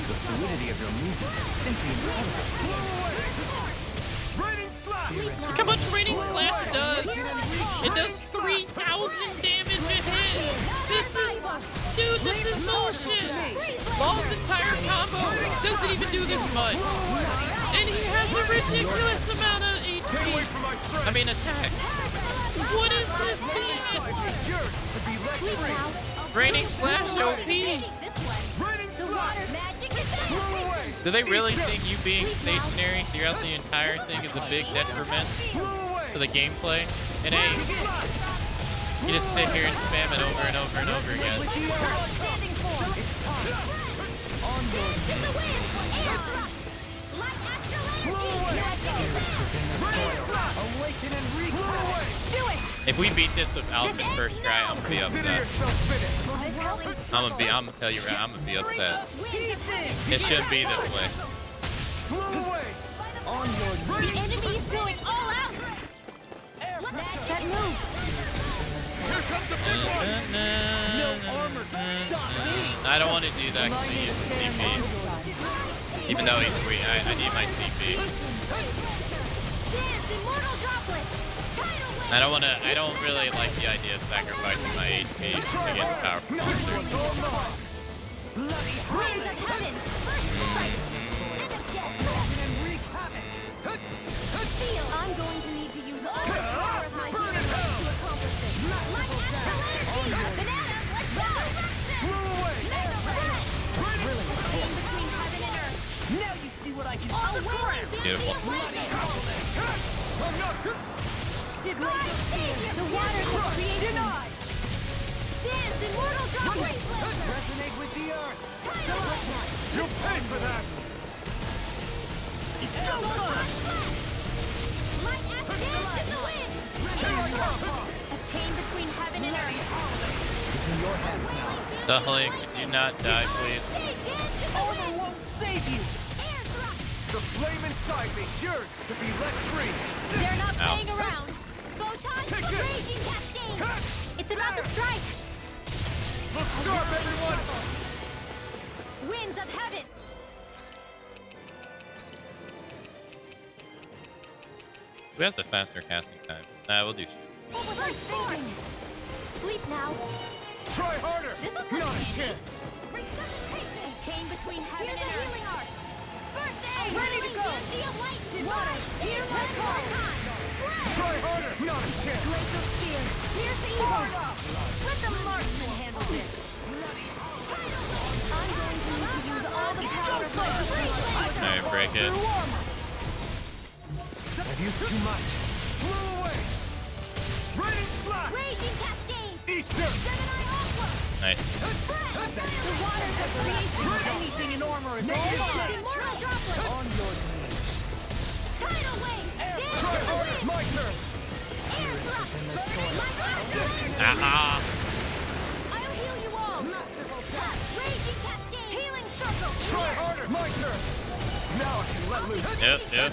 The fluidity of your movement is simply incredible. Look how much Raining Slash does. It does 3,000 damage a hit. This is bullshit. Law's entire combo doesn't even do this much. And he has a ridiculous amount of HP. I mean attack. What is this BS? Raining Slash OP. Do they really think you being stationary throughout the entire thing is a big detriment to the gameplay? It ain't. You just sit here and spam it over and over and over again. If we beat this with Alpha first try, I'm gonna be upset. I'm gonna tell you right, I'm gonna be upset. It shouldn't be this way. The enemy is going all out. That move. I don't want to do that because he uses CP. Even though he's free, I need my CP. I don't really like the idea of sacrificing my HP against powerful monsters. I'm going to need to use all the power of my healing to accomplish this. Light Banana, let's go! Between heaven and earth. Now you see what I can do. Beautiful. The waters of creation. Dance, immortal droplet. Resonate with the earth. You'll pay for that! Light as dance in the wind. A chain between heaven and earth. It's in your hands now. Duhling, could you not die, please? Armor won't save you. The flame inside me yearns to be let free. They're not Ow. playing around. Photons raging cascade. It's about to strike. Look sharp, everyone! Winds of heaven. Who has a faster casting time? We'll do shoot. What was I thinking? Sleep now. Try harder! This'll come Not a in. chance! A chain between heaven and earth. Healing art. First aid. Ready to go. Water. Hear my call. Try harder! Not a chance! Glacial Spear. Here's the evil. Let the marksman handle this. I'm going to need to use all the power of my blade. Alright, break it. I've used too much. Blow away! Raging slash! Raging Cascade. Easter! Gemini Aqua. Nice. The waters of creation. Anything in armor is all Immortal mine. Droplet. On your knees. Tidal Wave. Dance Try to the harder! wind. My turn! Air Thrust. My master. Ah. I'll heal you all. Raging Cascade. Healing Circle. Try harder! My turn! Now I can let loose! Yep.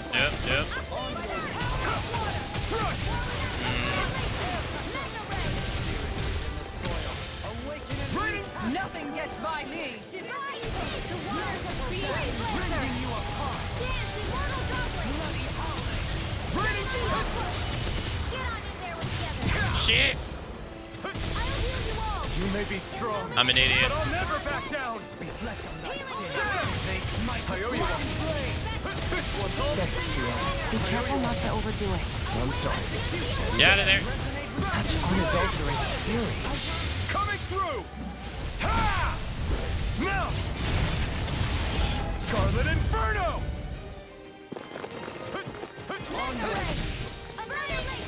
Nothing gets by me. The waters of creation. Ripping you apart. Dance Immortal Droplet. Get on in there together. Shit. I'll heal you all. You may be strong, I'm an idiot. but I'll never back down! I owe you one. This one's all Be careful not to overdo it. I'm sorry. Get out of there. Such unadulterated fury. coming through! Ha! Now! Scarlet Inferno!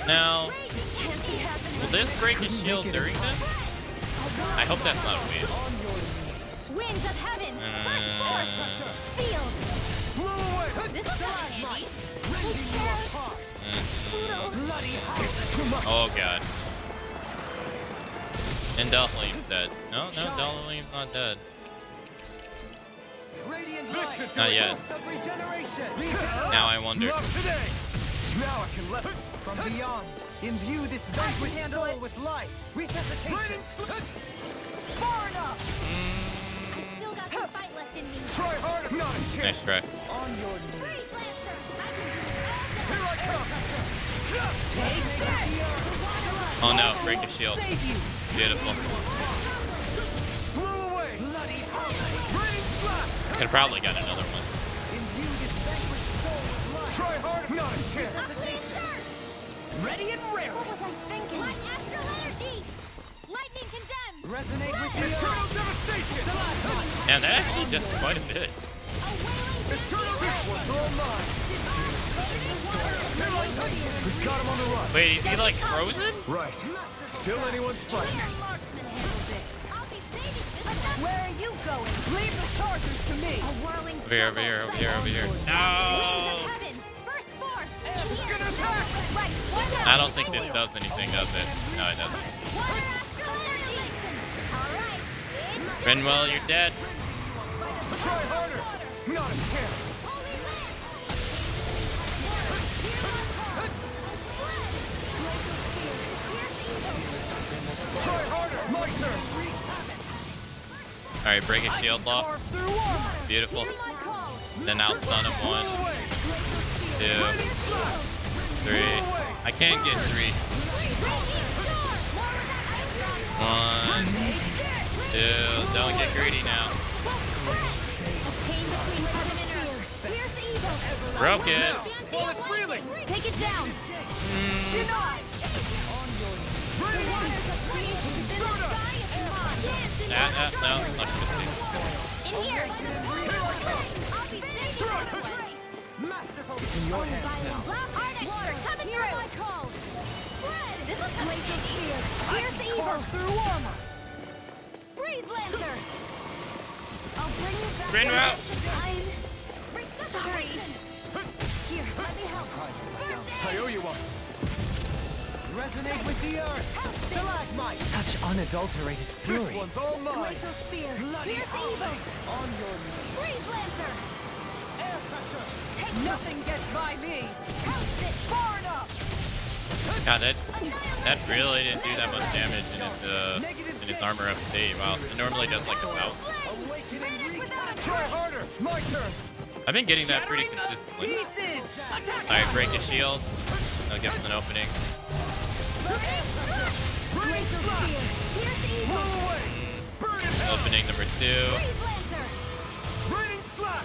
Now, will this break his shield during this? I hope that's not weird. Winds of heaven. Field. Blow away! This is not easy. Take care. Oh god. And Dalhalim's dead. No, Dalhalim's not dead. Not yet. Now I wonder. Not today! Now I can let it From beyond, imbue this vanquished soul with life. Resuscitation. far enough! I still got some fight left in me. Try harder! Not a chance! Nice try. On your knees. Freeze Lancer. I can do Here I come! Take that! Oh no, break his shield. Beautiful. Blow away! Raining slap! Could have probably got another one. Imbue this vanquished soul with life. Try harder! Not a chance! Ready and rare. What was I thinking? Light Astral Energy. Lightning Condemned. Resonate with the Eternal earth. devastation! Man, that actually does quite a bit. Eternal this one's all mine! We've got him on the run! Wait, is he like frozen? Right. Still anyone's fight. Where are you going? Leave the chargers to me. A whirling Over here, over here, over here, over here. No! First force. It's gonna attack! Right. I don't think this does anything, does it? No, it doesn't. Water Astral Energy. All right. Renwell, you're dead. Try harder! Not a chance! Try harder! My turn! Alright, break his shield lock. Beautiful. Then I'll stun him. 1, 2, 3. I can't get 3. 1, 2. Don't get greedy now. Broke it. Well, it's reeling! Take it down. Denied! No, not just In here. It's in your hands now. Coming through. My call. Spread. This is Glacial Spear. Here's the evil. Through armor. Freeze Lancer. I'll bring you back. Renwell. I'm sorry. Here, let me help. I owe you one. Resonate with the earth. Stalagmite. Such unadulterated This fury. one's all mine. Glacial Spear. Here's the evil. On your knees. Freeze Lancer. Air pressure. Nothing gets by me. Toast it. Far enough. God, that really didn't do that much damage in his armor up state. Wow, it normally does like about. Try harder! My turn! I've been getting that pretty consistently. Alright, break his shield. That'll give us an opening. Glacial Spear. Here's the evil. Blow away! Burn in hell! Opening number 2. Freeze Lancer. Raining slap!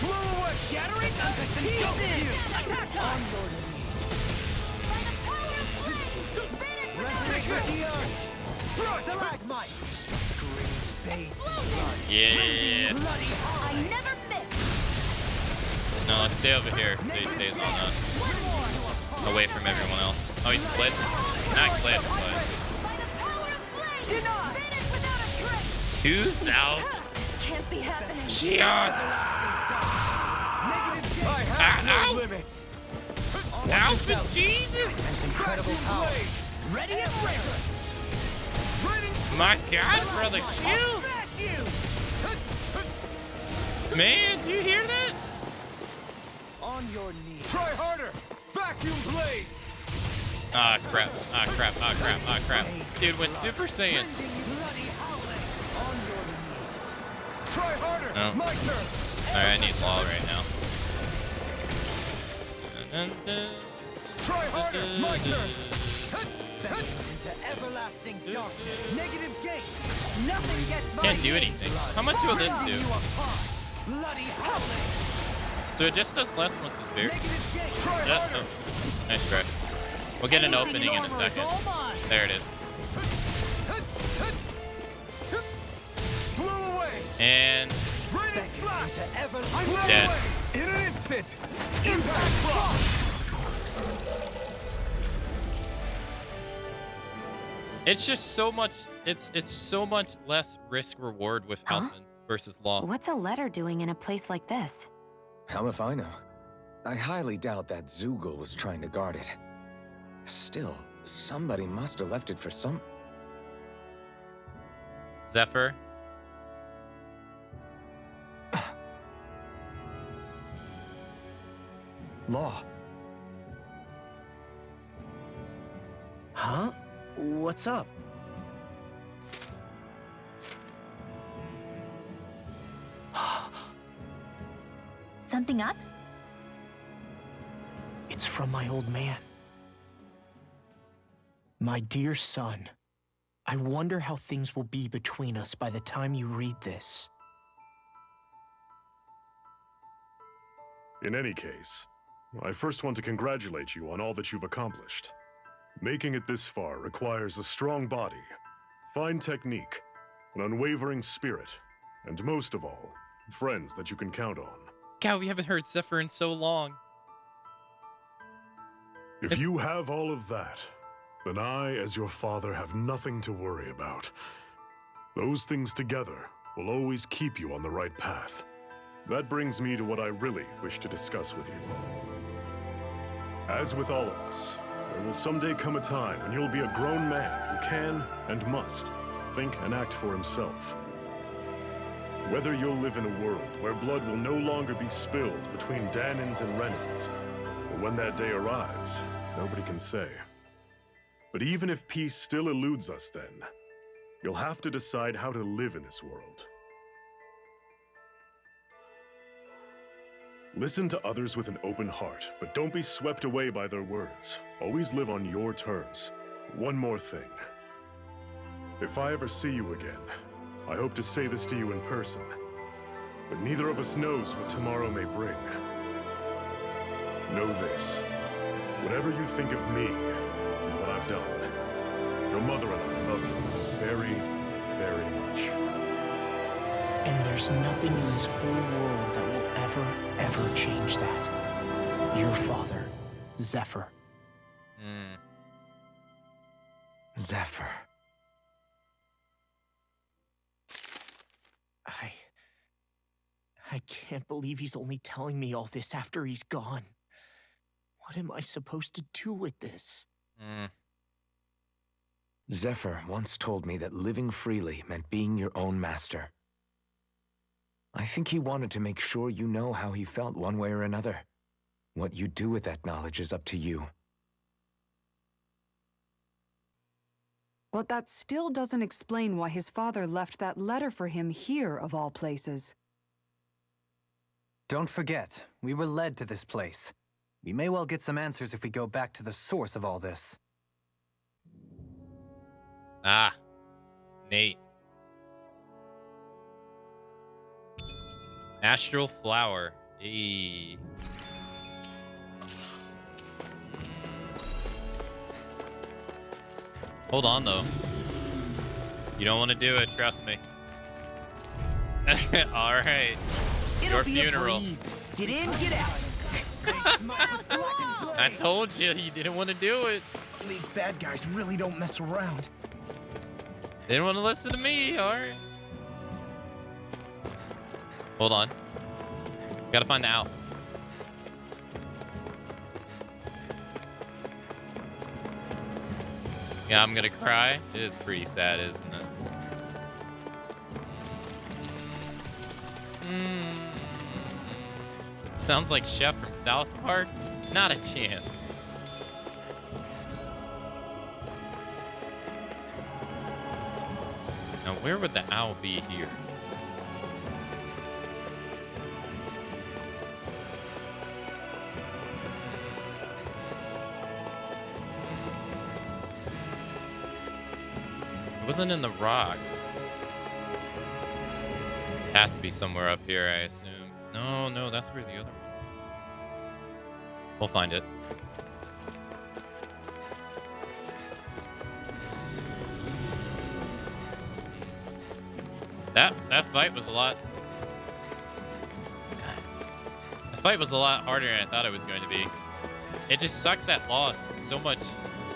Blow away! Shattering unto pieces. Attack on your knees. By the Yeah. I never miss. No, let's stay over here. So he stays on away from everyone else. Oh, he's clipped. Not clipped, but 2,000. Can't be happening. Shit. Alpha Jesus! Incredible power. Ready and ready. My God, brother, chill! Man, do you hear that? On your knees. Try harder! Vacuum blade! Ah, crap. Ah, crap. Ah, crap. Ah, crap. Dude, when Super Saiyan... Try harder! Oh. My turn! Alright, I need Law right now. Try harder! My turn! Into everlasting darkness. Negative gate. Nothing gets by Can't do me. anything. How much will this do? Bloody howling. So it just does less once it's bigger. Try harder! Nice try. We'll get an opening in a second. There it is. Blew away! And... Radiant slash! Dead. In an instant! Impact block! It's just so much... It's so much less risk reward with Halfman versus Law. What's a letter doing in a place like this? Hell if I know. I highly doubt that Zoogle was trying to guard it. Still, somebody must have left it for some... Zephyr. Law. Huh? What's up? Something up? It's from my old man. My dear son, I wonder how things will be between us by the time you read this. In any case, I first want to congratulate you on all that you've accomplished. Making it this far requires a strong body, fine technique, an unwavering spirit, and most of all, friends that you can count on. God, we haven't heard Zephyr in so long. If you have all of that, then I, as your father, have nothing to worry about. Those things together will always keep you on the right path. That brings me to what I really wish to discuss with you. As with all of us, there will someday come a time when you'll be a grown man who can and must think and act for himself. Whether you'll live in a world where blood will no longer be spilled between Danins and Renins, or when that day arrives, nobody can say. But even if peace still eludes us then, you'll have to decide how to live in this world. Listen to others with an open heart, but don't be swept away by their words. Always live on your terms. One more thing. If I ever see you again, I hope to say this to you in person, but neither of us knows what tomorrow may bring. Know this. Whatever you think of me, and what I've done, your mother and I love you very, very much. And there's nothing in this whole world that will ever change that. Your father, Zephyr. Zephyr. I can't believe he's only telling me all this after he's gone. What am I supposed to do with this? Zephyr once told me that living freely meant being your own master. I think he wanted to make sure you know how he felt one way or another. What you do with that knowledge is up to you. But that still doesn't explain why his father left that letter for him here, of all places. Don't forget, we were led to this place. We may well get some answers if we go back to the source of all this. Ah, Nate. Astral Flower. Eee. Hold on, though. You don't want to do it, trust me. All right. Your funeral. Get in, get out. I told you didn't want to do it. These bad guys really don't mess around. They didn't want to listen to me. All right. Hold on. Gotta find the owl. Yeah, I'm gonna cry. It is pretty sad, isn't it? Sounds like Chef from South Park. Not a chance. Now, where would the owl be here? It wasn't in the rock. Has to be somewhere up here, I assume. No, that's where the other one. We'll find it. That fight was a lot. The fight was a lot harder than I thought it was going to be. It just sucks at loss. So much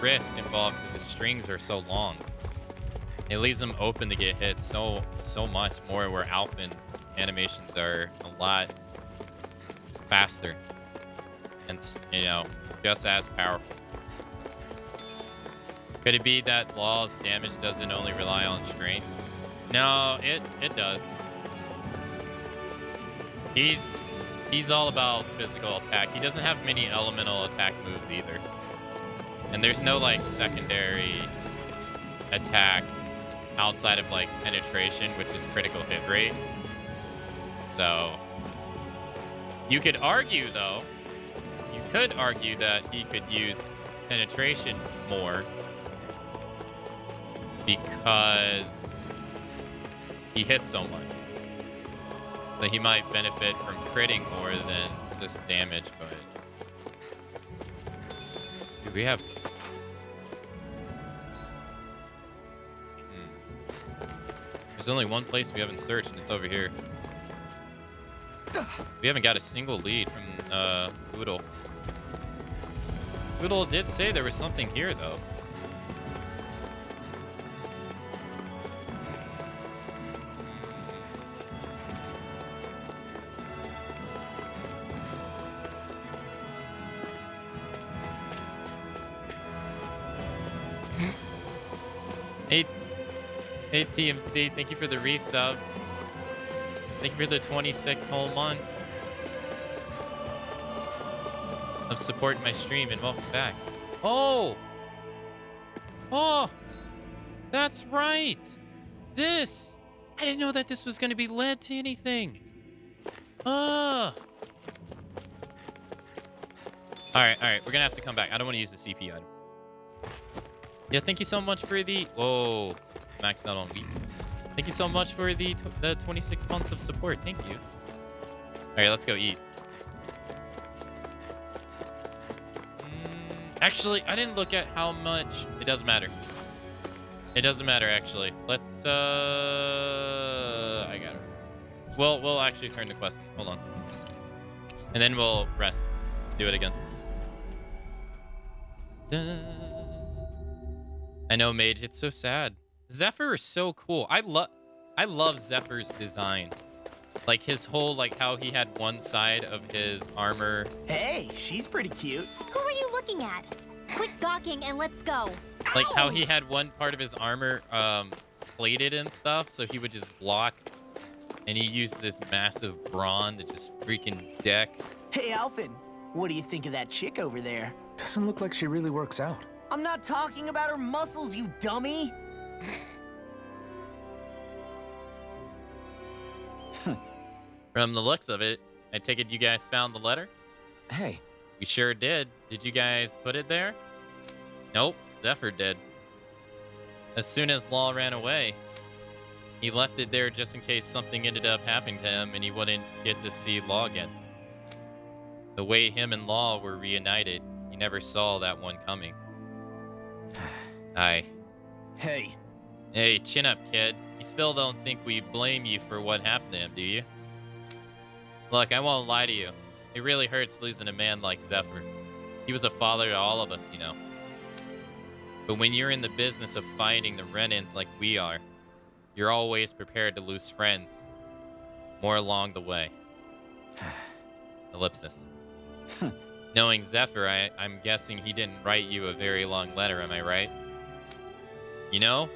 risk involved because the strings are so long. It leaves them open to get hit so much more, where Alphen's animations are a lot faster and, you know, just as powerful. Could it be that Law's damage doesn't only rely on strength? No, it does. He's all about physical attack. He doesn't have many elemental attack moves either. And there's no like secondary attack outside of like penetration, which is critical hit rate. So you could argue though, that he could use penetration more because he hits so much. So he might benefit from critting more than just damage, but dude, we have there's only one place we haven't searched, and it's over here. We haven't got a single lead from Poodle. Poodle did say there was something here, though. Hey TMC, thank you for the resub. Thank you for the 26 whole months of supporting my stream, and welcome back. Oh, that's right. This. I didn't know that this was going to be led to anything. All right. We're going to have to come back. I don't want to use the CP item. Yeah, thank you so much for the... Whoa. Maxed out on wheat. Thank you so much for the 26 months of support. Thank you. All right, let's go eat. Actually, I didn't look at how much. It doesn't matter. It doesn't matter, actually. Let's, I got it. We'll actually turn to quest. Hold on. And then we'll rest. Do it again. I know, Mage. It's so sad. Zephyr is so cool. I love Zephyr's design. Like his whole, like how he had one side of his armor. Hey, she's pretty cute. Who are you looking at? Quit gawking and let's go. Like how he had one part of his armor plated and stuff, so he would just block. And he used this massive brawn to just freaking deck. Hey, Alphen, what do you think of that chick over there? Doesn't look like she really works out. I'm not talking about her muscles, you dummy. From the looks of it, I take it you guys found the letter? Hey. We sure did. Did you guys put it there? Nope, Zephyr did. As soon as Law ran away, he left it there just in case something ended up happening to him and he wouldn't get to see Law again. The way him and Law were reunited, he never saw that one coming. Hey. Hey, chin up, kid. You still don't think we blame you for what happened to him, do you? Look, I won't lie to you. It really hurts losing a man like Zephyr. He was a father to all of us, you know. But when you're in the business of fighting the Renans like we are, you're always prepared to lose friends. More along the way. Ellipsis. Knowing Zephyr, I'm guessing he didn't write you a very long letter, am I right? You know,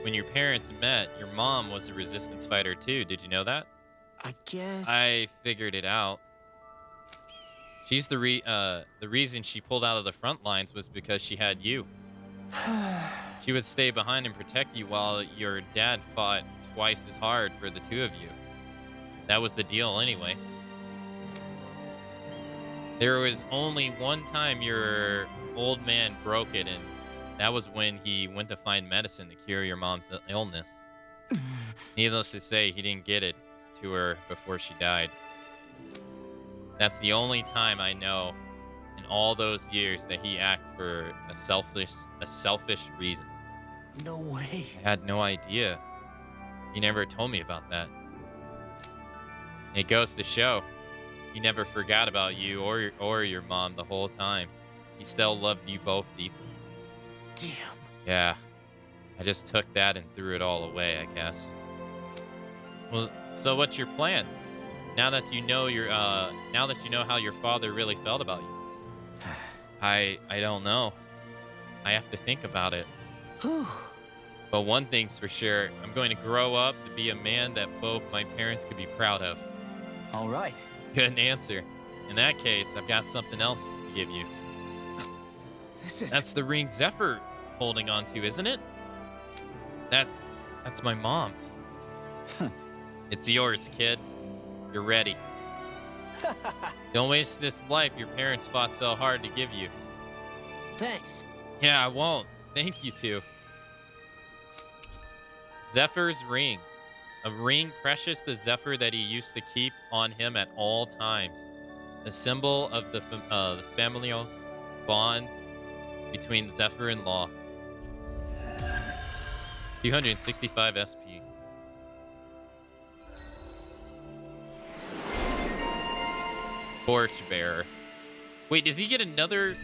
when your parents met, your mom was a resistance fighter too. Did you know that? I guess... I figured it out. She's the reason she pulled out of the front lines was because she had you. She would stay behind and protect you while your dad fought twice as hard for the two of you. That was the deal anyway. There was only one time your old man broke it, and that was when he went to find medicine to cure your mom's illness. Needless to say, he didn't get it to her before she died. That's the only time I know in all those years that he acted for a selfish reason. No way. I had no idea. He never told me about that. It goes to show, he never forgot about you or your mom the whole time. He still loved you both deeply. Damn. Yeah. I just took that and threw it all away, I guess. Well, so what's your plan? Now that you know how your father really felt about you. I don't know. I have to think about it. But one thing's for sure, I'm going to grow up to be a man that both my parents could be proud of. All right. Good answer. In that case, I've got something else to give you. That's the ring Zephyr holding on to, isn't it? That's my mom's. It's yours, kid. You're ready. Don't waste this life your parents fought so hard to give you. Thanks. Yeah, I won't. Thank you, too. Zephyr's ring. A ring precious to Zephyr that he used to keep on him at all times. A symbol of the familial bond between Zephyr and Law. 265 SP. Torchbearer. Wait, does he get another...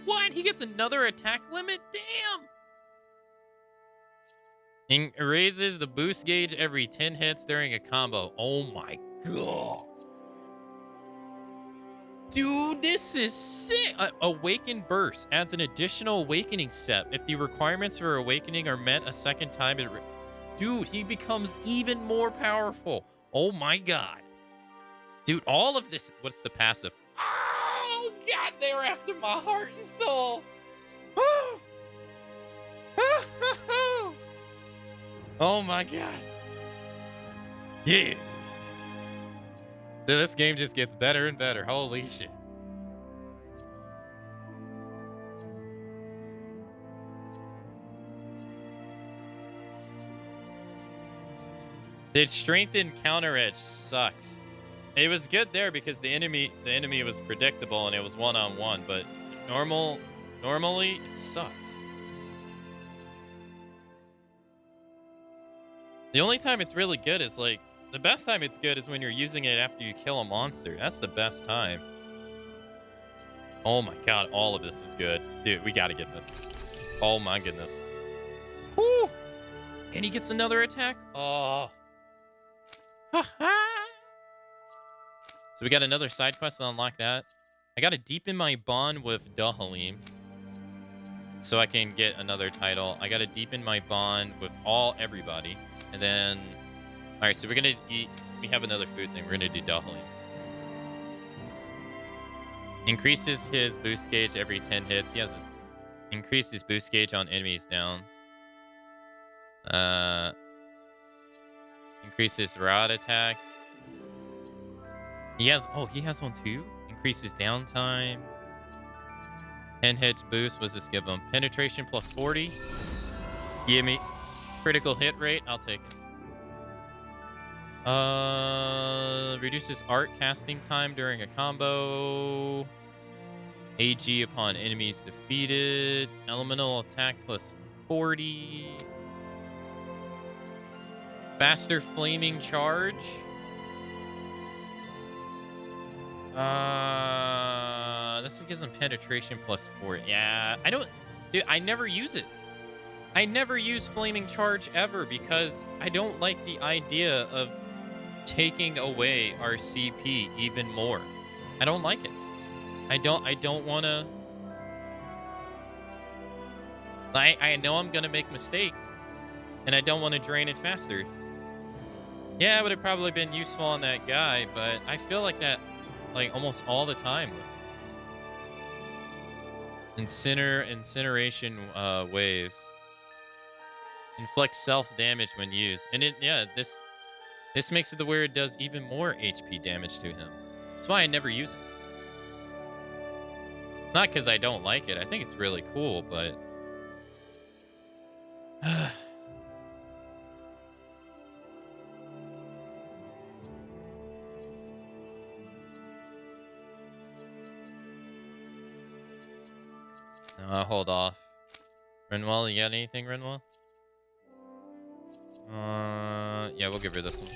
What? He gets another attack limit? Damn! And raises the boost gauge every 10 hits during a combo. Oh my god. Dude, this is sick. Awaken Burst adds an additional awakening step. If the requirements for awakening are met a second time, dude, he becomes even more powerful. Oh my god. Dude, all of this... What's the passive? Oh, God, they're after my heart and soul. Oh, my God. Yeah. Dude, this game just gets better and better. Holy shit. Dude, strength and counter edge sucks. It was good there because the enemy was predictable and it was one-on-one, but normally it sucks. The only time it's really good is like the best time it's good is when you're using it after you kill a monster. That's the best time. Oh my god, all of this is good. Dude, we gotta get this. Oh my goodness. Woo! And he gets another attack? Oh. Ha ha! So we got another side quest to unlock that. I got to deepen my bond with Dahalim so I can get another title. I got to deepen my bond with everybody. And then, all right, so we're going to eat. We have another food thing. We're going to do Dahalim. Increases his boost gauge every 10 hits. He has this. Increase his boost gauge on enemies downs. Increases rod attacks. He has one too. Increases downtime. 10 hits boost. What's this give him? Penetration plus 40. Give me critical hit rate. I'll take it. Reduces art casting time during a combo. AG upon enemies defeated. Elemental attack plus 40. Faster flaming charge. This gives him penetration +4. Yeah, I don't... Dude, I never use it. I never use flaming charge ever because I don't like the idea of taking away our CP even more. I don't like it. I don't want to... I know I'm going to make mistakes, and I don't want to drain it faster. Yeah, it would have probably been useful on that guy, but I feel like that like almost all the time. Incineration wave. Inflicts self-damage when used. And this makes it to where it does even more HP damage to him. That's why I never use it. It's not because I don't like it. I think it's really cool, but... hold off. Renwell, you got anything, Renwell? Yeah, we'll give her this one.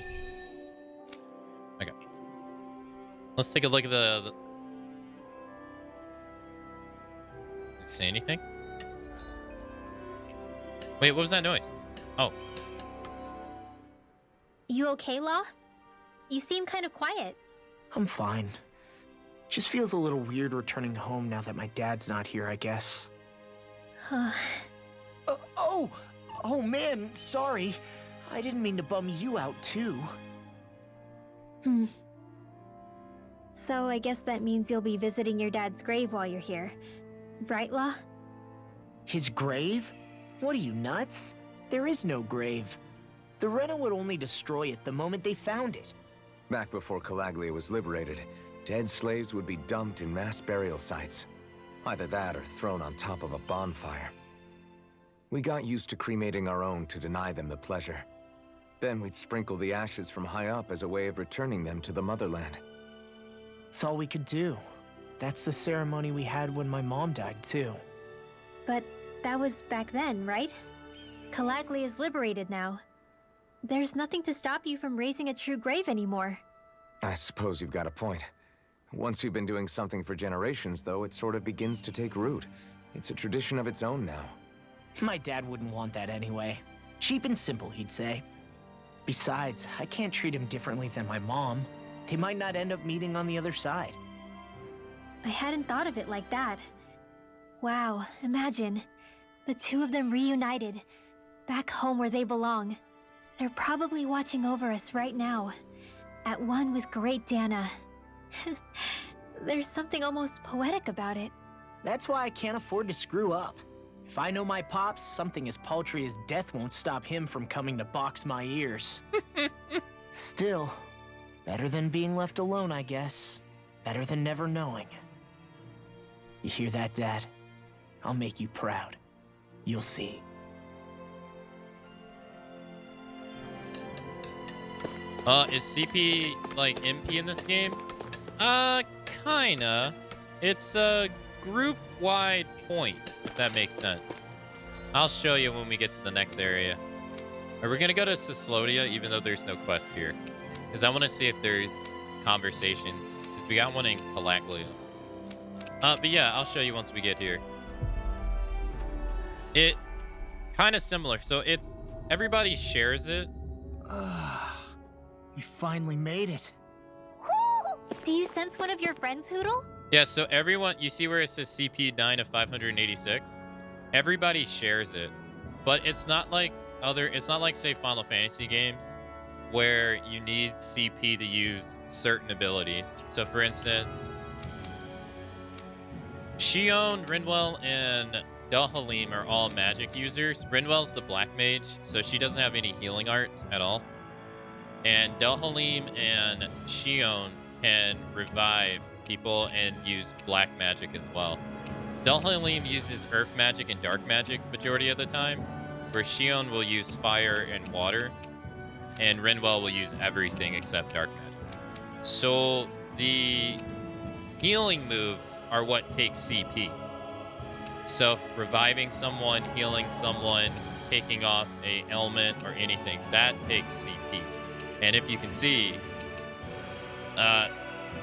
Okay. Let's take a look at the... Did it say anything? Wait, what was that noise? Oh. You okay, Law? You seem kind of quiet. I'm fine. Just feels a little weird returning home now that my dad's not here, I guess. Oh man, sorry. I didn't mean to bum you out too. So I guess that means you'll be visiting your dad's grave while you're here. Right, Law? His grave? What are you, nuts? There is no grave. The Rena would only destroy it the moment they found it. Back before Calaglia was liberated, dead slaves would be dumped in mass burial sites. Either that or thrown on top of a bonfire. We got used to cremating our own to deny them the pleasure. Then we'd sprinkle the ashes from high up as a way of returning them to the motherland. It's all we could do. That's the ceremony we had when my mom died, too. But that was back then, right? Calaglia is liberated now. There's nothing to stop you from raising a true grave anymore. I suppose you've got a point. Once you've been doing something for generations, though, it sort of begins to take root. It's a tradition of its own now. My dad wouldn't want that anyway. Cheap and simple, he'd say. Besides, I can't treat him differently than my mom. They might not end up meeting on the other side. I hadn't thought of it like that. Wow, imagine. The two of them reunited, back home where they belong. They're probably watching over us right now, at one with great Dana. There's something almost poetic about it. That's why I can't afford to screw up. If I know my pops, something as paltry as death won't stop him from coming to box my ears. Still, better than being left alone, I guess. Better than never knowing. You hear that, Dad? I'll make you proud. You'll see. Is CP, like, MP in this game? Kinda. It's, group-wide points, if that makes sense. I'll show you when we get to the next area. Are we gonna go to Cyslodia, even though there's no quest here? Because I want to see if there's conversations. Because we got one in Calaglia. But yeah, I'll show you once we get here. It kind of similar. So it's everybody shares it. We finally made it. Do you sense one of your friends, Hootle? Yeah, so everyone, you see where it says CP 9 of 586? Everybody shares it. But it's not like say Final Fantasy games where you need CP to use certain abilities. So for instance, Shion, Rinwell, and Delhalim are all magic users. Rinwell's the black mage, so she doesn't have any healing arts at all. And Delhalim and Shion can revive people and use black magic as well. Delhalim uses earth magic and dark magic majority of the time, where Shion will use fire and water, and Rinwell will use everything except dark magic. So the healing moves are what take CP. Does So reviving someone, healing someone, taking off a ailment or anything, that takes CP. And if you can see,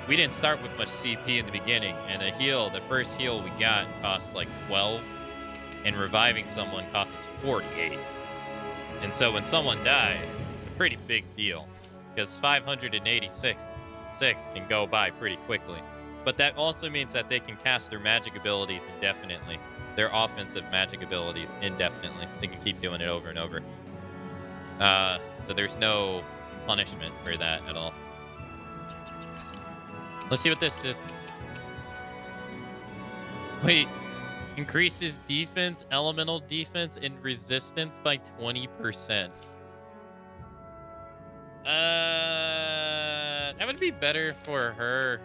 we didn't start with much CP in the beginning, and a heal, the first heal we got costs like 12, and reviving someone costs us 48. And so when someone dies, it's a pretty big deal, because 586 can go by pretty quickly. But that also means that they can cast their magic abilities indefinitely, their offensive magic abilities indefinitely. They can keep doing it over and over. So there's no punishment for that at all. Let's see what this is. Wait, increases defense, elemental defense, and resistance by 20%. That would be better for her.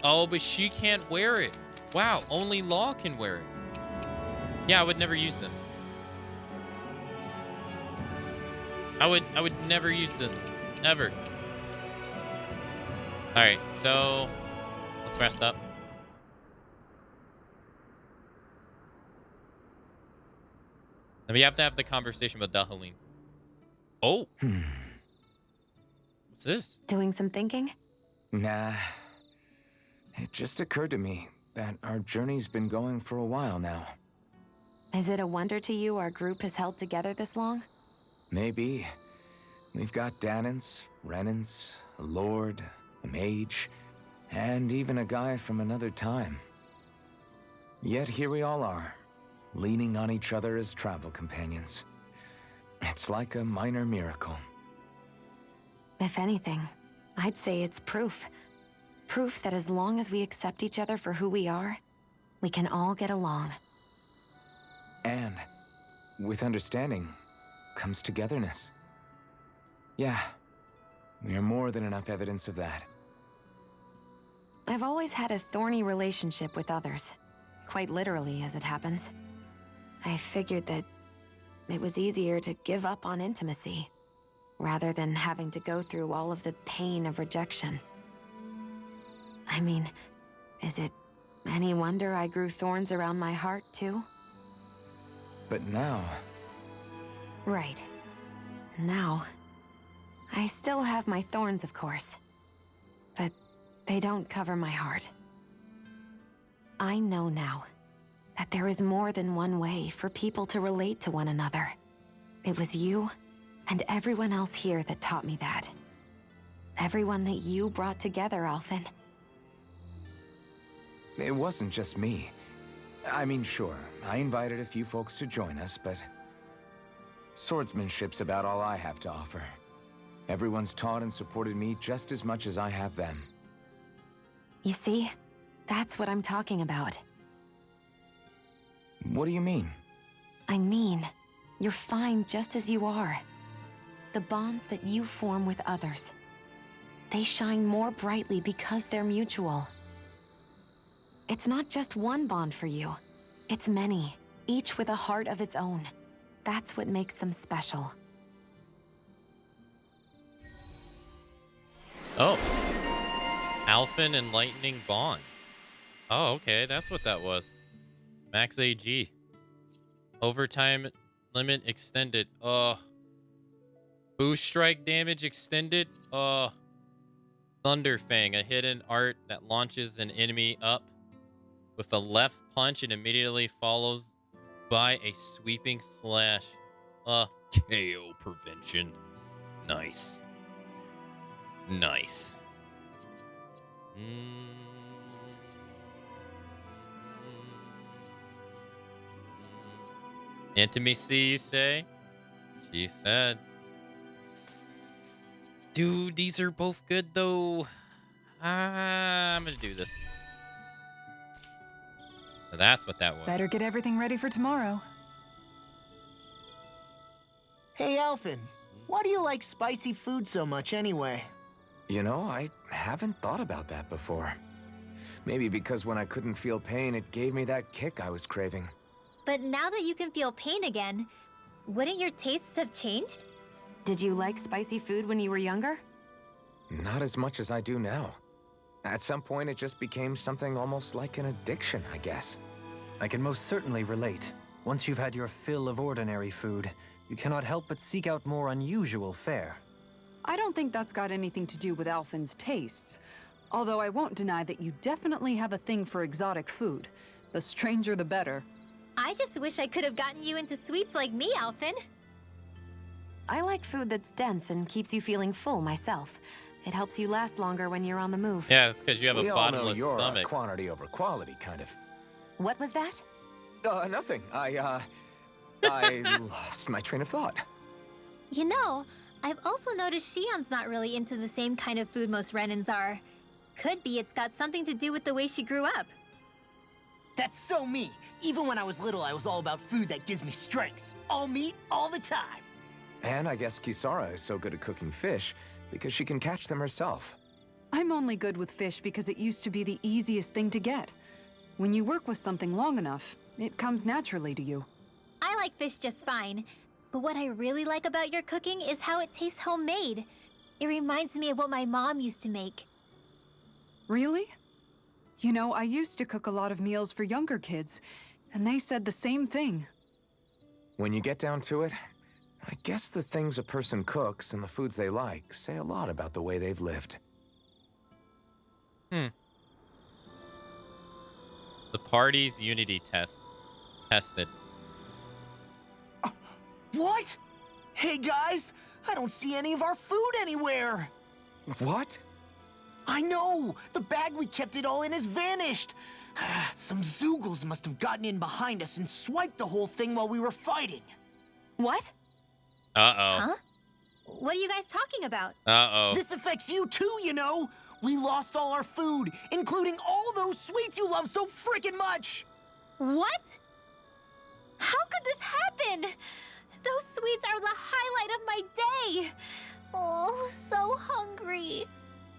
Oh, but she can't wear it. Wow, only Law can wear it. Yeah, I would never use this. I would never use this. Ever. Alright, so let's rest up. And we have to have the conversation with Dahaline. Oh. What's this? Doing some thinking? Nah. It just occurred to me that our journey's been going for a while now. Is it a wonder to you our group has held together this long? Maybe. We've got Danans, Renans, a lord, a mage, and even a guy from another time. Yet here we all are, leaning on each other as travel companions. It's like a minor miracle. If anything, I'd say it's proof. Proof that as long as we accept each other for who we are, we can all get along. And with understanding comes togetherness. Yeah, we are more than enough evidence of that. I've always had a thorny relationship with others. Quite literally, as it happens. I figured that it was easier to give up on intimacy, rather than having to go through all of the pain of rejection. I mean, is it any wonder I grew thorns around my heart, too? But now... Right. Now... I still have my thorns, of course. But they don't cover my heart. I know now that there is more than one way for people to relate to one another. It was you and everyone else here that taught me that. Everyone that you brought together, Alphen. It wasn't just me. I mean, sure, I invited a few folks to join us, but... swordsmanship's about all I have to offer. Everyone's taught and supported me just as much as I have them. You see? That's what I'm talking about. What do you mean? I mean, you're fine just as you are. The bonds that you form with others, they shine more brightly because they're mutual. It's not just one bond for you. It's many, each with a heart of its own. That's what makes them special. Oh. Alphen Enlightening Bond. Oh, okay. That's what that was. Max AG. Overtime limit extended. Boost strike damage extended. Thunderfang, a hidden art that launches an enemy up with a left punch and immediately follows by a sweeping slash. KO prevention. Nice. Nice. Intimacy, you say? She said. Dude, these are both good, though. I'm gonna do this. So that's what that was. Better get everything ready for tomorrow. Hey, Alphen. Why do you like spicy food so much anyway? You know, I haven't thought about that before. Maybe because when I couldn't feel pain, it gave me that kick I was craving. But now that you can feel pain again, wouldn't your tastes have changed? Did you like spicy food when you were younger? Not as much as I do now. At some point, it just became something almost like an addiction, I guess. I can most certainly relate. Once you've had your fill of ordinary food, you cannot help but seek out more unusual fare. I don't think that's got anything to do with Alphen's tastes. Although I won't deny that you definitely have a thing for exotic food. The stranger, the better. I just wish I could have gotten you into sweets like me, Alphen. I like food that's dense and keeps you feeling full myself. It helps you last longer when you're on the move. Yeah, it's because you have a We all know bottomless you're stomach. quantity over quality, kind of. What was that? Nothing. I lost my train of thought. You know, I've also noticed Shion's not really into the same kind of food most Renans are. Could be it's got something to do with the way she grew up. That's so me. Even when I was little, I was all about food that gives me strength. All meat, all the time. And I guess Kisara is so good at cooking fish because she can catch them herself. I'm only good with fish because it used to be the easiest thing to get. When you work with something long enough, it comes naturally to you. I like fish just fine. But what I really like about your cooking is how it tastes homemade. It reminds me of what my mom used to make. Really? You know, I used to cook a lot of meals for younger kids, and they said the same thing. When you get down to it, I guess the things a person cooks and the foods they like say a lot about the way they've lived. The party's unity test. Tested. What? Hey guys, I don't see any of our food anywhere. What? I know! The bag we kept it all in has vanished! Some Zoogles must have gotten in behind us and swiped the whole thing while we were fighting. What? Uh-oh. Huh? What are you guys talking about? Uh-oh. This affects you too, you know! We lost all our food, including all those sweets you love so frickin' much! What? How could this happen? Those sweets are the highlight of my day! Oh, so hungry.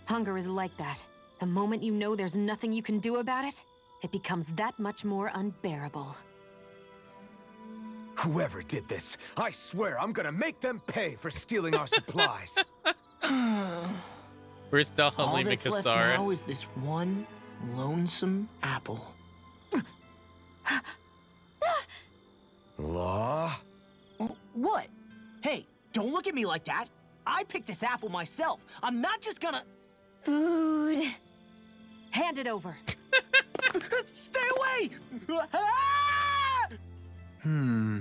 Hunger is like that. The moment you know there's nothing you can do about it, it becomes that much more unbearable. Whoever did this, I swear I'm gonna make them pay for stealing our supplies. Where's All Dahalim and that's left Kisara? now is this one lonesome apple. Law? What? Hey, don't look at me like that. I picked this apple myself. I'm not just gonna... Food. Hand it over. Stay away!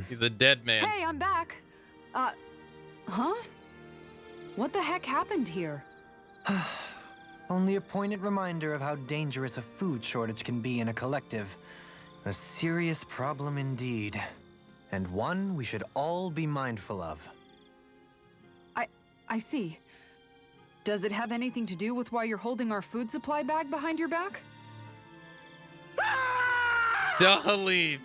He's a dead man. Hey, I'm back. Huh? What the heck happened here? Only a poignant reminder of how dangerous a food shortage can be in a collective. A serious problem indeed. And one we should all be mindful of. I see. Does it have anything to do with why you're holding our food supply bag behind your back? Dahalim!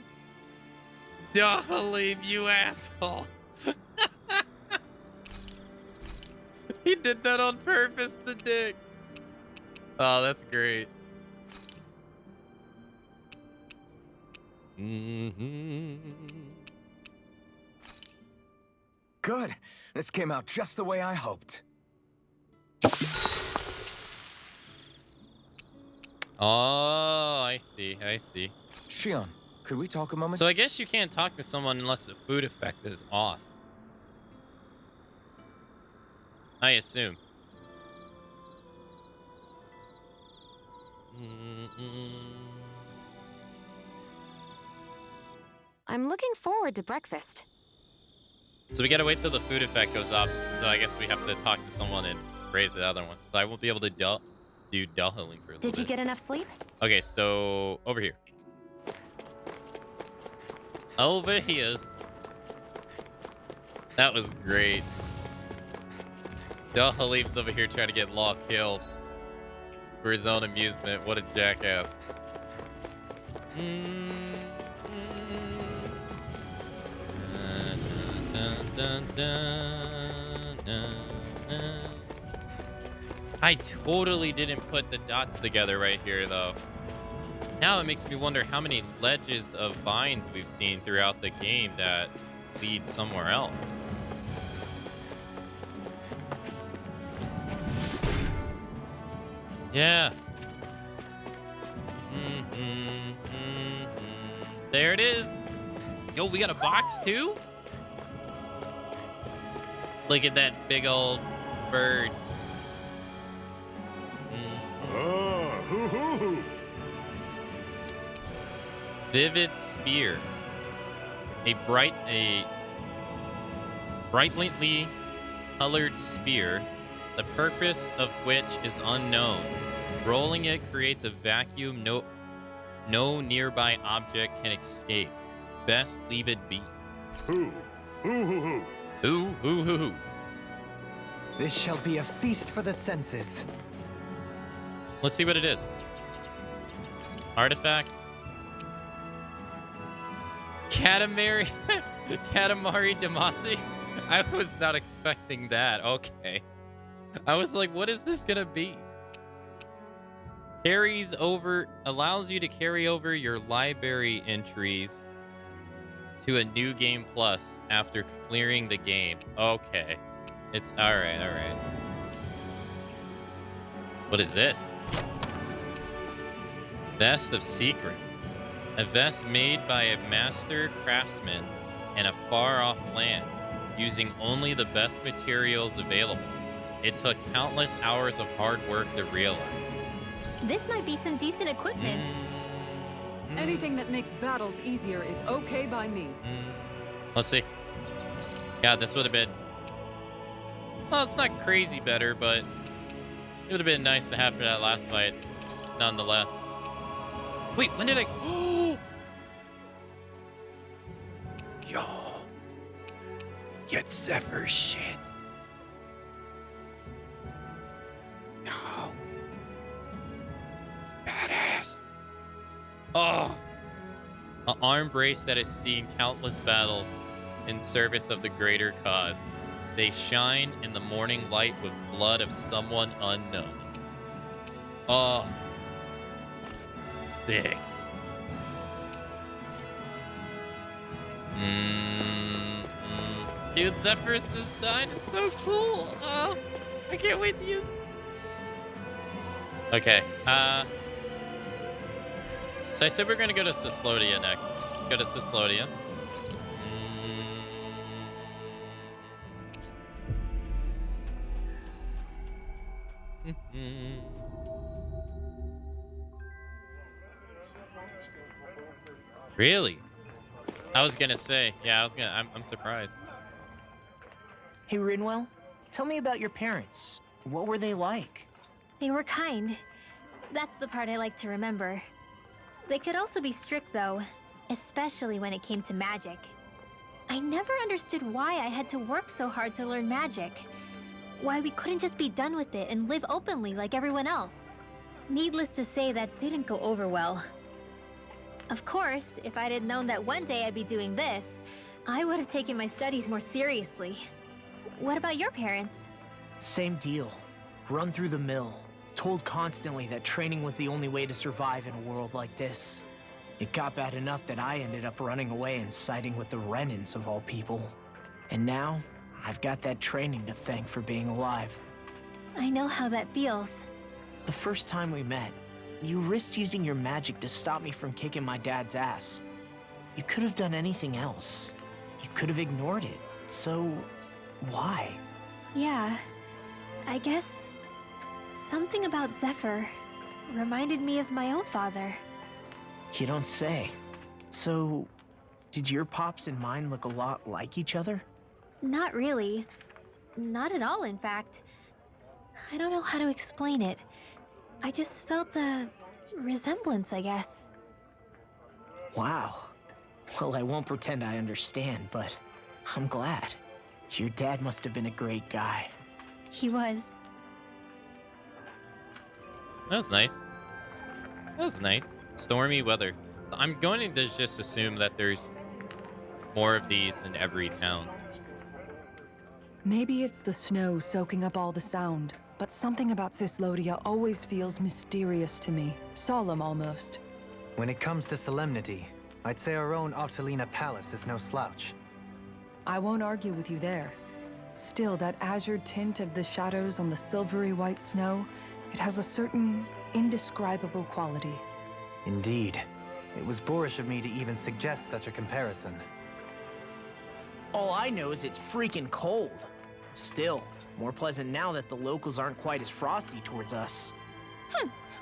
Dahalim, you asshole! He did that on purpose, the dick. Oh, that's great. Good. This came out just the way I hoped. Oh, I see. I see. Shion, could we talk a moment? So I guess you can't talk to someone unless the food effect is off. I assume. I'm looking forward to breakfast. So we gotta wait till the food effect goes off. So I guess we have to talk to someone and raise the other one. So I won't be able to do Del healing for a little Did you bit. get enough sleep? Okay, so over here. Over here. That was great. Del Halim's over here trying to get Law killed for his own amusement. What a jackass. I totally didn't put the dots together right here, though. Now it makes me wonder how many ledges of vines we've seen throughout the game that lead somewhere else. Yeah. There it is. Yo, we got a box too? Look at that big old bird. Vivid spear. A brightly colored spear, the purpose of which is unknown. Rolling it creates a vacuum no nearby object can escape. Best leave it be. Who? This shall be a feast for the senses. Let's see what it is. Artifact. Katamari Damacy. I was not expecting that. Okay. I was like, what is this gonna be? Allows you to carry over your library entries to a new game plus after clearing the game. Okay. It's all right. What is this? Vest of Secrets. A vest made by a master craftsman in a far-off land, using only the best materials available. It took countless hours of hard work to realize. This might be some decent equipment. Anything that makes battles easier is okay by me. Let's see. Yeah, this would have been... Well, it's not crazy better, but it would have been nice to have for that last fight, nonetheless. Wait, when did I... Yo. Get Zephyr's shit. No. Badass. Oh. An arm brace that has seen countless battles in service of the greater cause. They shine in the morning light with blood of someone unknown. Oh. Sick. Dude, Zephyr's design is so cool. Oh, I can't wait to use it. Okay. So I said we're gonna go to Cyslodia next. Go to Cyslodia. Really? I was gonna say, yeah, I'm surprised. Hey, Rinwell, tell me about your parents. What were they like? They were kind. That's the part I like to remember. They could also be strict, though, especially when it came to magic. I never understood why I had to work so hard to learn magic. Why we couldn't just be done with it and live openly like everyone else. Needless to say, that didn't go over well. Of course, if I'd had known that one day I'd be doing this, I would have taken my studies more seriously. What about your parents? Same deal. Run through the mill. Told constantly that training was the only way to survive in a world like this. It got bad enough that I ended up running away and siding with the Renans of all people. And now, I've got that training to thank for being alive. I know how that feels. The first time we met, you risked using your magic to stop me from kicking my dad's ass. You could have done anything else. You could have ignored it. So, why? Yeah, I guess something about Zephyr reminded me of my own father. You don't say. So, did your pops and mine look a lot like each other? Not really. Not at all, in fact. I don't know how to explain it. I just felt a resemblance, I guess. Wow. Well, I won't pretend I understand, but I'm glad. Your dad must have been a great guy. He was. That was nice. That was nice. Stormy weather. I'm going to just assume that there's more of these in every town. Maybe it's the snow soaking up all the sound, but something about Cyslodia always feels mysterious to me. Solemn, almost. When it comes to solemnity, I'd say our own Altalina Palace is no slouch. I won't argue with you there. Still, that azure tint of the shadows on the silvery white snow, it has a certain indescribable quality. Indeed. It was boorish of me to even suggest such a comparison. All I know is it's freaking cold. Still, more pleasant now that the locals aren't quite as frosty towards us.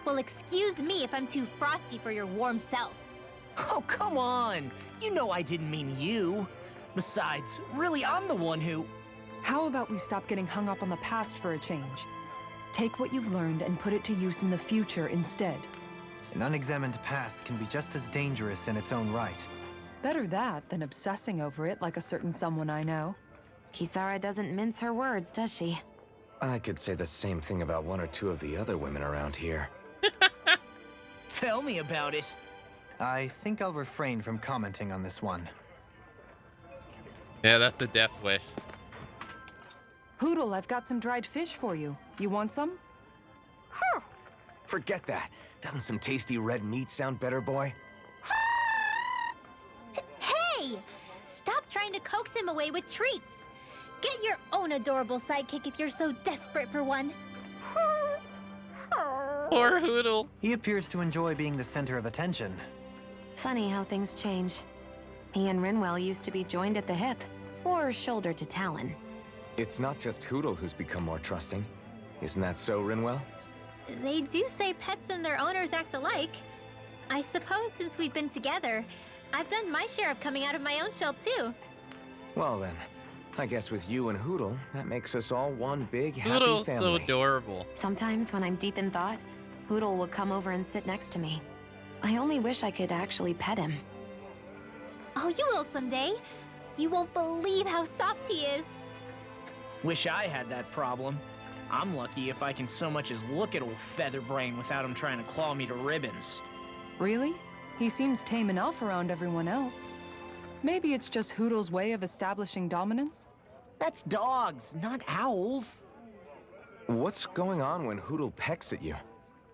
Well, excuse me if I'm too frosty for your warm self. Oh, come on! You know I didn't mean you. Besides, really, I'm the one who... How about we stop getting hung up on the past for a change? Take what you've learned and put it to use in the future instead. An unexamined past can be just as dangerous in its own right. Better that than obsessing over it like a certain someone I know. Kisara doesn't mince her words, does she? I could say the same thing about one or two of the other women around here. Tell me about it. I think I'll refrain from commenting on this one. Yeah, that's a death wish. Hootle, I've got some dried fish for you. You want some? Forget that. Doesn't some tasty red meat sound better, boy? Hey! Stop trying to coax him away with treats. Get your own adorable sidekick if you're so desperate for one. Poor Hootle. He appears to enjoy being the center of attention. Funny how things change. He and Rinwell used to be joined at the hip, or shoulder to talon. It's not just Hootle who's become more trusting. Isn't that so, Rinwell? They do say pets and their owners act alike. I suppose since we've been together, I've done my share of coming out of my own shell too. Well then, I guess with you and Hootle, that makes us all one big happy Hootle's family. so adorable. Sometimes when I'm deep in thought, Hootle will come over and sit next to me. I only wish I could actually pet him. Oh, you will someday. You won't believe how soft he is. Wish I had that problem. I'm lucky if I can so much as look at old Featherbrain without him trying to claw me to ribbons. Really? He seems tame enough around everyone else. Maybe it's just Hootle's way of establishing dominance? That's dogs, not owls. What's going on when Hootle pecks at you?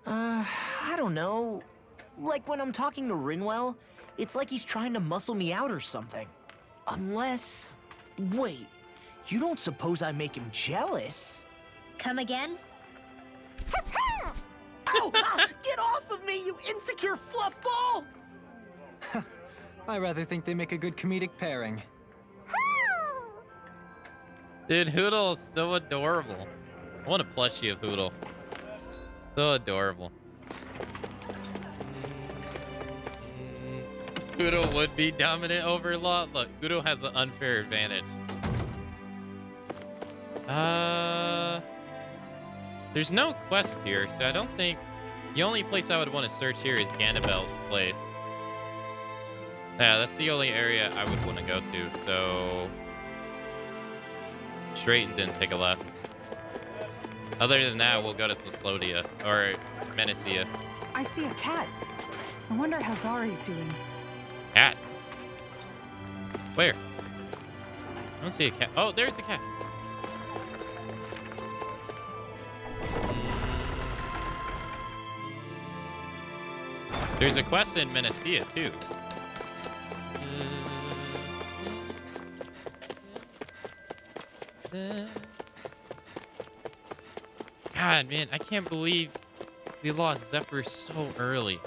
I don't know. Like when I'm talking to Rinwell, it's like he's trying to muscle me out or something. Unless... Wait, you don't suppose I make him jealous? Come again? Ow! Get off of me, you insecure fluffball! I rather think they make a good comedic pairing. Dude, Hootle is so adorable. I want a plushie of Hootle. So adorable. Hootle would be dominant over Law. Look, Hootle has an unfair advantage. There's no quest here, so I don't think... The only place I would want to search here is Ganabel's place. Yeah, that's the only area I would want to go to, so... Straight and didn't take a left. Other than that, we'll go to Soslodia, or Menecia. I see a cat. I wonder how Zari's doing. Cat? Where? I don't see a cat. Oh, there's a cat. There's a quest in Menecia, too. God, man, I can't believe we lost Zephyr so early.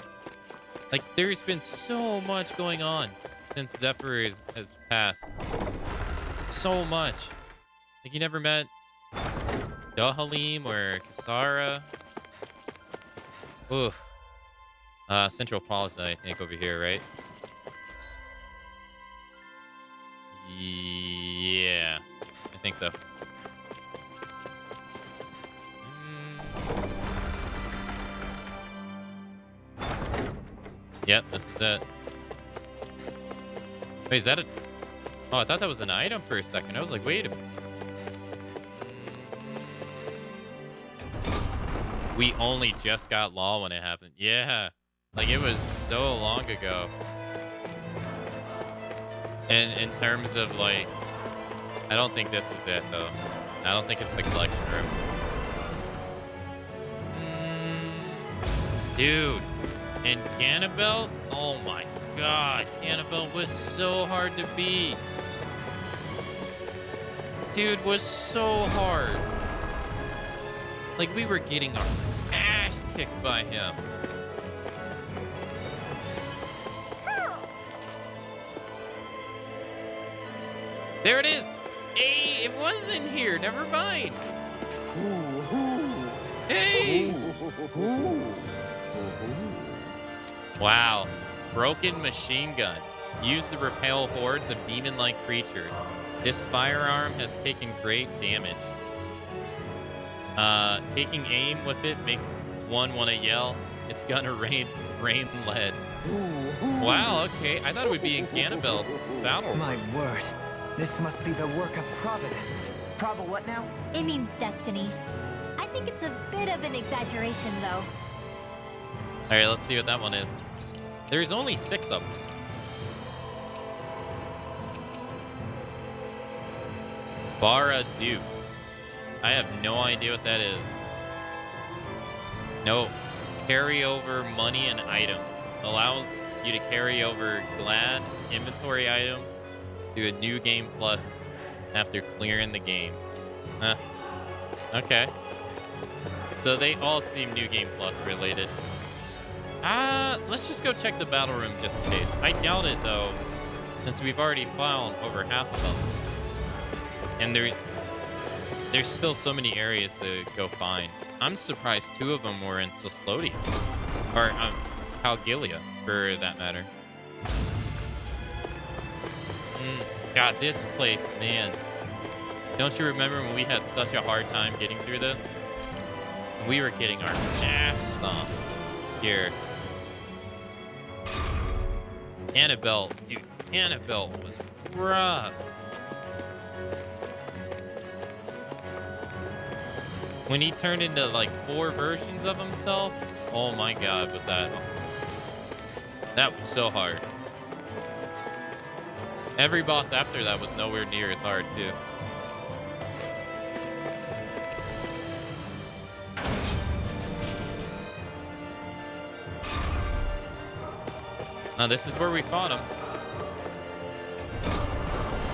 Like, there's been so much going on since Zephyr has passed. So much. Like, you never met Dohalim or Kisara. Oof. Central Plaza, I think, over here, right? Yeah, I think so. Yep, this is it. Wait, is that a... Oh, I thought that was an item for a second. I was like, wait a minute. We only just got Law when it happened. Yeah. Like, it was so long ago. And in terms of, like... I don't think this is it, though. I don't think it's the collection room. Dude. And Ganabel? Oh my god. Ganabel was so hard to beat. Dude, was so hard. Like, we were getting our ass kicked by him. There it is. Hey, it was in here. Never mind. Hey. Wow. Broken machine gun. Used to repel hordes of demon-like creatures. This firearm has taken great damage. Taking aim with it makes one want to yell. It's gonna rain lead. Wow, okay. I thought it would be in Ganabel's battle. My word. This must be the work of Providence. What now? It means destiny. I think it's a bit of an exaggeration, though. All right, let's see what that one is. There's only 6 of them. Bara Duke. I have no idea what that is. No. Carry over money and items. Allows you to carry over glad inventory items to a new game plus after clearing the game. Huh. Okay. So they all seem new game plus related. Let's just go check the battle room just in case. I doubt it though, since we've already found over half of them. And there's still so many areas to go find. I'm surprised 2 of them were in Soslodia. Or Calgilia, for that matter. God, this place, man. Don't you remember when we had such a hard time getting through this? We were getting our ass stomped here. Annabelle, dude, Annabelle was rough. When he turned into like 4 versions of himself, oh my God, was that was so hard. Every boss after that was nowhere near as hard too. Now this is where we fought him.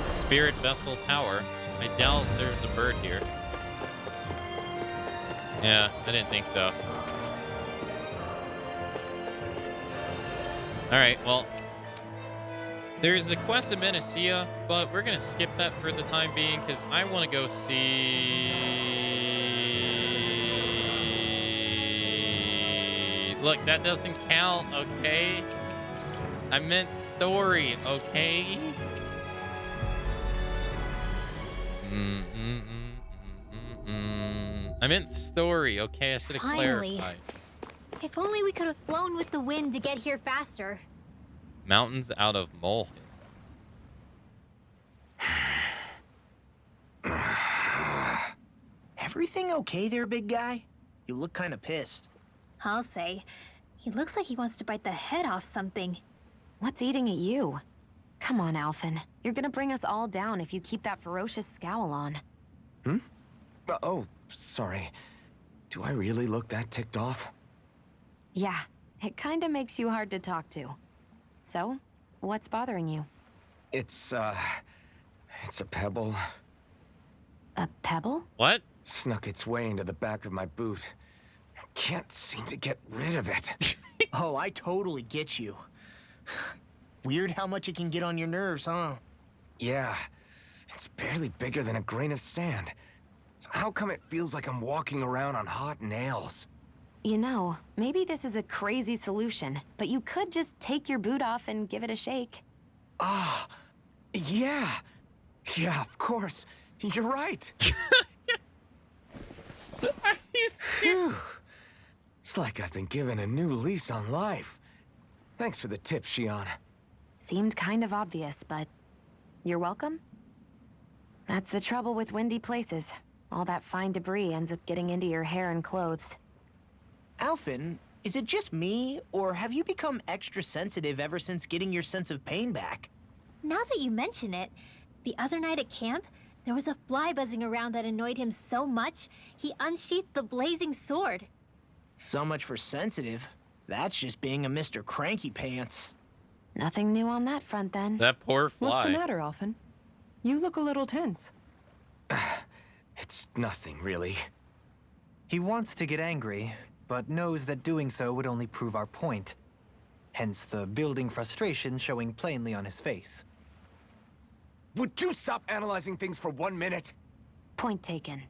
Spirit Vessel Tower. I doubt there's a bird here. Yeah, I didn't think so. Alright, well. There's a quest in Menacea, but we're going to skip that for the time being because I want to go see... Look, that doesn't count, okay? I meant story, okay? I meant story, okay? I should have clarified. If only we could have flown with the wind to get here faster. Mountains out of Molehill. Everything okay there, big guy? You look kind of pissed. I'll say. He looks like he wants to bite the head off something. What's eating at you? Come on, Alphen. You're gonna bring us all down if you keep that ferocious scowl on. Oh, sorry. Do I really look that ticked off? Yeah, it kinda makes you hard to talk to. So, what's bothering you? It's a pebble. A pebble? What? Snuck its way into the back of my boot. I can't seem to get rid of it. Oh, I totally get you. Weird how much it can get on your nerves, huh? Yeah, it's barely bigger than a grain of sand. So how come it feels like I'm walking around on hot nails? You know, maybe this is a crazy solution, but you could just take your boot off and give it a shake. Ah, yeah. Yeah, of course. You're right. Phew. It's like I've been given a new lease on life. Thanks for the tip, Shiana. Seemed kind of obvious, but you're welcome? That's the trouble with windy places. All that fine debris ends up getting into your hair and clothes. Alphen, is it just me, or have you become extra sensitive ever since getting your sense of pain back? Now that you mention it, the other night at camp, there was a fly buzzing around that annoyed him so much, he unsheathed the blazing sword. So much for sensitive. That's just being a Mr. Cranky Pants. Nothing new on that front, then. That poor fly. What's the matter, Alphen? You look a little tense. It's nothing, really. He wants to get angry, but knows that doing so would only prove our point. Hence the building frustration showing plainly on his face. Would you stop analyzing things for 1 minute? Point taken.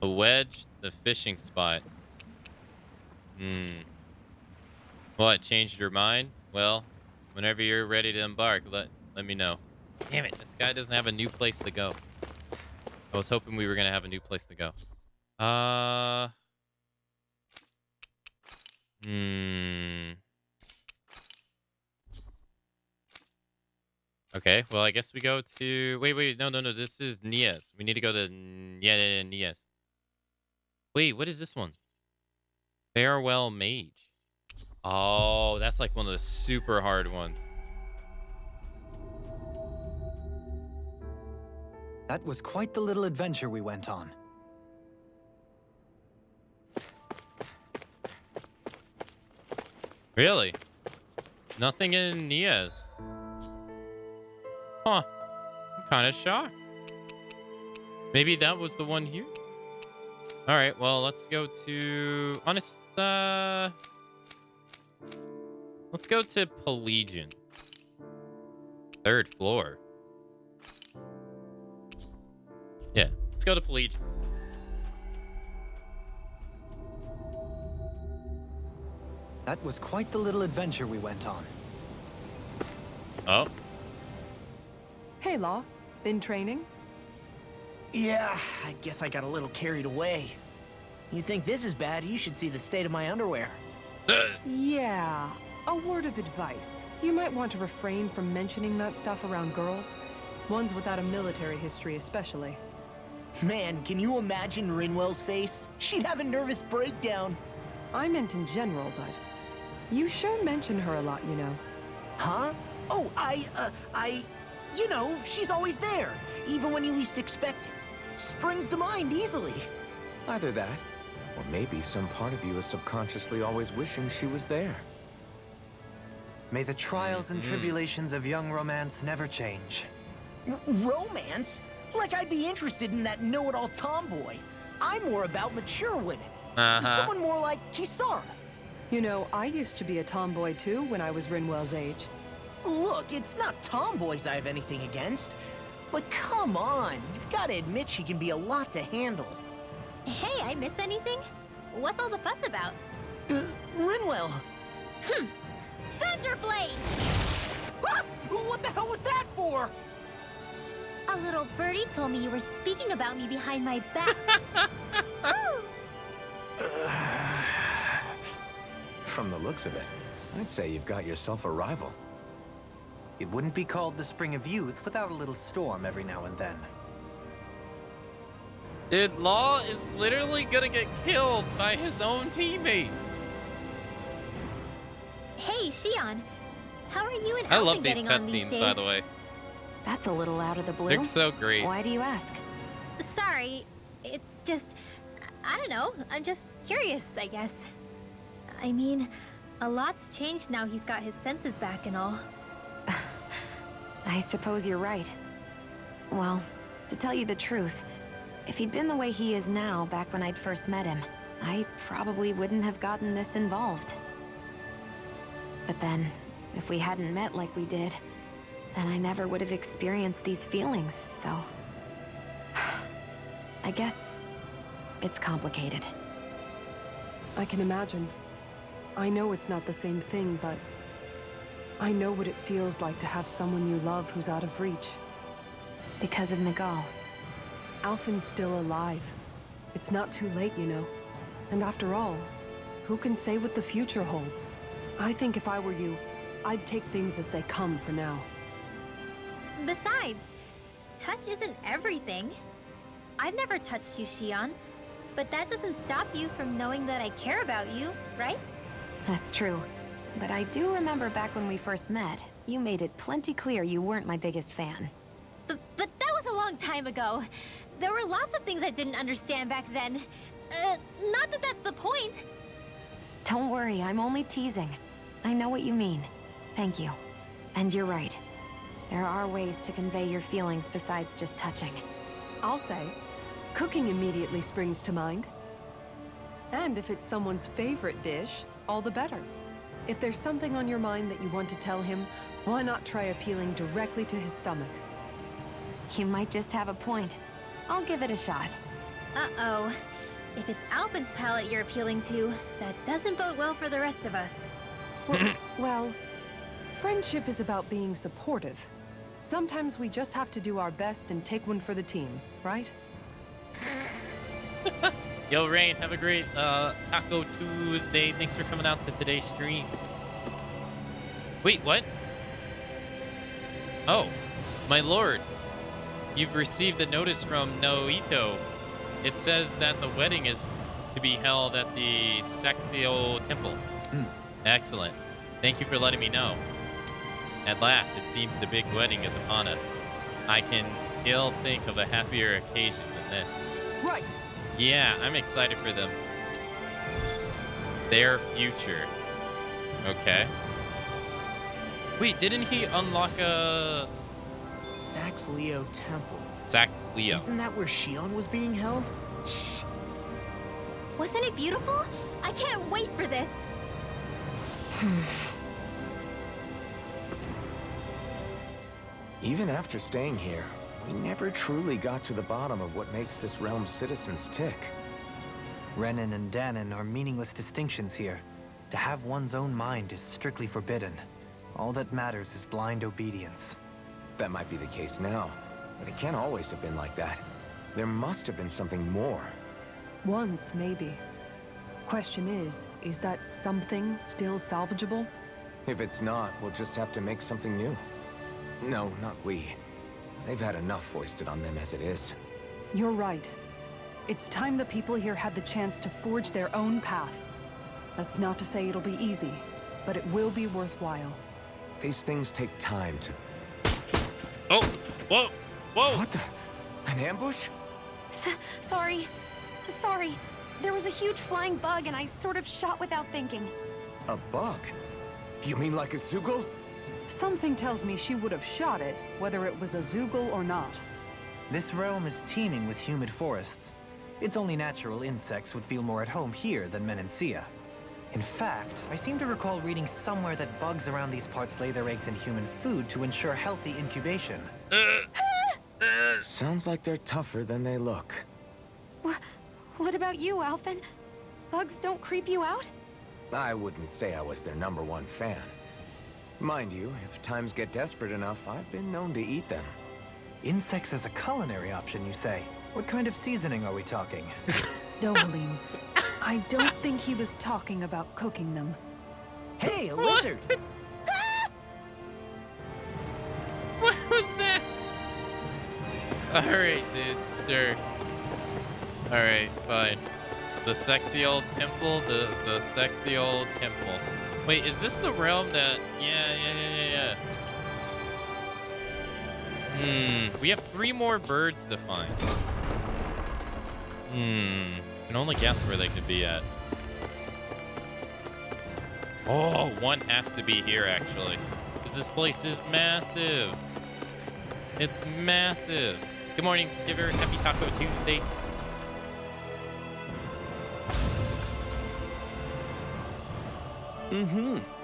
A wedge, the fishing spot. What, changed your mind? Well, whenever you're ready to embark, let me know. Damn it, this guy doesn't have a new place to go. I was hoping we were gonna have a new place to go. Okay, well, I guess we go to... Wait, no, this is Nias. We need to go to... Yeah, Nias. Wait, what is this one? Farewell Mage. Oh, that's like one of the super hard ones. That was quite the little adventure we went on. Really? Nothing in Nias. Huh. I'm kind of shocked. Maybe that was the one here? All right, well, let's go to... let's go to Pelagian. 3rd floor. Yeah, let's go to Pelagian. That was quite the little adventure we went on. Oh. Hey, Law. Been training? Yeah, I guess I got a little carried away. You think this is bad, you should see the state of my underwear. Yeah. A word of advice. You might want to refrain from mentioning that stuff around girls. Ones without a military history especially. Man, can you imagine Rinwell's face? She'd have a nervous breakdown. I meant in general, but... you sure mention her a lot, you know. Huh? Oh, you know, she's always there, even when you least expect it. Springs to mind easily. Either that, or maybe some part of you is subconsciously always wishing she was there. May the trials and tribulations of young romance never change. Romance? Like I'd be interested in that know-it-all tomboy. I'm more about mature women. Someone more like Kisara. You know, I used to be a tomboy too when I was Rinwell's age. Look, it's not tomboys I have anything against. But come on, you've got to admit she can be a lot to handle. Hey, I miss anything? What's all the fuss about? Rinwell. Thunderblade! Ah! What the hell was that for? A little birdie told me you were speaking about me behind my back. From the looks of it, I'd say you've got yourself a rival. It wouldn't be called the Spring of Youth without a little storm every now and then. Dude, Law is literally gonna get killed by his own teammates. Hey, Shion. How are you and I Alvin love these getting on these cutscenes, days? by the way. That's a little out of the blue. They're so great. Why do you ask? Sorry, it's just... I don't know. I'm just curious, I guess. I mean, a lot's changed now he's got his senses back and all. I suppose you're right. Well, to tell you the truth, if he'd been the way he is now back when I'd first met him, I probably wouldn't have gotten this involved. But then, if we hadn't met like we did, then I never would have experienced these feelings, so... I guess it's complicated. I can imagine. I know it's not the same thing, but... I know what it feels like to have someone you love who's out of reach. Because of Miguel. Alphen's still alive. It's not too late, you know. And after all, who can say what the future holds? I think if I were you, I'd take things as they come for now. Besides, touch isn't everything. I've never touched you, Shion. But that doesn't stop you from knowing that I care about you, right? That's true. But I do remember back when we first met, you made it plenty clear you weren't my biggest fan. But that was a long time ago. There were lots of things I didn't understand back then. Not that that's the point. Don't worry, I'm only teasing. I know what you mean. Thank you. And you're right. There are ways to convey your feelings besides just touching. I'll say, cooking immediately springs to mind. And if it's someone's favorite dish, all the better. If there's something on your mind that you want to tell him, why not try appealing directly to his stomach? You might just have a point. I'll give it a shot. Uh-oh. If it's Alpin's palate you're appealing to, that doesn't bode well for the rest of us. Well, friendship is about being supportive. Sometimes we just have to do our best and take one for the team, right? Yo, Rain, have a great Taco Tuesday. Thanks for coming out to today's stream. Wait, what? Oh, my lord. You've received a notice from Noito. It says that the wedding is to be held at the Sexio Temple. Excellent. Thank you for letting me know. At last, it seems the big wedding is upon us. I can ill think of a happier occasion than this. Right. Yeah, I'm excited for them. Their future. Okay. Wait, didn't he unlock a... Saxleo Temple. Saxleo. Isn't that where Shion was being held? Shh. Wasn't it beautiful? I can't wait for this. Even after staying here, we never truly got to the bottom of what makes this realm's citizens tick. Renan and Danon are meaningless distinctions here. To have one's own mind is strictly forbidden. All that matters is blind obedience. That might be the case now, but it can't always have been like that. There must have been something more. Once, maybe. Question is that something still salvageable? If it's not, we'll just have to make something new. No, not we. They've had enough foisted on them as it is. You're right. It's time the people here had the chance to forge their own path. That's not to say it'll be easy, but it will be worthwhile. These things take time to... Oh! Whoa! Whoa! What the... An ambush? Sorry. There was a huge flying bug and I sort of shot without thinking. A bug? You mean like a Zoogle? Something tells me she would have shot it, whether it was a Zoogle or not. This realm is teeming with humid forests. It's only natural insects would feel more at home here than Menancia. In fact, I seem to recall reading somewhere that bugs around these parts lay their eggs in human food to ensure healthy incubation. Sounds like they're tougher than they look. What about you, Alphen? Bugs don't creep you out? I wouldn't say I was their #1 fan. Mind you, if times get desperate enough, I've been known to eat them. Insects as a culinary option, you say? What kind of seasoning are we talking? Dohalim, I don't think he was talking about cooking them. Hey, a lizard! What was that? Alright, dude. Sure. Alright, fine. The sexy old temple, the sexy old temple. Wait, is this the realm that... Yeah. We have 3 more birds to find. Can only guess where they could be at. Oh, one has to be here, actually. Because this place is massive. It's massive. Good morning, Skiver. Happy Taco Tuesday.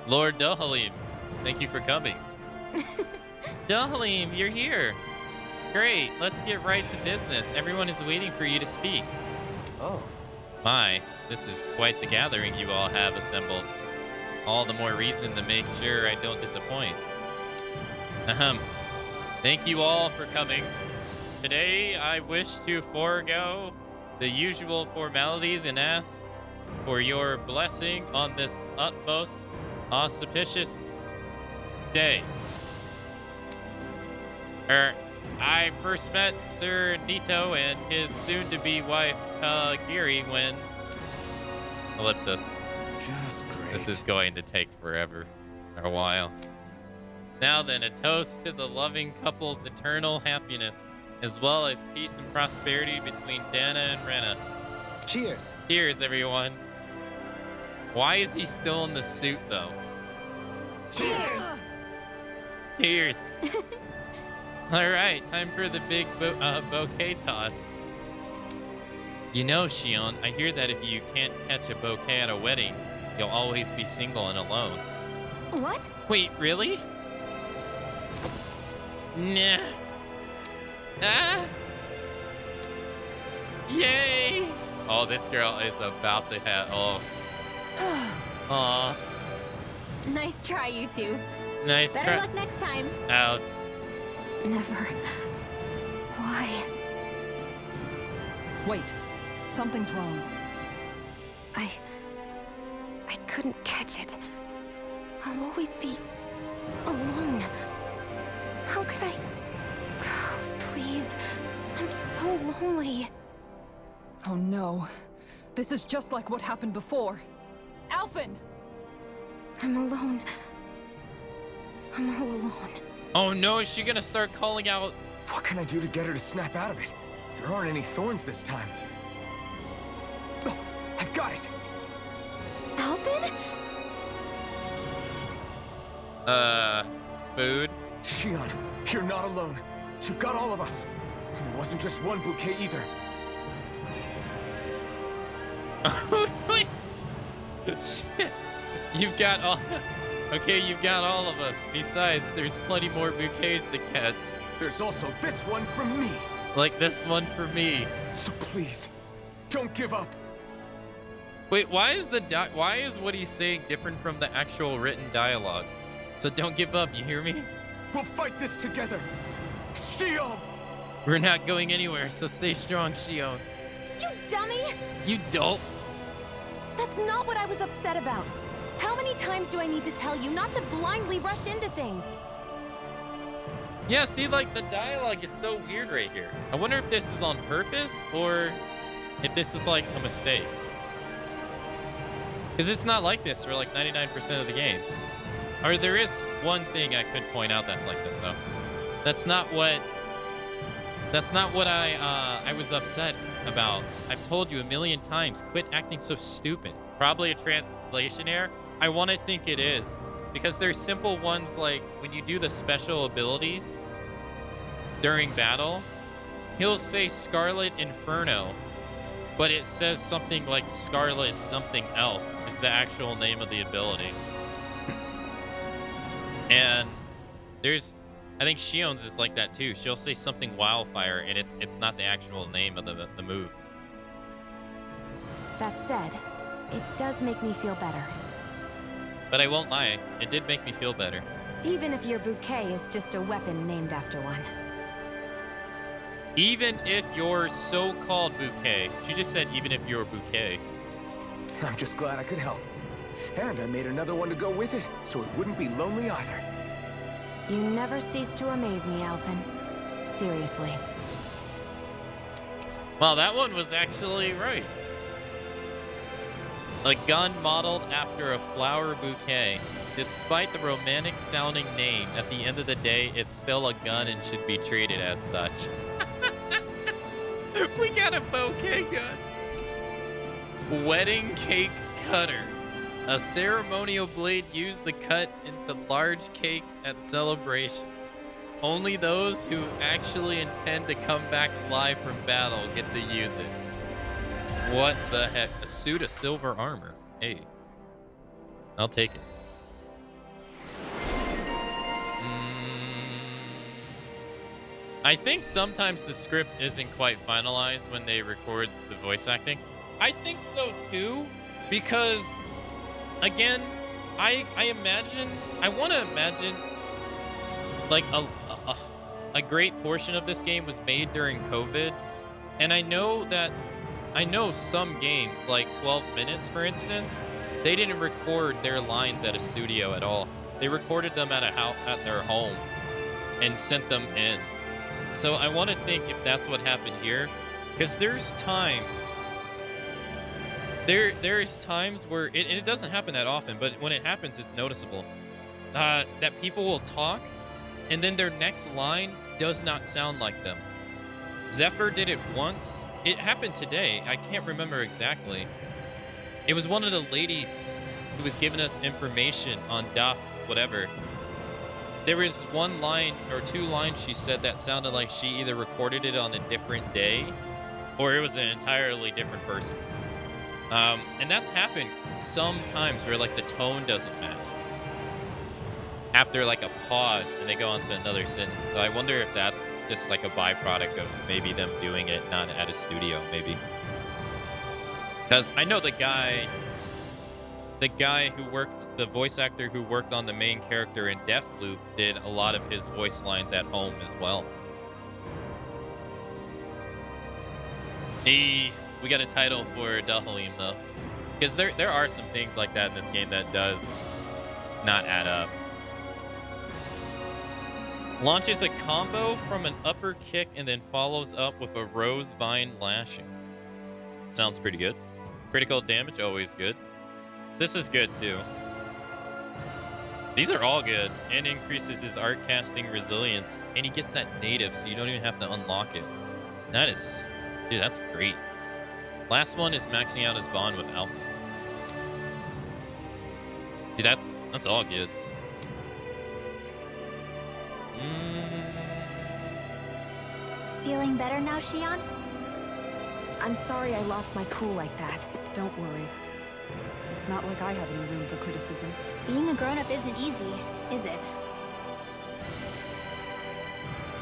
Lord Dohalim, thank you for coming. Dohalim, you're here. Great, let's get right to business. Everyone is waiting for you to speak. Oh. My, this is quite the gathering you all have assembled. All the more reason to make sure I don't disappoint. Thank you all for coming. Today, I wish to forego the usual formalities and ask for your blessing on this utmost auspicious day. I first met Sir Nito and his soon-to-be wife, Giri, when... Ellipsis. Just great. This is going to take forever. Or a while. Now then, a toast to the loving couple's eternal happiness, as well as peace and prosperity between Dana and Rena. Cheers. Cheers, everyone. Why is he still in the suit, though? Cheers! Cheers. All right, time for the big bouquet toss. You know, Shion, I hear that if you can't catch a bouquet at a wedding, you'll always be single and alone. What? Wait, really? Nah. Ah! Yay! Oh, this girl is about to have. Oh. Aw. Nice try, you two. Nice Better try. luck next time. Ouch. Never. Why? Wait. Something's wrong. I couldn't catch it. I'll always be alone. How could I? Oh, please. I'm so lonely. Oh no. This is just like what happened before. Alphen! I'm alone. I'm all alone. Oh no, is she gonna start calling out? What can I do to get her to snap out of it? There aren't any thorns this time. Oh, I've got it! Alphen? Food? Shion, you're not alone. You've got all of us. And it wasn't just one bouquet either. Shit. You've got all... Okay, you've got all of us. Besides, there's plenty more bouquets to catch. There's also this one from me. Like this one for me. So please, don't give up. Wait, why is why is what he's saying different from the actual written dialogue? So don't give up, you hear me? We'll fight this together. Shion! We're not going anywhere, so stay strong, Shion. You dummy! You dope. That's not what I was upset about. How many times do I need to tell you not to blindly rush into things? Yeah, see, like, the dialogue is so weird right here. I wonder if this is on purpose or if this is, like, a mistake. Because it's not like this for, like, 99% of the game. Or there is one thing I could point out that's like this, though. That's not what I was upset about. I've told you a million times, quit acting so stupid. Probably a translation error. I want to think it is. Because there's simple ones like when you do the special abilities during battle, he'll say Scarlet Inferno, but it says something like Scarlet something else is the actual name of the ability. And there's, I think Shion's is like that too. She'll say something Wildfire and it's not the actual name of the move. That said, it does make me feel better. But I won't lie, it did make me feel better. Even if your bouquet is just a weapon named after one. Even if your so-called bouquet. She just said even if your bouquet. I'm just glad I could help. And I made another one to go with it, so it wouldn't be lonely either. You never cease to amaze me, Alphen. Seriously. Well, that one was actually right. A gun modeled after a flower bouquet. Despite the romantic sounding name, at the end of the day, it's still a gun and should be treated as such. We got a bouquet gun. Wedding cake cutter. A ceremonial blade used to cut into large cakes at celebration. Only those who actually intend to come back alive from battle get to use it. What the heck? A suit of silver armor. Hey. I'll take it. I think sometimes the script isn't quite finalized when they record the voice acting. I think so too, because again, I want to imagine like a great portion of this game was made during COVID, and I know some games like 12 Minutes, for instance, they didn't record their lines at a studio at all. They recorded them at their home and sent them in. So I want to think if that's what happened here, because there's times. There is times where it doesn't happen that often, but when it happens, it's noticeable. That people will talk, and then their next line does not sound like them. Zephyr did it once. It happened today. I can't remember exactly. It was one of the ladies who was giving us information on Duff, whatever. There was one line or two lines she said that sounded like she either recorded it on a different day or it was an entirely different person. And that's happened sometimes where like the tone doesn't match after like a pause and they go on to another sentence. So I wonder if that's just like a byproduct of maybe them doing it not at a studio, maybe. Because I know the guy who worked, the voice actor who worked on the main character in Deathloop did a lot of his voice lines at home as well. We got a title for Dahalim though. Because there are some things like that in this game that does not add up. Launches a combo from an upper kick and then follows up with a rose vine lashing. Sounds pretty good. Critical damage, always good. This is good too. These are all good. And increases his art casting resilience. And he gets that native, so you don't even have to unlock it. That is... Dude, that's great. Last one is maxing out his bond with Alpha. Dude, that's all good. Feeling better now, Shion? I'm sorry I lost my cool like that. Don't worry. It's not like I have any room for criticism. Being a grown-up isn't easy, is it?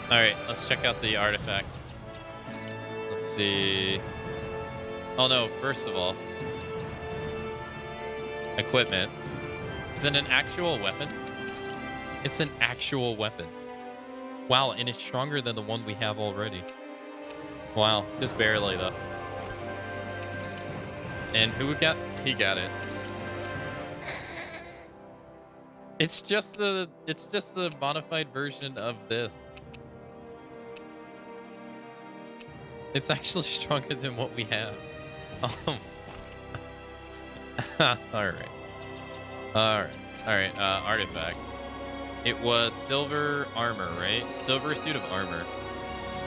Alright, let's check out the artifact. Let's see. Oh no, first of all. Equipment. Is it an actual weapon? It's an actual weapon. Wow, and it's stronger than the one we have already. Wow, just barely though. And who got? He got it. It's just the modified version of this. It's actually stronger than what we have. All right. Artifact. It was silver armor, right? Silver suit of armor.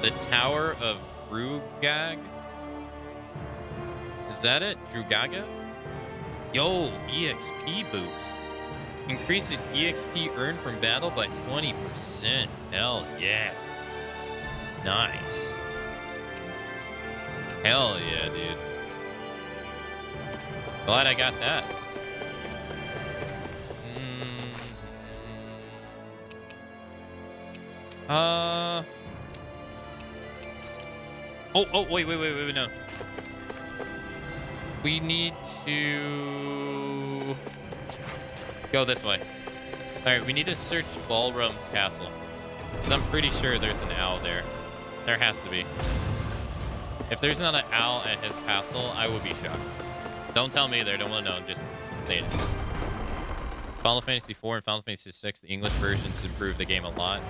The Tower of Drugag. Is that it? Drugaga? Yo, EXP boost. Increases EXP earned from battle by 20%. Hell yeah. Nice. Hell yeah, dude. Glad I got that. Oh, wait, no. We need to go this way. All right, we need to search Ballroom's castle. Because I'm pretty sure there's an owl there. There has to be. If there's not an owl at his castle, I will be shocked. Don't tell me there. Don't want to know. Just say it. Final Fantasy IV and Final Fantasy VI, the English versions improved the game a lot.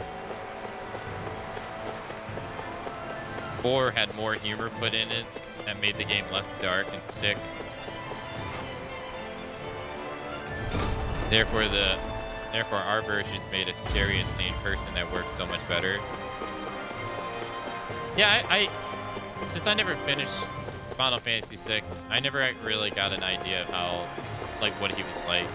4 had more humor put in it that made the game less dark and sick. Therefore, our versions made a scary, insane person that works so much better. Yeah, since I never finished Final Fantasy VI, I never really got an idea of how, like, what he was like.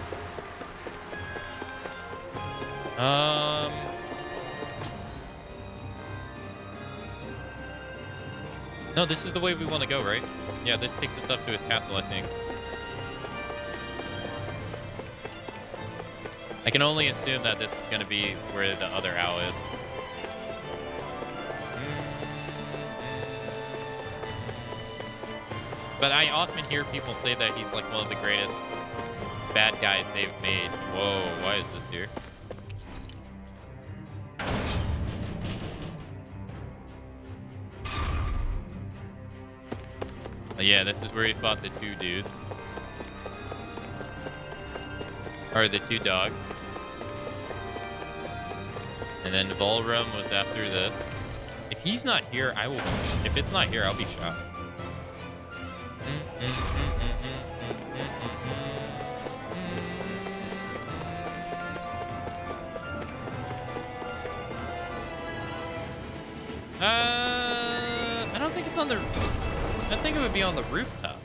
No, this is the way we want to go, right? Yeah, this takes us up to his castle, I think. I can only assume that this is going to be where the other owl is. But I often hear people say that he's like one of the greatest bad guys they've made. Whoa, why is this here? Yeah, this is where he fought the 2 dudes. Or the 2 dogs. And then the ballroom was after this. If he's not here, I will be... If it's not here, I'll be shocked. I don't think it's on the... I think it would be on the rooftop.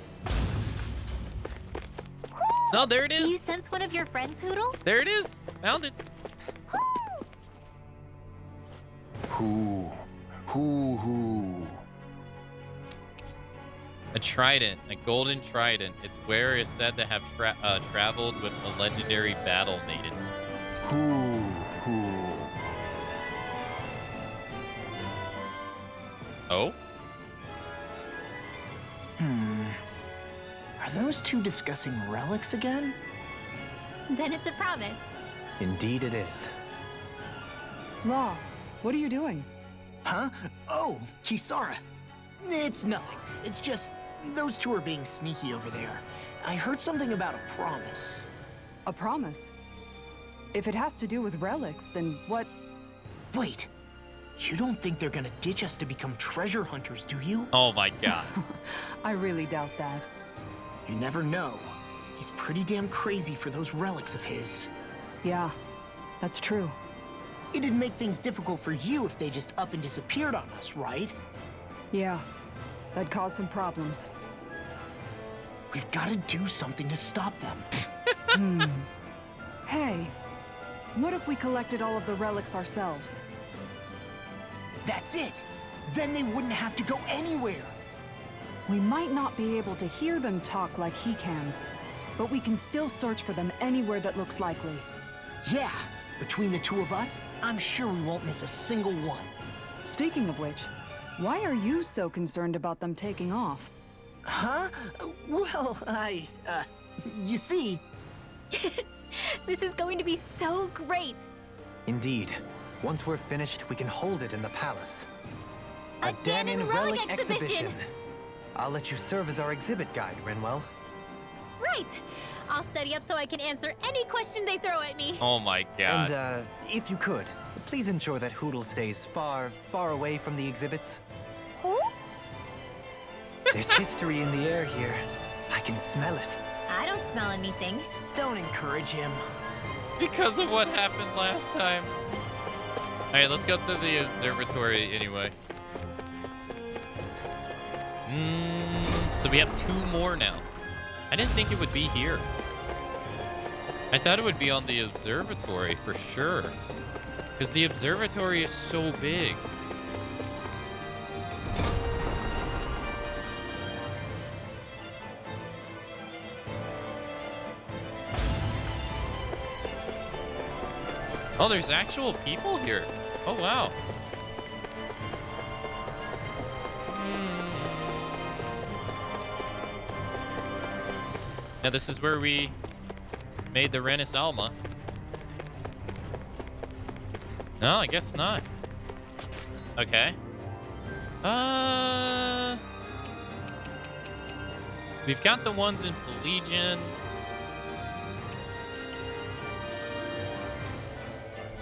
No, there it is. Do you sense one of your friends, Hoodle? There it is. Found it. Who? A trident, a golden trident. Its wearer is said to have traveled with a legendary battle maiden. Oh? Are those two discussing relics again? Then it's a promise. Indeed it is. Law, what are you doing? Huh? Oh, Kisara. It's nothing. It's just those two are being sneaky over there. I heard something about a promise. A promise? If it has to do with relics, then what? Wait. You don't think they're gonna ditch us to become treasure hunters, do you? Oh my god. I really doubt that. You never know. He's pretty damn crazy for those relics of his. Yeah, that's true. It'd make things difficult for you if they just up and disappeared on us, right? Yeah, that'd cause some problems. We've got to do something to stop them. Hey, what if we collected all of the relics ourselves? That's it! Then they wouldn't have to go anywhere! We might not be able to hear them talk like he can, but we can still search for them anywhere that looks likely. Yeah, between the two of us, I'm sure we won't miss a single one. Speaking of which, why are you so concerned about them taking off? Huh? Well, you see... This is going to be so great! Indeed. Once we're finished, we can hold it in the palace. A Danon relic exhibition! I'll let you serve as our exhibit guide, Renwell. Right! I'll study up so I can answer any question they throw at me. Oh my god. And, if you could, please ensure that Hootle stays far, far away from the exhibits. Who? There's history in the air here. I can smell it. I don't smell anything. Don't encourage him. Because of what happened last time. Alright, let's go to the observatory anyway. So we have 2 more now. I didn't think it would be here. I thought it would be on the observatory for sure. Because the observatory is so big. Oh, there's actual people here. Oh, wow. Now, this is where we made the Renis Alma. No, I guess not. Okay. We've got the ones in Pelagian.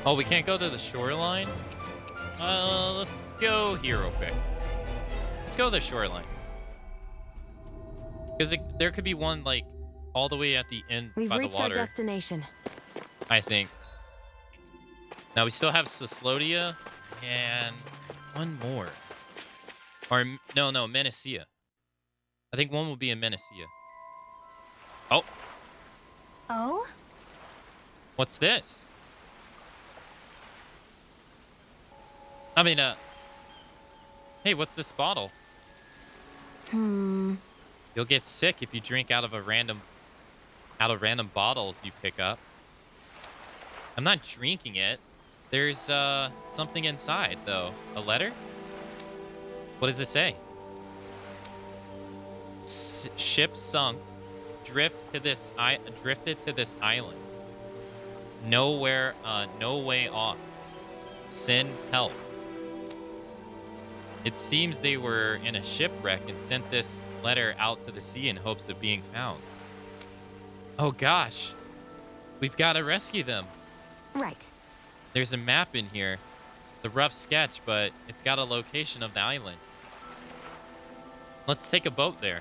Oh, we can't go to the shoreline? Let's go here real quick. Let's go to the shoreline. Because there could be one, like, all the way at the end We've by the reached water. our destination. I think. Now, we still have Cyslodia and one more. Or, no, Menacea. I think one will be in Menacea. Oh. Oh? What's this? I mean, hey, what's this bottle? You'll get sick if you drink out of random bottles you pick up. I'm not drinking it. There's something inside though. A letter? What does it say? Ship sunk. Drifted to this island. No way off. Send help. It seems they were in a shipwreck and sent this letter out to the sea in hopes of being found. Oh gosh. We've got to rescue them. Right. There's a map in here. It's a rough sketch, but it's got a location of the island. Let's take a boat there.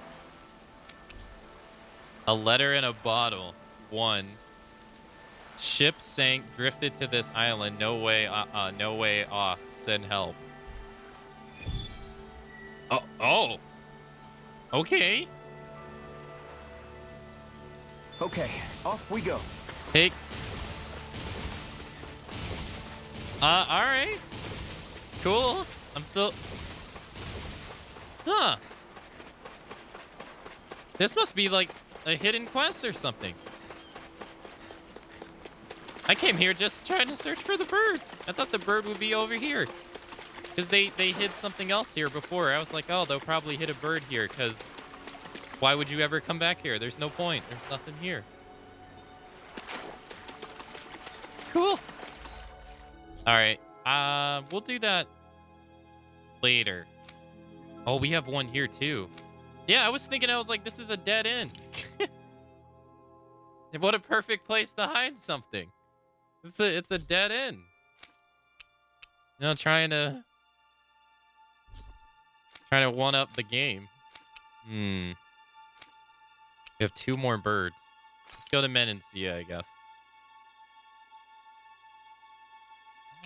A letter in a bottle. 1. Ship sank, drifted to this island. No way off. Send help. Oh. Okay. Okay, off we go. Take. All right. Cool. I'm still. Huh. This must be like a hidden quest or something. I came here just trying to search for the bird. I thought the bird would be over here. Because they hid something else here before. I was like, oh, they'll probably hit a bird here, because why would you ever come back here? There's no point. There's nothing here. Cool. All right. We'll do that later. Oh, we have one here too. Yeah, I was thinking, I was like, this is a dead end. What a perfect place to hide something. It's a dead end. You know, trying to one up the game. We have 2 more birds. Let's go to Menancia, I guess.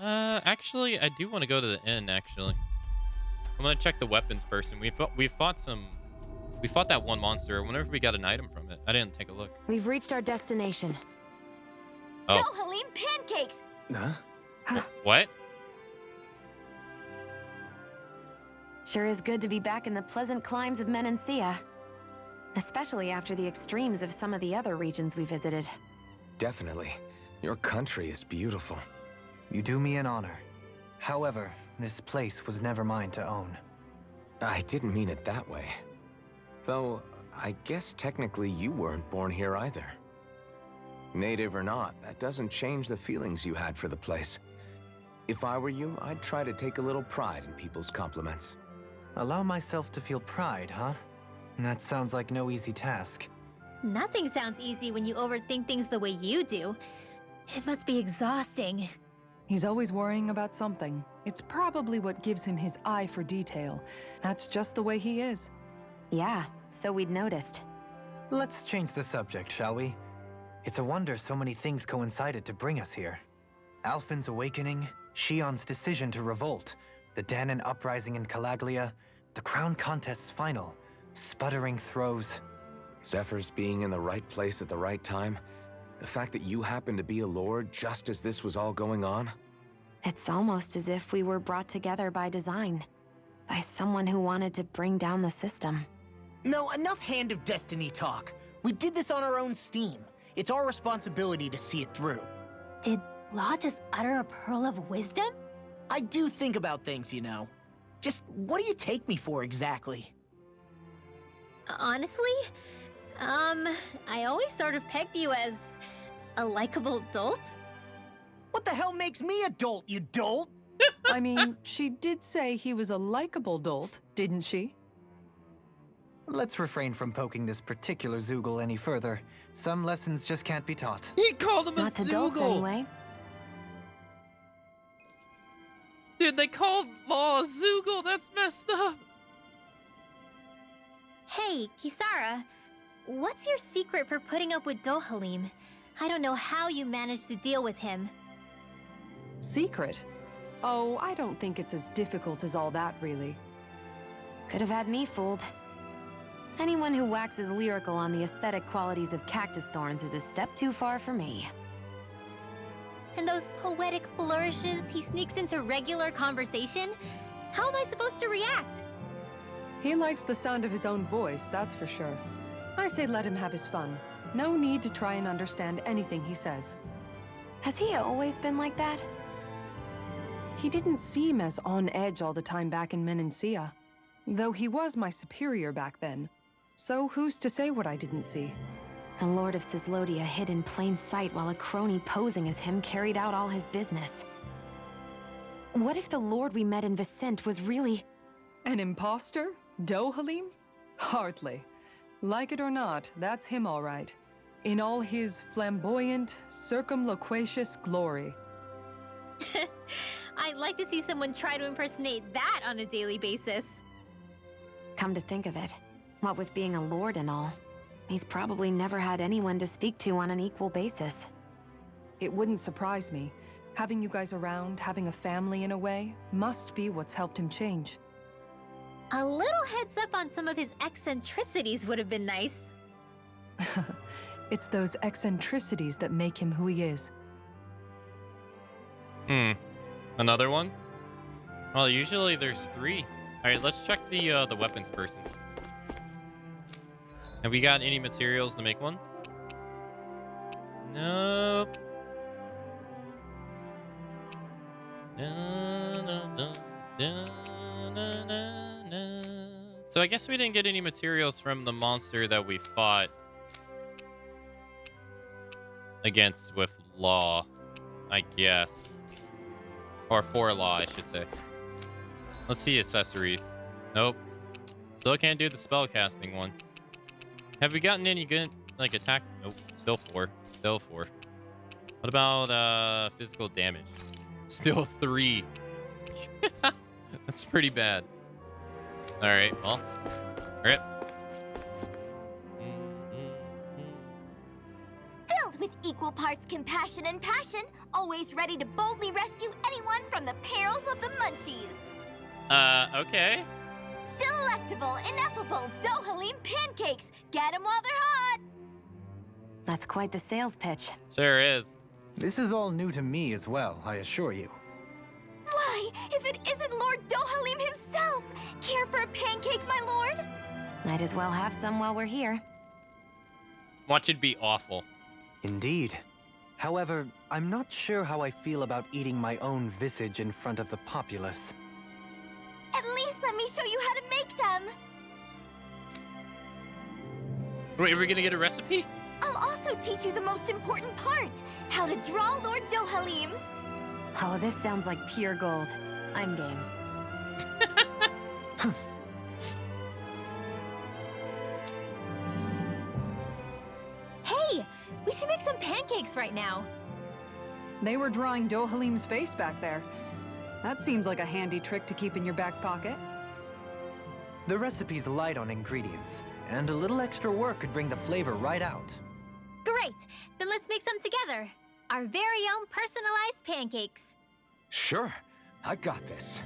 Actually, I do want to go to the inn, actually. I'm gonna check the weapons person. We fought that one monster. I wonder if we got an item from it. I didn't take a look. We've reached our destination. Oh. Halim pancakes! Huh? What? Sure is good to be back in the pleasant climes of Menancia. Especially after the extremes of some of the other regions we visited. Definitely. Your country is beautiful. You do me an honor. However, this place was never mine to own. I didn't mean it that way. Though, I guess technically you weren't born here either. Native or not, that doesn't change the feelings you had for the place. If I were you, I'd try to take a little pride in people's compliments. Allow myself to feel pride, huh? That sounds like no easy task. Nothing sounds easy when you overthink things the way you do. It must be exhausting. He's always worrying about something. It's probably what gives him his eye for detail. That's just the way he is. Yeah, so we'd noticed. Let's change the subject, shall we? It's a wonder so many things coincided to bring us here. Alphen's awakening, Shion's decision to revolt, the Danon uprising in Calaglia, the crown contest's final, sputtering throws. Zephyr's being in the right place at the right time. The fact that you happened to be a lord just as this was all going on. It's almost as if we were brought together by design. By someone who wanted to bring down the system. No, enough Hand of Destiny talk. We did this on our own steam. It's our responsibility to see it through. Did Law just utter a pearl of wisdom? I do think about things, you know. Just what do you take me for exactly? Honestly, I always sort of pegged you as a likable dolt. What the hell makes me a dolt, you dolt? I mean, she did say he was a likable dolt, didn't she? Let's refrain from poking this particular Zoogle any further. Some lessons just can't be taught. He called him Not to dolts anyway. Dude, they called Law a Zoogle. That's messed up. Hey, Kisara, what's your secret for putting up with Dohalim? I don't know how you managed to deal with him. Secret? Oh, I don't think it's as difficult as all that, really. Could have had me fooled. Anyone who waxes lyrical on the aesthetic qualities of cactus thorns is a step too far for me. And those poetic flourishes he sneaks into regular conversation? How am I supposed to react? He likes the sound of his own voice, that's for sure. I say let him have his fun. No need to try and understand anything he says. Has he always been like that? He didn't seem as on edge all the time back in Menancia. Though he was my superior back then. So who's to say what I didn't see? The Lord of Cislodia hid in plain sight while a crony posing as him carried out all his business. What if the Lord we met in Vicent was really... An imposter? Dohalim? Hardly. Like it or not, that's him all right. In all his flamboyant, circumloquacious glory. I'd like to see someone try to impersonate that on a daily basis. Come to think of it, what with being a lord and all, he's probably never had anyone to speak to on an equal basis. It wouldn't surprise me. Having you guys around, having a family in a way, must be what's helped him change. A little heads up on some of his eccentricities would have been nice. It's those eccentricities that make him who he is. Another one? Well, usually there's 3. All right, let's check the weapons person. Have we got any materials to make one? Nope. So I guess we didn't get any materials from the monster that we fought against with Law, I guess. Or for Law, I should say. Let's see accessories. Nope. Still can't do the spellcasting one. Have we gotten any good, like, attack? Nope. Still 4. Still 4. What about physical damage? Still 3. That's pretty bad. All right, well, rip. Filled with equal parts compassion and passion, always ready to boldly rescue anyone from the perils of the munchies. Okay. Delectable, ineffable Dohalim pancakes. Get them while they're hot. That's quite the sales pitch. Sure is. This is all new to me as well, I assure you. Why, if it isn't Lord Dohalim himself! Care for a pancake, my lord? Might as well have some while we're here. Watch it be awful. Indeed. However, I'm not sure how I feel about eating my own visage in front of the populace. At least let me show you how to make them. Wait, are we gonna get a recipe? I'll also teach you the most important part, how to draw Lord Dohalim. Oh, this sounds like pure gold. I'm game. Hey, we should make some pancakes right now. They were drawing Dohalim's face back there. That seems like a handy trick to keep in your back pocket. The recipe's light on ingredients, and a little extra work could bring the flavor right out. Great, then let's make some together. Our very own personalized pancakes. Sure, I got this.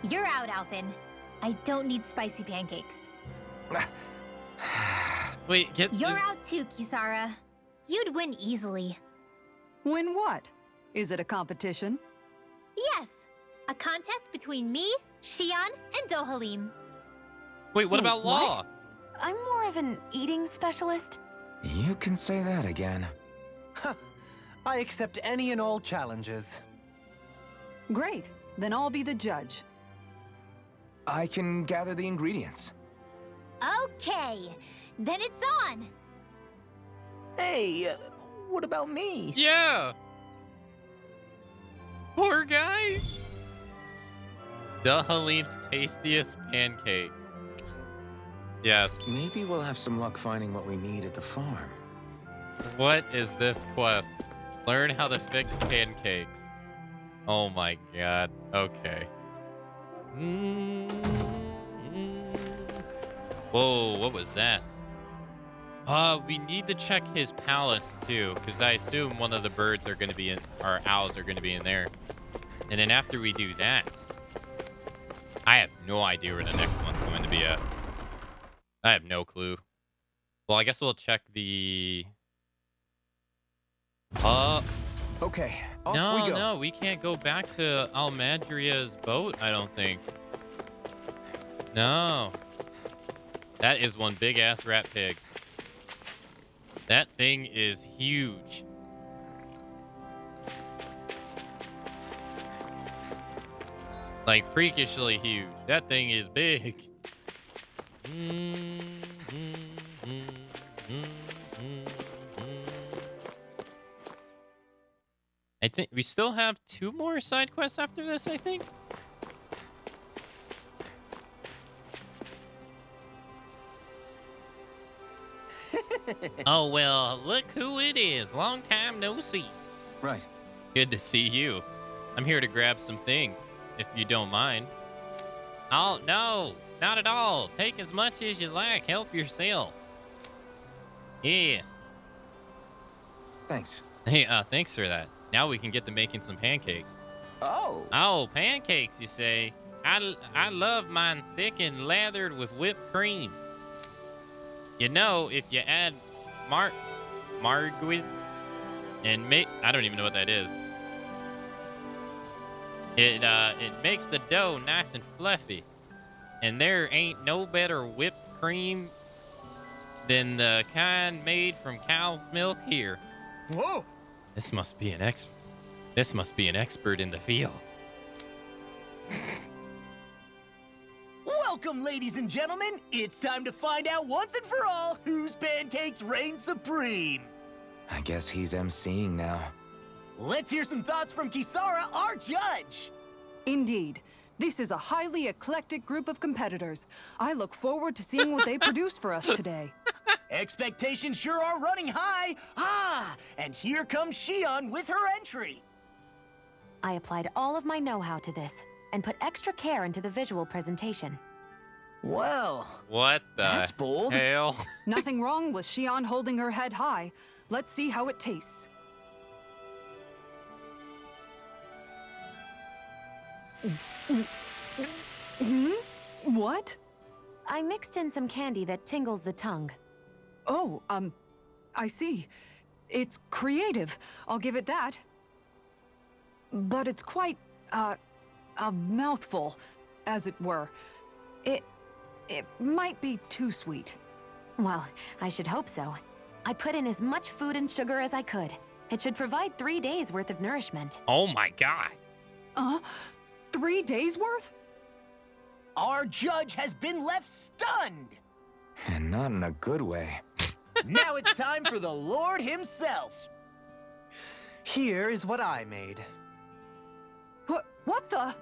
You're out, Alvin. I don't need spicy pancakes. Wait, You're out too, Kisara. You'd win easily. Win what? Is it a competition? Yes, a contest between me, Shion, and Dohalim. Wait, what about Law? I'm more of an eating specialist. You can say that again. I accept any and all challenges. Great, then I'll be the judge. I can gather the ingredients. Okay, then it's on. Hey, what about me? Yeah. Poor guy. Dohalim's tastiest pancake. Yes. Maybe we'll have some luck finding what we need at the farm. What is this quest? Learn how to fix pancakes. Oh my god. Okay. Whoa, what was that? We need to check his palace too, because I assume one of the birds are going to be in, or owls are going to be in there. And then after we do that, I have no idea where the next one's going to be at. I have no clue. Well, I guess we'll check the... Okay, off we go. No, we can't go back to Almadria's boat, I don't think. No. That is one big-ass rat pig. That thing is huge. Like, freakishly huge. That thing is big. I think we still have 2 more side quests after this, I think. Oh, well, look who it is. Long time no see. Right. Good to see you. I'm here to grab some things, if you don't mind. Oh, no, not at all. Take as much as you like. Help yourself. Yes. Thanks. Hey, thanks for that. Now we can get to making some pancakes. Oh. Oh, pancakes, you say? I love mine thick and lathered with whipped cream. You know, if you add margarine and I don't even know what that is. It makes the dough nice and fluffy. And there ain't no better whipped cream than the kind made from cow's milk here. Whoa! This must be an expert. This must be an expert in the field. Welcome, ladies and gentlemen. It's time to find out once and for all whose pancakes reign supreme. I guess he's emceeing now. Let's hear some thoughts from Kisara, our judge. Indeed. This is a highly eclectic group of competitors. I look forward to seeing what they produce for us today. Expectations sure are running high. And here comes Shion with her entry. I applied all of my know-how to this, and put extra care into the visual presentation. Well, what the that's bold. hell? Nothing wrong with Shion holding her head high. Let's see how it tastes. What? I mixed in some candy that tingles the tongue. Oh, I see. It's creative. I'll give it that. But it's quite, a mouthful, as it were. It might be too sweet. Well, I should hope so. I put in as much food and sugar as I could. It should provide 3 days worth of nourishment. Oh my god. 3 days worth? Our judge has been left stunned. And not in a good way. Now it's time for the Lord himself. Here is what I made. What the?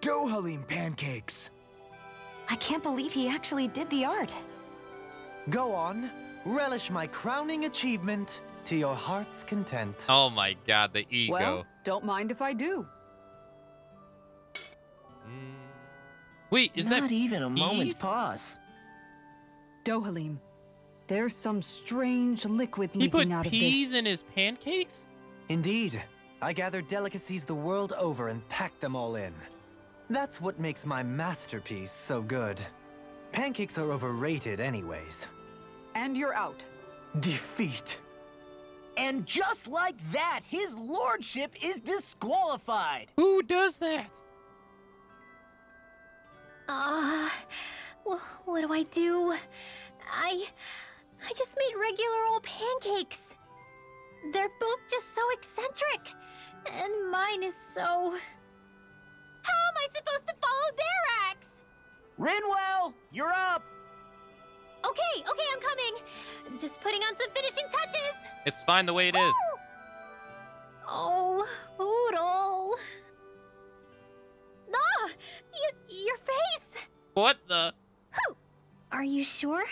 Dohalim pancakes! I can't believe he actually did the art. Go on, relish my crowning achievement to your heart's content. Oh my god, the ego. Well, don't mind if I do. Wait, is that not even a moment's peas? pause? Dohalim, there's some strange liquid He leaking put out of this. peas in his pancakes? Indeed. I gathered delicacies the world over and packed them all in. That's what makes my masterpiece so good. Pancakes are overrated anyways. And you're out. Defeat. And just like that, his lordship is disqualified. Who does that? What do I do? I just made regular old pancakes. They're both just so eccentric. And mine is so... How am I supposed to follow their acts? Rinwell, you're up. Okay, I'm coming. Just putting on some finishing touches. It's fine the way it is. Oh, Oodle. Your face. What the? Are you sure?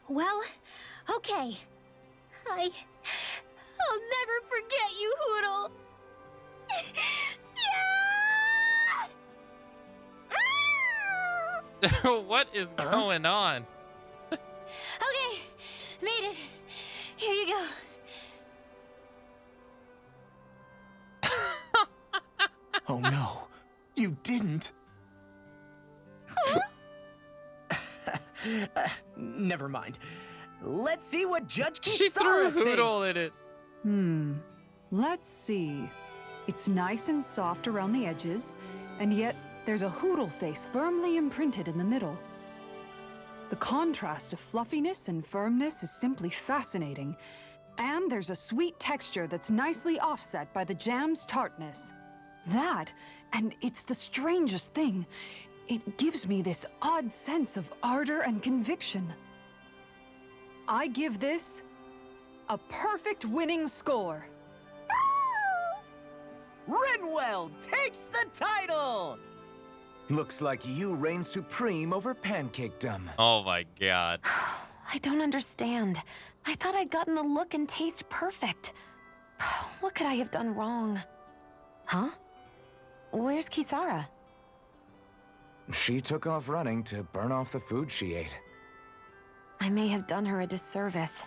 Well, okay. I'll never forget you, Hoodle. What is going on? Okay, made it. Here you go. Oh no, you didn't. Never mind. Let's see what Judge Kisara She threw a Hoodle thinks. in it. Let's see. It's nice and soft around the edges, and yet there's a Hoodle face firmly imprinted in the middle. The contrast of fluffiness and firmness is simply fascinating. And there's a sweet texture that's nicely offset by the jam's tartness. That, and it's the strangest thing, it gives me this odd sense of ardor and conviction. I give this a perfect winning score. Rinwell takes the title! Looks like you reign supreme over pancakedom. Oh my god. I don't understand. I thought I'd gotten the look and taste perfect. What could I have done wrong? Huh? Where's Kisara? She took off running to burn off the food she ate. I may have done her a disservice.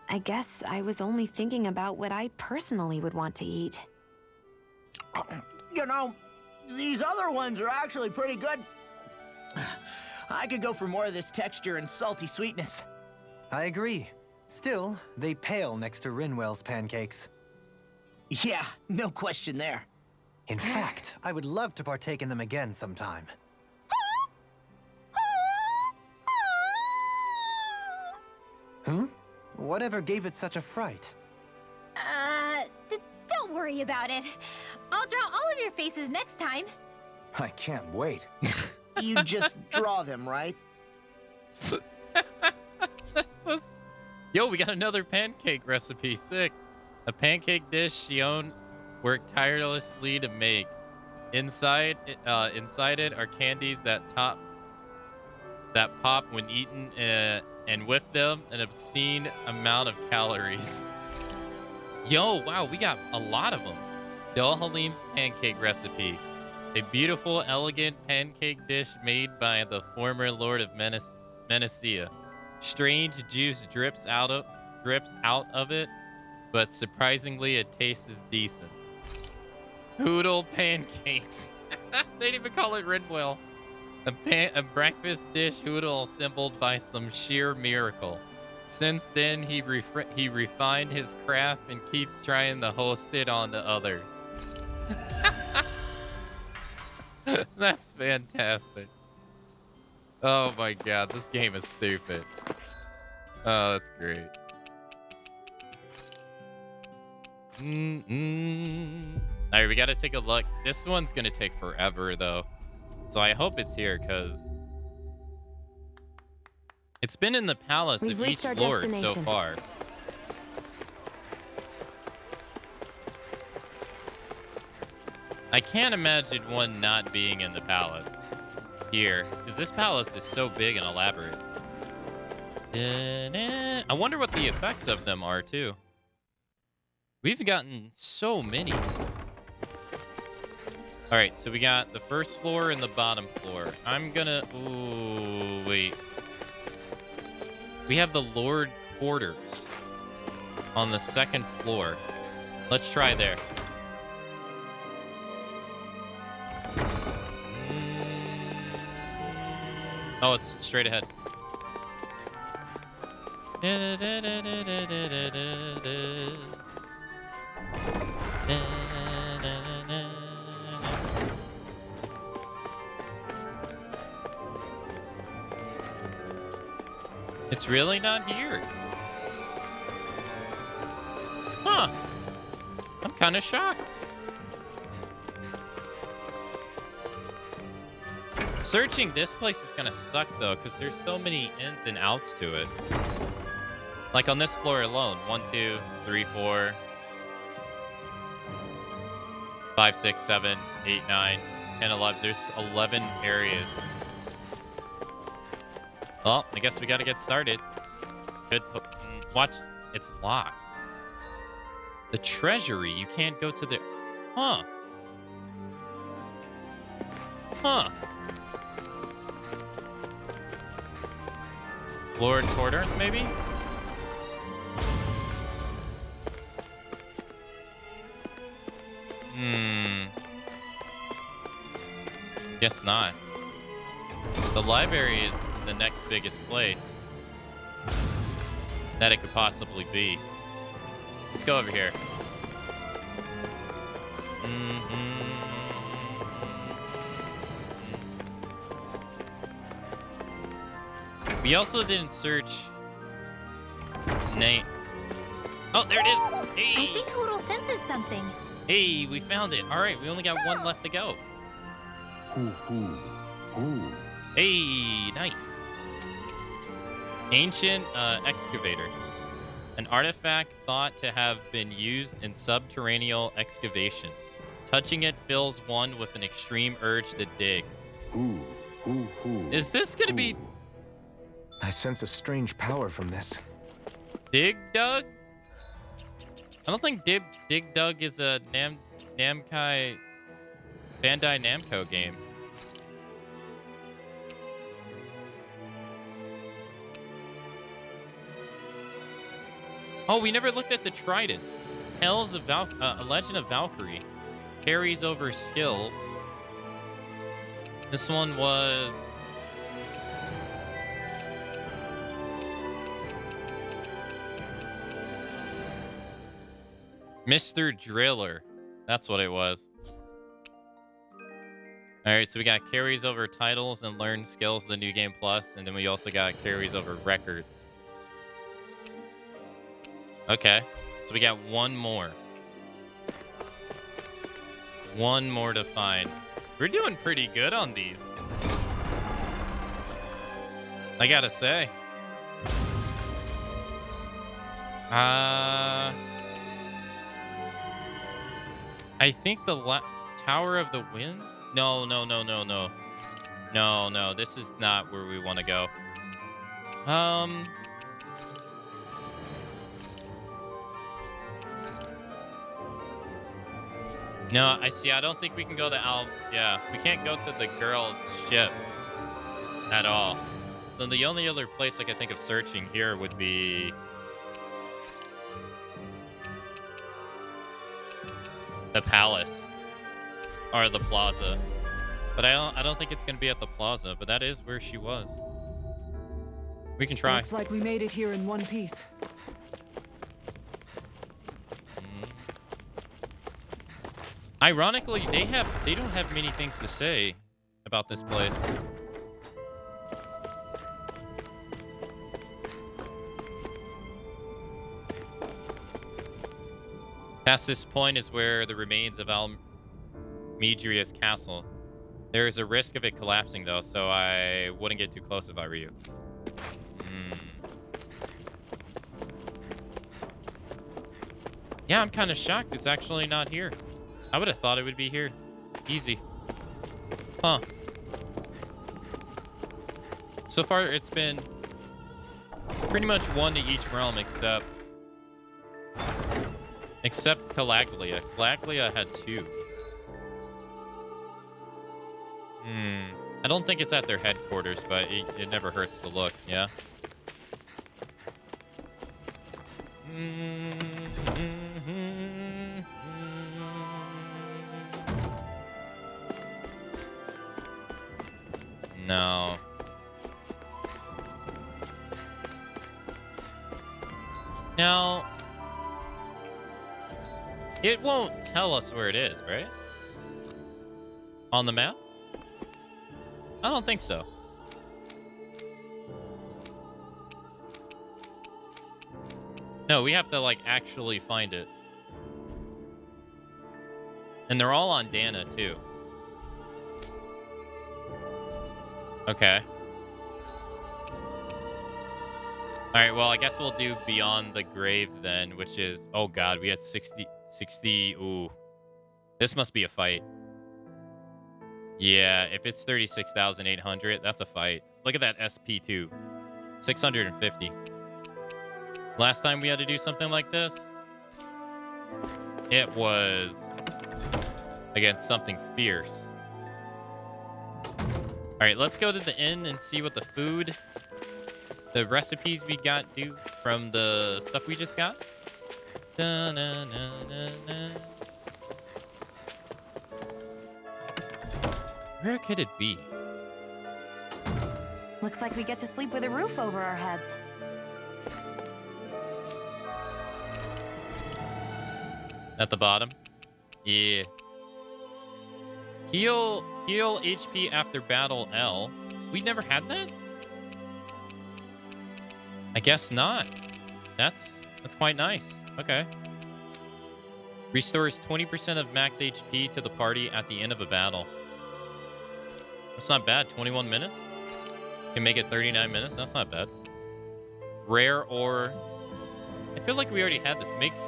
I guess I was only thinking about what I personally would want to eat. You know, these other ones are actually pretty good. I could go for more of this texture and salty sweetness. I agree. Still, they pale next to Rinwell's pancakes. Yeah, no question there. In fact, I would love to partake in them again sometime. Whatever gave it such a fright? Don't worry about it. I'll draw all of your faces next time. I can't wait. You just draw them, right? Yo, we got another pancake recipe. Sick. A pancake dish Shion worked tirelessly to make. Inside it are candies that pop when eaten, and with them an obscene amount of calories. Yo, wow, we got a lot of them. Dol Halim's pancake recipe. A beautiful, elegant pancake dish made by the former Lord of Menacea. Strange juice drips out of it, but surprisingly it tastes decent. Hoodle pancakes. They didn't even call it Ridwell. A breakfast dish Hoodle assembled by some sheer miracle. Since then, he refined his craft and keeps trying to host it on to others. That's fantastic. Oh my god, this game is stupid. Oh, that's great. Alright, we gotta take a look. This one's gonna take forever, though. So I hope it's here, because it's been in the palace of each lord so far. I can't imagine one not being in the palace here, because this palace is so big and elaborate. I wonder what the effects of them are, too. We've gotten so many. All right, so we got the first floor and the bottom floor. I'm gonna... Ooh, wait. We have the Lord quarters on the second floor. Let's try there. Oh, it's straight ahead. It's really not here. Huh. I'm kind of shocked. Searching this place is gonna suck, though, because there's so many ins and outs to it. Like on this floor alone. 1, 2, 3, 4, 5, 6, 7, 8, 9, 10, 11. There's 11 areas. Well, I guess we gotta get started. Good. Watch. It's locked. The treasury. You can't go to the... Huh. Huh. Lord quarters, maybe? Guess not. The library is the next biggest place that it could possibly be. Let's go over here. We also didn't search name. Oh, there it is. Hey. I think Hoodle senses something. Hey, we found it. All right, we only got one left to go. Hey, nice. Ancient excavator. An artifact thought to have been used in subterranean excavation. Touching it fills one with an extreme urge to dig. Is this gonna be... I sense a strange power from this. Dig Dug? I don't think Dig Dug is a Namkai Bandai Namco game. Oh, we never looked at the Trident. Hells of a Legend of Valkyrie. Carries over skills. This one was... Mr. Driller. That's what it was. Alright, so we got carries over titles and learn skills, the New Game Plus, and then we also got carries over records. Okay. So we got one more. One more to find. We're doing pretty good on these. I gotta say. I think the Tower of the Wind? No. No, this is not where we want to go. No, I don't think we can go to yeah, we can't go to the girl's ship at all. So the only other place I can think of searching here would be the palace or the plaza. But I don't think it's gonna be at the plaza, but that is where she was. We can try. Looks like we made it here in one piece. Ironically, they don't have many things to say about this place. Past this point is where the remains of Almedria's castle. There is a risk of it collapsing, though, so I wouldn't get too close if I were you. Yeah, I'm kind of shocked it's actually not here. I would have thought it would be here. Easy. Huh. So far, it's been pretty much one to each realm except Calaglia. Calaglia had 2. I don't think it's at their headquarters, but it never hurts to look, yeah? No. Now, it won't tell us where it is, right? On the map? I don't think so. No, we have to, like, actually find it. And they're all on Dana, too. Okay. Alright, well, I guess we'll do Beyond the Grave then, which is... Oh, God, we had 60... Ooh. This must be a fight. Yeah, if it's 36,800, that's a fight. Look at that SP2. 650. Last time we had to do something like this, it was against something fierce. All right, let's go to the inn and see what the recipes we got do from the stuff we just got. Where could it be? Looks like we get to sleep with a roof over our heads. At the bottom? Yeah. Heal HP after battle L. We never had that? I guess not. That's quite nice. Okay. Restores 20% of max HP to the party at the end of a battle. That's not bad. 21 minutes? Can make it 39 minutes? That's not bad. Rare ore. I feel like we already had this. Makes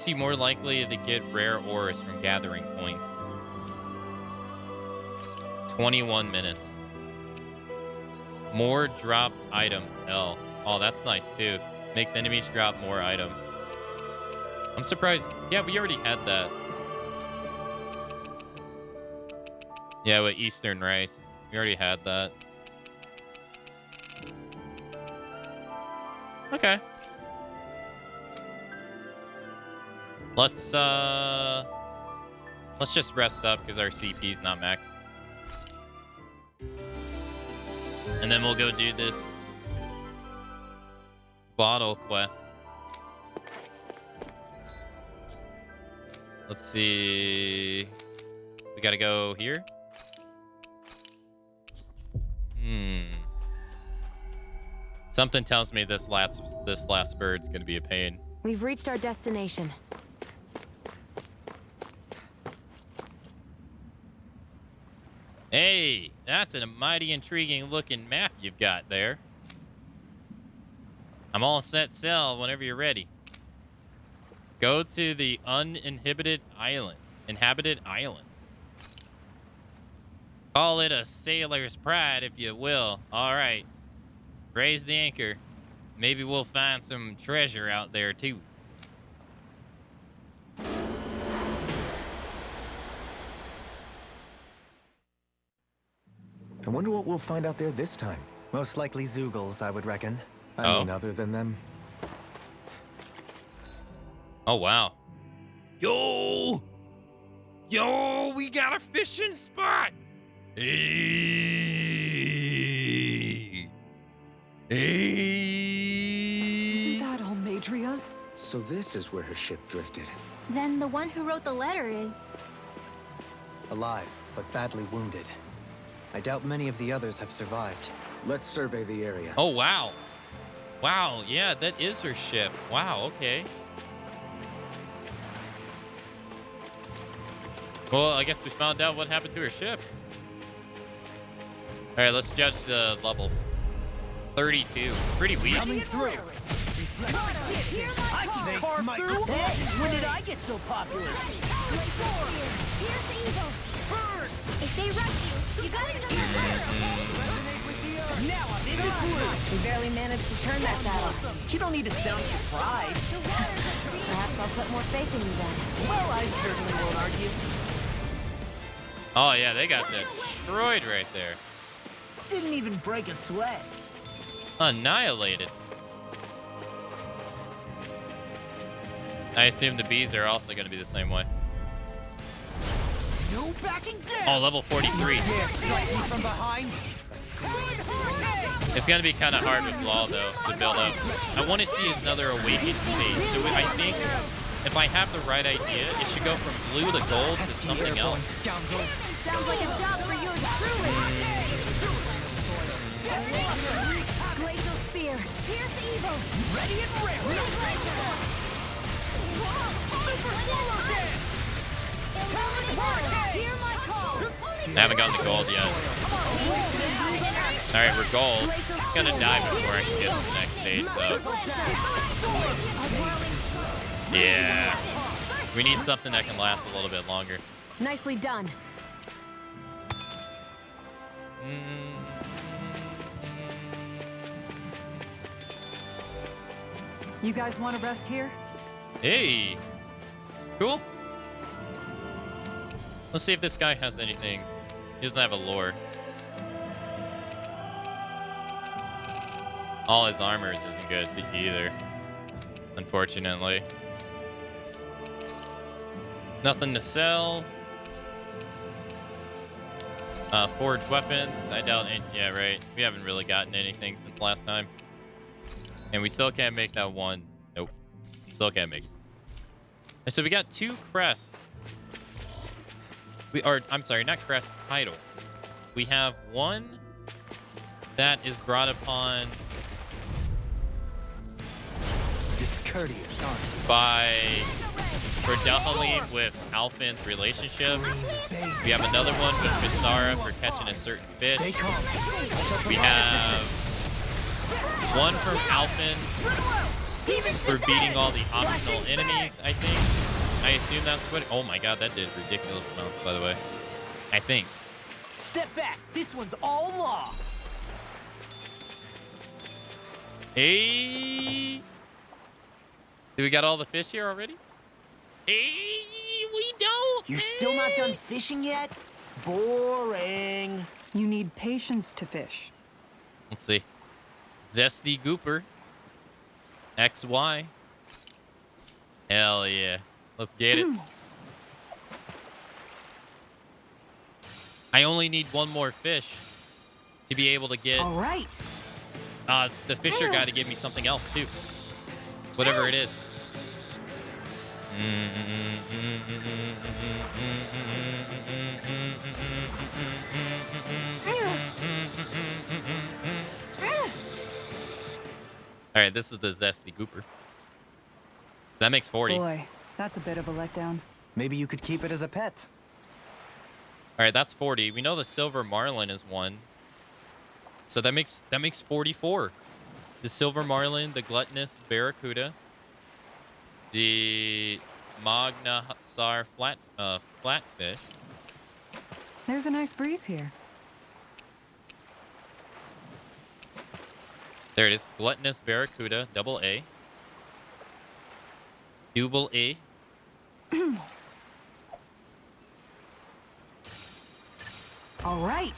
you more likely to get rare ores from gathering points. 21 minutes. More drop items. L. Oh, that's nice too. Makes enemies drop more items. I'm surprised. Yeah, we already had that. Yeah, with Eastern Rice. We already had that. Okay. Let's just rest up because our CP's not maxed. And then we'll go do this bottle quest. Let's see. We gotta go here. Something tells me this last bird's gonna be a pain. We've reached our destination. Hey, that's a mighty intriguing looking map you've got there. I'm all set sail whenever you're ready. Go to the uninhibited island. Inhabited island. Call it a sailor's pride, if you will. All right. Raise the anchor. Maybe we'll find some treasure out there, too. I wonder what we'll find out there this time. Most likely Zoogles, I would reckon. I mean, other than them. Oh, wow. Yo, we got a fishing spot. Hey. Isn't that all Madria's? So this is where her ship drifted. Then the one who wrote the letter is... Alive, but badly wounded. I doubt many of the others have survived. Let's survey the area. Oh, wow. Wow, yeah, that is her ship. Wow, okay. Well, I guess we found out what happened to her ship. All right, let's judge the levels. 32. Pretty weak. Coming through. I can carve through. Hey, when did I get so popular? If they rush you, you gotta jump in fire, okay? Now I'm in this room. We barely managed to turn that battle. You don't need to sound surprised. Perhaps I'll put more faith in you then. Well, I certainly won't argue. Oh, yeah, they got destroyed right there. Didn't even break a sweat. Annihilated. I assume the bees are also going to be the same way. No backing down. Oh, level 43. From behind. It's going to be kind of hard with Law, though, to build up. I want to see another awakened state. So I think if I have the right idea, it should go from blue to gold to something else. Sounds like a job for yours truly. Glacial spear. Here's evil. Ready and ready. I haven't gotten the gold yet. Alright, we're gold. It's gonna die before I can get to the next stage, though. Yeah. We need something that can last a little bit longer. Nicely done. You guys want to rest here? Hey. Cool. Let's see if this guy has anything. He doesn't have a lore. All his armors isn't good either, unfortunately. Nothing to sell. Forged weapons. I doubt any. Yeah, right. We haven't really gotten anything since last time. And we still can't make that one. Nope. Still can't make it. And so we got 2 crests. I'm sorry, not crest, title. We have one that is brought upon discourteous by Berdahalim with Alfin's relationship. We have another one with Visara for catching a certain fish. We have one from Alfin for beating all the optional enemies, I think. I assume that's what... Oh my god, that did ridiculous amounts, by the way. I think. Step back. This one's all law. Hey. Do we got all the fish here already? Hey, we don't. You're still not done fishing yet? Boring. You need patience to fish. Let's see. Zesty Gooper. XY. Hell yeah. Let's get it. I only need one more fish to be able to get... All right. The fisher got to give me something else, too. Whatever it is. All right, this is the Zesty Gooper. That makes 40. Boy, that's a bit of a letdown. Maybe you could keep it as a pet. All right, that's 40. We know the silver marlin is 1. So that makes 44. The silver marlin, the gluttonous barracuda, the magnassar flatfish. There's a nice breeze here. There it is. Gluttonous barracuda, double A. Double A. All right.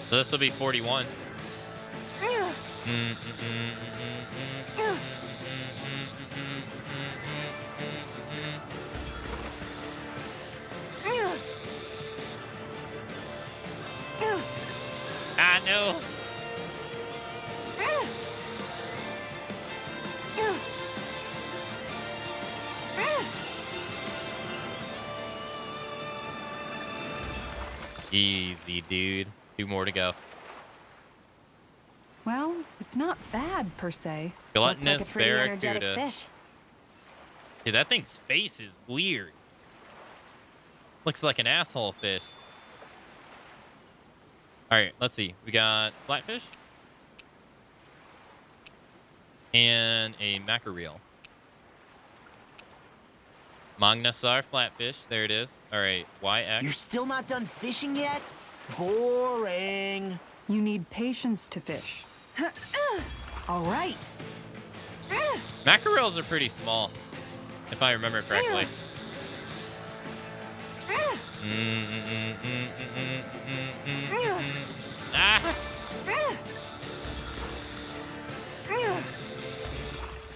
So this will be 41. I know. Easy, dude. 2 more to go. Well, it's not bad per se. Gluttonous Looks like a pretty energetic barracuda. fish. Dude, that thing's face is weird. Looks like an asshole fish. All right, let's see. We got flatfish and a mackerel. Magnassar flatfish. There it is. All right, YX. You're still not done fishing yet? Boring. You need patience to fish. All right. Mackerels are pretty small, if I remember correctly. Ah.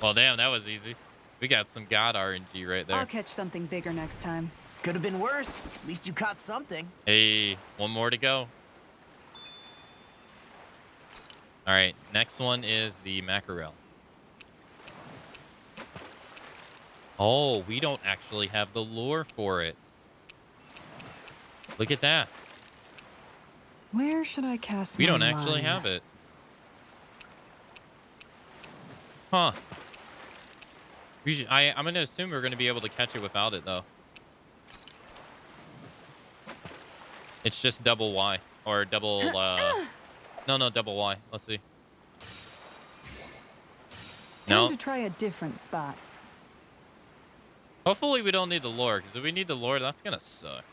Well, damn, that was easy. We got some god RNG right there. I'll catch something bigger next time. Could have been worse. At least you caught something. Hey, 1 more to go. All right, next one is the mackerel. Oh, we don't actually have the lure for it. Look at that. Where should I cast We my don't actually line? have it. Huh. I'm going to assume we're going to be able to catch it without it, though. It's just double Y. Or double... No, double Y. Let's see. Time No. to try a different spot. Hopefully we don't need the lure, because if we need the lure, that's going to suck.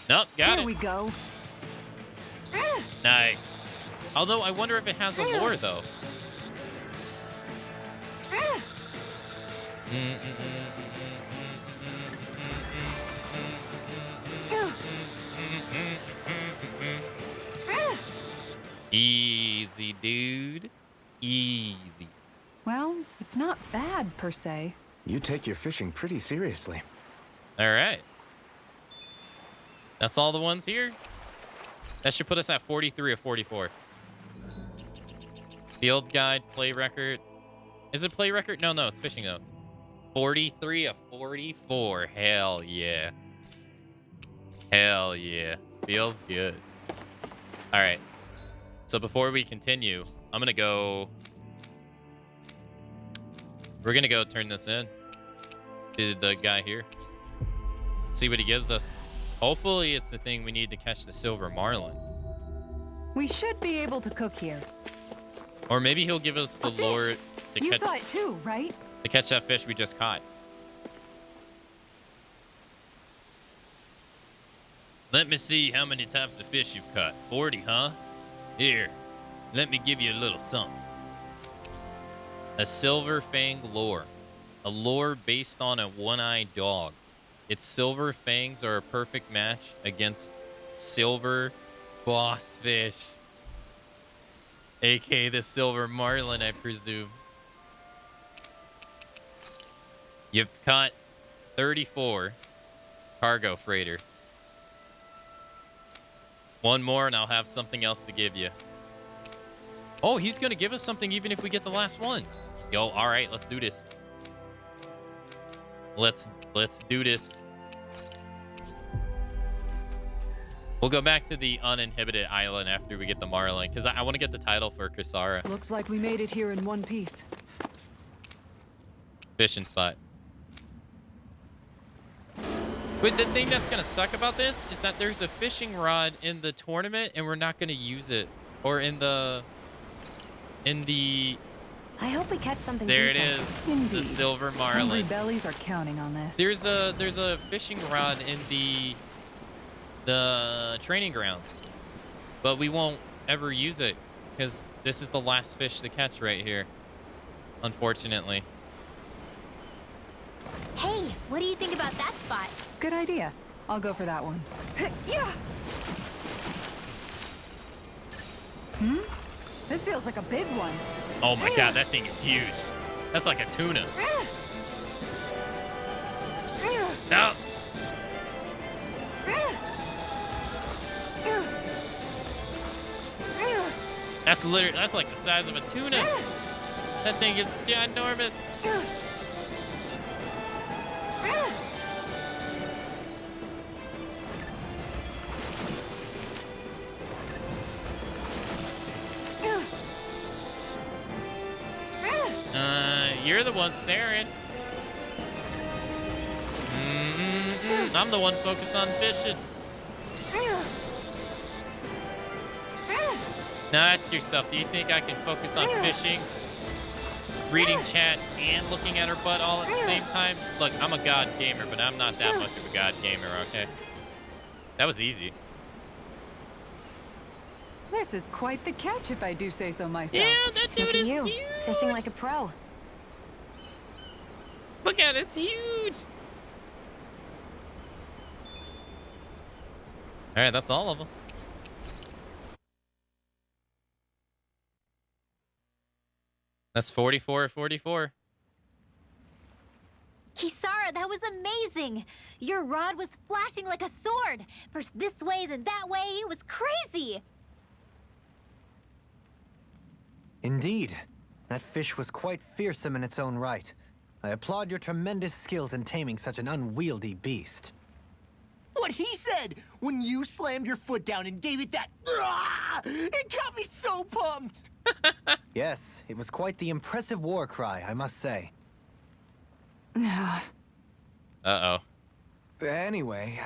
Nope, got it. There we go. Nice. Although, I wonder if it has a lure, though. Easy, dude. Easy. Well, it's not bad per se. You take your fishing pretty seriously. All right. That's all the ones here. That should put us at 43 of 44. Field guide, play record. Is it play record? No, it's fishing notes. 43 of 44. Hell yeah. Hell yeah. Feels good. All right. So before we continue, I'm going to go... We're going to go turn this in to the guy here. See what he gives us. Hopefully it's the thing we need to catch the silver marlin. We should be able to cook here. Or maybe he'll give us the lure to You catch, saw it too, right? to catch that fish we just caught. Let me see how many types of fish you've caught. 40, huh? Here, let me give you a little something. A silver fang lure. A lure based on a one-eyed dog. Its silver fangs are a perfect match against silver boss fish. AKA the silver marlin, I presume. You've caught 34 cargo freighter. 1 more and I'll have something else to give you. Oh, he's going to give us something even if we get the last one. Yo, all right, let's do this. Let's do this. We'll go back to the uninhibited island after we get the Marlin, because I want to get the title for Kisara. Looks like we made it here in one piece. Fishing spot. But the thing that's going to suck about this is that there's a fishing rod in the tournament, and we're not going to use it. Or in the... I hope we catch something There it decent. is. Indeed. The silver Hungry marlin. bellies are counting on this. There's a fishing rod in the training ground, but we won't ever use it because this is the last fish to catch right here, unfortunately. Hey, what do you think about that spot? Good idea. I'll go for that one. Yeah. This feels like a big one. Oh my god, that thing is huge. That's like a tuna. No. That's like the size of a tuna. That thing is ginormous. You're the one staring. I'm the one focused on fishing. Now ask yourself, do you think I can focus on fishing, reading chat, and looking at her butt all at the same time? Look, I'm a god gamer, but I'm not that much of a god gamer, okay? That was easy. This is quite the catch, if I do say so myself. Yeah, that dude Look at is you, huge. fishing like a pro. Look at it, it's huge. All right, that's all of them. That's 44 or 44. Kisara, that was amazing! Your rod was flashing like a sword! First this way, then that way, it was crazy! Indeed. That fish was quite fearsome in its own right. I applaud your tremendous skills in taming such an unwieldy beast. What he said when you slammed your foot down and gave it that... It got me so pumped! Yes, it was quite the impressive war cry, I must say. Uh-oh. Anyway,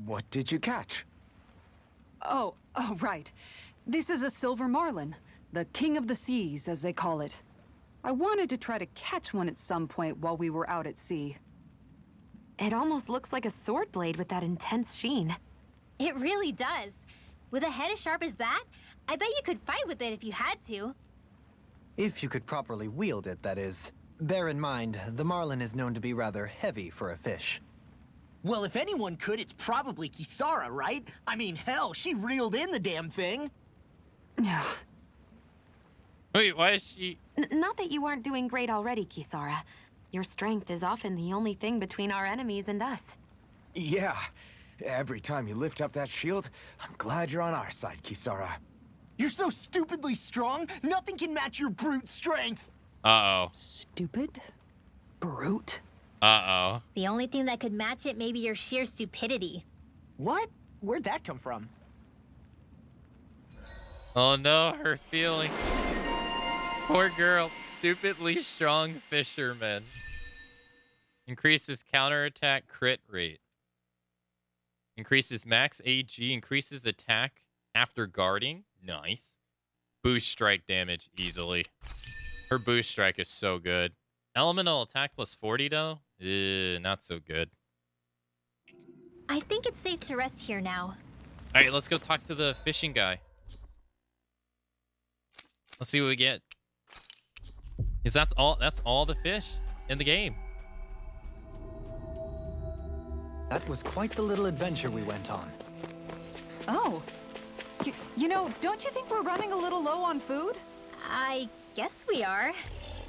what did you catch? Oh, right. This is a silver marlin. The king of the seas, as they call it. I wanted to try to catch one at some point while we were out at sea. It almost looks like a sword blade with that intense sheen. It really does. With a head as sharp as that, I bet you could fight with it if you had to. If you could properly wield it, that is. Bear in mind, the marlin is known to be rather heavy for a fish. Well, if anyone could, it's probably Kisara, right? I mean, hell, she reeled in the damn thing. Wait, why is she... Not that you aren't doing great already, Kisara. Your strength is often the only thing between our enemies and us. Yeah. Every time you lift up that shield, I'm glad you're on our side, Kisara. You're so stupidly strong, nothing can match your brute strength. Uh-oh. Stupid? Brute? Uh-oh. The only thing that could match it may be your sheer stupidity. What? Where'd that come from? Oh no, her feeling. Poor girl. Stupidly strong fisherman. Increases counterattack crit rate. Increases max AG. Increases attack after guarding. Nice. Boost strike damage easily. Her boost strike is so good. Elemental attack plus 40 though? Not so good. I think it's safe to rest here now. All right, let's go talk to the fishing guy. Let's see what we get. Because that's all the fish in the game. That was quite the little adventure we went on. Oh. You know, don't you think we're running a little low on food? I guess we are.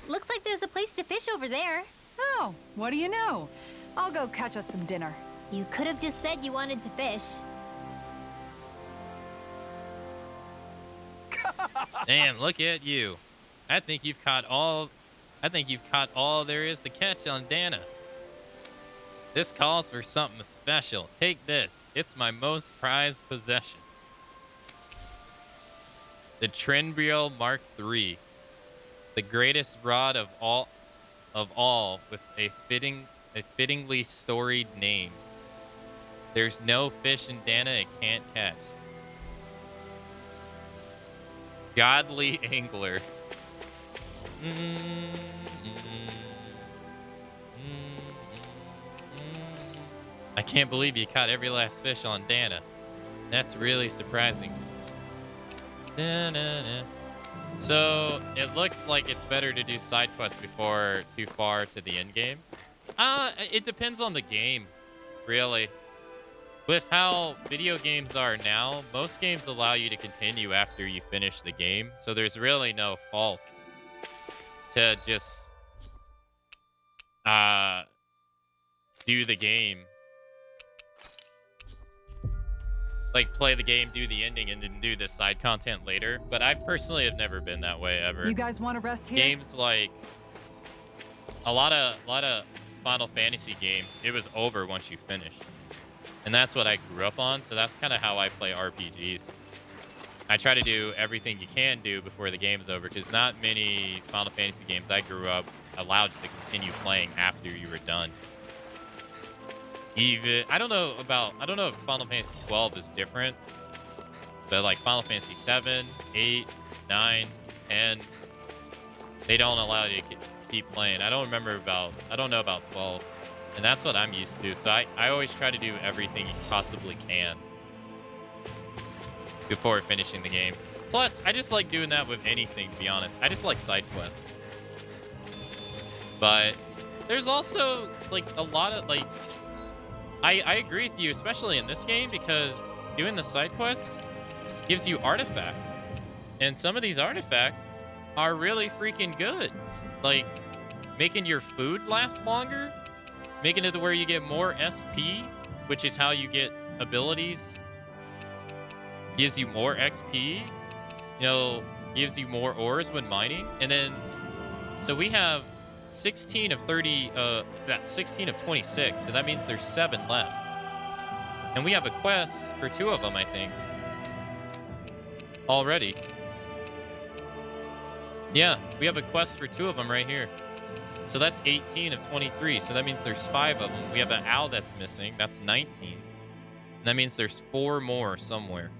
Looks like there's a place to fish over there. Oh, what do you know? I'll go catch us some dinner. You could have just said you wanted to fish. Damn, look at you. I think you've caught all there is to catch on Dana. This calls for something special. Take this. It's my most prized possession. The Trenbriel Mark III. The greatest rod of all with a fittingly storied name. There's no fish in Dana it can't catch. Godly angler. I can't believe you caught every last fish on Dana. That's really surprising. Da-na-na. So it looks like it's better to do side quests before too far to the end game. It depends on the game, really. With how video games are now, most games allow you to continue after you finish the game. So there's really no fault to just do the game. Like, play the game, do the ending, and then do the side content later. But I personally have never been that way, ever. You guys want to rest here? Games like... A lot of Final Fantasy games, it was over once you finished. And that's what I grew up on, so that's kind of how I play RPGs. I try to do everything you can do before the game's over, because not many Final Fantasy games I grew up allowed you to continue playing after you were done. Even I don't know if Final Fantasy 12 is different, but like Final Fantasy 7, 8, 9, 10, they don't allow you to keep playing. I don't know about 12, and that's what I'm used to. So I always try to do everything you possibly can before finishing the game. Plus, I just like doing that with anything, to be honest. I just like side quests. But there's also like a lot of like I agree with you, especially in this game, because doing the side quest gives you artifacts. And some of these artifacts are really freaking good. Like, making your food last longer, making it to where you get more SP, which is how you get abilities, gives you more XP, gives you more ores when mining. And then, so we have 16 of 26, so that means there's 7 left. And we have a quest for 2 of them, I think, already. Yeah, we have a quest for 2 of them right here. So that's 18 of 23, so that means there's 5 of them. We have an owl that's missing, that's 19. And that means there's 4 more somewhere.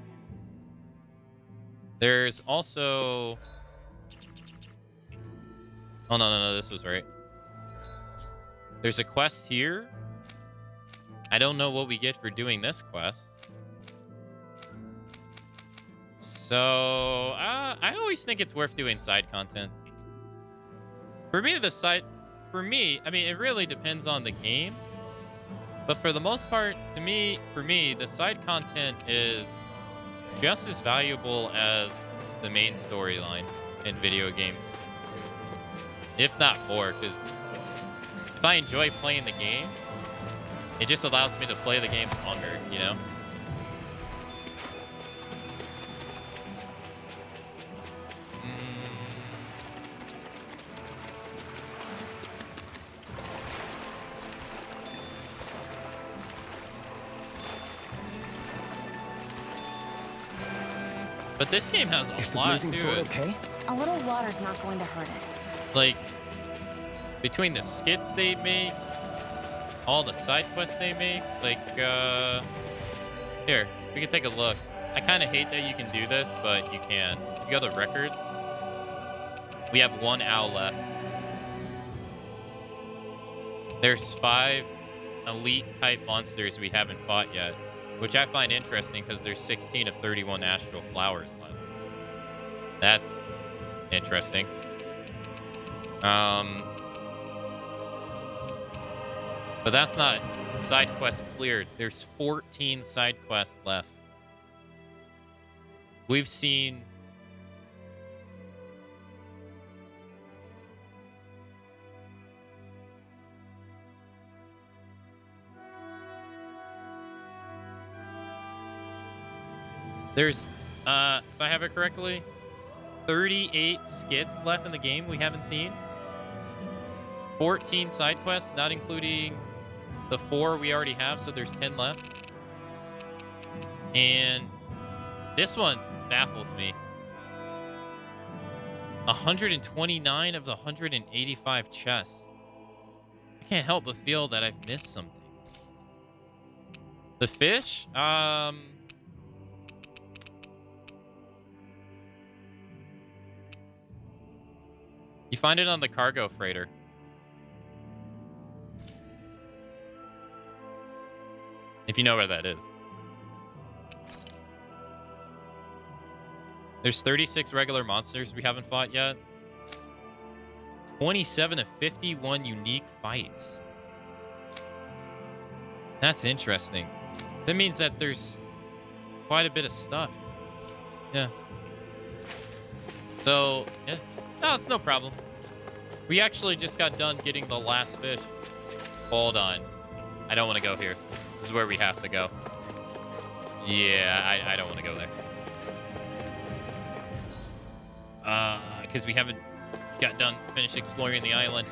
There's also... Oh, no, this was right. There's a quest here. I don't know what we get for doing this quest. So, I always think it's worth doing side content. For me, I mean, it really depends on the game. But for the most part, for me, the side content is just as valuable as the main storyline in video games. If not more, because if I enjoy playing the game, it just allows me to play the game longer, you know? But this game has a lot to it. Okay? A little water's not going to hurt it. Like, between the skits they make, all the side quests they make, like, here, we can take a look. I kind of hate that you can do this, but you can. If you go to records, we have 1 owl left. There's 5 elite type monsters we haven't fought yet, which I find interesting because there's 16 of 31 astral flowers left. That's interesting. But that's not side quests cleared. There's 14 side quests left. We've seen... There's, if I have it correctly, 38 skits left in the game we haven't seen. 14 side quests, not including the 4 we already have, so there's 10 left. And this one baffles me. 129 of the 185 chests. I can't help but feel that I've missed something. The fish? You find it on the cargo freighter. If you know where that is. There's 36 regular monsters we haven't fought yet. 27 of 51 unique fights. That's interesting. That means that there's quite a bit of stuff. Yeah. So, yeah. No, it's no problem. We actually just got done getting the last fish. Hold on. I don't want to go here. This is where we have to go. Yeah, I don't want to go there. Because we haven't finished exploring the island.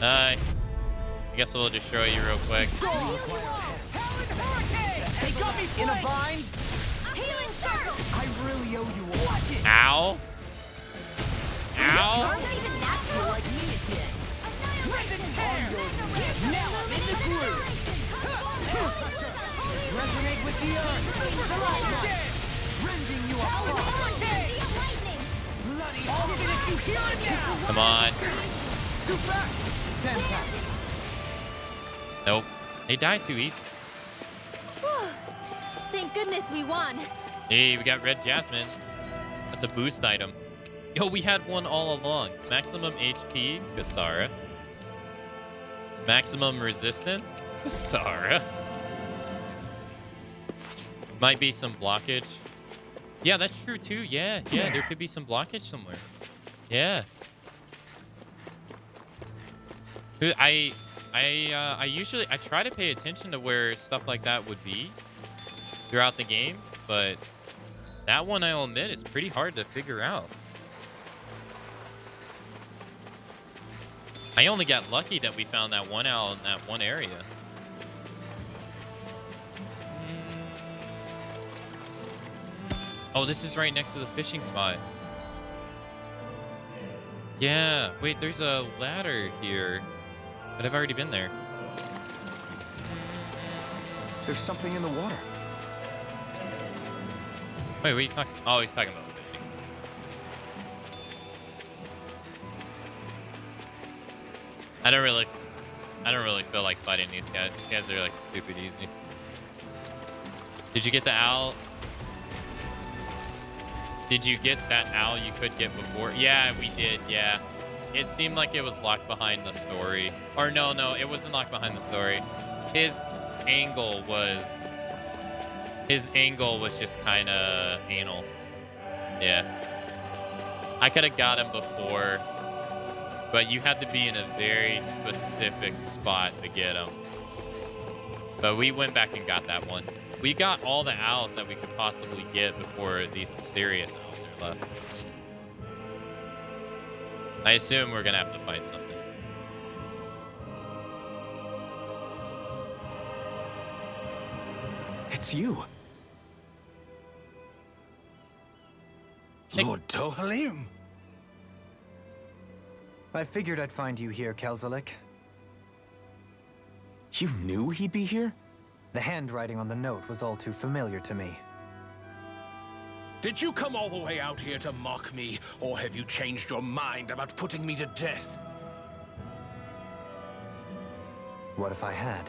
I guess we'll just show you real quick. They got me in a bind. Healing circle. I really owe you one. Watch it. Ow. Ow. Not even natural. Like me again. Now I'm in the groove. Resonate with the earth. Rending you apart. Bloody. I'll finish you here and now. Come on. Scoot back. Stand back. Nope. They die too easy. Thank goodness we won. Hey, we got red jasmine. That's a boost item. Yo, we had one all along. Maximum HP, Kasara. Maximum resistance, Kasara. Might be some blockage. Yeah, that's true too. Yeah, there could be some blockage somewhere. Yeah. I usually try to pay attention to where stuff like that would be throughout the game, but that one, I'll admit, is pretty hard to figure out. I only got lucky that we found that one owl in that one area. Oh, this is right next to the fishing spot. Yeah, wait, there's a ladder here, but I've already been there. There's something in the water. Wait, what are you talking? Oh, he's talking about fishing. I don't really feel like fighting these guys. These guys are like stupid easy. Did you get the owl? Did you get that owl you could get before? Yeah, we did. Yeah. It seemed like it was locked behind the story. Or no, it wasn't locked behind the story. His angle was just kind of anal. Yeah. I could have got him before, but you had to be in a very specific spot to get him. But we went back and got that one. We got all the owls that we could possibly get before these mysterious owls are left. I assume we're gonna have to fight something. It's you. Lord Tohalim. I figured I'd find you here, Kelzalik. You knew he'd be here? The handwriting on the note was all too familiar to me. Did you come all the way out here to mock me, or have you changed your mind about putting me to death? What if I had?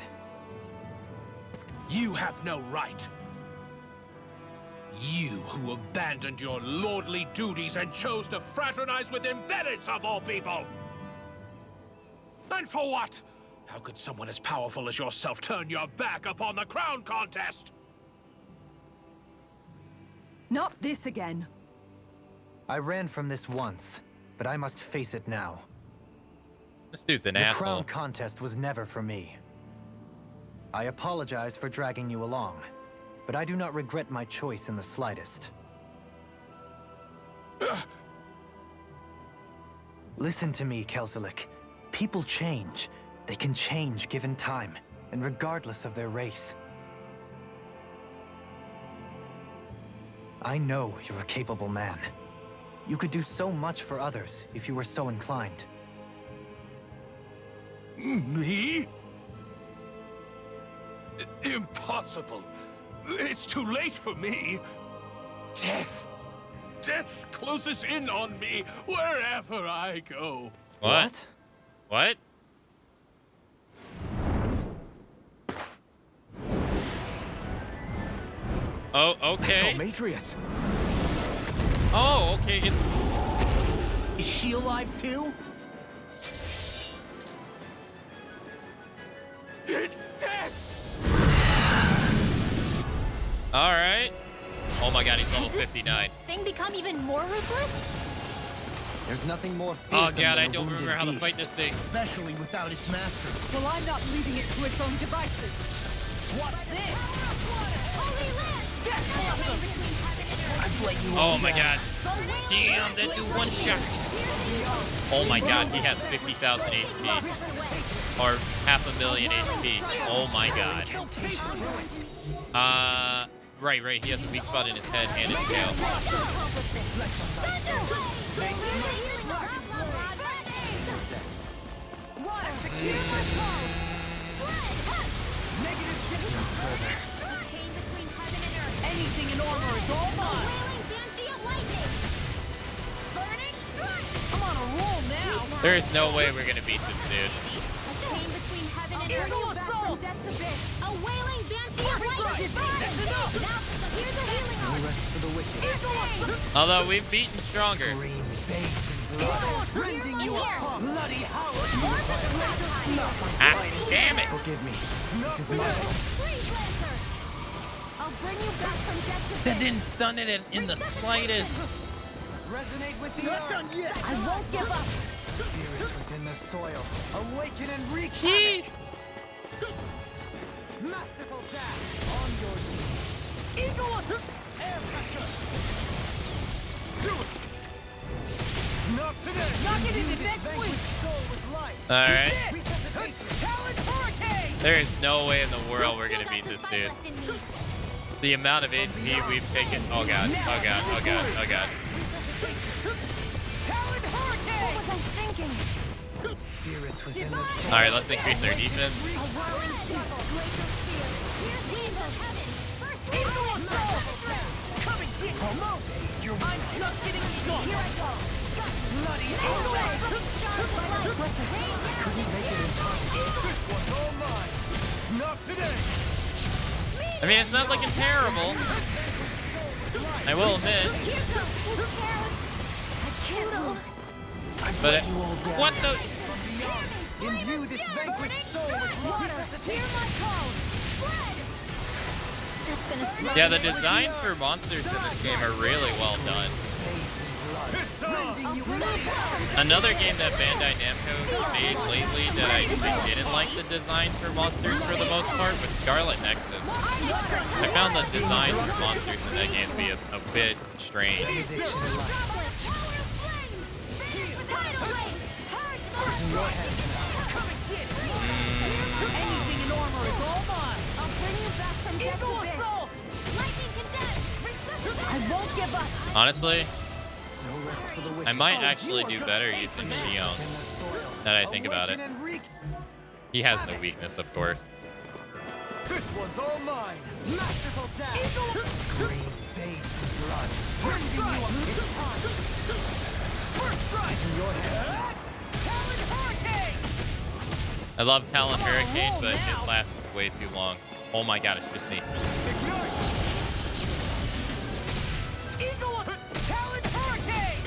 You have no right. You who abandoned your lordly duties and chose to fraternize with embeddeds of all people! And for what? How could someone as powerful as yourself turn your back upon the crown contest? Not this again. I ran from this once, but I must face it now. This dude's an asshole. The asshole. crown contest was never for me. I apologize for dragging you along, but I do not regret my choice in the slightest. Listen to me, Kelzelik. People change. They can change given time, and regardless of their race. I know you're a capable man. You could do so much for others if you were so inclined. Me? Impossible. It's too late for me. Death. Death closes in on me wherever I go. What? What? Oh, okay. Matrius. Oh, okay. Is she alive too? It's death. All right. Oh my God, he's level 59. Thing become even more ruthless? There's nothing more Oh fearsome God, than I a don't wounded remember how to beast. fight this thing. Especially without its master. Well, I'm not leaving it to its own devices. What's this? Oh my God. Damn, that dude one shot. Oh my God, he has 50,000 HP. Or 500,000 HP. Oh my God. Right. He has a weak spot in his head and his tail. Anything in armor is all mine. I'm on a roll now. There is no way we're gonna beat this dude. Although we've beaten stronger. Ah, damn it! Forgive me. This is my fault. That didn't stun it in the slightest. Resonate with the earth. I won't give up. Spirits within the soil. Awaken and wreak Jeez. Masterful dash on your knees. Eagle air pressure. Do it. Not today. Knock it into next week. All right. Talent hurricane. There is no way in the world we're gonna beat this dude. The amount of HP we've taken. Oh God. Oh God. Oh God. Oh God. Talent hurricane. What was I thinking? Spirits within the soil. All right, let's increase their defense. I'm just getting started. Here I go. Bloody couldn't make it in time. This one's all mine. Not today. I mean, it's not looking terrible. I will admit. But what the? Imbue this vanquished soul with love. Yeah, the designs for monsters in this game are really well done. Another game that Bandai Namco made lately that I didn't like the designs for monsters for the most part was Scarlet Nexus. I found the designs for monsters in that game to be a bit strange. Anything in armor is all mine. I'll bring you back from death to assault. I won't give up. Honestly, I might actually do better using Neon, now that I think about it. He has no weakness, of course. This one's all mine. Masterful dash. Green bathed in blood. Bringing you up in time. First strike. In your hand. Talon hurricane. I love Talon Hurricane, but it lasts way too long. Oh my God, it's just me. Eagle Talon hurricane.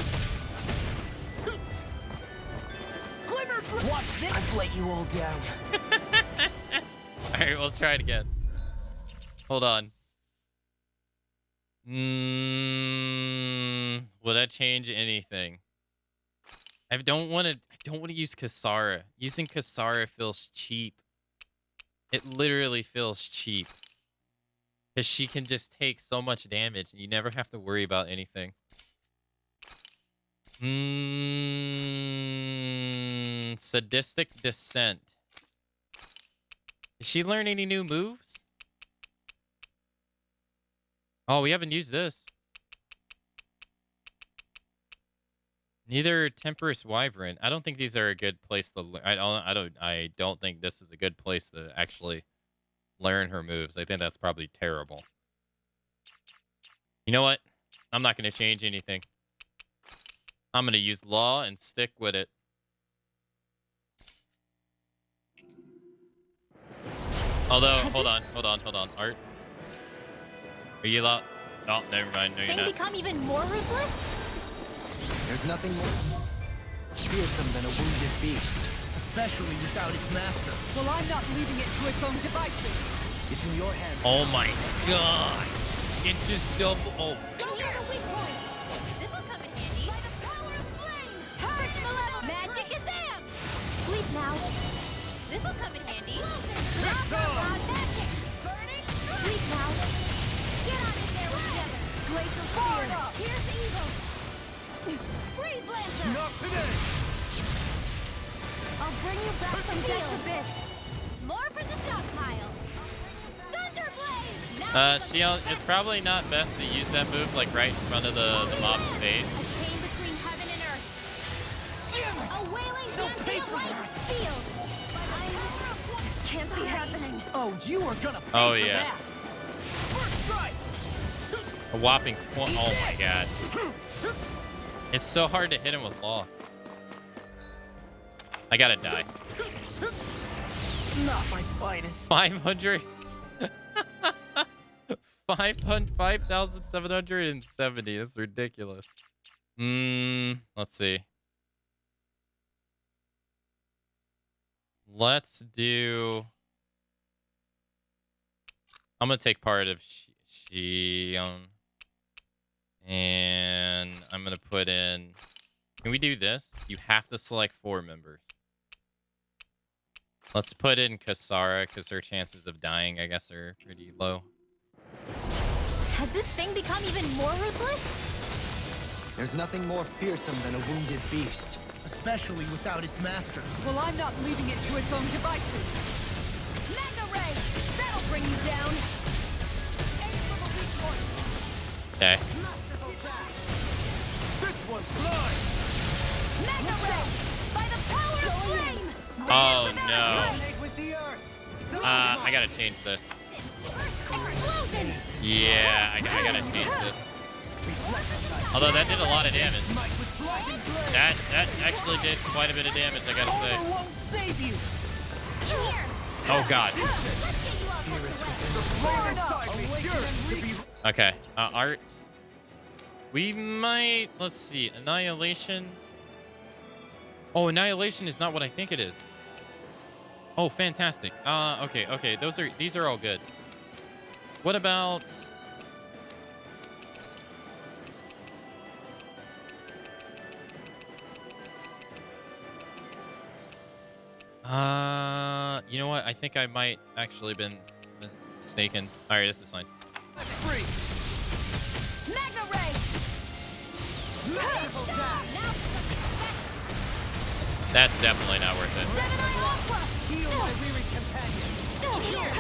Glimmer. Watch this. I've let you all down. All right, we'll try it again. Hold on. Would that change anything? I don't want to use Kasara. Using Kasara feels cheap. It literally feels cheap. Because she can just take so much damage and you never have to worry about anything. Sadistic Descent. Did she learn any new moves? Oh, we haven't used this. Neither Temperous Wyvern. I don't think these are a good place to learn. I don't think this is a good place to actually learn her moves. I think that's probably terrible. You know what? I'm not going to change anything. I'm going to use Law and stick with it. Although, hold on. Art. Are you Law? Oh, never mind. No, you're Thing not. become even more ruthless? There's nothing more fearsome than a wounded beast. Especially without its master. Well, I'm not leaving it to its own devices. It's in your hands. Oh my god. It just double. Oh. This'll come in handy. By the power of flame! Purge malevolent magic is amped! Sleep now. This'll come in handy. Magic! Burning! Sleep now. Get on in there together. Glacial Spear. Here's evil. Freeze Lancer! Not today! I'll bring you back from Death's Abyss. More for the stockpile. Thunderblade! It's probably not best to use that move like right in front of the mob's face. A chain between heaven and earth. A wailing light field. This can't be happening. Oh, you are gonna pay Oh, for yeah. that. First strike. A whopping 20. Oh my god. It's so hard to hit him with Law. I gotta die. Not my finest. 500. 5,770. That's ridiculous. Let's see. Let's do. I'm gonna take part of Shion, and I'm gonna put in. Can we do this? You have to select 4 members. Let's put in Kasara because her chances of dying, I guess, are pretty low. Has this thing become even more ruthless? There's nothing more fearsome than a wounded beast. Especially without its master. Well, I'm not leaving it to its own devices. Mega Ray! That'll bring you down. Aim for the weak point. Okay. This one's mine! Mega Ray! By the power of flame! Oh no. With the earth. I gotta change this. Explosion! Yeah, I gotta change this. Although that did a lot of damage. That actually did quite a bit of damage, I gotta say. Won't save you. Oh god. Okay, arts. We might, let's see, Annihilation. Oh, Annihilation is not what I think it is. Oh, fantastic. Okay, these are all good. What about you know what? I think I might actually been mistaken. All right, this is fine. Free. Mega Ray! That's definitely not worth it. Heal my weary companion. Here.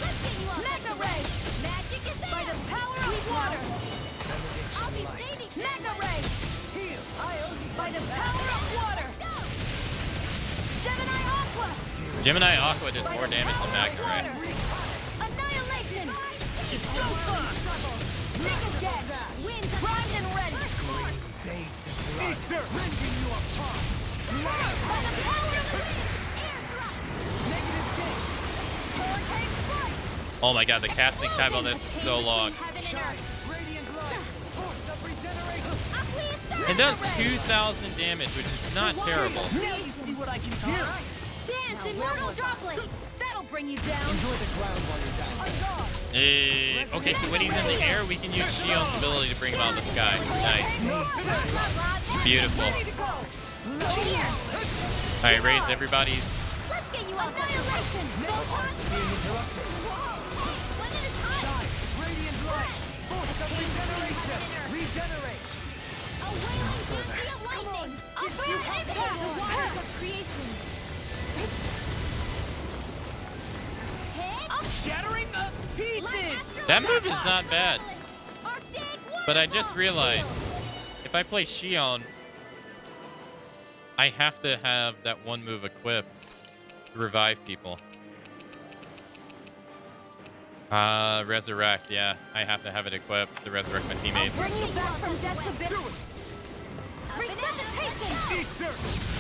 Let's get you up. Mega Ray! Magic is by the power of water. I'll be saving Mega Ray! Heal. By the power of water. Gemini Aqua! Gemini Aqua does more damage than Magna Ray. Annihilation! It's so fun! Nick is dead! Winds primed and ready! Eat dirt. Rending you apart. By the power of the airdrop! Negative gate. Hurricane strike! Oh my god, the casting time on this is so long. Radiant light. Force of regeneration. It does 2,000 damage, which is not terrible. Now you see what I can do. Dance, immortal droplet! That'll bring you down! Enjoy the ground while you're down. Okay, so when he's in the air, we can use Shion's ability to bring him out of the sky. Nice. Beautiful. Alright, raise everybody's Annihilation! Being interrupted. One at a time! Shine. Radiant light. Force of regeneration. Regenerate. A wailing frenzy of lightning! A grand impact! The waters of creation! Shattering the pieces. That move is not bad. But I just realized, if I play Shion, I have to have that one move equipped to revive people. Resurrect, yeah. I have to have it equipped to resurrect my teammates. Bring you back from death's abyss! Resuscitation!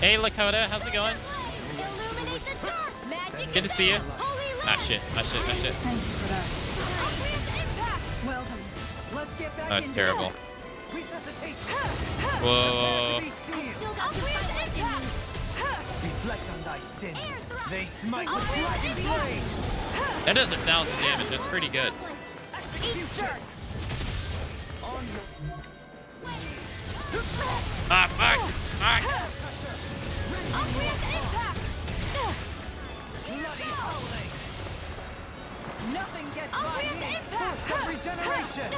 Hey, Lakota, how's it going? Illuminate the dark! Magic Good to see you. Ah, shit. Thank you for that. impact! Well then, let's get back That's into terrible. it. Whoa. Reflect on thy sins. They smite with dragon blade. That does 1,000 damage. That's pretty good. Ah, fuck. Fuck. Nothing gets by me. Force of regeneration.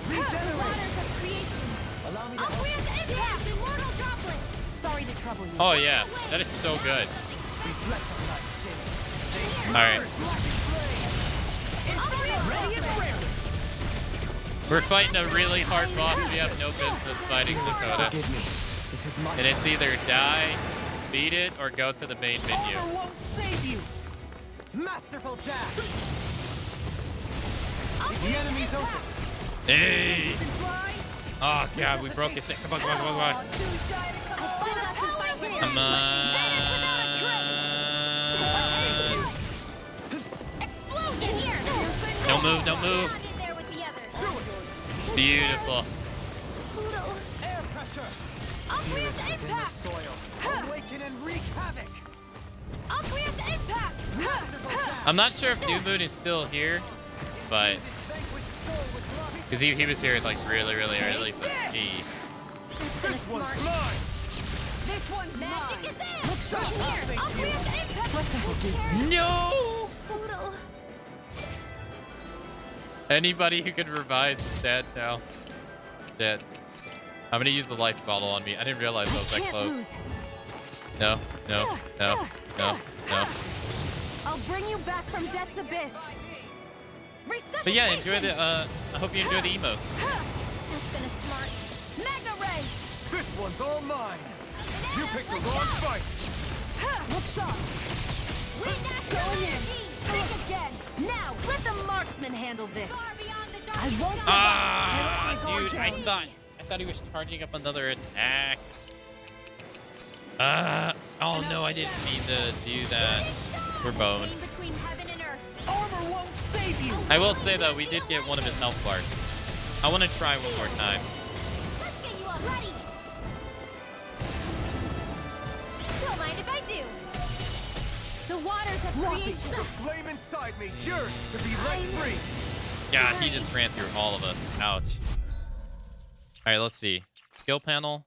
Regenerate. Allow me to help. Sorry to trouble you. Oh, yeah. That is so good. Reflect on thy sins. All right. Ready and rare. We're fighting a really hard boss we have no business fighting, Dakota. Forgive me. This is my And it's either die, beat it, or go to the main menu. Armor won't save you. Masterful dash. The enemy's open. Hey! Oh, God, we broke his... Come on. Come on. Don't move. Beautiful. Air pressure. Spirits within the soil. Awaken and wreak havoc. I'm not sure if New Moon is still here, but... Because he was here like really early for me. This one's mine. This one's magic is in. Look sharp here. No! Anybody who could revive is dead now. Dead. I'm gonna use the life bottle on me. I didn't realize I was that close. No. I'll bring you back from death's abyss. But yeah, enjoy the. I hope you enjoy the emote. That's been a smart. Magna ray. This one's all mine. You picked the wrong fight. Look sharp. Going in. Think again. Now let the marksman handle this. I won't give up. Dude, I thought he was charging up another attack. Oh no, I didn't mean to do that. We're boned. Between heaven and earth. Armor won't save you. I will say though, we did get one of his health bars. I want to try one more time. Let's get you all ready. Don't mind if I do. The waters of creation. The flame inside me yearns to be let free. God, he just ran through all of us. Ouch. All right, let's see. Skill panel.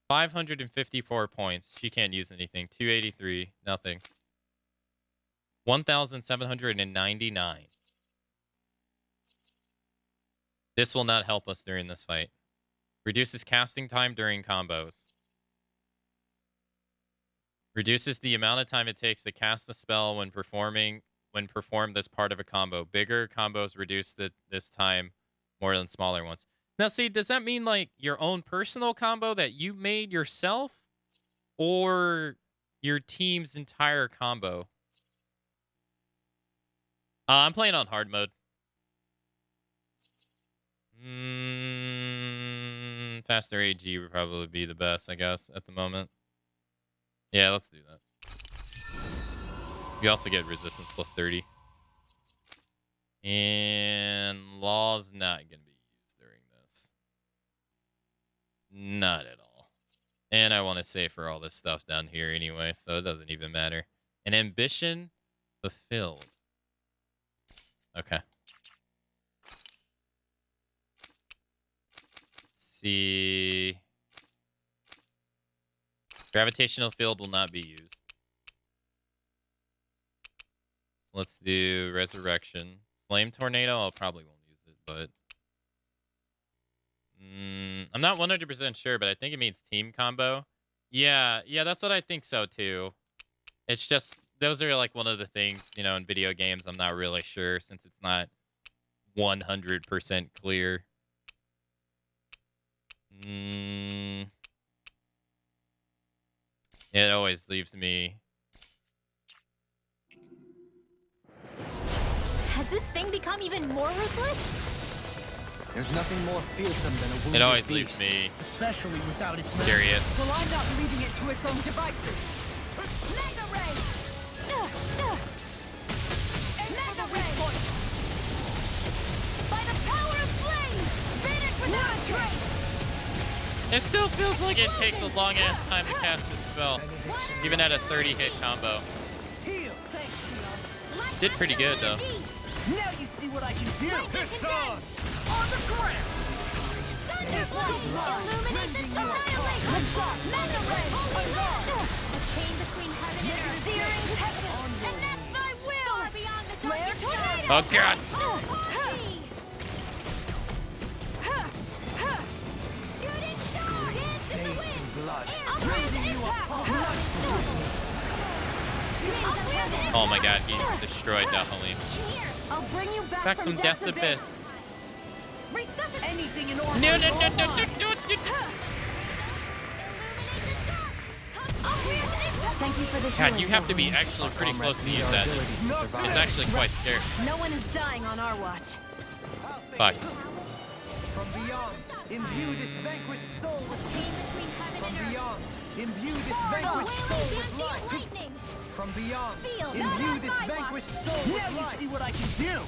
554 points. She can't use anything. 283. Nothing. 1,799. This will not help us during this fight. Reduces casting time during combos. Reduces the amount of time it takes to cast the spell when performed as part of a combo. Bigger combos reduce this time more than smaller ones. Now, see, does that mean like your own personal combo that you made yourself, or your team's entire combo? I'm playing on hard mode. Faster AG would probably be the best, I guess, at the moment. Yeah, let's do that. We also get resistance plus 30. And law's not going to be used during this. Not at all. And I want to save for all this stuff down here anyway, so it doesn't even matter. An ambition fulfilled. Okay. Let's see. Gravitational field will not be used. Let's do Resurrection. Flame Tornado, I probably won't use it, but... I'm not 100% sure, but I think it means team combo. Yeah, that's what I think so, too. It's just, those are like one of the things, you know, in video games, I'm not really sure since it's not 100% clear. It always leaves me... Has this thing become even more ruthless? There's nothing more fearsome than a wounded It always beast. leaves me Especially without its curious. Well, I'm not leaving it to its own devices. Mega Ray! Mega Ray! By the power of flame! Finish without a trace! It still feels like it takes a long ass time to cast this spell, even at a 30 hit combo. Did pretty good though. Now you see what I can do. It's on the ground. Illuminate this annihilate! Mega Ray! A chain between heaven and earth. Searing heaven! And that's my will! Far beyond the flare tornado! Oh god! Shooting star! Dance in the wind! Blood. Upward impact! Oh my god, he destroyed definitely. I'll bring you Back some Death's Abyss. Anything in No, order. no, no, no, no, no, no. Thank you for the God, healing, you have to be Calhoun. actually pretty close to use that. It's actually quite scary. No one is dying on our watch. Fuck. From beyond, imbue this vanquished soul with From beyond, imbue this vanquished soul with life. From beyond, imbue this vanquished soul with life. Now you see what I can do.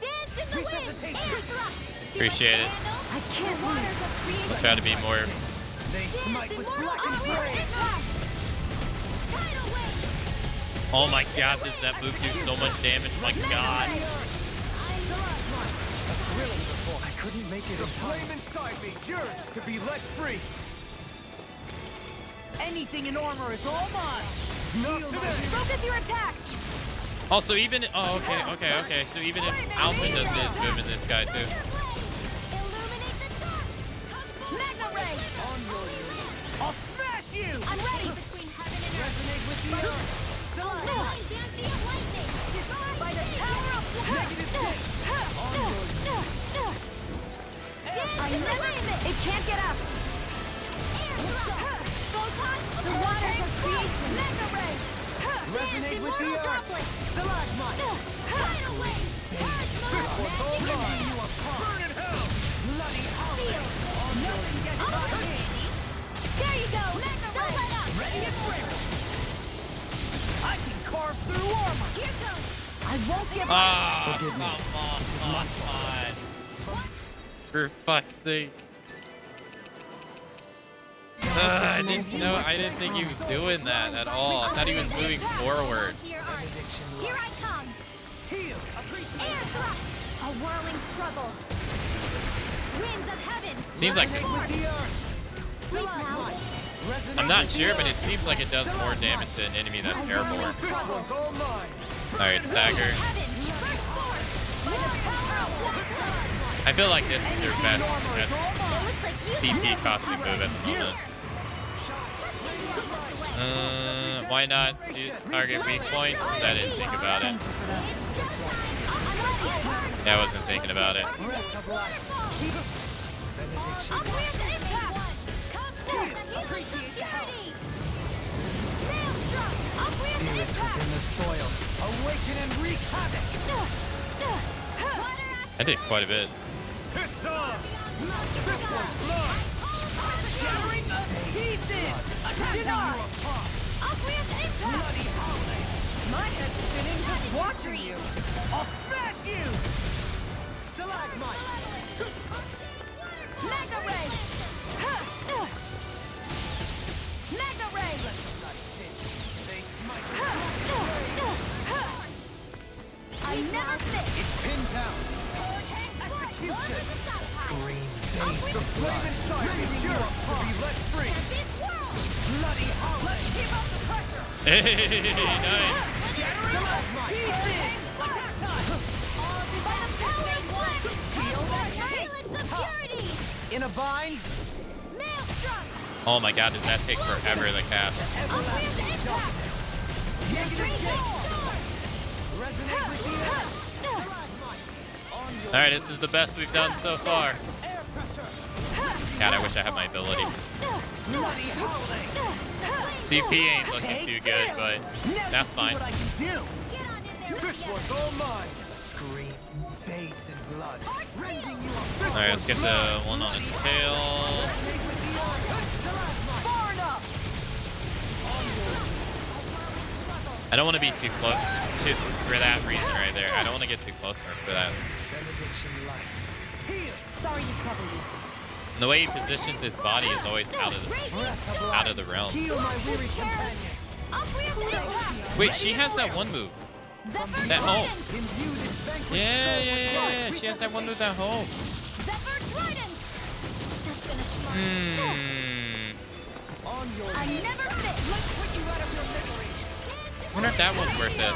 Dance in the wind! Appreciate it. I can't lose. I'll try to be more. They smite with black and gray. Oh my god, does that move do so much damage? My god. I couldn't make it. The flame inside me yearns to be let free. Anything in armor is all mine. Focus your attack! Also, even... Oh, okay. So even if Alpha does his move in this guy, too. Mega Ray! I'll smash you! I'm ready! Between heaven and earth. Resonate with the earth. By the power of I never miss! It can't get up! The waters of creation! Mega Ray! Resonate with the earth. Stalagmite. Tidal wave! This one's all mine. You are burn in hell. Bloody hell. Nothing gets by me. There you go! Mega Ray! Let up! Ready and brave. I can carve through armor. Here goes! I won't give Ah, up! come on. For fuck's sake. I didn't think he was doing that at all. I thought he was moving forward. Here I come! Heal. Air thrust! A whirling struggle! Winds of heaven! Seems like this. With the earth. Sleep now! I'm not sure, but it seems like it does more damage to an enemy that's airborne. This one's all mine. Alright, stagger. I feel like this is their best CP costly move at the moment. Why not do target weak point? 'Cause I didn't think about it. Yeah, I wasn't thinking about it. Spirits within the soil. Awaken and wreak havoc. I did quite a bit. It's on. This one's mine. Shattering the pieces. Deny. Bloody holiday. My head's spinning just watching you. I'll smash you. Stalagmite. Mega Ray! Mega Ray! I never miss! It's pinned down. Execution. Scream. The flame inside me yearns to be let free. Bloody hell. Let's keep up the pressure. Hey, nice. Stalagmite. Pieces. In a bind. Oh my god, does that take forever to cast? Alright, this is the best we've done so far. God, I wish I had my ability. CP ain't looking too good, but that's fine. Alright, let's get the one on his tail. I don't want to be too close for that reason right there. I don't want to get too close to her for that. Sorry to trouble you. And the way he positions his body is always out of the realm. Wait, she has that one move. That holds. Yeah. She has that one move that holds. I wonder if that one's worth it.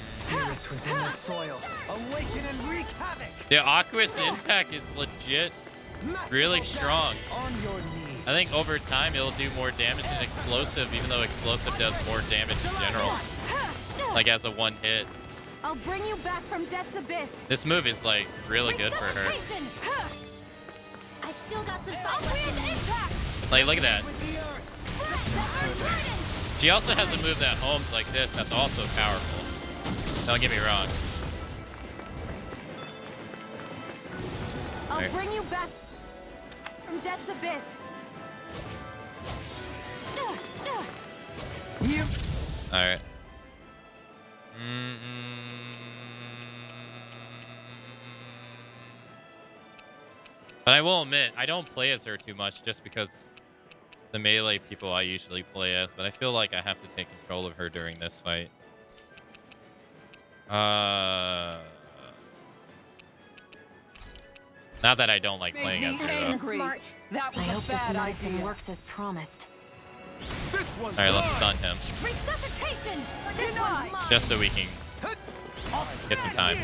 Spirits within the soil, awaken and wreak havoc. The Aqua's impact is legit really strong. I think over time it'll do more damage than explosive, even though explosive does more damage in general. Like as a one hit. I'll bring you back from Death's abyss. This move is like really good for her. I still got some impact. Like look at that. She also has a move that homes like this that's also powerful. Don't get me wrong. I'll bring you back from Death's abyss. Alright. But I will admit, I don't play as her too much just because the melee people I usually play as, but I feel like I have to take control of her during this fight. Not that I don't like playing as her, though. Smart. I hope this medicine works as promised. Alright, let's stun him. Just so we can get some time.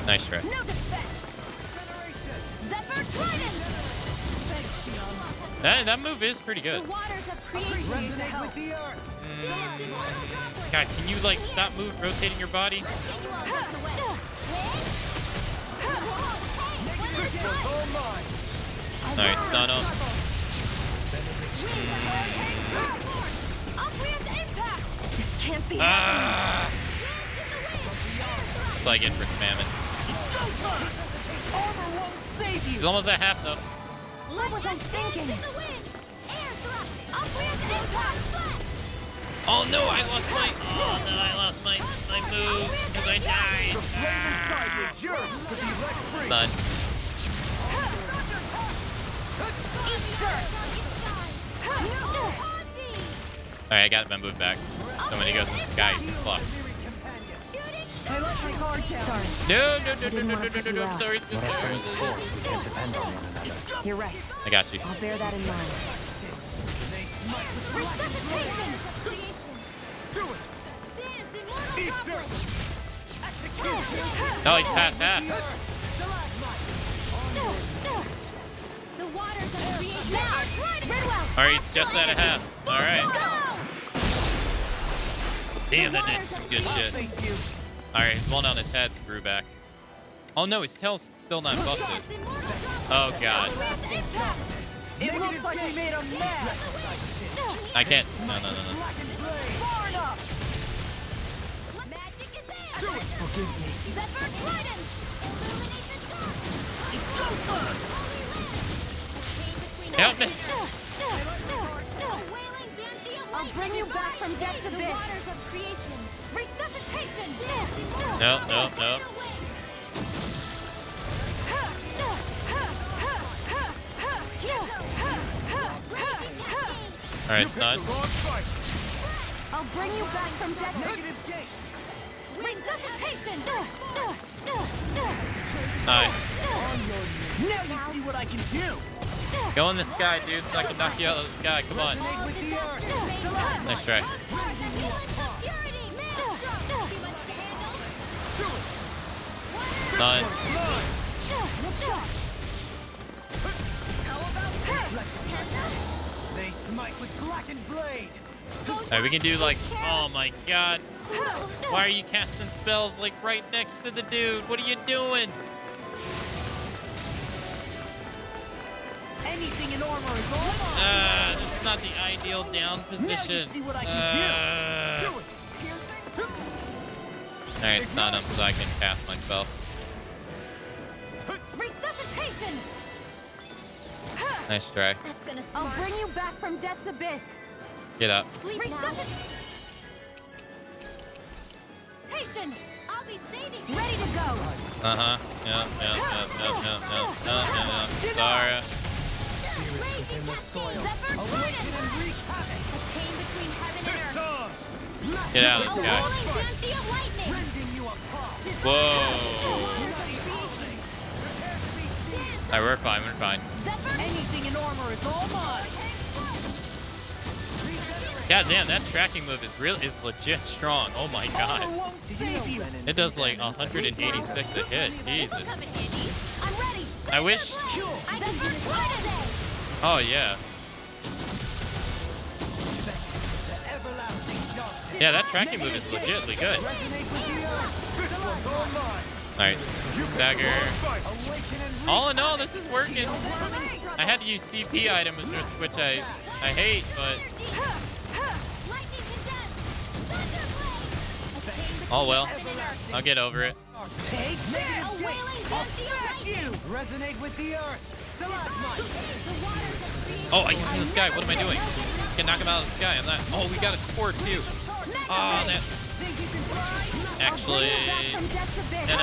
Nice try. That move is pretty good. God, can you like stop rotating your body? Alright, stun him. Ah! That's all I get for spamming. He's almost at half though. What was I thinking? Oh no, I lost my move because I died. Stun. Alright, I got my move back. So when he goes in the sky, he's fucked. Sorry. No, sorry. You're right. I got you. I'll bear that in mind. No, he's past half. Alright, he's just at a half. Alright. Damn, that did some good shit. Alright, his one on his head grew back. Oh no, his tail's still not busted. Oh god. It looks like we made a mess. I can't. No. Help me. I'll bring you back from Death's abyss. Resuscitation. No. Alright, stun. I'll bring you back from Death's abyss. Resuscitation. Alright. Now you see what I can do. Go in the sky, dude, so I can knock you out of the sky. Come on. Nice try. Stun. They smite with blackened blade. Alright, we can do like, oh my god. Why are you casting spells like right next to the dude? What are you doing? Anything in armor is all mine. This is not the ideal down position. See what I can do. Alright, stun him so I can cast my spell. Resuscitation! Nice try. That's gonna I'll bring you back from death's abyss. Get up. Resuscitation! I'll be saving. Ready to go. Uh-huh. Yeah. Sorry. In the soil. Get out of this guy. Whoa. Alright, we're fine, we're fine. Anything in armor is all mine. God damn, that tracking move is legit strong. Oh my god. It does like 186 a hit. Jesus. I wish. Oh yeah. Yeah, that tracking move is legitimately good. Alright, stagger. All in all, this is working. I had to use CP items, which I hate, but oh well. I'll get over it. Resonate with the earth. Oh, he's in the sky. What am I doing? I can knock him out of the sky. I'm not. Oh, we got a support too. Oh, that. Actually. No.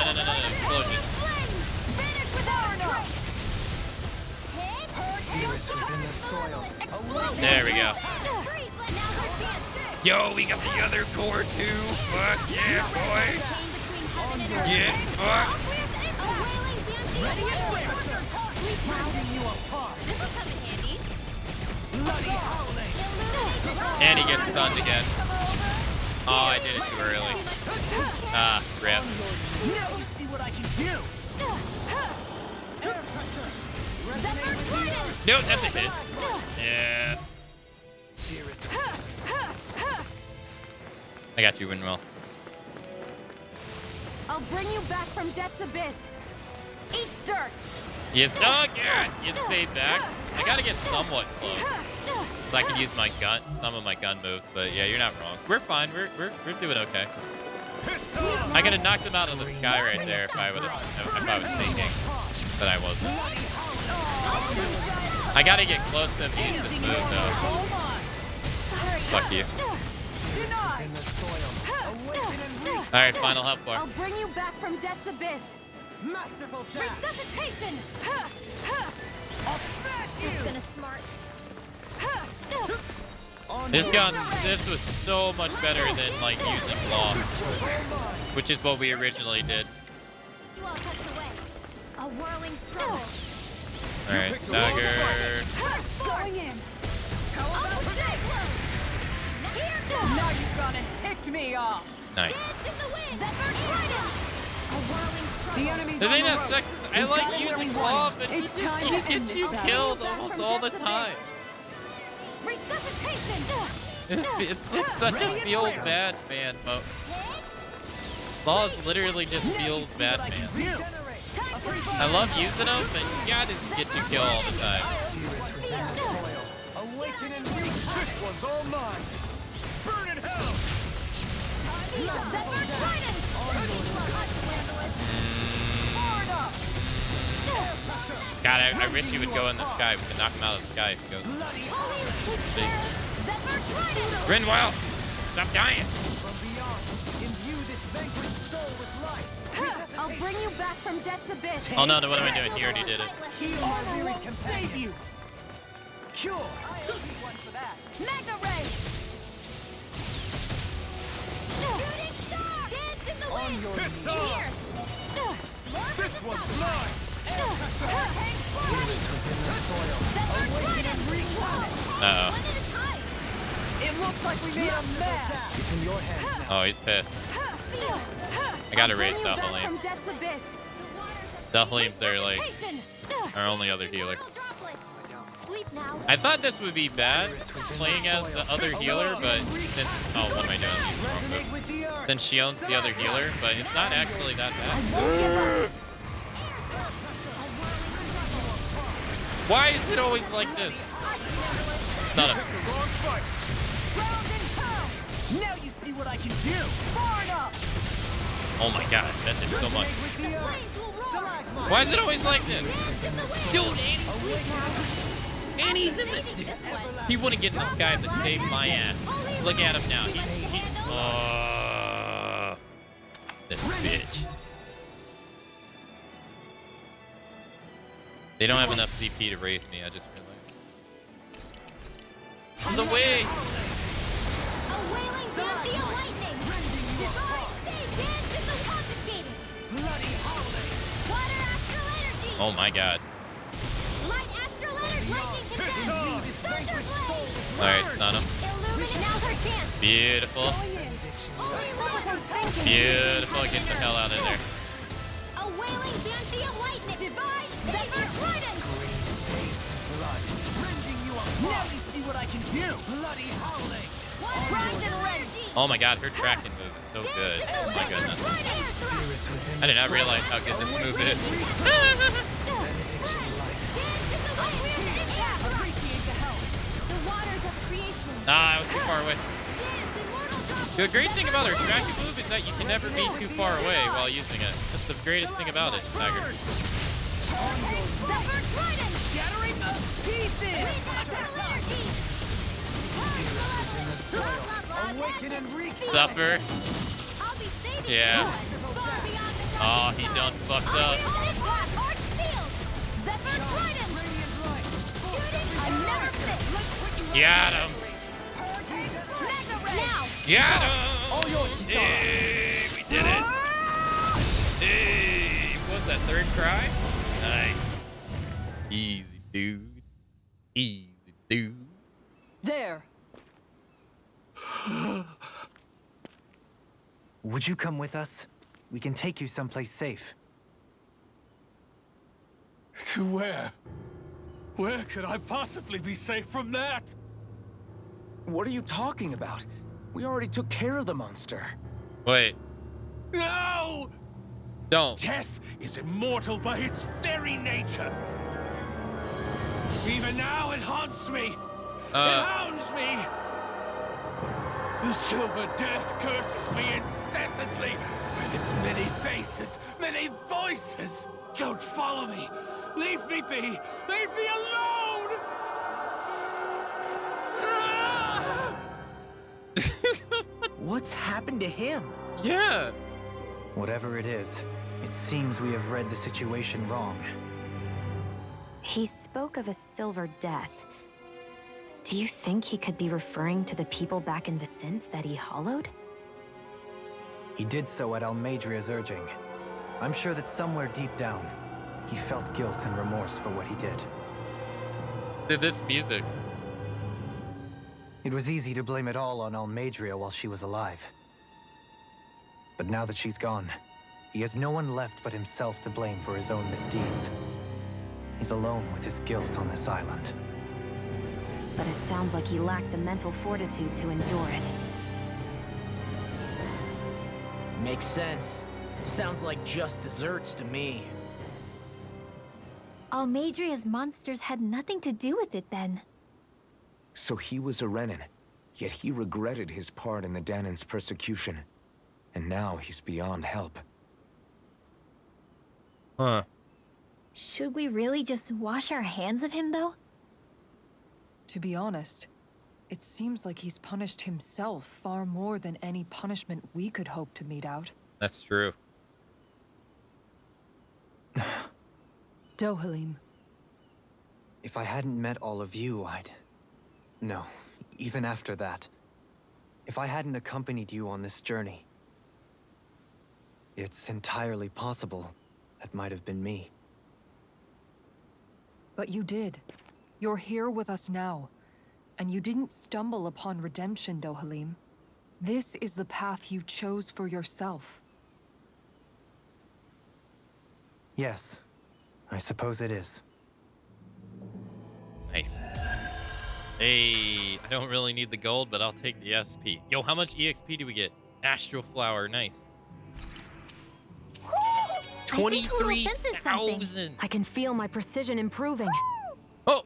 Explosion. There we go. Yo, we got the other core too. Fuck yeah, boy. Yeah, fuck. And he gets stunned again. Oh, I did it too early. Ah, rip. Now you see what I can do. Nope, that's a hit. Yeah. I got you, Winwell. I'll bring you back from death's abyss. Eat dirt. Yes. Oh god, you stayed back. I gotta get somewhat close, so I can use my gun, some of my gun moves. But yeah, you're not wrong. We're fine. We're doing okay. I could have knocked him out of the sky right there if I was thinking, but I wasn't. I gotta get close to him to use this move though. Fuck you. All right, final health bar. I'll bring you back from death's abyss. Masterful resuscitation. It's gonna smart. This was so much better than like using claw, which is what we originally did. You all tucked away. A whirling struggle. All right, dagger. Going in. Now you've gone and ticked me off. Nice. The thing that sucks is I like using claw, but it gets you killed almost all the time. It's such a feels bad man mode. Claw is literally just feels bad man. I love using them, but God, it gets you killed all the time. Awaken and reach. This one's all mine. Burn in hell. God, I wish he would go in the sky. We could knock him out of the sky if he goes. Grinwell, stop dying. I'll bring you back from death's abyss. Oh no, what am I doing? He already did it. Can save you. Sure. Mega ray. Shooting star. Dance in the On your Piss knees. off! This one's mine! Uh-oh. It looks like we made a mess. It's in your hands now. Oh, he's pissed. I gotta raise Dahalim. Dahalim's our only other healer. I thought this would be bad, playing as the other healer, but since... Oh, what am I doing? Wrong move. Since she owns the other healer, but it's not actually that bad. Why is it always like this? It's not a... Now you see what I can do. Far enough. Oh my god, that did so much. Why is it always like this? Dude, Annie's in the... He wouldn't get in the sky to save my ass. Look at him now. He's this bitch. They don't have enough CP to raise me, I just realized. The way! Oh my god. Alright, stun him. Beautiful. Beautiful. Get the hell out of there. Now you see what I can do. Bloody howling. Oh my god, her tracking move is so good. Oh my goodness. I did not realize how good this move is. Ah, I was too far away. The great thing about her tracking move is that you can never be too far away while using it. That's the greatest thing about it, Tiger. Suffer. Yeah. Oh, he done fucked up. Got him. Got him. Hey, we did it. Hey, what was that, third try? Nice. Easy, dude. Easy, dude. There. Would you come with us? We can take you someplace safe. To where? Where could I possibly be safe from that? What are you talking about? We already took care of the monster. Wait. No! Don't. Death is immortal by its very nature. Even now it haunts me. It hounds me. The silver death curses me incessantly with its many faces, many voices. Don't follow me. Leave me be. Leave me alone. What's happened to him? Yeah. Whatever it is, it seems we have read the situation wrong. He spoke of a silver death. Do you think he could be referring to the people back in Vicent that he hollowed? He did so at Almadria's urging. I'm sure that somewhere deep down, he felt guilt and remorse for what he did. This music. It was easy to blame it all on Almadria while she was alive. But now that she's gone, he has no one left but himself to blame for his own misdeeds. He's alone with his guilt on this island. But it sounds like he lacked the mental fortitude to endure it. Makes sense. Sounds like just desserts to me. Almadria's monsters had nothing to do with it then. So he was a Renan, yet he regretted his part in the Danan's persecution. And now he's beyond help. Huh. Should we really just wash our hands of him, though? To be honest, it seems like he's punished himself far more than any punishment we could hope to mete out. That's true. Dohalim. If I hadn't met all of you, No, even after that. If I hadn't accompanied you on this journey, It's entirely possible that might have been me. But you did. You're here with us now. And you didn't stumble upon redemption, Dohalim. This is the path you chose for yourself. Yes, I suppose it is. Nice. Hey, I don't really need the gold, but I'll take the SP. Yo, how much EXP do we get? Astral Flower, nice. 23,000. I can feel my precision improving. Oh!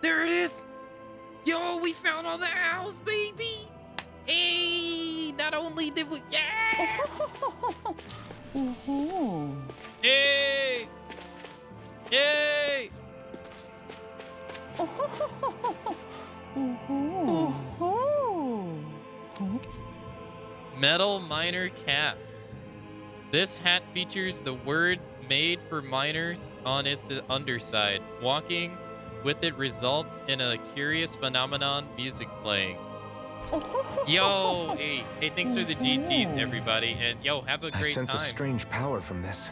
There it is! Yo, we found all the owls, baby! Hey! Not only did we... Yeah! Hey! Yay! Metal miner cap. This hat features the words "made for miners" on its underside. Walking with it results in a curious phenomenon, music playing. Yo, hey, thanks for the GGs, everybody. And yo, have a great time. I sense a strange power from this.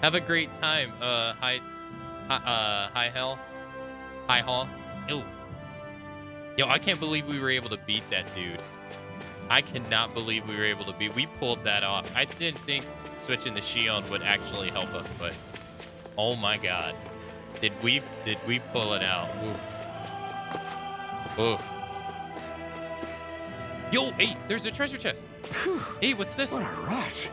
Have a great time, hi hell. Hi hall. Ew. Yo, I can't believe we were able to beat that dude. I cannot believe we were able to beat. We pulled that off. I didn't think switching the Shion would actually help us, but oh my god. Did we pull it out? Oof. Oof. Yo, hey, there's a treasure chest. Hey, what's this? What a rush.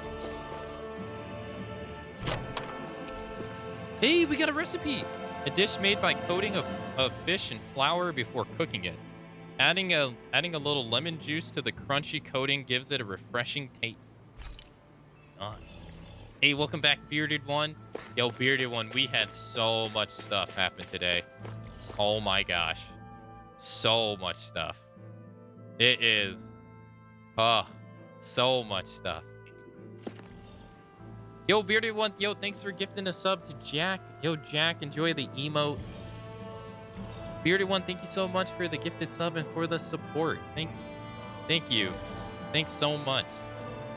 Hey, we got a recipe. A dish made by coating of fish in flour before cooking it. Adding a little lemon juice to the crunchy coating gives it a refreshing taste. Nice. Hey, welcome back, Bearded One. Yo, Bearded One, we had so much stuff happen today. Oh my gosh. So much stuff. It is. So much stuff. Yo, Bearded One, yo, thanks for gifting a sub to Jack. Yo, Jack, enjoy the emote. Bearded One, thank you so much for the gifted sub and for the support. Thank you. Thanks so much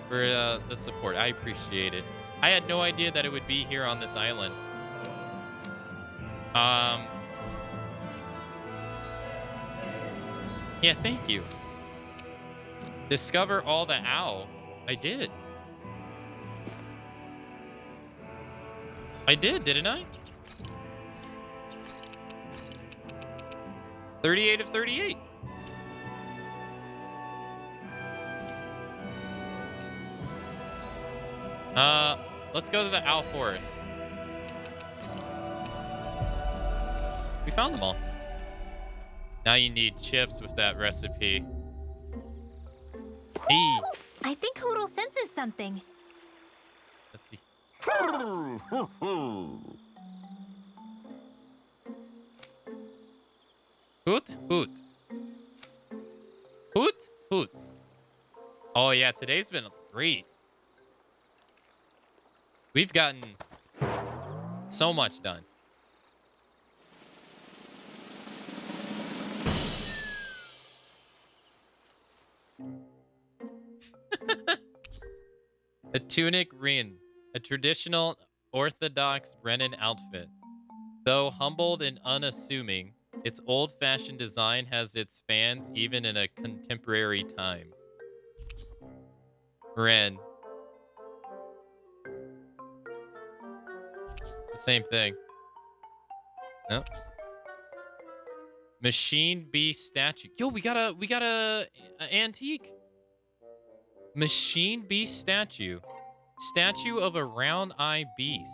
for the support. I appreciate it. I had no idea that it would be here on this island. Yeah, thank you. Discover all the owls. I did. Didn't I? 38 of 38. Let's go to the owl forest. We found them all. Now you need chips with that recipe. Hey. I think Hoodle senses something. Let's see. Hoot, hoot. Hoot, hoot. Oh yeah, today's been great. We've gotten so much done. A tunic rin, a traditional Orthodox Renan outfit. Though humbled and unassuming, its old-fashioned design has its fans even in a contemporary times. Ren. The same thing. No. Machine Beast statue. Yo, we got a antique. Machine Beast statue. Statue of a round-eye beast.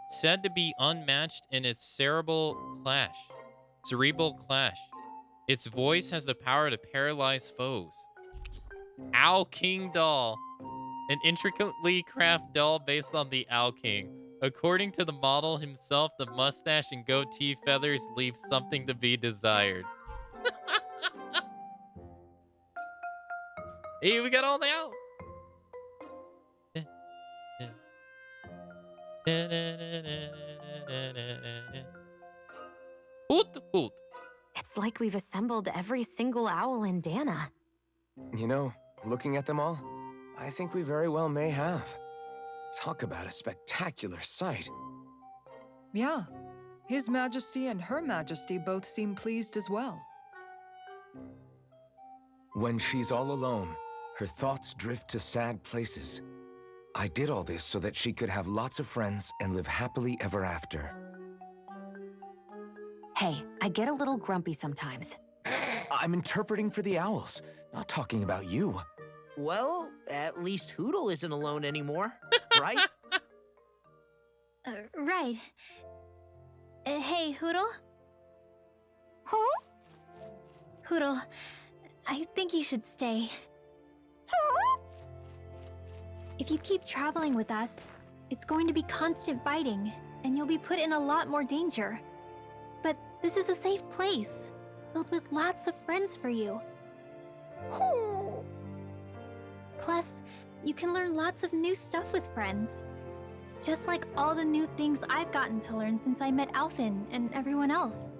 Said to be unmatched in its cerebral clash. Its voice has the power to paralyze foes. Owl King doll. An intricately crafted doll based on the Owl King. According to the model himself, the mustache and goatee feathers leave something to be desired. Hey, we got all the owls. Hoot, hoot. It's It's like we've assembled every single owl in Dana. You know, looking at them all, I think we very well may have. Talk about a spectacular sight. Yeah. His Majesty and Her Majesty both seem pleased as well. When she's all alone, her thoughts drift to sad places. I did all this so that she could have lots of friends and live happily ever after. Hey, I get a little grumpy sometimes. I'm interpreting for the owls, not talking about you. Well, at least Hootle isn't alone anymore, right? Right. Hey, Hootle? Hootle, I think you should stay. If you keep traveling with us, it's going to be constant fighting, and you'll be put in a lot more danger. But this is a safe place, filled with lots of friends for you. Plus, you can learn lots of new stuff with friends. Just like all the new things I've gotten to learn since I met Alphen and everyone else.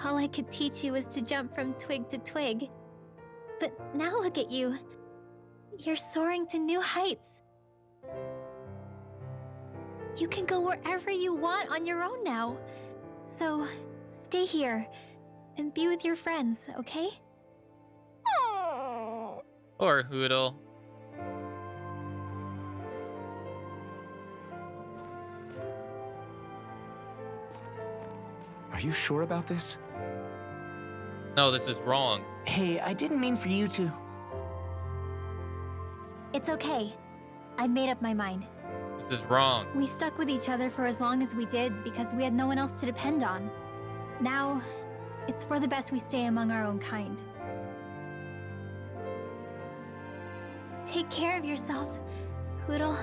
All I could teach you was to jump from twig to twig. But now look at you. You're soaring to new heights. You can go wherever you want on your own now. So, stay here and be with your friends, okay? Or Hootle. Are you sure about this? No, this is wrong. Hey, I didn't mean for you to. It's okay. I've made up my mind. This is wrong. We stuck with each other for as long as we did because we had no one else to depend on. Now, it's for the best we stay among our own kind. Take care of yourself, Hootle.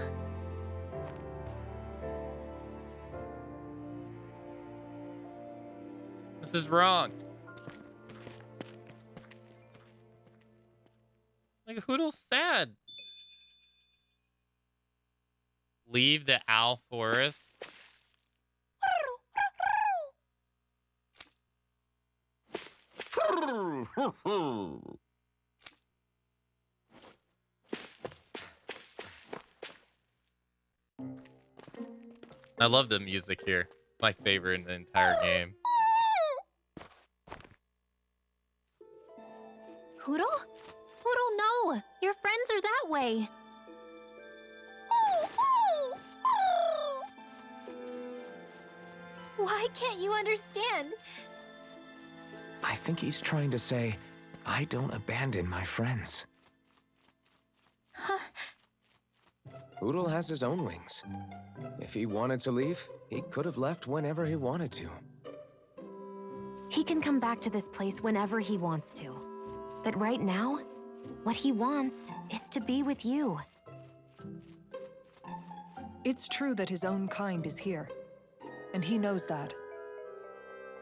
This is wrong. Like, Hootle's sad. Leave the owl forest. I love the music here. It's my favorite in the entire game. Hootle? Hootle, no! Your friends are that way. Why can't you understand? I think he's trying to say, I don't abandon my friends. Huh? Hootle has his own wings. If he wanted to leave, he could have left whenever he wanted to. He can come back to this place whenever he wants to. But right now, what he wants is to be with you. It's true that his own kind is here, and he knows that.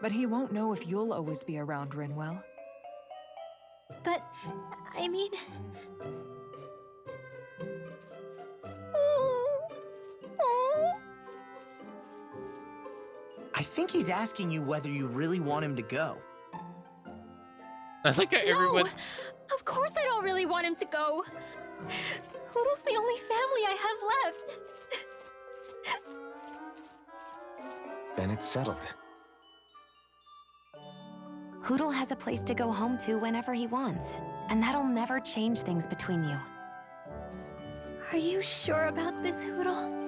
But he won't know if you'll always be around, Rinwell. But, I mean... I think he's asking you whether you really want him to go. I like how everyone... No! Of course I don't really want him to go. Hootle's the only family I have left. Then it's settled. Hootle has a place to go home to whenever he wants, and that'll never change things between you. Are you sure about this, Hootle?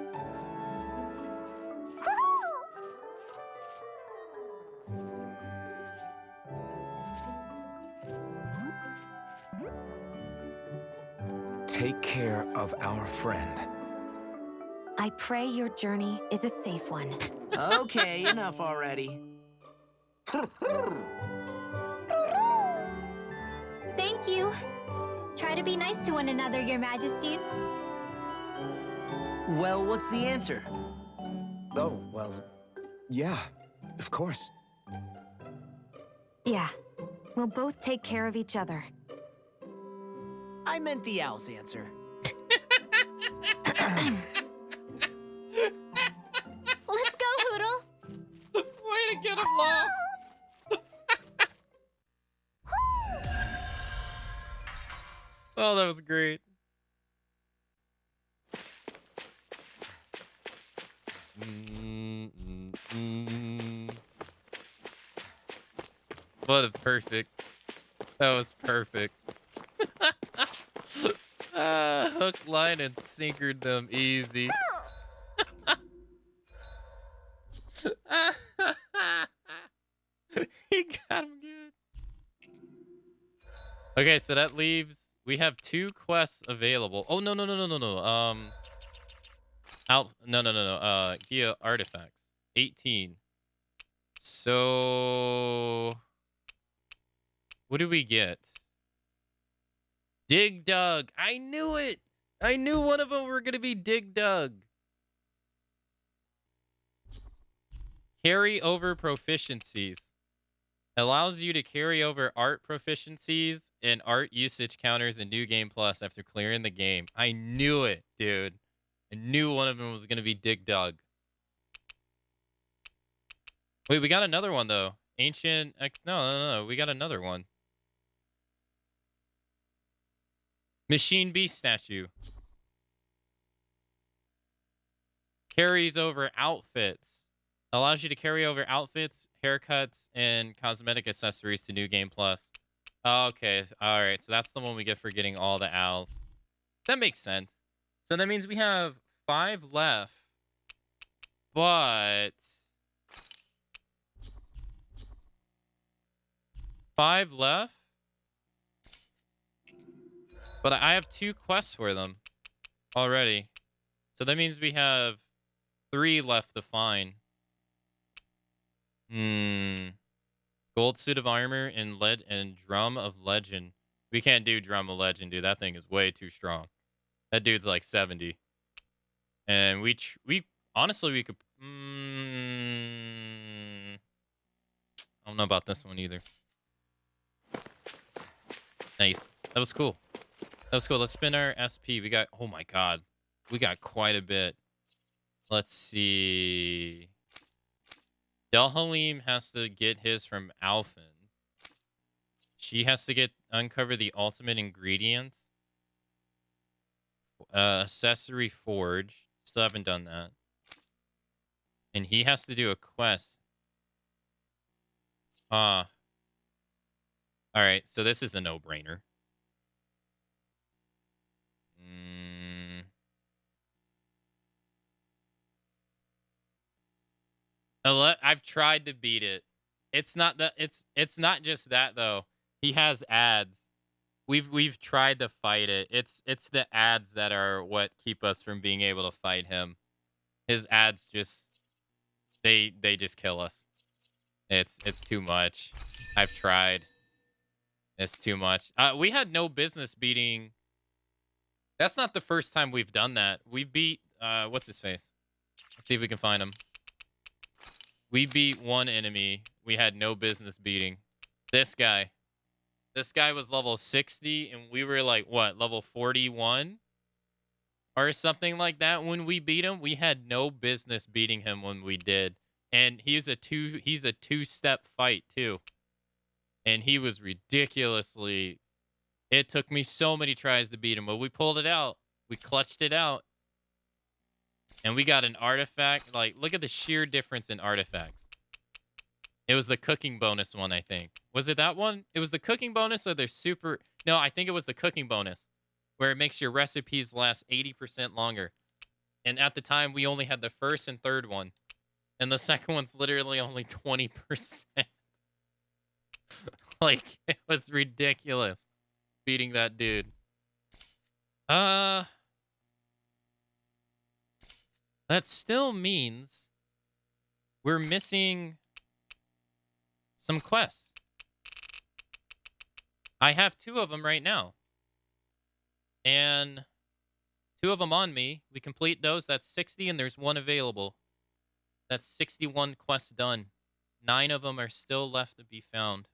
Take care of our friend. I pray your journey is a safe one. Okay, enough already. Thank you. Try to be nice to one another, Your Majesties. Well, what's the answer? Oh, well, yeah, of course. Yeah, we'll both take care of each other. I meant the owl's answer. Let's go, Oh, that was great. What a perfect. That was perfect. Hook, line, and sinkered them easy. He got him good. Okay, so that leaves. We have 2 quests available. Oh no. No. Gia artifacts. 18. So what do we get? Dig Dug. I knew it. I knew one of them were gonna be Dig Dug. Carry over proficiencies. Allows you to carry over art proficiencies and art usage counters in New Game Plus after clearing the game. I knew it, dude. I knew one of them was going to be Dig Dug. Wait, we got another one, though. Ancient X... No. We got another one. Machine Beast statue. Carries over outfits. Allows you to carry over outfits, haircuts, and cosmetic accessories to New Game Plus. Okay, all right. So that's the one we get for getting all the owls. That makes sense. So that means we have 5 left. But 5 left? But I have 2 quests for them already. So that means we have 3 left to find. Gold suit of armor and drum of legend. We can't do drum of legend, dude. That thing is way too strong. That dude's like 70. And we honestly we could. I don't know about this one either. Nice. That was cool. That was cool. Let's spin our SP. We got. Oh my god, we got quite a bit. Let's see. Delhalim has to get his from Alphen. She has to uncover the ultimate ingredient. Accessory forge. Still haven't done that. And he has to do a quest. All right, so this is a no-brainer. I've tried to beat it. It's not not just that though. He has ads. We've tried to fight it. It's the ads that are what keep us from being able to fight him. His ads just they just kill us. It's too much. I've tried. It's too much. We had no business beating. That's not the first time we've done that. We beat what's his face? Let's see if we can find him. We beat one enemy we had no business beating. This guy. This guy was level 60 and we were like, what, level 41? Or something like that when we beat him. We had no business beating him when we did. And he's a two-step fight too. And he was ridiculously... It took me so many tries to beat him, but we pulled it out. We clutched it out. And we got an artifact. Like, look at the sheer difference in artifacts. It was the cooking bonus one, I think. Was it that one? It was the cooking bonus or the super... No, I think it was the cooking bonus. Where it makes your recipes last 80% longer. And at the time, we only had the first and third one. And the second one's literally only 20%. Like, it was ridiculous. Beating that dude. That still means we're missing some quests. I have 2 of them right now. And 2 of them on me. We complete those. That's 60 and there's 1 available. That's 61 quests done. 9 of them are still left to be found.